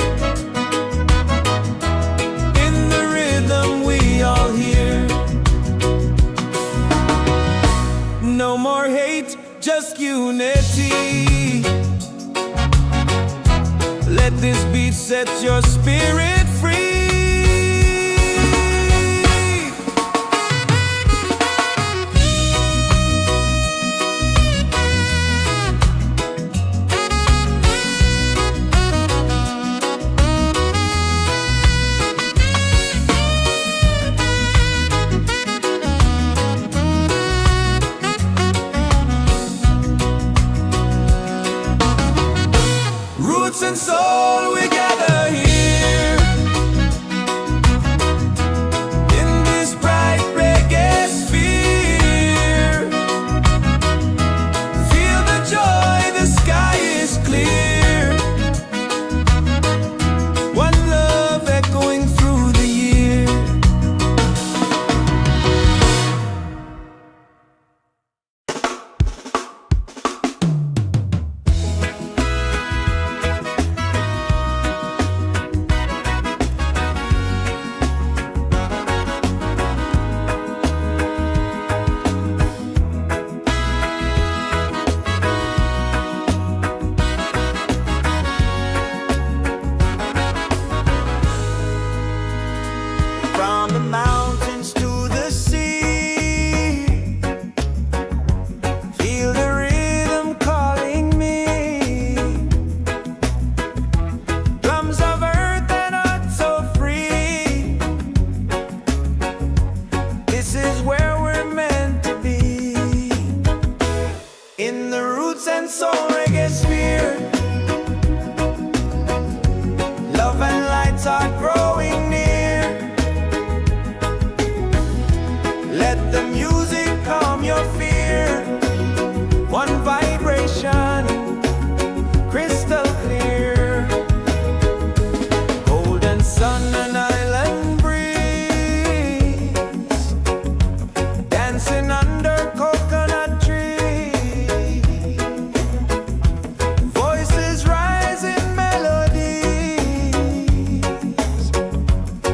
In the rhythm we all hear. No more hate, just unity. Let this beat set your spirit free. Roots and soul, we gather here. In this bright reggae sphere. Feel the joy, the sky is clear. One love echoing through the year. From the mountains to the sea. Feel the rhythm calling me. Drums of earth and heart so free. This is where we're meant to be. In the Roots and Soul Reggaesphere. Love and lights are growing near. Let the music calm your fear. One vibration, crystal clear. Golden sun and island breeze. Dancing under coconut trees. Voices rise in melodies,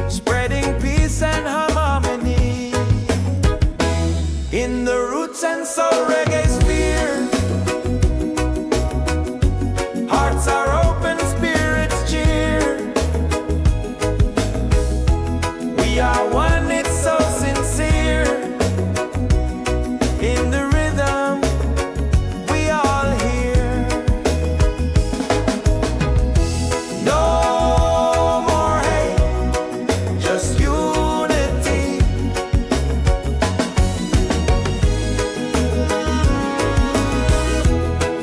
spreading peace and harmony. just unity.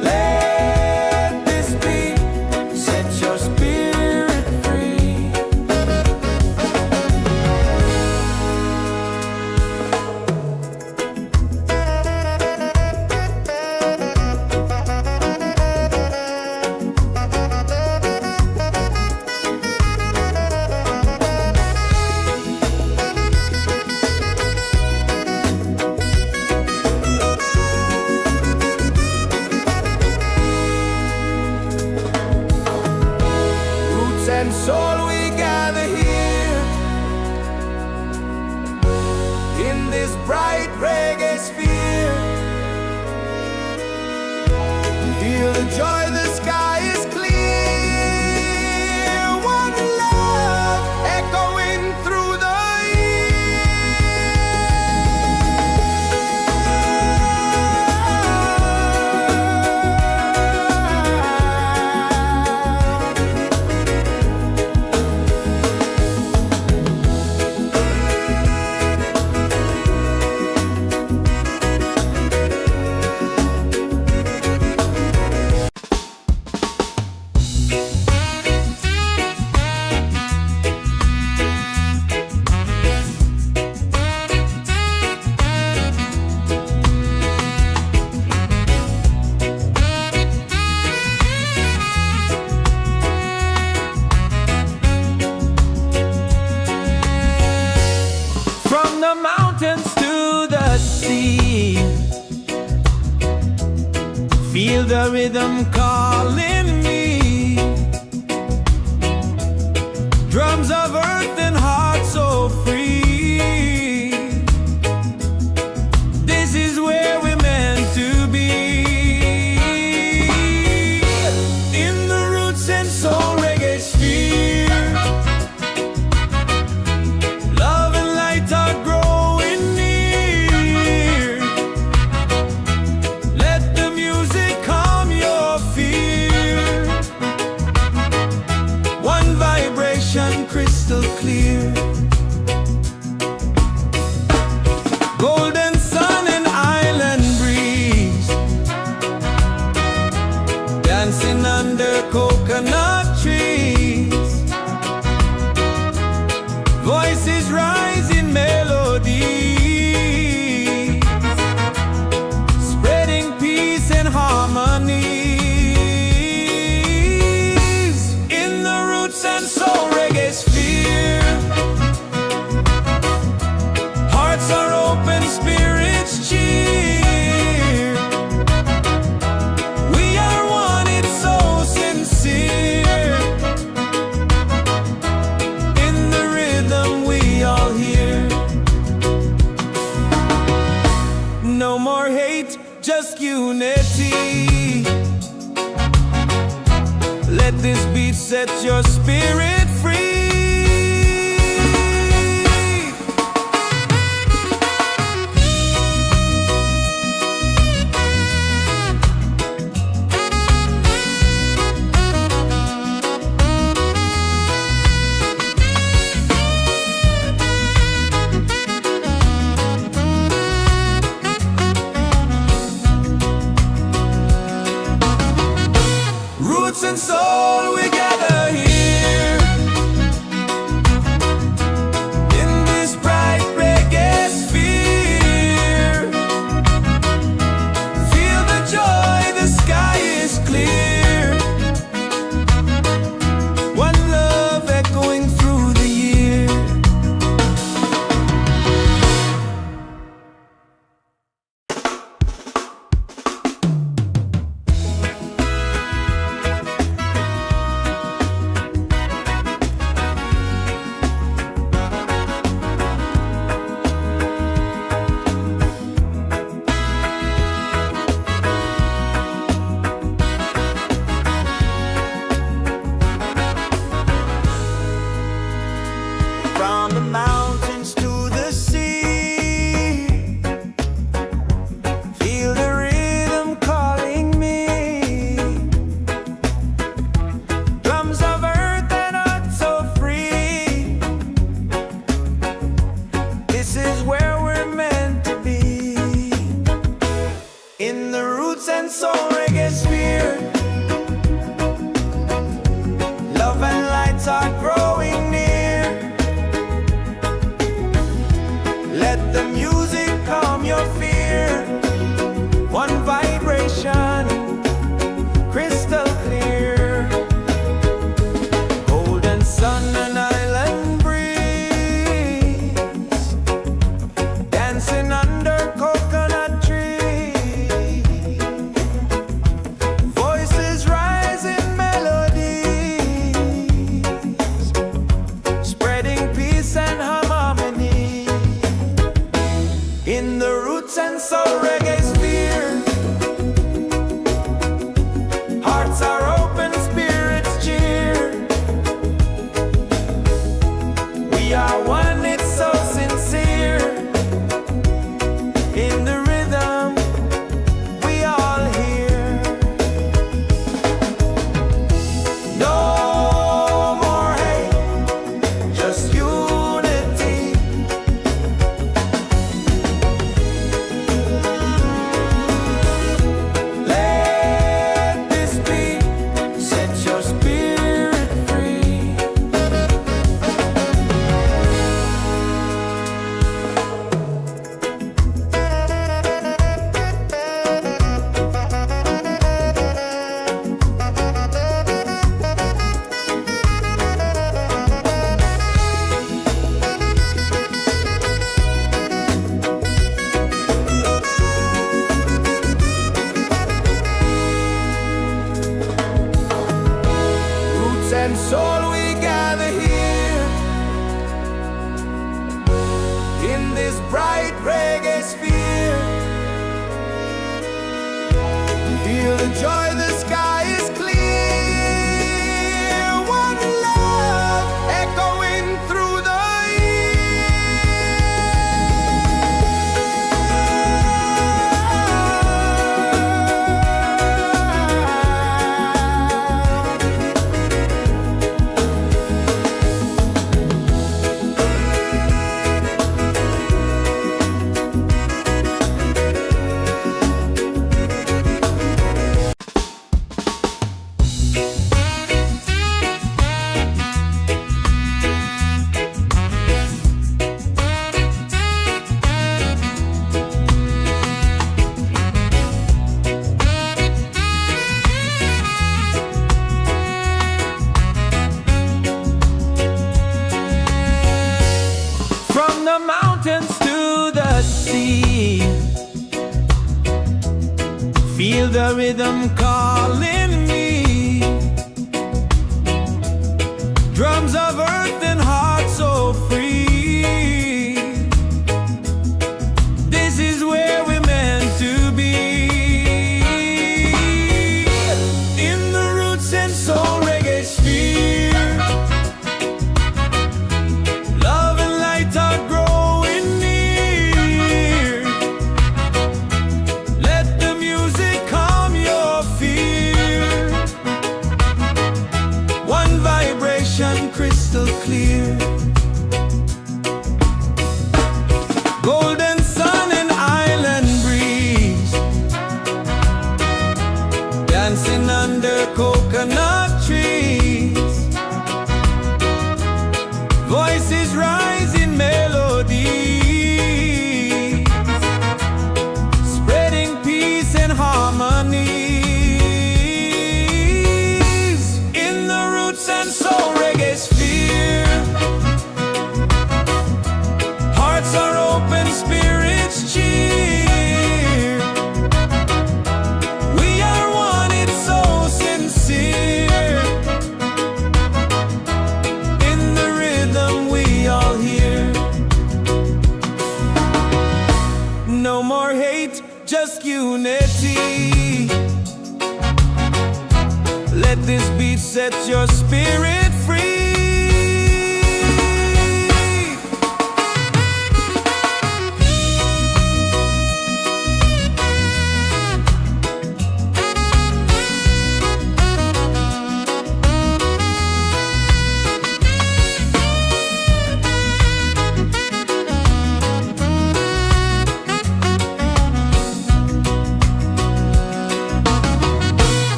Let this beat set your spirit free. Roots and soul, we gather here in this bright reggae sphere. Feel the joy, the sky is clear. One love echoing through the From the mountains to the sea, feel the rhythm calling me. Drums of earth and heart so free. This is where we're meant to be. In the Roots and Soul Reggaesphere, love and light are growing near. Let the music calm your fear. One vibration crystal clear. Golden sun and island breeze, dancing under coconut trees. Voices rise in melody, spreading peace and harmonies. In the Roots and Soul Reggaesphere, hearts are open, spirits cheer. We are one, it's so sincere. In the rhythm we all hear. No more hate, just unity. Let this beat set your spirit free. Roots and soul, we gather here in this bright reggae sphere. Feel the joy, the sky is clear. One love echoing through the year. From the mountains to the sea, feel the rhythm calling me. Drums of earth and heart so free. and soul Reggaesphere. Love and lights are growing near. Let the music calm your fear. One vibration, crystal clear. Golden sun and island breeze, dancing under coconut trees. Voices rise in melodies, spreading peace and harmony. In the Roots and Soul Reggaesphere, hearts are open, spirits cheer. We are one, it's so sincere. In the rhythm, we all hear. No more hate, just unity. Let this beat set your spirit free. Roots and soul, we gather here in this bright reggae sphere. Feel the joy, the sky is clear. One love echoing through the from the mountains to the sea. Feel the rhythm calling me. Drums of earth and heart so free. This is where we're meant to be. In the Roots and Soul Reggaesphere, love and light are growing near. Let the music calm your fear. One vibration, crystal clear. Golden sun and island breeze, dancing under coconut trees. Voices rise in melody, spreading peace and harmony. In the Roots and Soul Reggaesphere, hearts are open, spirits cheer. We are one, it's so sincere. In the rhythm, we all hear. No more hate, just unity. Let this beat set your spirit free.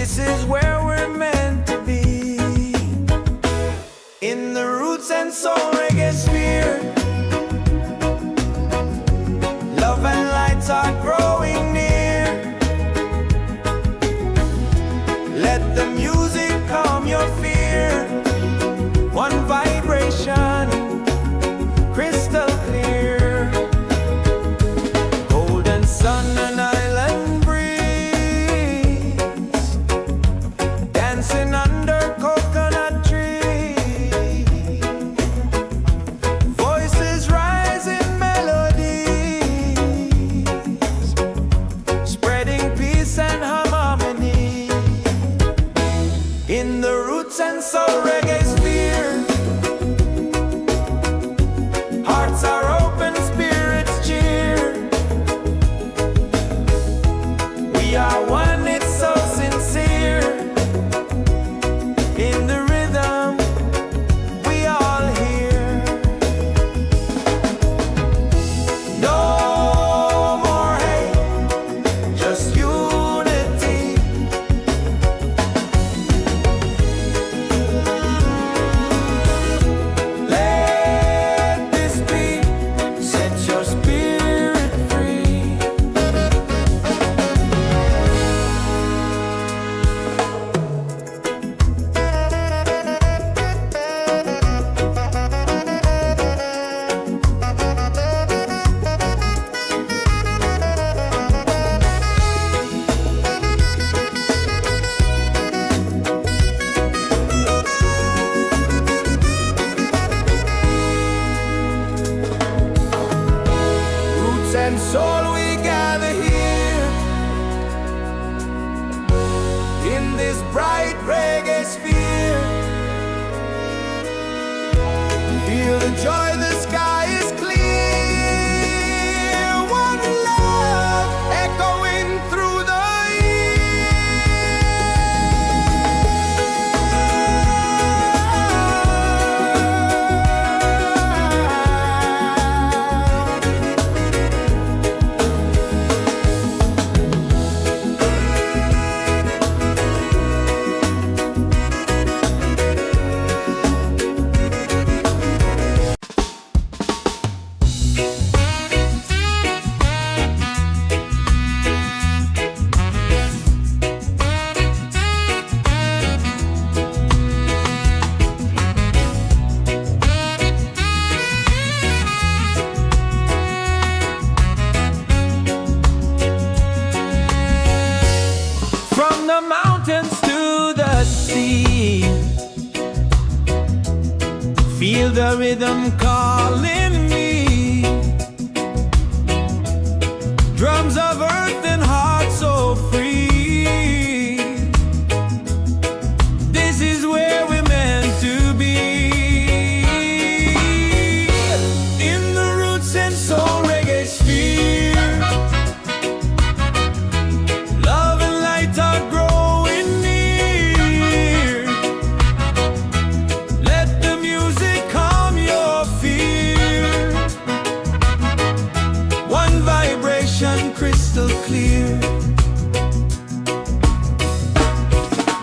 This is where we're meant to be. In the Roots and Soul Reggaesphere, love and lights are growing near. Let the music calm your fear. One vibration, crystal clear. Golden sun and island breeze, dancing under coconut trees. Voices rise in melodies, spreading peace and harmony. In the Roots and Soul Reggaesphere, hearts are open, spirits cheer. We are one, it's so sincere. In the rhythm, we all hear. No more hate, just unity. Let this beat set your spirit free. Roots and soul, we gather here in this bright reggae sphere. Feel the joy, the sky is clear. One love echoing through the from the mountains to the sea. Feel the rhythm calling me. Drums of earth and heart so free. This is where we're meant to be. In the Roots and Soul Reggaesphere, love and light are growing near. Let the music calm your fear. One vibration, crystal clear.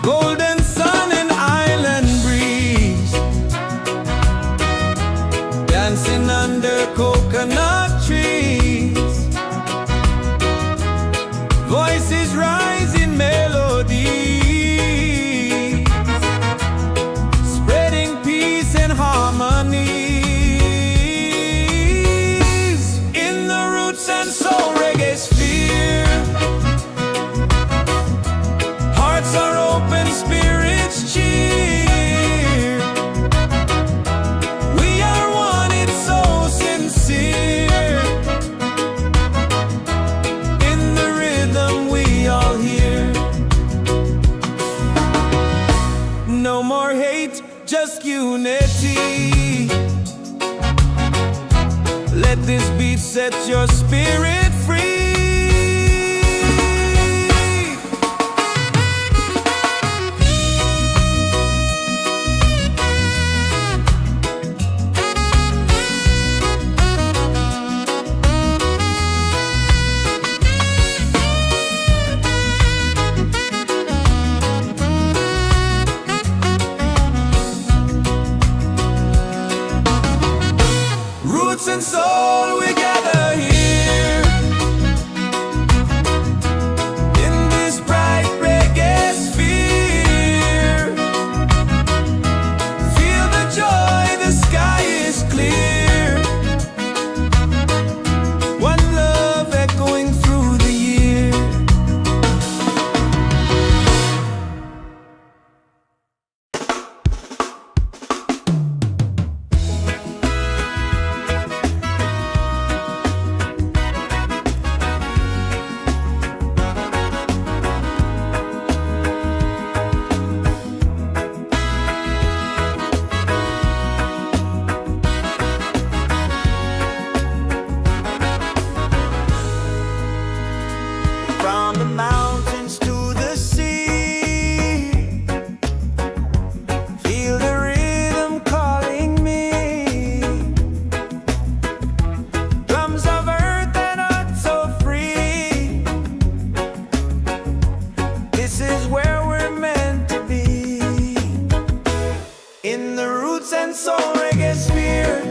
Golden sun and island breeze, dancing under coconut trees. Voices rise in melodies, spreading peace and harmonies. In the Roots and Soul Reggaesphere, hearts are open, spirits cheer. We are one, it's so sincere. In the rhythm, we all hear. No more hate, just unity. Let this beat set your spirit free. is where we're meant to be. In the Roots and Soul Reggaesphere,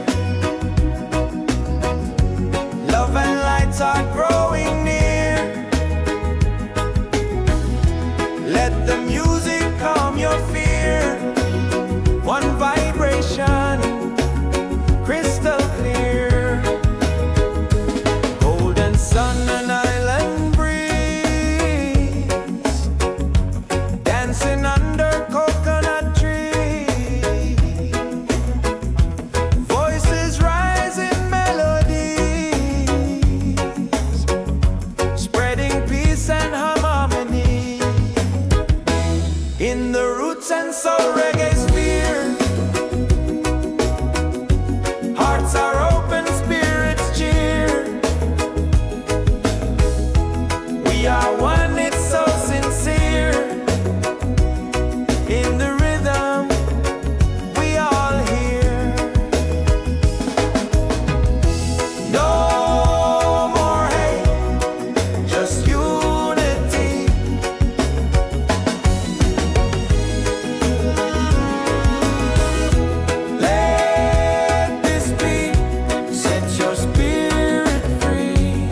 love and lights are growing near. Let the music calm your fear. One vibration, crystal clear. Golden sun and island breeze, dancing under coconut trees. Voices rise in melodies, spreading peace and harmony. In the Roots and Soul Reggaesphere, hearts are open, spirits cheer. We are one, it's so sincere. In the rhythm, we all hear. No more hate, just unity. Let this beat set your spirit free.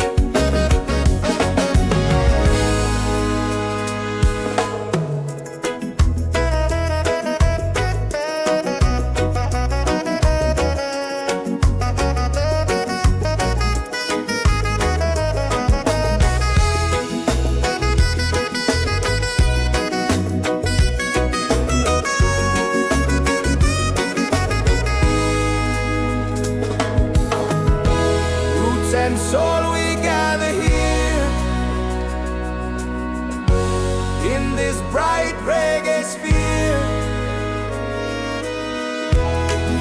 Roots and soul, we gather here in this bright reggae sphere.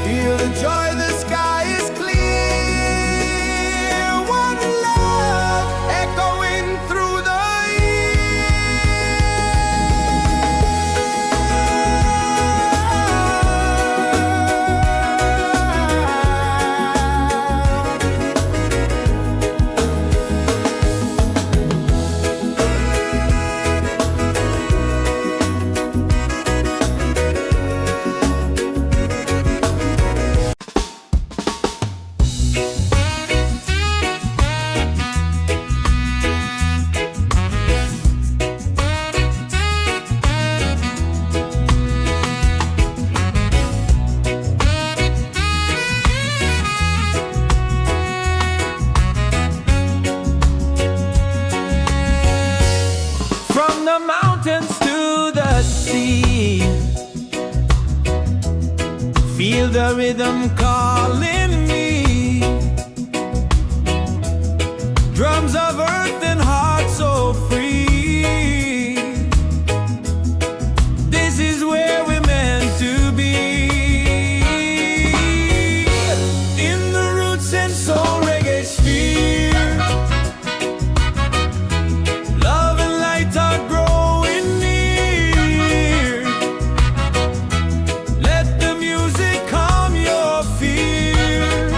Feel the joy, the sky is clear. One love echoing through the from the mountains to the sea. Feel the rhythm calling me. Drums of earth and heart so free. This is where we're meant to be. In the Roots and Soul Reggaesphere, love and light are growing near. Let the music calm your fear.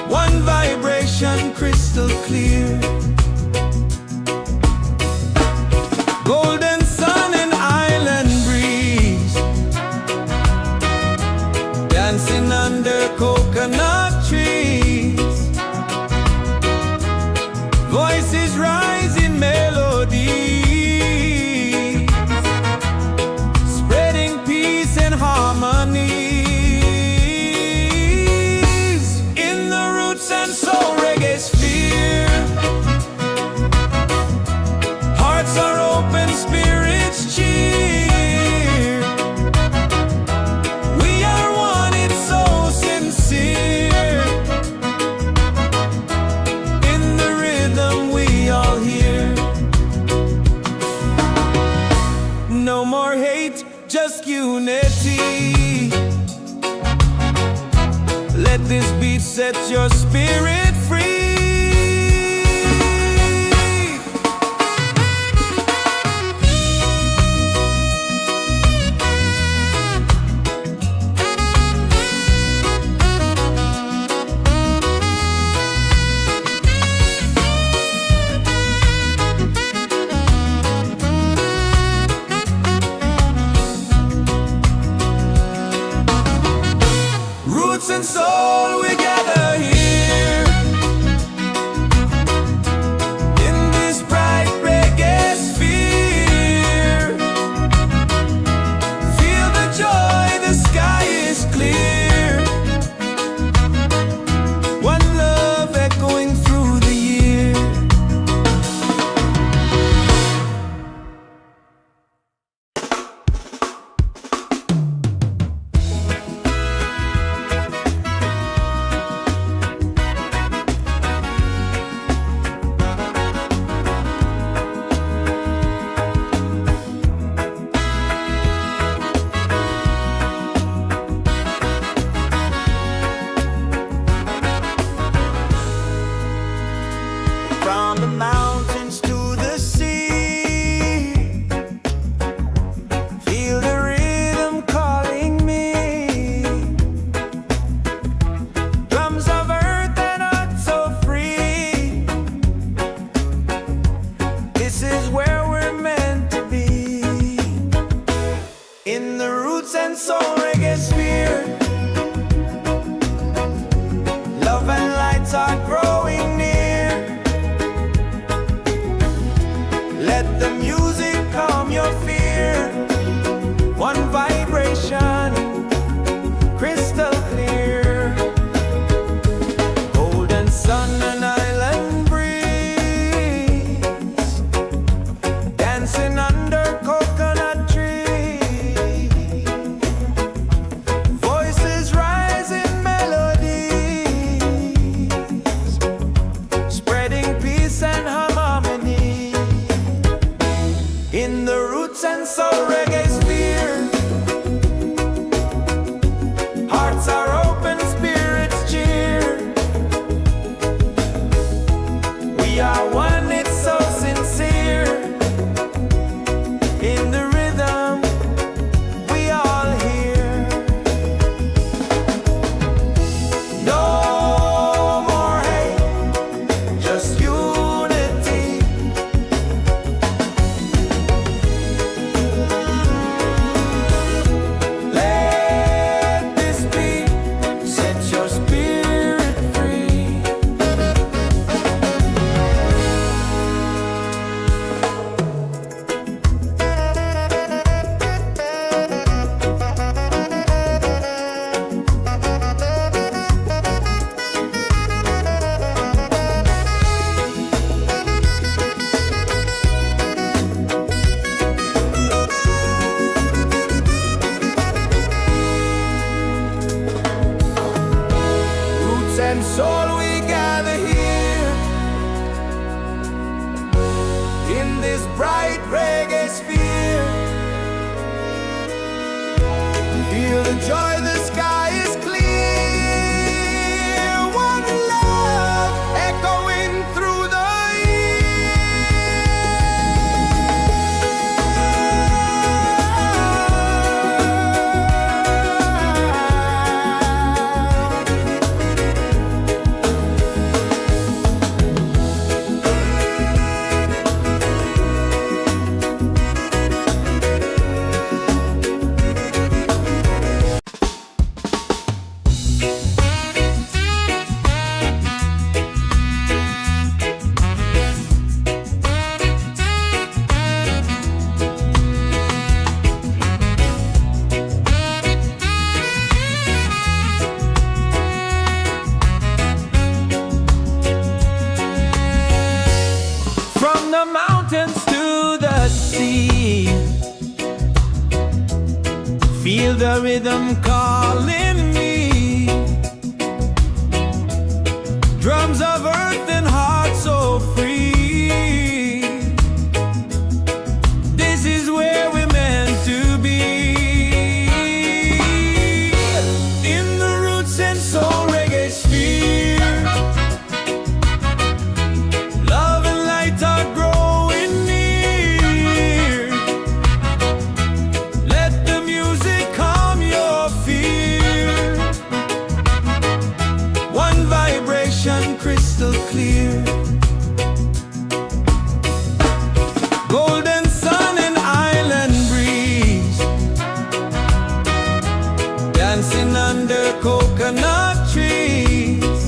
One vibration, crystal clear. Golden sun and island breeze, dancing under coconut trees. Voices rise in melody, spreading peace and harmony. In the Roots and Soul Reggaesphere, hearts are open, spirits cheer. We are one, it's so sincere. In the rhythm, we all hear. No more hate, just unity. Let this beat set your spirit free. dancing under coconut tree. Voices rise in melodies, spreading peace and harmony in the roots and soul reggae sphere. Hearts are open, spirits cheer. We are one, it's so sincere. In the rhythm, we all hear. No more hate, just unity. Let this be, set your spirit free. Roots and soul, we gather here in this bright reggae sphere. Feel the joy, the sky is clear. One love echoing through the from the mountains to the sea. Feel the rhythm calling me. Drums of earth and heart so free. This is where we're meant to be. In the roots and soul reggae sphere. Love and light are growing near. Let the music calm your fear. One vibration crystal clear. Golden sun and island breeze, dancing under coconut trees.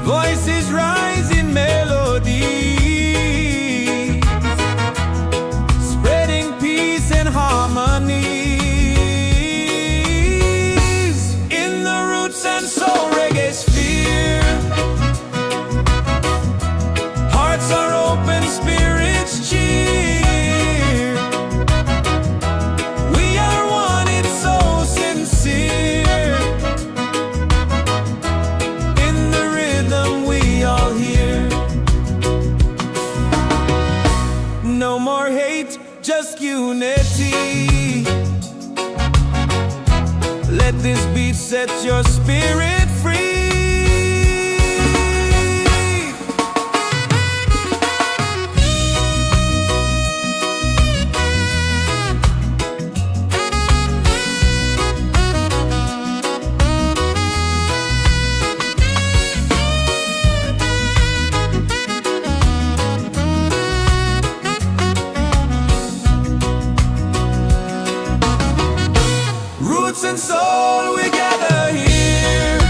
Voices rise in melodies, spreading peace and harmonies in the roots and soul reggae sphere. Hearts are open, spirits cheer. We are one, it's so sincere. In the rhythm, we all hear. No more hate, just unity. Let this beat set your spirit free. Roots and soul, we gather here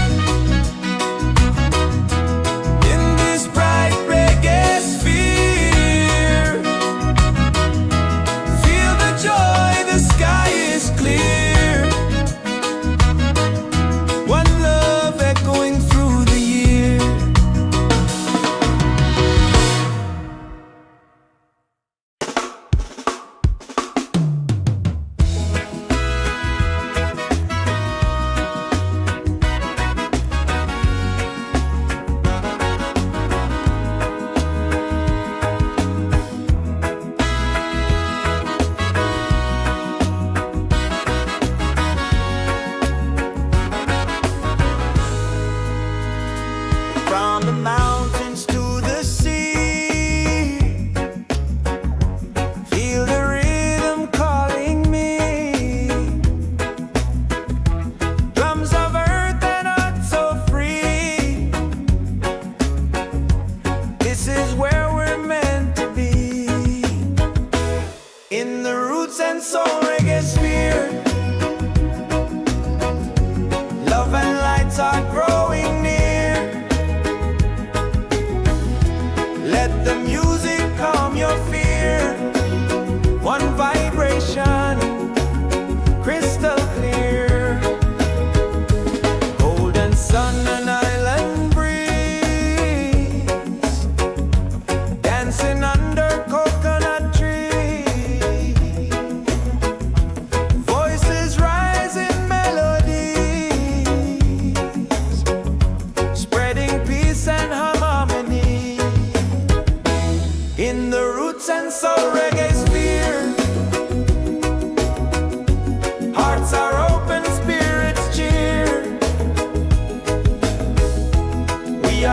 roots and soul